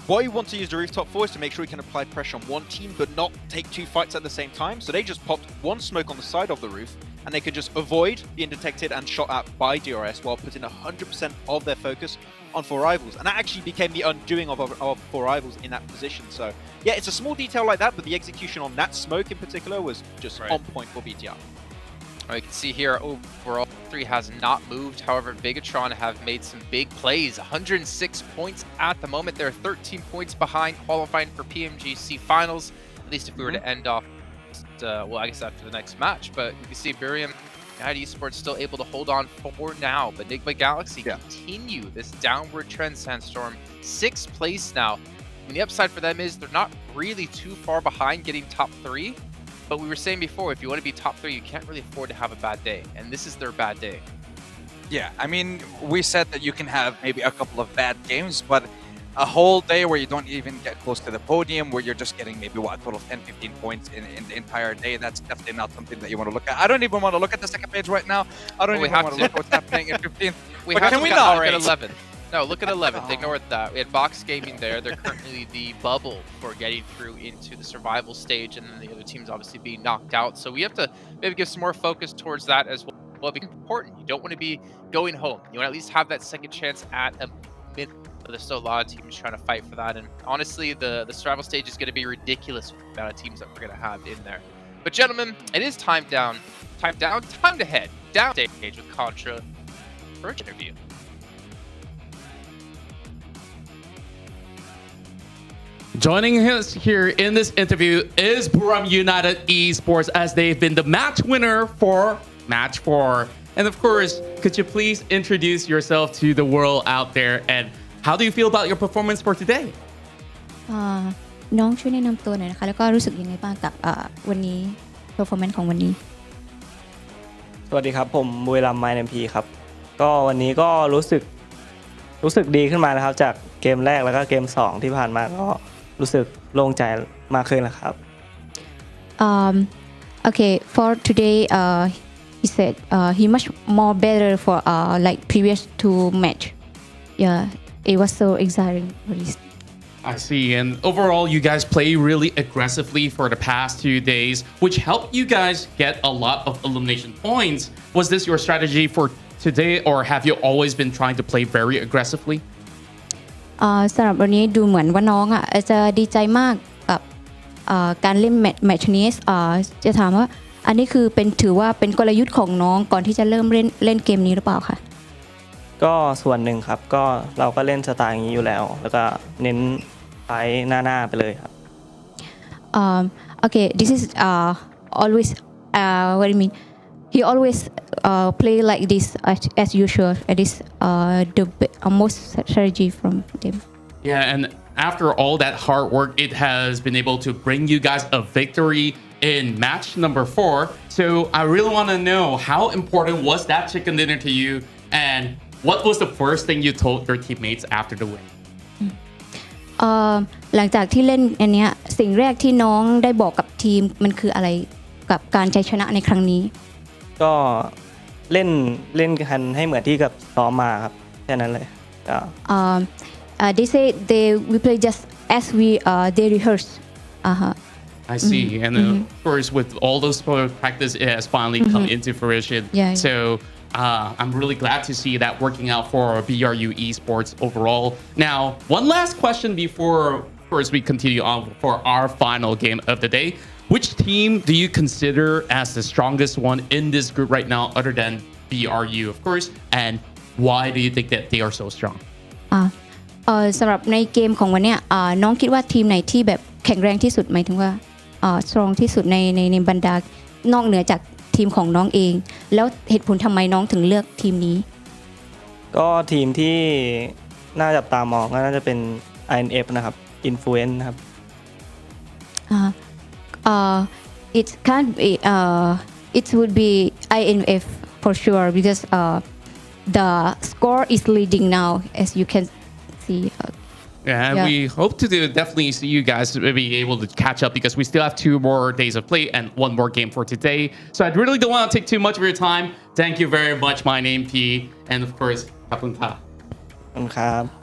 What you want to use the rooftop for is to make sure you can apply pressure on one team but not take two fights at the same time. So they just popped one smoke on the side of the roof and they could just avoid being detected and shot at by DRS while putting 100% of their focus on 4Rivals. And that actually became the undoing of 4Rivals in that position. So yeah, it's a small detail like that, but the execution on that smoke in particular was just on point for BTR.
You can see here overall 3 has not moved. However, Bigatron have made some big plays. 106 points at the moment. They're 13 points behind qualifying for PMGC Finals. At least if we were to end off, well, I guess after the next match. But you can see Burium United Esports still able to hold on for now. But Enigma Galaxy continue this downward trend, Sandstorm. 6th place now. And the upside for them is they're not really too far behind getting top 3. But we were saying before, if you want to be top 3, you can't really afford to have a bad day. And this is their bad day.
Yeah, I mean, we said that you can have maybe a couple of bad games, but a whole day where you don't even get close to the podium, where you're just getting maybe a total of 10, 15 points in the entire day, that's definitely not something that you want to look at. I don't even want to look at the second page right now. I don't even want to look at what's happening in 15th.
Can we not look at 11th? No, look at 11th. Ignore that. We had Box Gaming there. They're currently the bubble for getting through into the survival stage, and then the other teams obviously being knocked out. So we have to maybe give some more focus towards that as well. Well, it's important. You don't want to be going home. You want to at least have that second chance at a mid. There's still a lot of teams trying to fight for that, and honestly, the survival stage is going to be ridiculous with the amount of teams that we're going to have in there. But gentlemen, it is time to head down stage with Contra for an interview.
Joining us here in this interview is Buram United Esports, as they've been the match winner for Match 4. And of course, could you please introduce yourself to the world out there, and how do you feel about your performance for today?
น้องช่วยแนะนำตัวหน่อยนะคะแล้วก็รู้สึกยังไงบ้างกับวันนี้ performance ของวันนี้
สวัสดีครับผมบุรีรัมย์ไมน์ MP ครับก็วันนี้ก็รู้สึกดีขึ้นมานะครับจากเกมแรกแล้วก็เกม2ที่ผ่านมาก็รู้สึกโล่งใจมากขึ้นแล้วครับ
Okay, for today he said he much more better for like previous 2 match. Yeah, it was so exciting for this.
I see. And overall, you guys play really aggressively for the past 2 days, which helped you guys get a lot of elimination points. Was this your strategy for today, or have you always been trying to play very aggressively?
สำหรับวันนี้ดูเหมือนว่าน้องจะดีใจมากกับการเล่นแมตช์นี้จะถามว่าอันนี้คือถือว่าเป็นกลยุทธ์ของน้องก่อนที่จะเริ่มเล่นเกมนี้หรือเปล่าคะ
ก็ส่วนหนึ่งครับก็เราก็เล่นสไตล์อย่างนี้อยู่แล้วแล้วก็เน้นไปหน้าไปเลยครับ
Okay, this is always what do you mean? He always play like this as usual. It is the most strategy from them.
Yeah, and after all that hard work, it has been able to bring you guys a victory in match number 4. So I really want to know, how important was that chicken dinner to you, and what was the first thing you told your teammates after the win?
หลังจากที่เล่นอันเนี้ยสิ่งแรกที่น้องได้บอกกับทีมมันคืออะไรกับการชัยชนะในครั้งนี้
ก็เล่นกันให้เหมือนที่กับซ้อมมาครับแค่นั้นเลย
they say we play just as they rehearse.
I see. And of course, with all those practice, it has finally come into fruition.
Yeah.
So I'm really glad to see that working out for BRU Esports overall. Now, one last question before, of course, we continue on for our final game of the day. Which team do you consider as the strongest one in this group right now, other than BRU, of course? And why do you think that they are so strong?
สำหรับในเกมของวันนี้น้องคิดว่าทีมไหนที่แบบแข็งแรงที่สุดหมายถึงว่าstrong ที่สุดในบรรดานอกเหนือจากทีมของน้องเองแล้วเหตุผลทำไมน้องถึงเลือกทีมนี้
ก็ทีมที่น่าจับตามองก็น่าจะเป็น INF นะครับ Influence นะครับ
it can't be it would be INF for sure because the score is leading now as you can see.
Yeah, we hope to definitely see you guys be able to catch up, because we still have 2 more days of play and 1 more game for today. So I really don't want to take too much of your time. Thank you very much, my name P, and of course, Kapunta.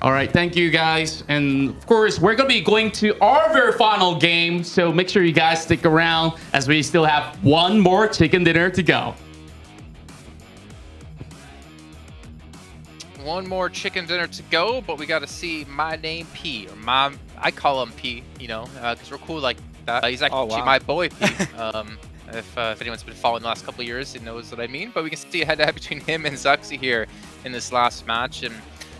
All
right, thank you guys. And of course, we're going to be going to our very final game. So make sure you guys stick around, as we still have 1 more chicken dinner to go.
1 more chicken dinner to go, but we got to see my name P, or I call him P, you know, because we're cool like that. He's actually my boy P. If anyone's been following the last couple of years, he knows what I mean. But we can see a head-to-head between him and Zuxi here in this last match. And,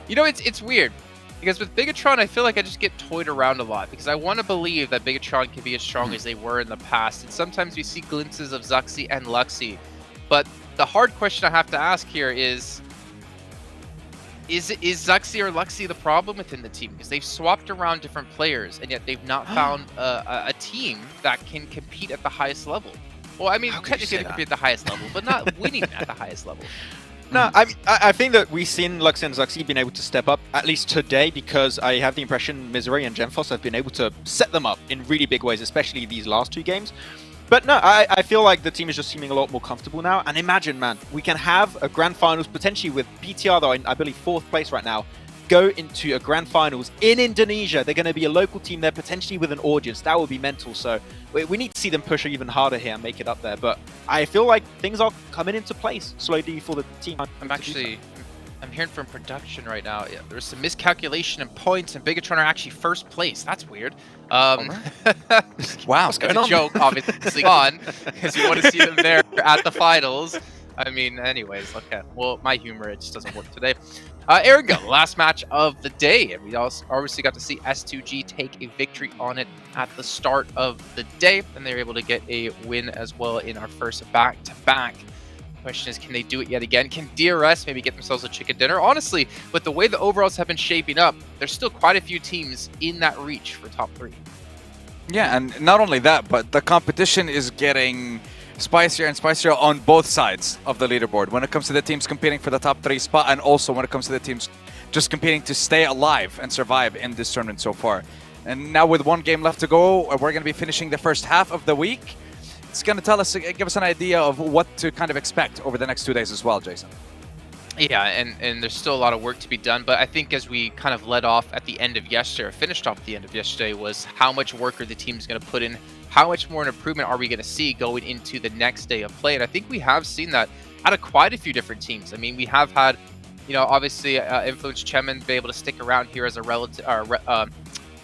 you know, it's weird, because with Bigatron, I feel like I just get toyed around a lot, because I want to believe that Bigatron can be as strong as they were in the past. And sometimes we see glimpses of Zuxi and Luxi. But the hard question I have to ask here is, Is Zuxi or Luxi the problem within the team? Because they've swapped around different players, and yet they've not found a team that can compete at the highest level. Well, I mean, technically they compete at the highest level, but not winning at the highest level.
No, I think that we've seen Luxi and Zuxi being able to step up, at least today, because I have the impression Misery and Gemfos have been able to set them up in really big ways, especially these last 2 games. But no, I feel like the team is just seeming a lot more comfortable now. And imagine, man, we can have a Grand Finals potentially with BTR, though, I believe 4th place right now, go into a Grand Finals in Indonesia. They're going to be a local team there, potentially with an audience. That would be mental. So we need to see them push even harder here and make it up there. But I feel like things are coming into place slowly for the team.
I'm hearing from production right now. Yeah, there's some miscalculation in points, and Bigatron are actually 1st place. That's weird.
Wow,
it's a joke, obviously, on because you want to see them there at the finals. I mean, anyways, okay. Well, my humor, it just doesn't work today. Ergo, last match of the day, and we also obviously got to see S2G take a victory on it at the start of the day, and they were able to get a win as well in our first back-to-back. Question is, can they do it yet again? Can DRS maybe get themselves a chicken dinner? Honestly, with the way the overalls have been shaping up, there's still quite a few teams in that reach for top 3.
Yeah, and not only that, but the competition is getting spicier and spicier on both sides of the leaderboard when it comes to the teams competing for the top 3 spot, and also when it comes to the teams just competing to stay alive and survive in this tournament so far. And now with 1 game left to go, we're going to be finishing the first half of the week. It's going to give us an idea of what to kind of expect over the next 2 days as well, Jason.
Yeah, and there's still a lot of work to be done, but I think as we kind of led off at the end of yesterday, or finished off at the end of yesterday, was how much work are the teams going to put in, how much more an improvement are we going to see going into the next day of play, and I think we have seen that out of quite a few different teams. I mean, we have had, you know, obviously Influence Chemin be able to stick around here as a relative,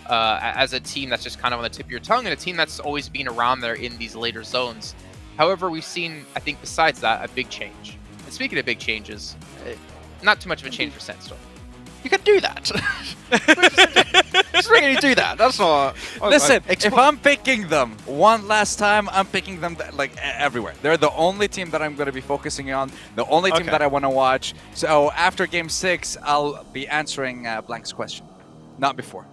as a team that's just kind of on the tip of your tongue, and a team that's always been around there in these later zones. However, we've seen, I think, besides that, a big change. And speaking of big changes, not too much of a change for Sandstorm.
You can do that. Just really do that. That's not.
Listen, if I'm picking them one last time, I'm picking them like everywhere. They're the only team that I'm going to be focusing on, the only team that I want to watch. So after Game 6, I'll be answering Blank's question, not before.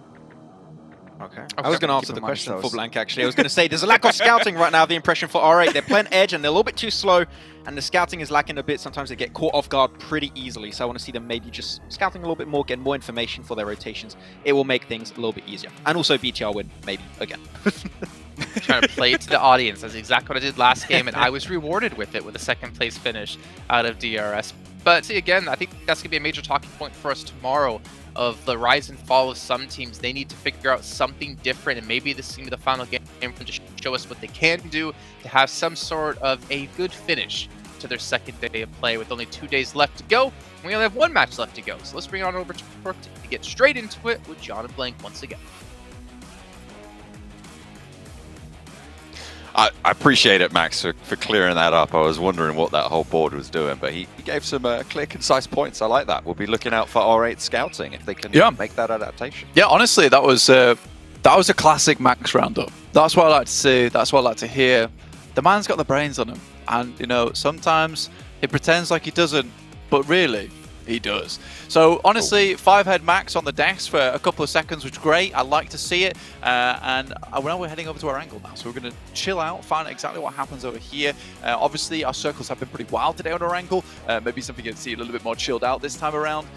Okay. I was going to answer the question for Blank, actually. I was going to say, there's a lack of scouting right now, the impression for R8. They're playing edge, and they're a little bit too slow, and the scouting is lacking a bit. Sometimes they get caught off guard pretty easily, so I want to see them maybe just scouting a little bit more, get more information for their rotations. It will make things a little bit easier. And also BTR win, maybe, again.
Trying to play it to the audience. That's exactly what I did last game, and I was rewarded with it with a 2nd place finish out of DRS. But see, again, I think that's going to be a major talking point for us tomorrow, of the rise and fall of some teams. They need to figure out something different, and maybe this is going to be the final game for them to show us what they can do to have some sort of a good finish to their 2nd day of play with only 2 days left to go. We only have 1 match left to go, so let's bring it on over to Perk to get straight into it with John and Blank once again.
I appreciate it, Max, for clearing that up. I was wondering what that whole board was doing, but he gave some clear, concise points. I like that. We'll be looking out for R8 scouting if they can make that adaptation.
Yeah, honestly, that was a classic Max roundup. That's what I like to see. That's what I like to hear. The man's got the brains on him, and you know, sometimes he pretends like he doesn't, but really, he does. So honestly, 5-head Max on the desk for a couple of seconds, which is great. I like to see it. And now we're heading over to our angle now. So we're going to chill out, find out exactly what happens over here. Obviously, our circles have been pretty wild today on our angle. Maybe something you can see a little bit more chilled out this time around.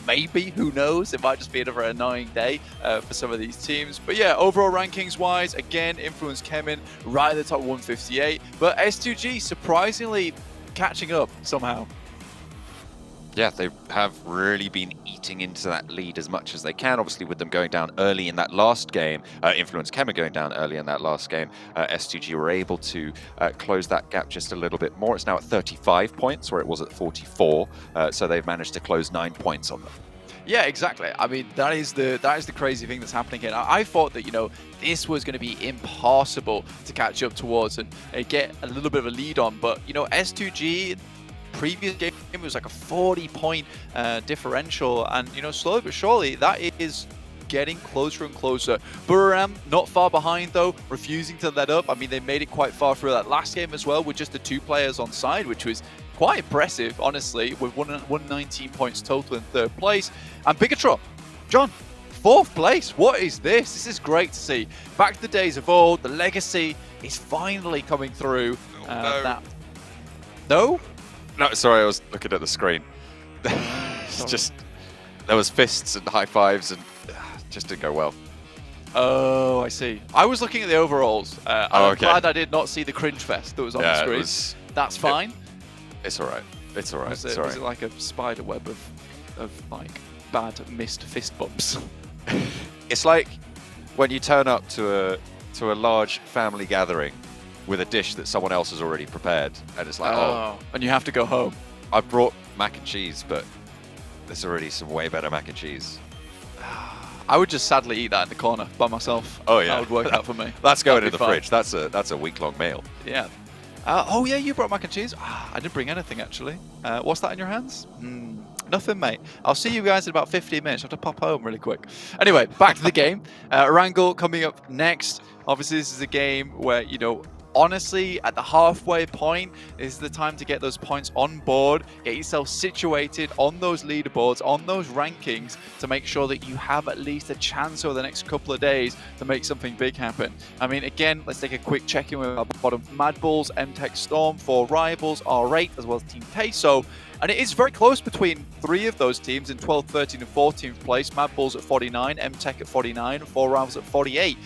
Maybe, who knows? It might just be another annoying day for some of these teams. But yeah, overall rankings-wise, again, Influence Kemin right at the top 158. But S2G surprisingly catching up somehow.
Yeah, they have really been eating into that lead as much as they can. Obviously, with them going down early in that last game, Influence Kemin going down early in that last game, S2G were able to close that gap just a little bit more. It's now at 35 points, where it was at 44. So they've managed to close 9 points on them.
Yeah, exactly. I mean, that is the crazy thing that's happening here. I thought that, you know, this was going to be impossible to catch up towards and get a little bit of a lead on. But, you know, S2G, previous game, it was like a 40-point differential, and you know, slowly but surely that is getting closer and closer. Buram not far behind though, refusing to let up. I mean, they made it quite far through that last game as well with just the 2 players on side, which was quite impressive, honestly, with 119 points total in 3rd place. And Bigatron, John, 4th place. What is this? This is great to see. Back to the days of old. The legacy is finally coming through. No?
No, sorry, I was looking at the screen. It's just, there was fists and high fives and just didn't go well.
Oh, I see. I was looking at the overalls. I'm glad I did not see the cringe fest that was on the screen. That's fine.
It's all right. It's all right.
Was it like a spider web of like bad missed fist bumps?
It's like when you turn up to a large family gathering with a dish that someone else has already prepared, and it's like,
and you have to go home.
I brought mac and cheese, but there's already some way better mac and cheese.
I would just sadly eat that in the corner by myself.
Oh yeah,
that would work out for me.
That's going in the fridge. That's a week-long meal.
Yeah. Oh yeah, you brought mac and cheese. I didn't bring anything actually. What's that in your hands? Nothing, mate. I'll see you guys in about 15 minutes. I have to pop home really quick. Anyway, back to the game. Erangel coming up next. Obviously, this is a game where, you know, honestly, at the halfway point is the time to get those points on board, get yourself situated on those leaderboards, on those rankings, to make sure that you have at least a chance over the next couple of days to make something big happen. I mean, again, let's take a quick check-in with our bottom Mad Bulls, MTech Storm, 4 rivals, R8, as well as Team Peso. And it is very close between 3 of those teams in 12th, 13th, and 14th place. Mad Bulls at 49, MTech at 49, and 4 rivals at 48.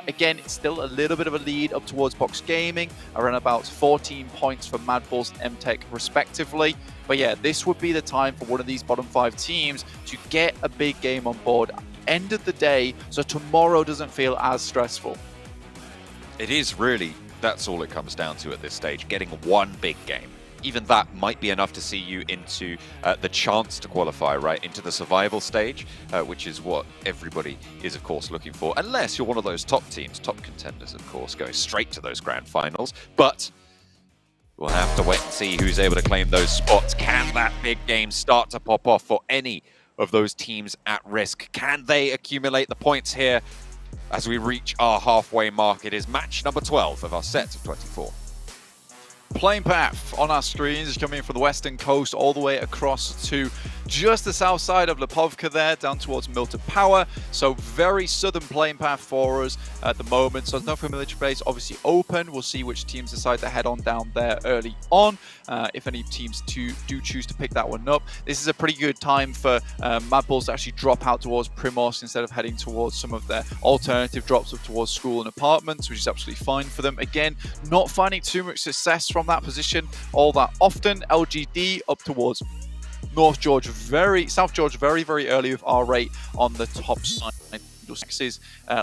Again, it's still a little bit of a lead up towards Box Gaming, around about 14 points for Mad Bulls and MTech respectively. But yeah, this would be the time for one of these bottom 5 teams to get a big game on board at the end of the day, so tomorrow doesn't feel as stressful.
It is really, that's all it comes down to at this stage, getting one big game. Even that might be enough to see you into the chance to qualify, right, into the survival stage, which is what everybody is, of course, looking for. Unless you're one of those top teams, top contenders, of course, going straight to those grand finals. But we'll have to wait and see who's able to claim those spots. Can that big game start to pop off for any of those teams at risk? Can they accumulate the points here as we reach our halfway mark? It is match number 12 of our set of 24.
Playing path on our screens is coming from the western coast all the way across to just the south side of Lipovka there, down towards Milton Power. So very southern playing path for us at the moment. So there's no military base obviously open. We'll see which teams decide to head on down there early on, if any teams do choose to pick that one up. This is a pretty good time for Mad Bulls to actually drop out towards Primos instead of heading towards some of their alternative drops up towards school and apartments, which is absolutely fine for them. Again, not finding too much success from that position all that often. LGD up towards South George very early with R8 on the top side.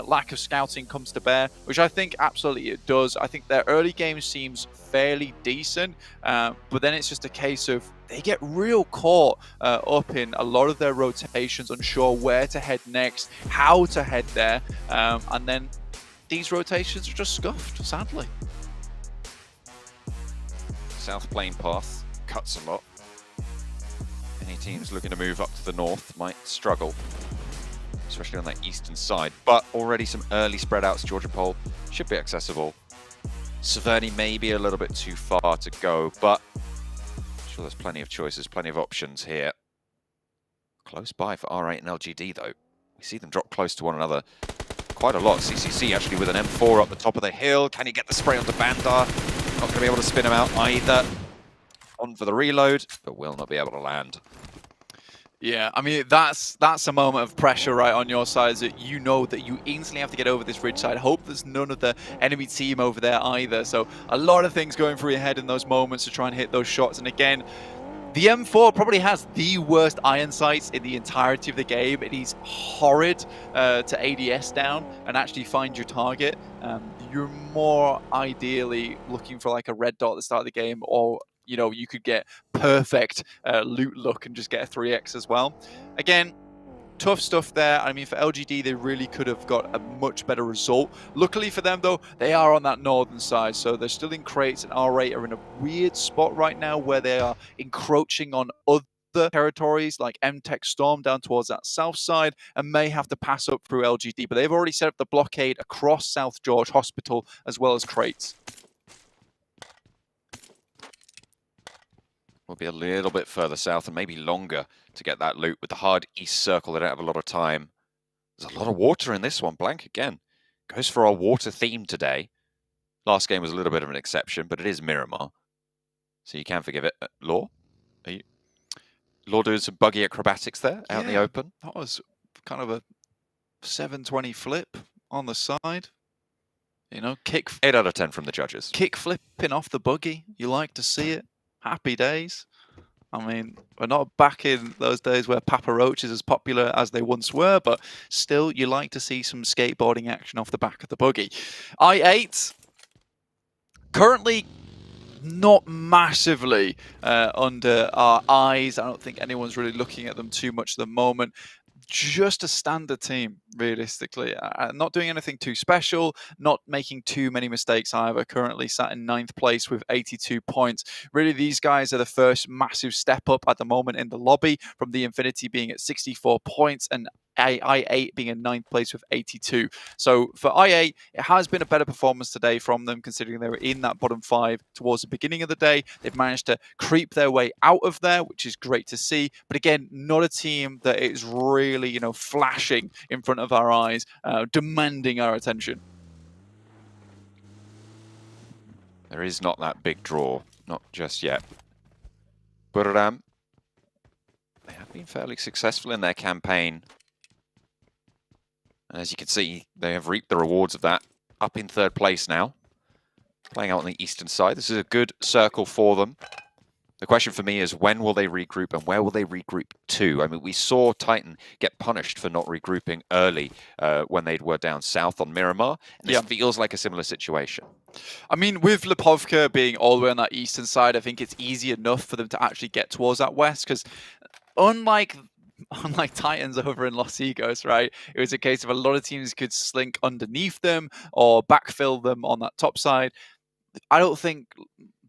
Lack of scouting comes to bear, which I think absolutely it does. I think their early game seems fairly decent, but then it's just a case of they get real caught up in a lot of their rotations, unsure where to head next, how to head there, and then these rotations are just scuffed, sadly.
South Plain path cuts a lot. Any teams looking to move up to the north might struggle, especially on that eastern side. But already some early spread outs. Georgia Pole should be accessible. Severny may be a little bit too far to go, but I'm sure there's plenty of choices, plenty of options here. Close by for R8 and LGD though. We see them drop close to one another quite a lot. CCC actually with an M4 up the top of the hill. Can he get the spray onto Bandar? Not going to be able to spin him out either. On for the reload, but will not be able to land.
Yeah, I mean, that's a moment of pressure right on your side, that you know that you instantly have to get over this ridge side. Hope there's none of the enemy team over there either. So a lot of things going through your head in those moments to try and hit those shots. And again, the M4 probably has the worst iron sights in the entirety of the game. It is horrid to ADS down and actually find your target. You're more ideally looking for like a red dot at the start of the game, or you know, you could get perfect loot luck and just get a 3x as well. Again, tough stuff there. I mean, for LGD, they really could have got a much better result. Luckily for them, though, they are on that northern side, so they're still in crates, and R8 are in a weird spot right now where they are encroaching on other territories like MTech Storm down towards that south side, and may have to pass up through LGD, but they've already set up the blockade across South George Hospital as well as crates.
will be a little bit further south and maybe longer to get that loot with the hard east circle. They don't have a lot of time. There's a lot of water in this one. Blank again goes for our water theme today. Last game was a little bit of an exception, but it is Miramar, so you can forgive it. Law, Law doing some buggy acrobatics there out in the open.
That was kind of a 720 flip on the side. You know,
8 out of 10 from the judges.
Kick flipping off the buggy. You like to see it. Happy days. I mean, we're not back in those days where Papa Roach is as popular as they once were, but still, you like to see some skateboarding action off the back of the buggy. I8, currently not massively under our eyes. I don't think anyone's really looking at them too much at the moment. Just a standard team, realistically. Not doing anything too special, not making too many mistakes either. Currently sat in 9th place with 82 points. Really, these guys are the first massive step up at the moment in the lobby, from the Infinity being at 64 points and I8 being in 9th place with 82. So for I8, it has been a better performance today from them, considering they were in that bottom 5 towards the beginning of the day. They've managed to creep their way out of there, which is great to see. But again, not a team that is really, you know, flashing in front of our eyes, demanding our attention.
There is not that big draw, not just yet. Buriram, they have been fairly successful in their campaign. And as you can see, they have reaped the rewards of that. Up in 3rd place now, playing out on the eastern side. This is a good circle for them. The question for me is, when will they regroup and where will they regroup to? I mean, we saw Titan get punished for not regrouping early when they were down south on Miramar. And this feels like a similar situation.
I mean, with Lipovka being all the way on that eastern side, I think it's easy enough for them to actually get towards that west, because unlike Titans over in Los Egos, right? It was a case of a lot of teams could slink underneath them or backfill them on that top side. I don't think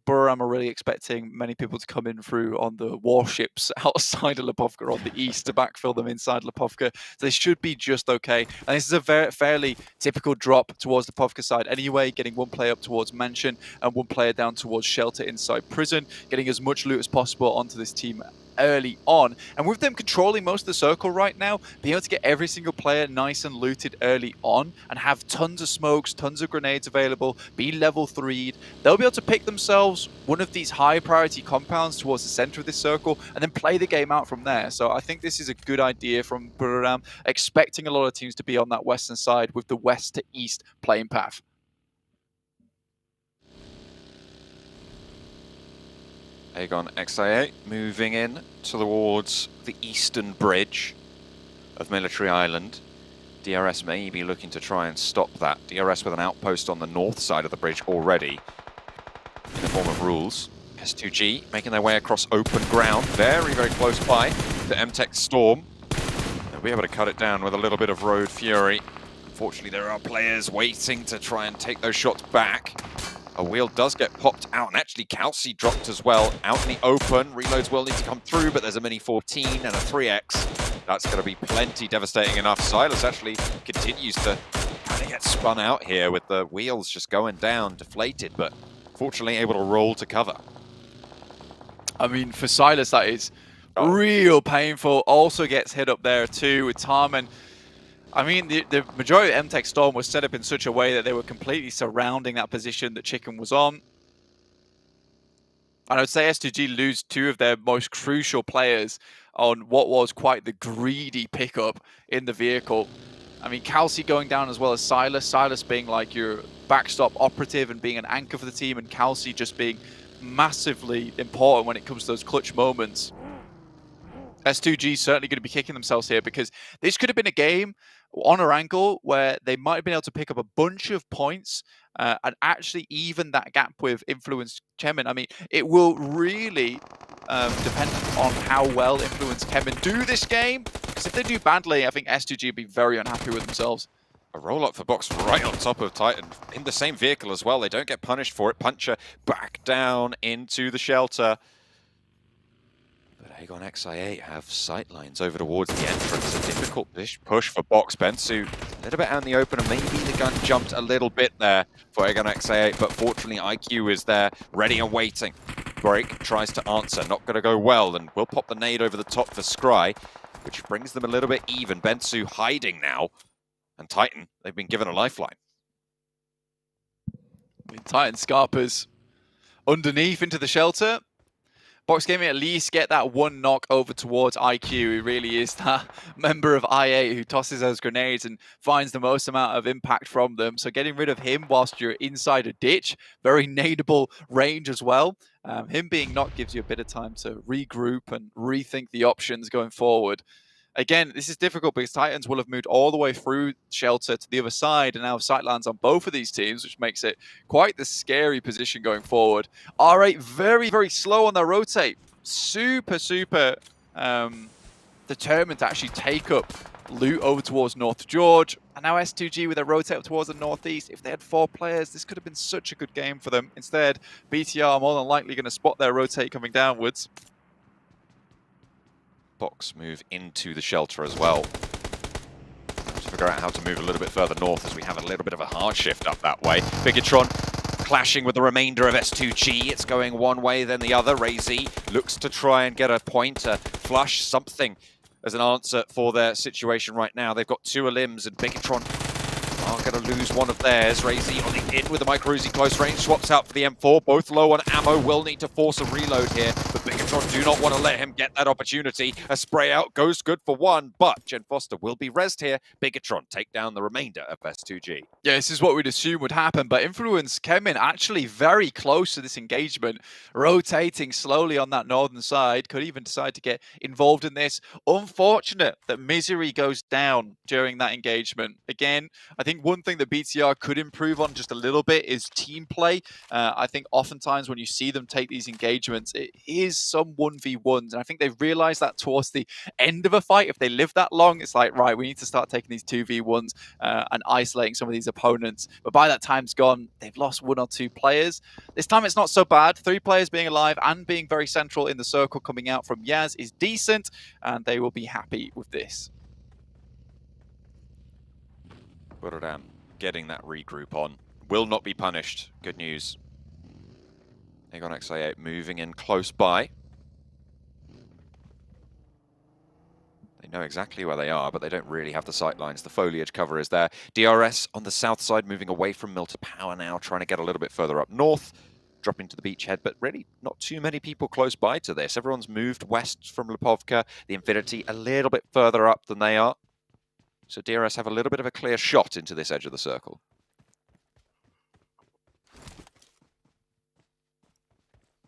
Buriram are really expecting many people to come in through on the warships outside of Lipovka on the east to backfill them inside Lipovka. So they should be just okay. And this is a fairly typical drop towards the Lipovka side anyway, getting one player up towards Mansion and one player down towards Shelter inside Prison, getting as much loot as possible onto this team early on. And with them controlling most of the circle right now, being able to get every single player nice and looted early on and have tons of smokes, tons of grenades available, be level 3'd, they'll be able to pick themselves one of these high priority compounds towards the center of this circle and then play the game out from there. So I think this is a good idea from Buriram, expecting a lot of teams to be on that western side with the west to east playing path.
Aegon XIA moving in towards the eastern bridge of Military Island. DRS may be looking to try and stop that. DRS with an outpost on the north side of the bridge already in the form of Rules. S2G making their way across open ground, very, very close by to MTech Storm. They'll be able to cut it down with a little bit of Road Fury. Unfortunately, there are players waiting to try and take those shots back. A wheel does get popped out, and actually Kelsey dropped as well out in the open. Reloads will need to come through, but there's a Mini 14 and a 3X. That's going to be plenty devastating enough. Silas actually continues to kind of get spun out here with the wheels just going down, deflated, but fortunately able to roll to cover.
I mean, for Silas, that is real painful. Also gets hit up there too with Tarman. I mean, the majority of MTech Storm was set up in such a way that they were completely surrounding that position that Chicken was on. And I would say S2G lose 2 of their most crucial players on what was quite the greedy pickup in the vehicle. I mean, Kelsey going down as well as Silas. Silas being like your backstop operative and being an anchor for the team, and Kelsey just being massively important when it comes to those clutch moments. S2G certainly going to be kicking themselves here, because this could have been a game on a angle where they might have been able to pick up a bunch of points and actually even that gap with Influence Chemin. I mean, it will really depend on how well Influence Chemin do this game, because if they do badly, I think S2G will be very unhappy with themselves.
A roll-up for Box right on top of Titan in the same vehicle as well. They don't get punished for it. Puncher back down into the shelter. Aegon XIA have sightlines over towards the entrance. A difficult push for Box. Bensu a little bit out in the open, and maybe the gun jumped a little bit there for Aegon XIA, but fortunately IQ is there, ready and waiting. break, tries to answer, not going to go well, and will pop the nade over the top for Scry, which brings them a little bit even. Bensu hiding now, and Titan, they've been given a lifeline.
Titan Scarpers underneath into the shelter. Box Gaming at least get that one knock over towards IQ, who really is that member of I8 who tosses those grenades and finds the most amount of impact from them. So getting rid of him whilst you're inside a ditch, very nadeable range as well. Him being knocked gives you a bit of time to regroup and rethink the options going forward. Again, this is difficult because Titans will have moved all the way through shelter to the other side and now have sightlines on both of these teams, which makes it quite the scary position going forward. R8 very, very slow on their rotate. Super determined to actually take up loot over towards North George. And now S2G with a rotate up towards the northeast. If they had 4 players, this could have been such a good game for them. Instead, BTR are more than likely going to spot their rotate coming downwards.
Box move into the shelter as well. To figure out how to move a little bit further north as we have a little bit of a hard shift up that way. Bigatron clashing with the remainder of S2G. It's going one way, then the other. Razy looks to try and get a point to flush something as an answer for their situation right now. They've got 2 Elims and Bigatron are going to lose one of theirs. Razy on the in with the micro Uzi close range, swaps out for the M4. Both low on ammo, will need to force a reload here, but Bigatron do not want to let him get that opportunity. A spray out goes good for one, but Jen Foster will be rezzed here. Bigatron take down the remainder of S2G.
Yeah, this is what we'd assume would happen, but Influence came in actually very close to this engagement, rotating slowly on that northern side, could even decide to get involved in this. Unfortunate that Misery goes down during that engagement. Again, I think one thing that BTR could improve on just a little bit is team play. I think oftentimes when you see them take these engagements, it is some 1v1s, and I think they've realized that towards the end of a fight, if they live that long, it's like, right, we need to start taking these 2v1s and isolating some of these opponents. But by that time's gone, they've lost 1 or 2 players. This time it's not so bad. 3 players being alive and being very central in the circle coming out from Yaz is decent, and they will be happy with this.
Buradam getting that regroup on. Will not be punished. Good news. Aegon XA8 moving in close by. They know exactly where they are, but they don't really have the sight lines. The foliage cover is there. DRS on the south side, moving away from Mill to Power now, trying to get a little bit further up north, dropping to the beachhead, but really not too many people close by to this. Everyone's moved west from Lipovka, the Infinity a little bit further up than they are. So DRS have a little bit of a clear shot into this edge of the circle.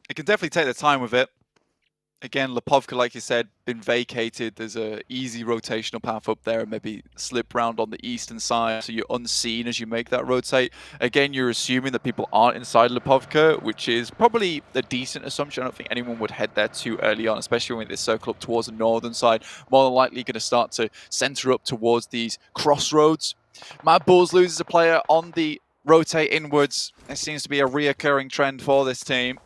It can definitely take their time with it. Again, Lipovka, like you said, been vacated. There's a easy rotational path up there and maybe slip round on the eastern side, so you're unseen as you make that rotate. Again, you're assuming that people aren't inside Lipovka, which is probably a decent assumption. I don't think anyone would head there too early on, especially when they circle up towards the northern side. More than likely going to start to center up towards these crossroads. Mad Bulls loses a player on the rotate inwards. It seems to be a reoccurring trend for this team.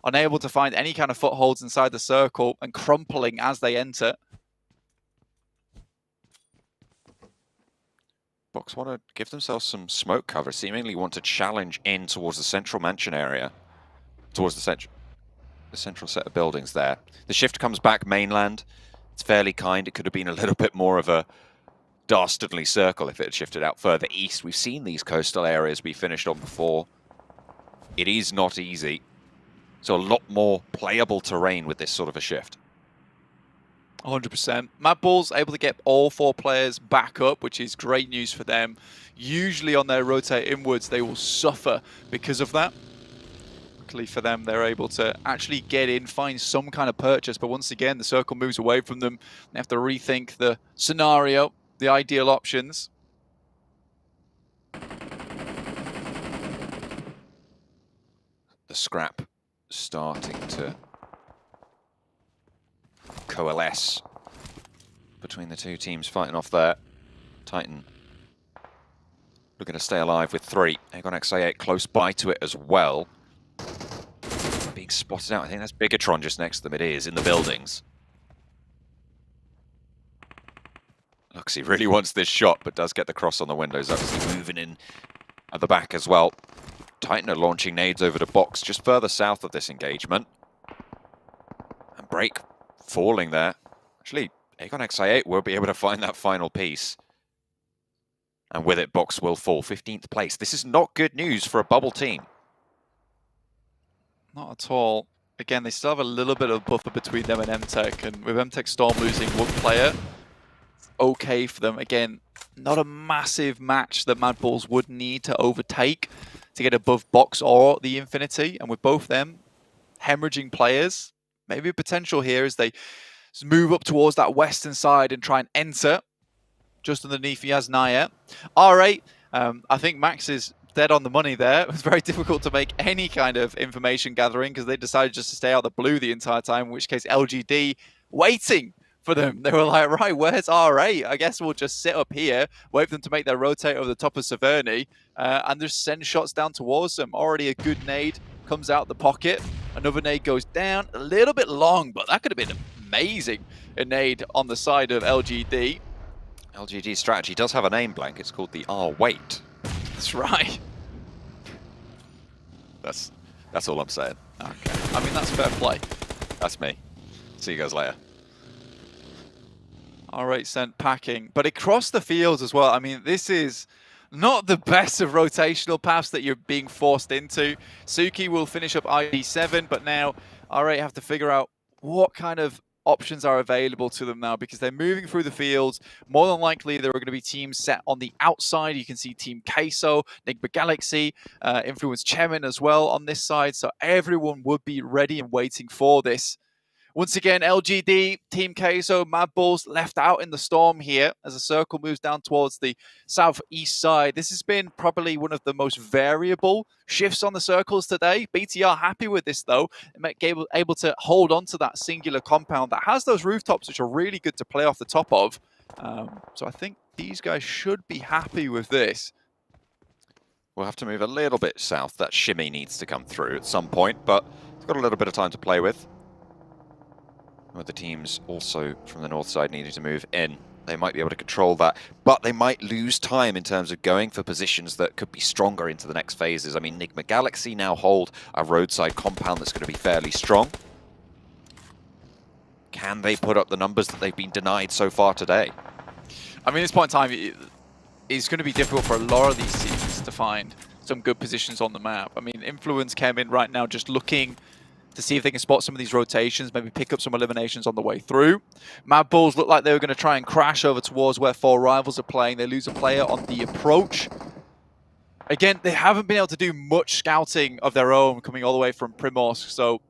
Unable to find any kind of footholds inside the circle and crumpling as they enter.
Box want to give themselves some smoke cover, seemingly want to challenge in towards the central mansion area, towards the central set of buildings there. The shift comes back mainland. It's fairly kind. It could have been a little bit more of a dastardly circle if it had shifted out further east. We've seen these coastal areas be finished on before. It is not easy. So a lot more playable terrain with this sort of a shift.
100%. Mad Bulls able to get all 4 players back up, which is great news for them. Usually on their rotate inwards, they will suffer because of that. Luckily for them, they're able to actually get in, find some kind of purchase. But once again, the circle moves away from them. They have to rethink the scenario, the ideal options.
The scrap starting to coalesce between the 2 teams fighting off there. Titan looking to stay alive with 3. Aegon XA8 close by to it as well. Being spotted out. I think that's Bigatron just next to them. It is, in the buildings. Luxy really wants this shot, but does get the cross on the windows. Obviously moving in at the back as well. Titan are launching nades over to Box just further south of this engagement. break falling there. Actually, Aegon XI8 will be able to find that final piece. And with it, Box will fall 15th place. This is not good news for a bubble team.
Not at all. Again, they still have a little bit of buffer between them and MTech, and with MTech Storm losing one player, it's okay for them. Again, not a massive match that Mad Bulls would need to overtake to get above Box or the Infinity, and with both them hemorrhaging players, maybe a potential here as they move up towards that western side and try and enter just underneath Yaz Naya. R8, I think Max is dead on the money there. It was very difficult to make any kind of information gathering because they decided just to stay out of the blue the entire time, in which case LGD waiting for them. They were like, right, where's R8? I guess we'll just sit up here, wait for them to make their rotate over the top of Severny, and just send shots down towards them. Already a good nade comes out the pocket. Another nade goes down, a little bit long, but that could have been amazing. A nade on the side of LGD.
LGD's strategy does have a name blank. It's called the R-Wait.
That's right.
That's all I'm saying.
Okay. I mean, that's fair play.
That's me. See you guys later.
R8 sent packing, but across the fields as well. I mean, this is not the best of rotational paths that you're being forced into. Suki will finish up ID7, but now R8 have to figure out what kind of options are available to them now because they're moving through the fields. More than likely, there are going to be teams set on the outside. You can see Team Queso, Nigma Galaxy, Influence Chemin as well on this side. So everyone would be ready and waiting for this. Once again, LGD, Team Queso, Mad Bulls left out in the storm here as the circle moves down towards the southeast side. This has been probably one of the most variable shifts on the circles today. BTR happy with this though, able to hold on to that singular compound that has those rooftops which are really good to play off the top of. So I think these guys should be happy with this.
We'll have to move a little bit south. That shimmy needs to come through at some point, but it's got a little bit of time to play with. With the teams also from the north side needing to move in, they might be able to control that, but they might lose time in terms of going for positions that could be stronger into the next phases. I mean, Nigma Galaxy now hold a roadside compound that's going to be fairly strong. Can they put up the numbers that they've been denied so far today?
I mean, at this point in time, it's going to be difficult for a lot of these teams to find some good positions on the map. I mean, Influence came in right now just looking to see if they can spot some of these rotations, maybe pick up some eliminations on the way through. Mad Bulls look like they were going to try and crash over towards where four rivals are playing. They lose a player on the approach. Again, they haven't been able to do much scouting of their own coming all the way from Primorsk, so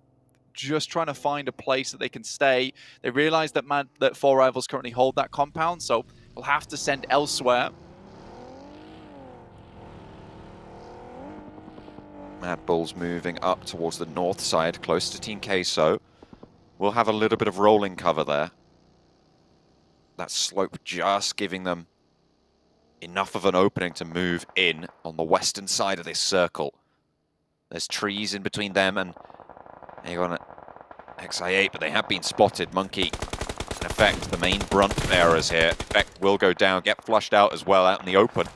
just trying to find a place that they can stay. They realize that four rivals currently hold that compound, so we'll have to send elsewhere.
Mad Bulls moving up towards the north side, close to Team Queso. We'll have a little bit of rolling cover there. That slope just giving them enough of an opening to move in on the western side of this circle. There's trees in between them and Aegon XI8, but they have been spotted. Monkey, in effect, the main brunt bearers here. Effect will go down, get flushed out as well out in the open.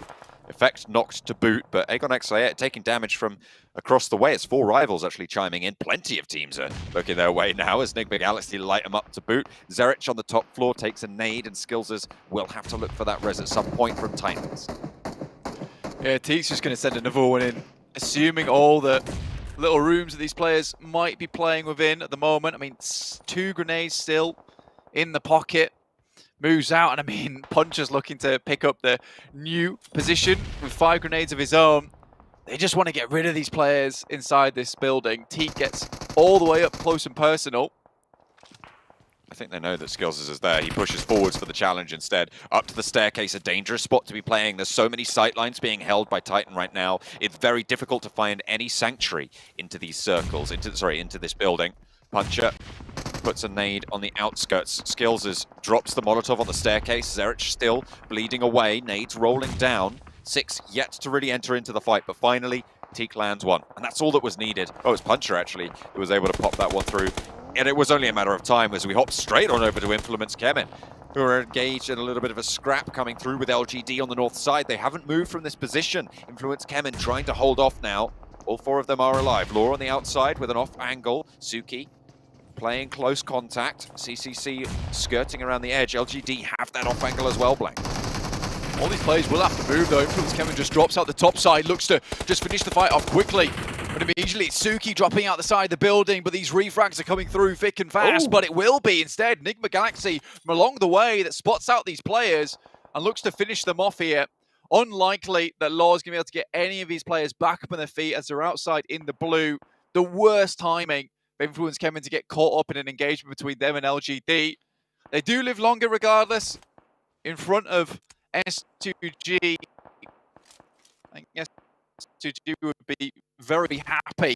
Effect knocked to boot, but Aegon XI8 taking damage from across the way. It's four rivals actually chiming in. Plenty of teams are looking their way now as Nigma Galaxy light them up to boot. Zerich on the top floor takes a nade, and Skillsers will have to look for that res at some point from Titans.
Yeah, Teek's just going to send another one in, assuming all the little rooms that these players might be playing within at the moment. I mean, 2 grenades still in the pocket. Moves out, and I mean, Puncher's looking to pick up the new position with 5 grenades of his own. They just want to get rid of these players inside this building. Teak gets all the way up close and personal.
I think they know that Skillsers is there. He pushes forwards for the challenge instead. Up to the staircase, a dangerous spot to be playing. There's so many sightlines being held by Titan right now. It's very difficult to find any sanctuary into these circles, into this building. Puncher puts a nade on the outskirts. Skillsers drops the Molotov on the staircase. Zerich still bleeding away. Nades rolling down. 6 yet to really enter into the fight, but finally, Teak lands one. And that's all that was needed. Oh, it was Puncher, actually, who was able to pop that one through. And it was only a matter of time as we hop straight on over to Influence Kemen, who are engaged in a little bit of a scrap coming through with LGD on the north side. They haven't moved from this position. Influence Kemen trying to hold off now. All 4 of them are alive. Law on the outside with an off angle. Suki playing close contact. CCC skirting around the edge. LGD have that off angle as well, Blank.
All these players will have to move though. Influence Kevin just drops out the top side, looks to just finish the fight off quickly. But immediately it's Suki dropping out the side of the building, but these refrags are coming through thick and fast. But it will be instead Nigma Galaxy from along the way that spots out these players and looks to finish them off here. Unlikely that Law's going to be able to get any of these players back up on their feet as they're outside in the blue. The worst timing for Influence Kevin to get caught up in an engagement between them and LGD. They do live longer regardless. In front of S2G, I guess S2G would be very happy.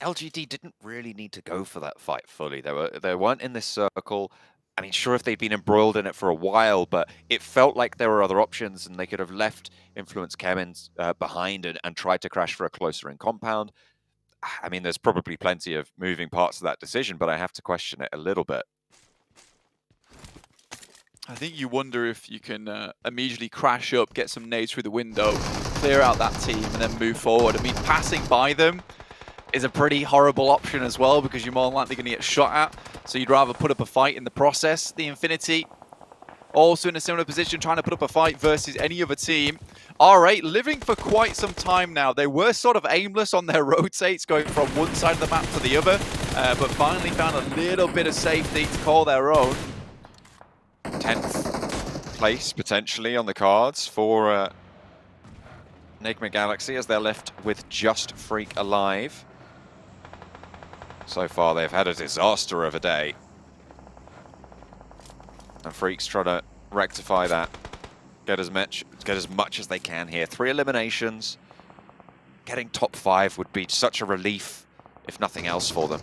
LGD didn't really need to go for that fight fully. They weren't in this circle. I mean, sure, if they'd been embroiled in it for a while, but it felt like there were other options and they could have left Influence Kemmins behind and tried to crash for a closer in compound. I mean, there's probably plenty of moving parts of that decision, but I have to question it a little bit.
I think you wonder if you can immediately crash up, get some nades through the window, clear out that team, and then move forward. I mean, passing by them is a pretty horrible option as well because you're more than likely going to get shot at. So you'd rather put up a fight in the process. The Infinity also in a similar position, trying to put up a fight versus any other team. R8 living for quite some time now. They were sort of aimless on their rotates, going from one side of the map to the other, but finally found a little bit of safety to call their own.
10th place potentially on the cards for Nigma Galaxy as they're left with just Freak alive. So far they've had a disaster of a day. And Freak's trying to rectify that. Get as much as they can here. 3 eliminations. Getting top 5 would be such a relief, if nothing else, for them.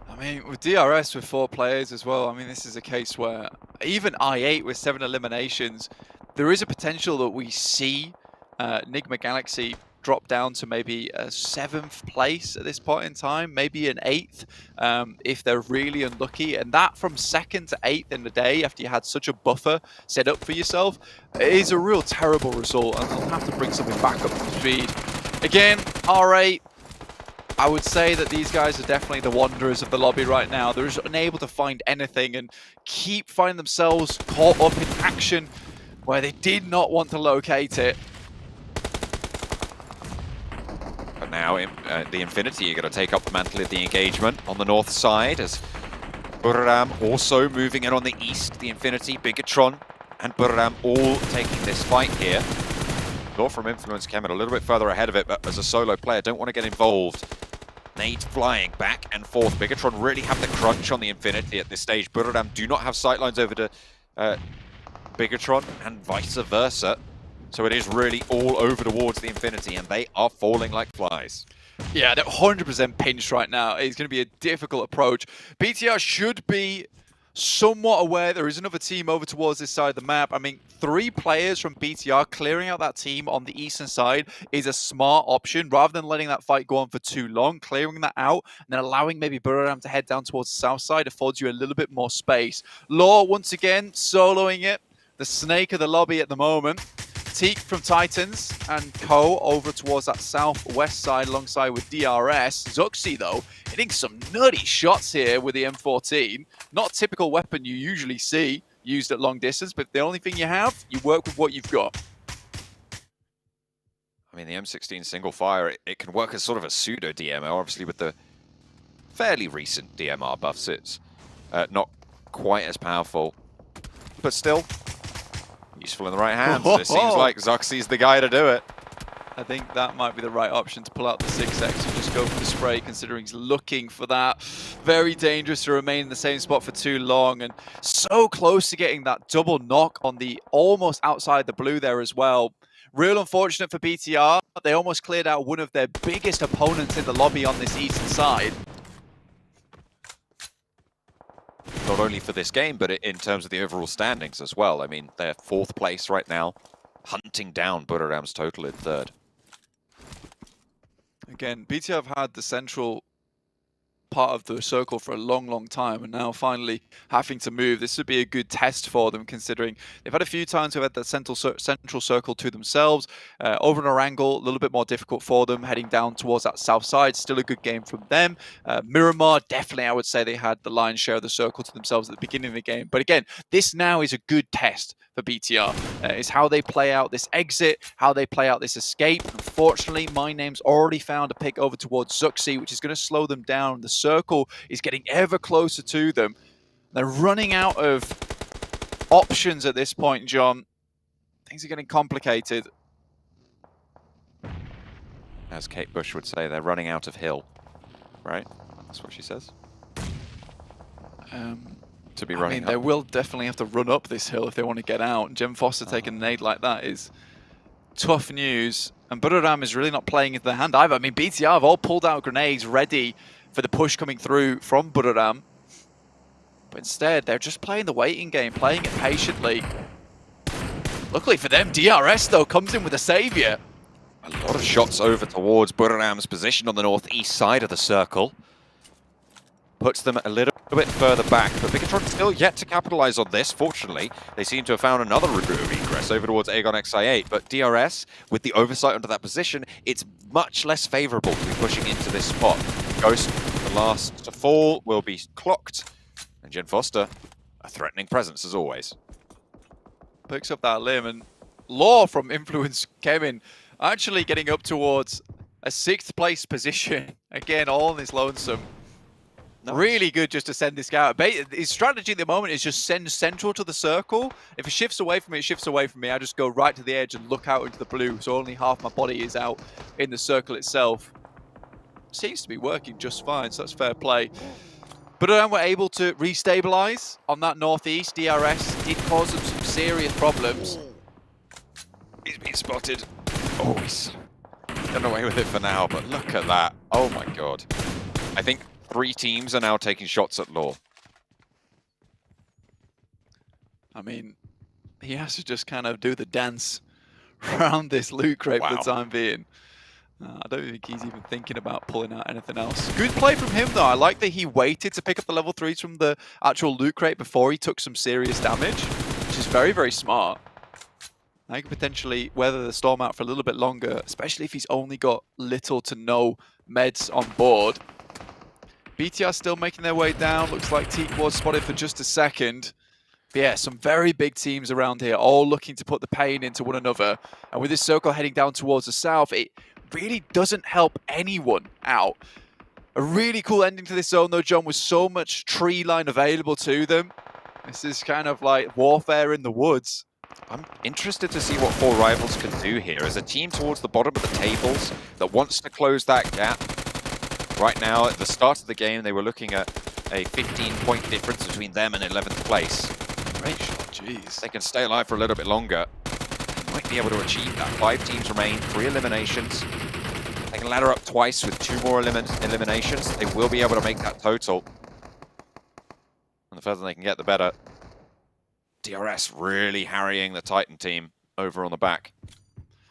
I mean, with DRS with 4 players as well, I mean, this is a case where even I8 with 7 eliminations, there is a potential that we see Nigma Galaxy drop down to maybe a 7th place at this point in time, maybe an 8th if they're really unlucky. And that from 2nd to 8th in the day after you had such a buffer set up for yourself is a real terrible result, and they'll have to bring something back up to speed. Again, R8, I would say that these guys are definitely the wanderers of the lobby right now. They're just unable to find anything and keep finding themselves caught up in action where they did not want to locate it.
But now the Infinity are going to take up the mantle of the engagement on the north side as Burram also moving in on the east. The Infinity, Bigatron and Burram all taking this fight here. Law from Influence came in a little bit further ahead of it, but as a solo player, don't want to get involved. Nades flying back and forth. Bigatron really have the crunch on the Infinity at this stage. Burram do not have sightlines over to Bigatron and vice versa. So it is really all over towards the Infinity, and they are falling like flies.
Yeah, they're 100% pinched right now. It's going to be a difficult approach. BTR should be somewhat aware there is another team over towards this side of the map. I mean, 3 players from BTR clearing out that team on the eastern side is a smart option rather than letting that fight go on for too long. Clearing that out and then allowing maybe Burram to head down towards the south side affords you a little bit more space. Law, once again, soloing it. The snake of the lobby at the moment. Teak from Titans and Co over towards that southwest side alongside with DRS. Zuxi, though, hitting some nutty shots here with the M14. Not a typical weapon you usually see used at long distance, but the only thing you have, you work with what you've got.
I mean, the M16 single fire, it can work as sort of a pseudo DMR, obviously with the fairly recent DMR buffs. It's not quite as powerful, but still useful in the right hands. It seems like Zuxi's the guy to do it.
I think that might be the right option to pull out the 6X and just go for the spray, considering he's looking for that. Very dangerous to remain in the same spot for too long, and so close to getting that double knock on the almost outside the blue there as well. Real unfortunate for BTR. They almost cleared out one of their biggest opponents in the lobby on this eastern side.
Not only for this game, but in terms of the overall standings as well. I mean, they're 4th place right now, hunting down Burram's total in 3rd.
Again, BTR have had the central part of the circle for a long time, and now finally having to move. This would be a good test for them, considering they've had a few times who've had that central circle to themselves. Over an Orangle, a little bit more difficult for them, heading down towards that south side. Still a good game from them. Miramar, definitely I would say they had the lion's share of the circle to themselves at the beginning of the game. But again, this now is a good test for BTR. Is how they play out this exit, how they play out this escape. Unfortunately, My Name's already found a pick over towards Zuxi, which is going to slow them down. The circle is getting ever closer to them. They're running out of options at this point, John. Things are getting complicated.
As Kate Bush would say, they're running out of hill, right? That's what she says. To be running
they will definitely have to run up this hill if they want to get out. Gem Foster taking a nade like that is tough news. And Budoram is really not playing into their hand either. I mean, BTR have all pulled out grenades ready for the push coming through from Budoram. But instead, they're just playing the waiting game, playing it patiently. Luckily for them, DRS, though, comes in with a savior.
A lot of shots over towards Budoram's position on the northeast side of the circle. Puts them a little bit further back, but Bigatron still yet to capitalize on this. Fortunately, they seem to have found another route of egress over towards Aegon XI8, but DRS, with the oversight onto that position, it's much less favorable to be pushing into this spot. Ghost, the last to fall, will be clocked, and Jen Foster, a threatening presence as always.
Picks up that limb, and Law from Influence Kevin actually getting up towards a 6th place position. Again, all on this lonesome. Nice. Really good just to send this guy out. His strategy at the moment is just send central to the circle. If it shifts away from me, it shifts away from me. I just go right to the edge and look out into the blue, so only half my body is out in the circle itself. Seems to be working just fine, so that's fair play. But then we're able to restabilize on that northeast. DRS did cause them some serious problems.
He's been spotted. Oh, he's done away with it for now, but look at that. Oh my god. I think 3 teams are now taking shots at Law.
I mean, he has to just kind of do the dance around this loot crate for the time being. I don't think he's even thinking about pulling out anything else. Good play from him, though. I like that he waited to pick up the level 3s from the actual loot crate before he took some serious damage, which is very, very smart. Now he could potentially weather the storm out for a little bit longer, especially if he's only got little to no meds on board. BTR still making their way down. Looks like Teak was spotted for just a second. But yeah, some very big teams around here, all looking to put the pain into one another. And with this circle heading down towards the south, it really doesn't help anyone out. A really cool ending to this zone, though, John, with so much tree line available to them. This is kind of like warfare in the woods.
I'm interested to see what 4 Rivals can do here. As a team towards the bottom of the tables that wants to close that gap. Right now, at the start of the game, they were looking at a 15-point difference between them and 11th place.
Great shot, jeez.
They can stay alive for a little bit longer. They might be able to achieve that. 5 teams remain, 3 eliminations. They can ladder up twice with 2 more eliminations. They will be able to make that total. And the further they can get, the better. DRS really harrying the Titan team over on the back.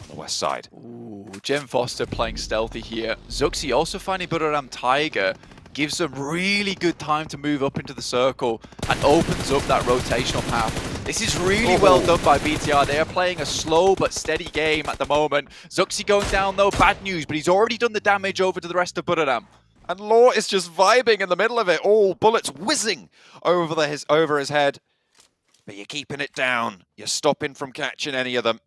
On the west side.
Ooh, Jem Foster playing stealthy here. Zuxi also finding Budoram Tiger. Gives them really good time to move up into the circle and opens up that rotational path. This is really well done by BTR. They are playing a slow but steady game at the moment. Zuxi going down though, bad news, but he's already done the damage over to the rest of Budoram.
And Law is just vibing in the middle of it. All bullets whizzing over his head. But you're keeping it down. You're stopping from catching any of them.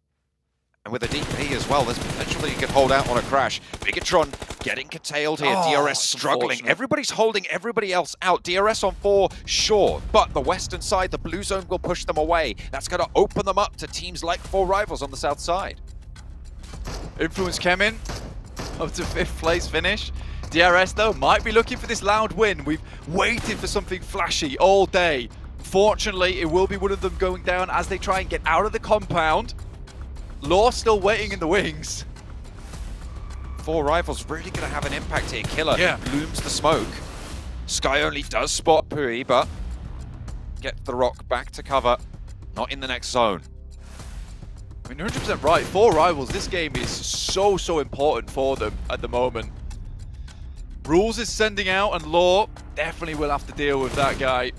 And with a DP as well, there's potential that you could hold out on a crash. Bigatron getting curtailed here. DRS struggling. Everybody's holding everybody else out. DRS on 4, sure. But the western side, the blue zone will push them away. That's going to open them up to teams like 4 Rivals on the south side.
Influence Kemin up to 5th place finish. DRS, though, might be looking for this loud win. We've waited for something flashy all day. Fortunately, it will be one of them going down as they try and get out of the compound. Law still waiting in the wings.
4 Rivals really going to have an impact here. Killer blooms the smoke. Sky only does spot Pui, but get the rock back to cover. Not in the next zone.
I mean, 100% right. 4 Rivals, this game is so important for them at the moment. Rules is sending out, and Law definitely will have to deal with that guy.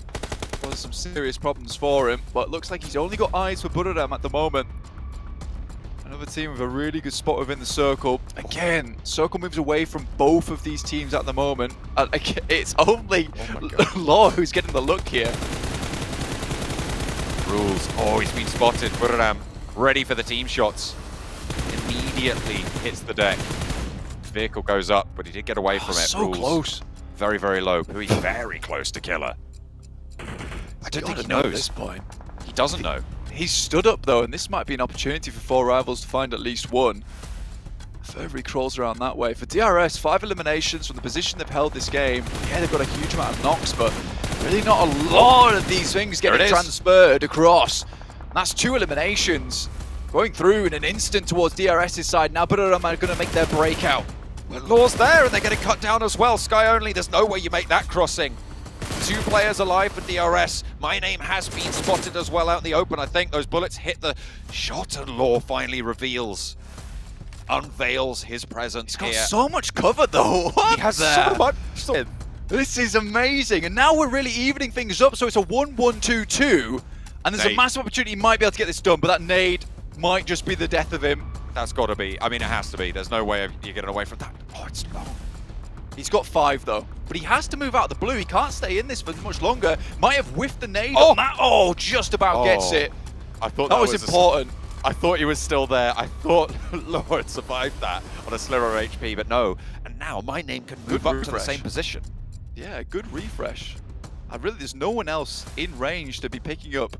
There's some serious problems for him, but looks like he's only got eyes for Buradam at the moment. Another team with a really good spot within the circle. Again, circle moves away from both of these teams at the moment. And it's only Law who's getting the look here.
Rules. Oh, he's been spotted. Buradam ready for the team shots. Immediately hits the deck. Vehicle goes up, but he did get away from it.
So
Rules.
close.
Very, very low. Pui very close to killer. I don't think he knows.
At this point.
He doesn't know.
He's stood up though, and this might be an opportunity for 4 rivals to find at least one. Furby crawls around that way. For DRS, 5 eliminations from the position they've held this game. Yeah, they've got a huge amount of knocks, but really not a lot of these things getting transferred across. And that's 2 eliminations going through in an instant towards DRS's side. Now Buradam are going to make their breakout.
Well, Law's there, and they're getting cut down as well. Sky only, there's no way you make that crossing. 2 players alive for DRS. My name has been spotted as well out in the open. I think those bullets hit the shot, and Law finally unveils his presence here.
He's got so much cover though. What
he has so much.
This is amazing, and now we're really evening things up. So it's a 1-1-2-2, and there's a massive opportunity. He might be able to get this done, but that nade might just be the death of him.
That's got to be. I mean, it has to be. There's no way you're getting away from that. Oh, it's long.
He's got 5 though, but he has to move out of the blue. He can't stay in this for much longer. Might have whiffed the nade on that. Oh, just about gets it.
I thought
that was important.
I thought he was still there. I thought Law had survived that on a sliver of HP, but no. And now my name can move up to the same position.
Yeah, good refresh. There's no one else in range to be picking up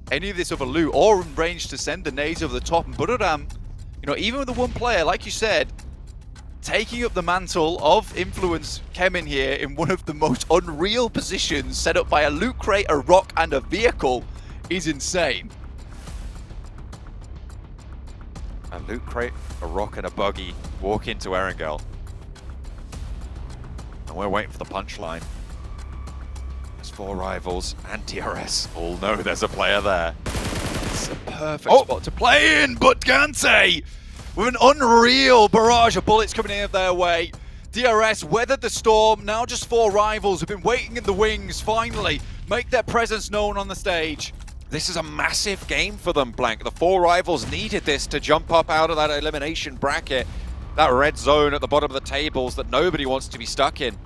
any of this other loot, or in range to send the nades over the top. And Buradam, you know, even with the 1 player, like you said, taking up the mantle of influence, Kemin here in one of the most unreal positions set up by a loot crate, a rock, and a vehicle is insane.
A loot crate, a rock, and a buggy walk into Erangel. And we're waiting for the punchline. There's 4 rivals and DRS all know there's a player there.
It's a perfect spot to play in, but Gante with an unreal barrage of bullets coming in their way. DRS weathered the storm. Now just 4 rivals have been waiting in the wings, finally make their presence known on the stage.
This is a massive game for them, Blank. The 4 rivals needed this to jump up out of that elimination bracket. That red zone at the bottom of the tables that nobody wants to be stuck in.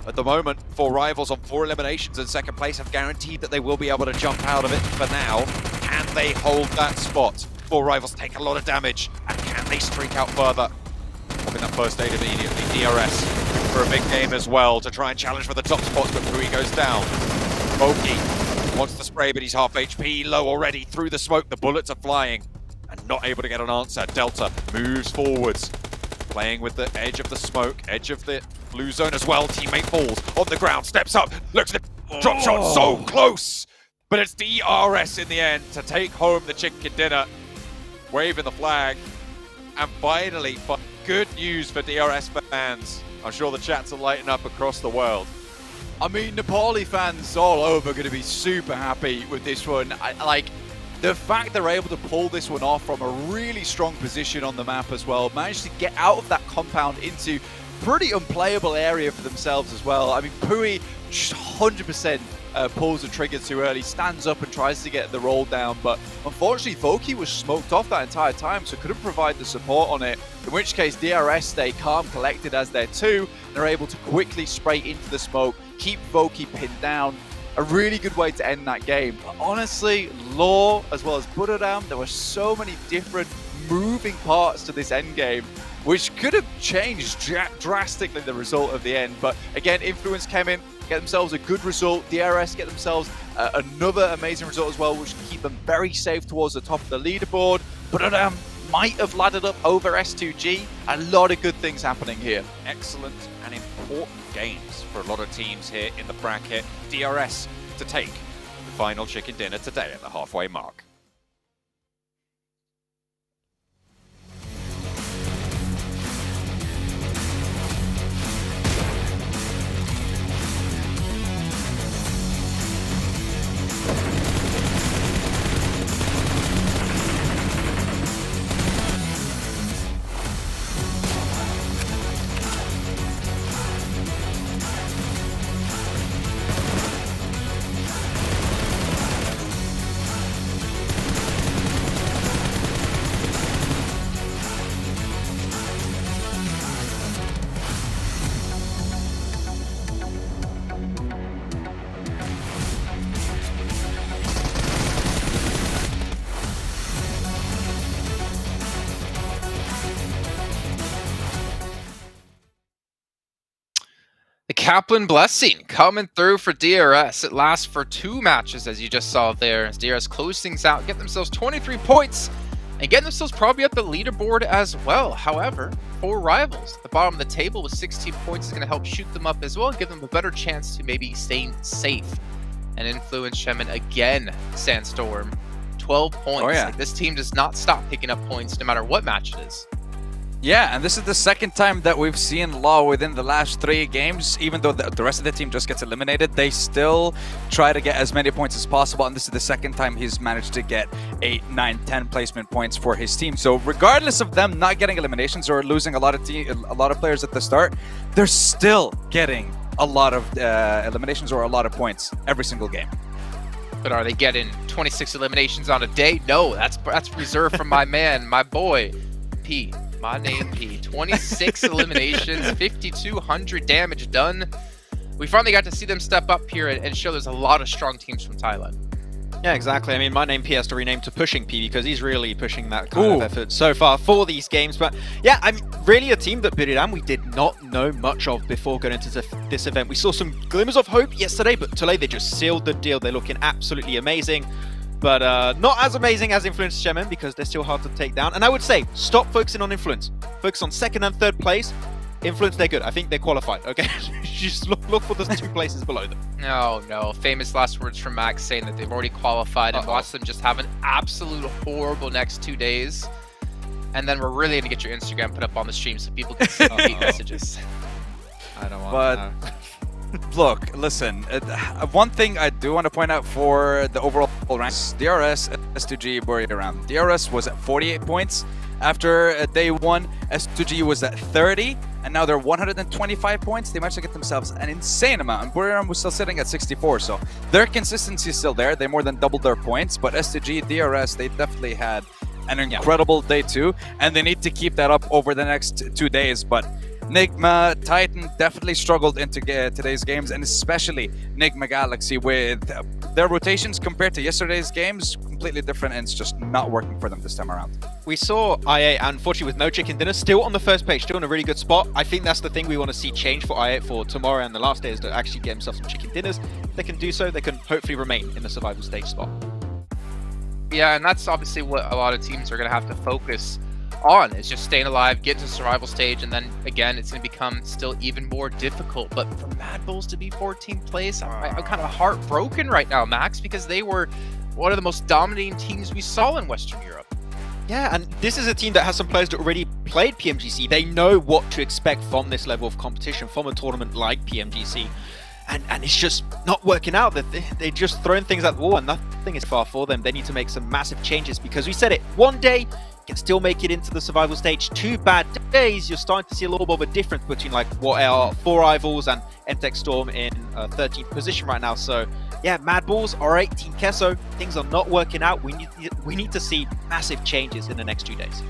At the moment, 4 rivals on 4 eliminations in second place have guaranteed that they will be able to jump out of it for now. Can they hold that spot? 4 rivals take a lot of damage, and can they streak out further? Popping that first aid immediately. DRS for a big game as well to try and challenge for the top spots, but Pui goes down. Oki wants to spray, but he's half HP, low already through the smoke. The bullets are flying and not able to get an answer. Delta moves forwards, playing with the edge of the smoke, edge of the blue zone as well. Teammate falls on the ground, steps up, looks at the drop shot, so close. But it's DRS in the end to take home the chicken dinner, waving the flag. And finally, good news for DRS fans. I'm sure the chats will lighten up across the world.
I mean, Nepali fans all over are going to be super happy with this one. Like, the fact they're able to pull this one off from a really strong position on the map as well, managed to get out of that compound into pretty unplayable area for themselves as well. I mean, Pui just 100% pulls the trigger too early, stands up and tries to get the roll down, but unfortunately Voki was smoked off that entire time, so couldn't provide the support on it, in which case DRS stay calm, collected as they're 2, they're able to quickly spray into the smoke, keep Voki pinned down. A really good way to end that game. But honestly, Law as well as Buradam, there were so many different moving parts to this end game, which could have changed drastically the result of the end. But again, Influence came in, get themselves a good result. DRS get themselves another amazing result as well, which can keep them very safe towards the top of the leaderboard. Buradam might have laddered up over S2G. A lot of good things happening here.
Excellent and important games for a lot of teams here in the bracket. DRS to take the final chicken dinner today at the halfway mark.
Kaplan Blessing coming through for DRS. It lasts for 2 matches, as you just saw there. As DRS close things out, get themselves 23 points, and get themselves probably up the leaderboard as well. However, 4 rivals at the bottom of the table with 16 points is going to help shoot them up as well, give them a better chance to maybe stay safe and influence Shemin again. Sandstorm, 12 points.
Oh, yeah.
Like, this team does not stop picking up points no matter what match it is.
Yeah, and this is the second time that we've seen Law within the last 3 games. Even though the rest of the team just gets eliminated, they still try to get as many points as possible. And this is the second time he's managed to get 8, 9, 10 placement points for his team. So regardless of them not getting eliminations or losing a lot of players at the start, they're still getting a lot of eliminations or a lot of points every single game.
But are they getting 26 eliminations on a day? No, that's reserved for my man, my boy, P. My name P. 26 eliminations, 5,200 damage done. We finally got to see them step up here and show there's a lot of strong teams from Thailand.
Yeah, exactly. I mean, my name P has to rename to Pushing P because he's really pushing that kind of effort so far for these games. But yeah, I mean, really a team that Biriram we did not know much of before going into this event. We saw some glimmers of hope yesterday, but today they just sealed the deal. They're looking absolutely amazing. But not as amazing as Influence Shemin because they're still hard to take down. And I would say, stop focusing on Influence. Focus on 2nd and 3rd place. Influence, they're good. I think they're qualified, okay? Just look for the 2 places below them.
No. Famous last words from Max saying that they've already qualified and watch them just have an absolute horrible next 2 days. And then we're really going to get your Instagram put up on the stream so people can see hate messages.
I don't want to.
Look, listen, one thing I do want to point out for the overall ranks, DRS, S2G, Buriram. DRS was at 48 points after day 1, S2G was at 30, and now they're 125 points. They managed to get themselves an insane amount, and Buriram was still sitting at 64, so their consistency is still there. They more than doubled their points, but S2G, DRS, they definitely had an incredible day 2, and they need to keep that up over the next 2 days, but Nigma, Titan definitely struggled into today's games, and especially Nigma Galaxy with their rotations compared to yesterday's games, completely different, and it's just not working for them this time around.
We saw IA, unfortunately, with no chicken dinner, still on the first page, still in a really good spot. I think that's the thing we want to see change for IA for tomorrow and the last day is to actually get themselves some chicken dinners. If they can do so, they can hopefully remain in the survival stage spot.
Yeah, and that's obviously what a lot of teams are going to have to focus on, is just staying alive, get to the survival stage, and then again it's going to become still even more difficult. But for Mad Bulls to be 14th place, I'm kind of heartbroken right now, Max, because they were one of the most dominating teams we saw in Western Europe.
Yeah, and this is a team that has some players that already played PMGC. They know what to expect from this level of competition, from a tournament like PMGC. And it's just not working out. They're just throwing things at the wall and nothing is far for them. They need to make some massive changes because we said it, one day can still make it into the survival stage. 2 bad days, you're starting to see a little bit of a difference between like what are 4 rivals and MTech Storm in 13th position right now. So yeah, Mad Bulls, alright, Team Kesso, things are not working out. We need to see massive changes in the next 2 days.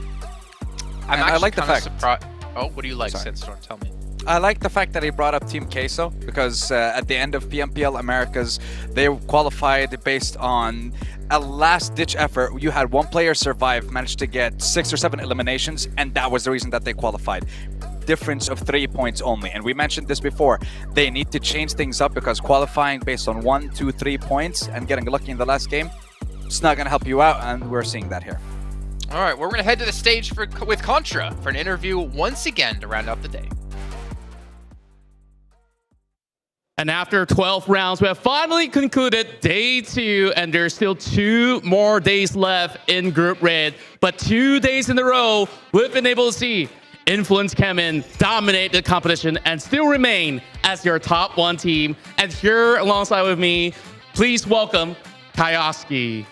I like the fact. Oh, what do you like, Sandstorm? Tell me.
I like the fact that he brought up Team Queso because at the end of PMPL Americas, they qualified based on a last-ditch effort. You had 1 player survive, managed to get 6 or 7 eliminations, and that was the reason that they qualified. Difference of 3 points only. And we mentioned this before. They need to change things up because qualifying based on 1, 2, 3 points and getting lucky in the last game, it's not going to help you out, and we're seeing that here.
All right, we're going to head to the stage with Contra for an interview once again to round out the day.
And after 12 rounds, we have finally concluded day 2, and there's still 2 more days left in Group Red. But 2 days in a row, we've been able to see Influence Kemin dominate the competition and still remain as your top 1 team. And here alongside with me, please welcome Kyoski.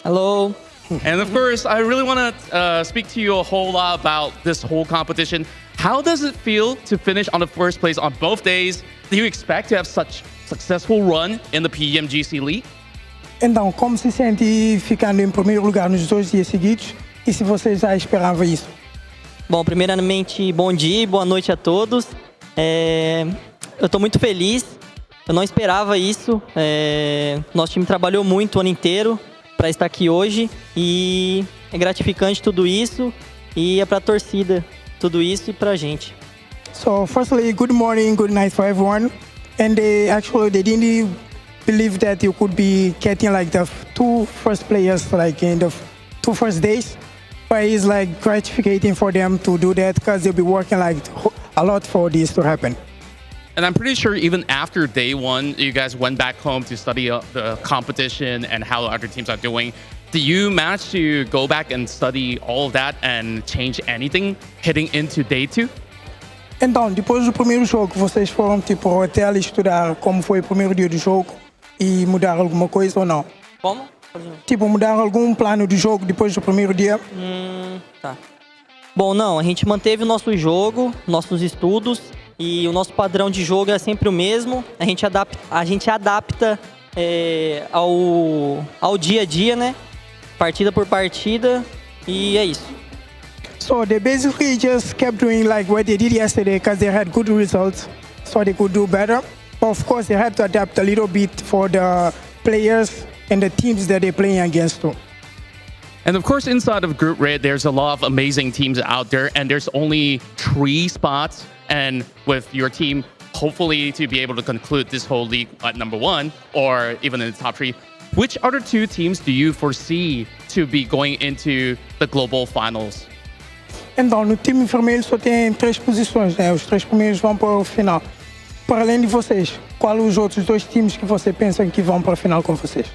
Hello.
And of course, I really want to speak to you a whole lot about this whole competition. How does it feel to finish on the first place on both days? Do you expect to have such successful run in the PMGC League?
Então, como se sente ficando em primeiro lugar nos 2 dias seguidos? E se você já esperava isso?
Bom, primeiramente, bom dia e boa noite a todos. Eu estou muito feliz. Eu não esperava isso. Nosso time trabalhou muito o ano inteiro para estar aqui hoje e é gratificante tudo isso e é para a torcida tudo isso e para a gente.
So, firstly, good morning, good night for everyone. and they didn't believe that you could be getting like the two first players like in the two first days. But it's like gratificating for them to do that because they'll be working like a lot for this to happen.
And I'm pretty sure even after day one, you guys went back home to study the competition and how the other teams are doing. Do you manage to go back and study all of that and change anything heading into day two?
Então, depois do primeiro jogo, vocês foram tipo ao hotel estudar como foi o primeiro dia do jogo e mudar alguma coisa ou não?
Como?
Tipo, mudar algum plano do jogo depois do primeiro dia?
Tá. Bom, não, a gente manteve o nosso jogo, nossos estudos e o nosso padrão de jogo é sempre o mesmo. A gente adapta ao dia a dia, né? Partida por partida e é isso.
So they basically just kept doing like what they did yesterday because they had good results, so they could do better. But of course, they had to adapt a little bit for the players and the teams that they're playing against too.
And of course, inside of Group Red, there's a lot of amazing teams out there, and there's only 3 spots. And with your team, hopefully to be able to conclude this whole league at number 1 or even in the top 3, which other 2 teams do you foresee to be going into the global finals?
Então, no time vermelho só tem 3 posições, né? Os 3 primeiros vão para o final. Para além de vocês, quais os outros 2 times que você pensa que vão para a final com vocês?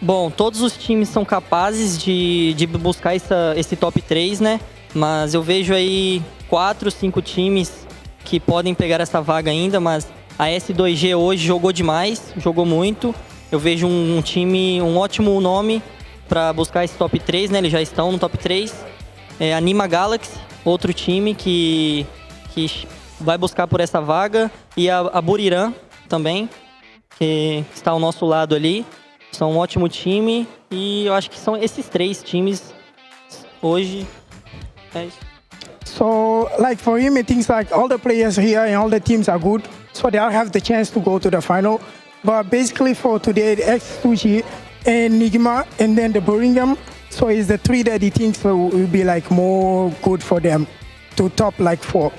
Bom, todos os times são capazes de buscar esse top 3, né? Mas eu vejo aí 4, 5 times que podem pegar essa vaga ainda, mas a S2G hoje jogou demais, jogou muito. Eu vejo um time, um ótimo nome para buscar esse top 3, né? Eles já estão no top 3. Anima Galaxy, outro time que vai buscar por essa vaga. E a Buriram também, que está ao nosso lado ali. São um ótimo time. E eu acho que são esses 3 times hoje. É isso.
So, like for him, it thinks like all the players here and all the teams are good, so they all have the chance to go to the final. But basically for today, the X2G and Nigma and then the Birmingham, so it's the 3 that he thinks will be like more good for them to top like 4.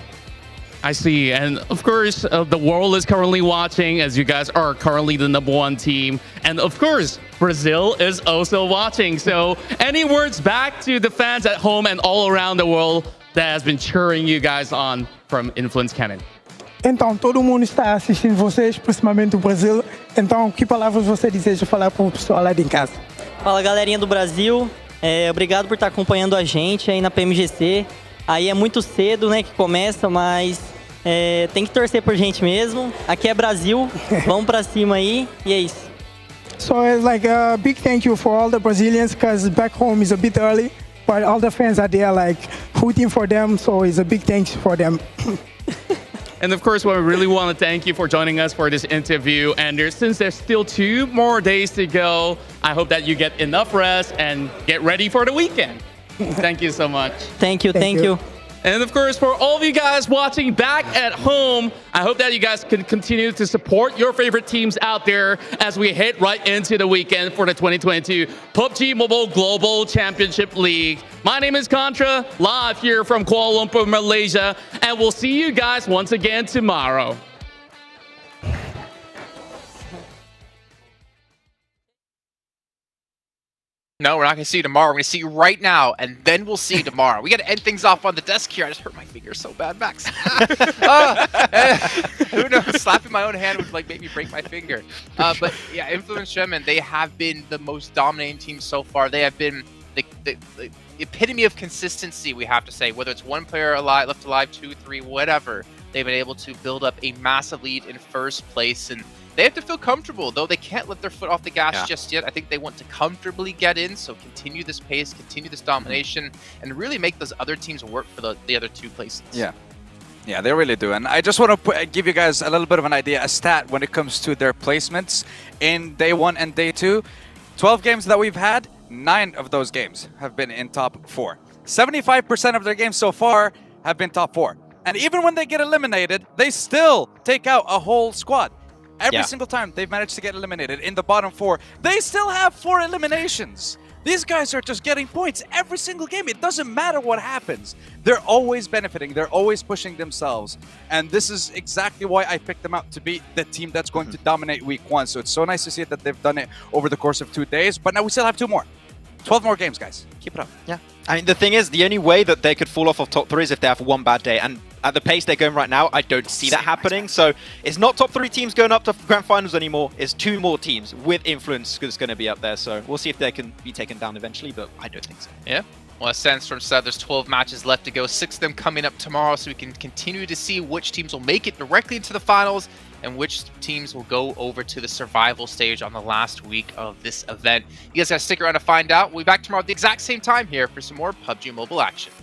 I see. And of course, the world is currently watching as you guys are currently the number 1 team. And of course, Brazil is also watching. So any words back to the fans at home and all around the world that has been cheering you guys on from Influence Cannon?
Então, todo mundo está assistindo vocês, principalmente o Brasil. Então, que palavras você deseja falar para o pessoal lá de casa?
Fala, galerinha do Brasil. Obrigado por estar acompanhando a gente aí na PMGC. Aí é muito cedo, né, que começa, mas tem que torcer por gente mesmo. Aqui é Brasil, vamos pra cima aí e é isso.
So it's like a big thank you for all the Brazilians because back home is a bit early, but all the fans are there like rooting for them, so it's a big thanks for them.
And of course, we really want to thank you for joining us for this interview. And since there's still 2 more days to go, I hope that you get enough rest and get ready for the weekend. Thank you so much.
Thank you.
And of course, for all of you guys watching back at home, I hope that you guys can continue to support your favorite teams out there as we head right into the weekend for the 2022 PUBG Mobile Global Championship League. My name is Contra, live here from Kuala Lumpur, Malaysia, and we'll see you guys once again tomorrow.
No, we're not going to see you tomorrow. We're going to see you right now, and then we'll see you tomorrow. We got to end things off on the desk here. I just hurt my finger so bad, Max. Who knows? Slapping my own hand would like make me break my finger. But yeah, Influence German, they have been the most dominating team so far. They have been the epitome of consistency, we have to say. Whether it's 1 player alive, left alive, 2, 3, whatever, they've been able to build up a massive lead in first place, and they have to feel comfortable, though they can't let their foot off the gas just yet. I think they want to comfortably get in, so continue this pace, continue this domination, and really make those other teams work for the other 2 places.
Yeah, they really do. And I just want to give you guys a little bit of an idea, a stat when it comes to their placements in day 1 and day 2. 12 games that we've had, 9 of those games have been in top 4. 75% of their games so far have been top 4. And even when they get eliminated, they still take out a whole squad. Every single time they've managed to get eliminated in the bottom 4, they still have 4 eliminations. These guys are just getting points every single game. It doesn't matter what happens. They're always benefiting. They're always pushing themselves. And this is exactly why I picked them out to be the team that's going to dominate week 1. So it's so nice to see that they've done it over the course of 2 days. But now we still have 2 more. 12 more games, guys. Keep it up.
Yeah. I mean, the thing is, the only way that they could fall off of top 3 is if they have one bad day. And at the pace they're going right now, I don't see that happening. So it's not top 3 teams going up to grand finals anymore. It's 2 more teams with influence that's going to be up there. So we'll see if they can be taken down eventually, but I don't think so.
Yeah. Well, as Sandstorm said, there's 12 matches left to go, 6 of them coming up tomorrow, so we can continue to see which teams will make it directly into the finals and which teams will go over to the survival stage on the last week of this event. You guys gotta stick around to find out. We'll be back tomorrow at the exact same time here for some more PUBG Mobile action.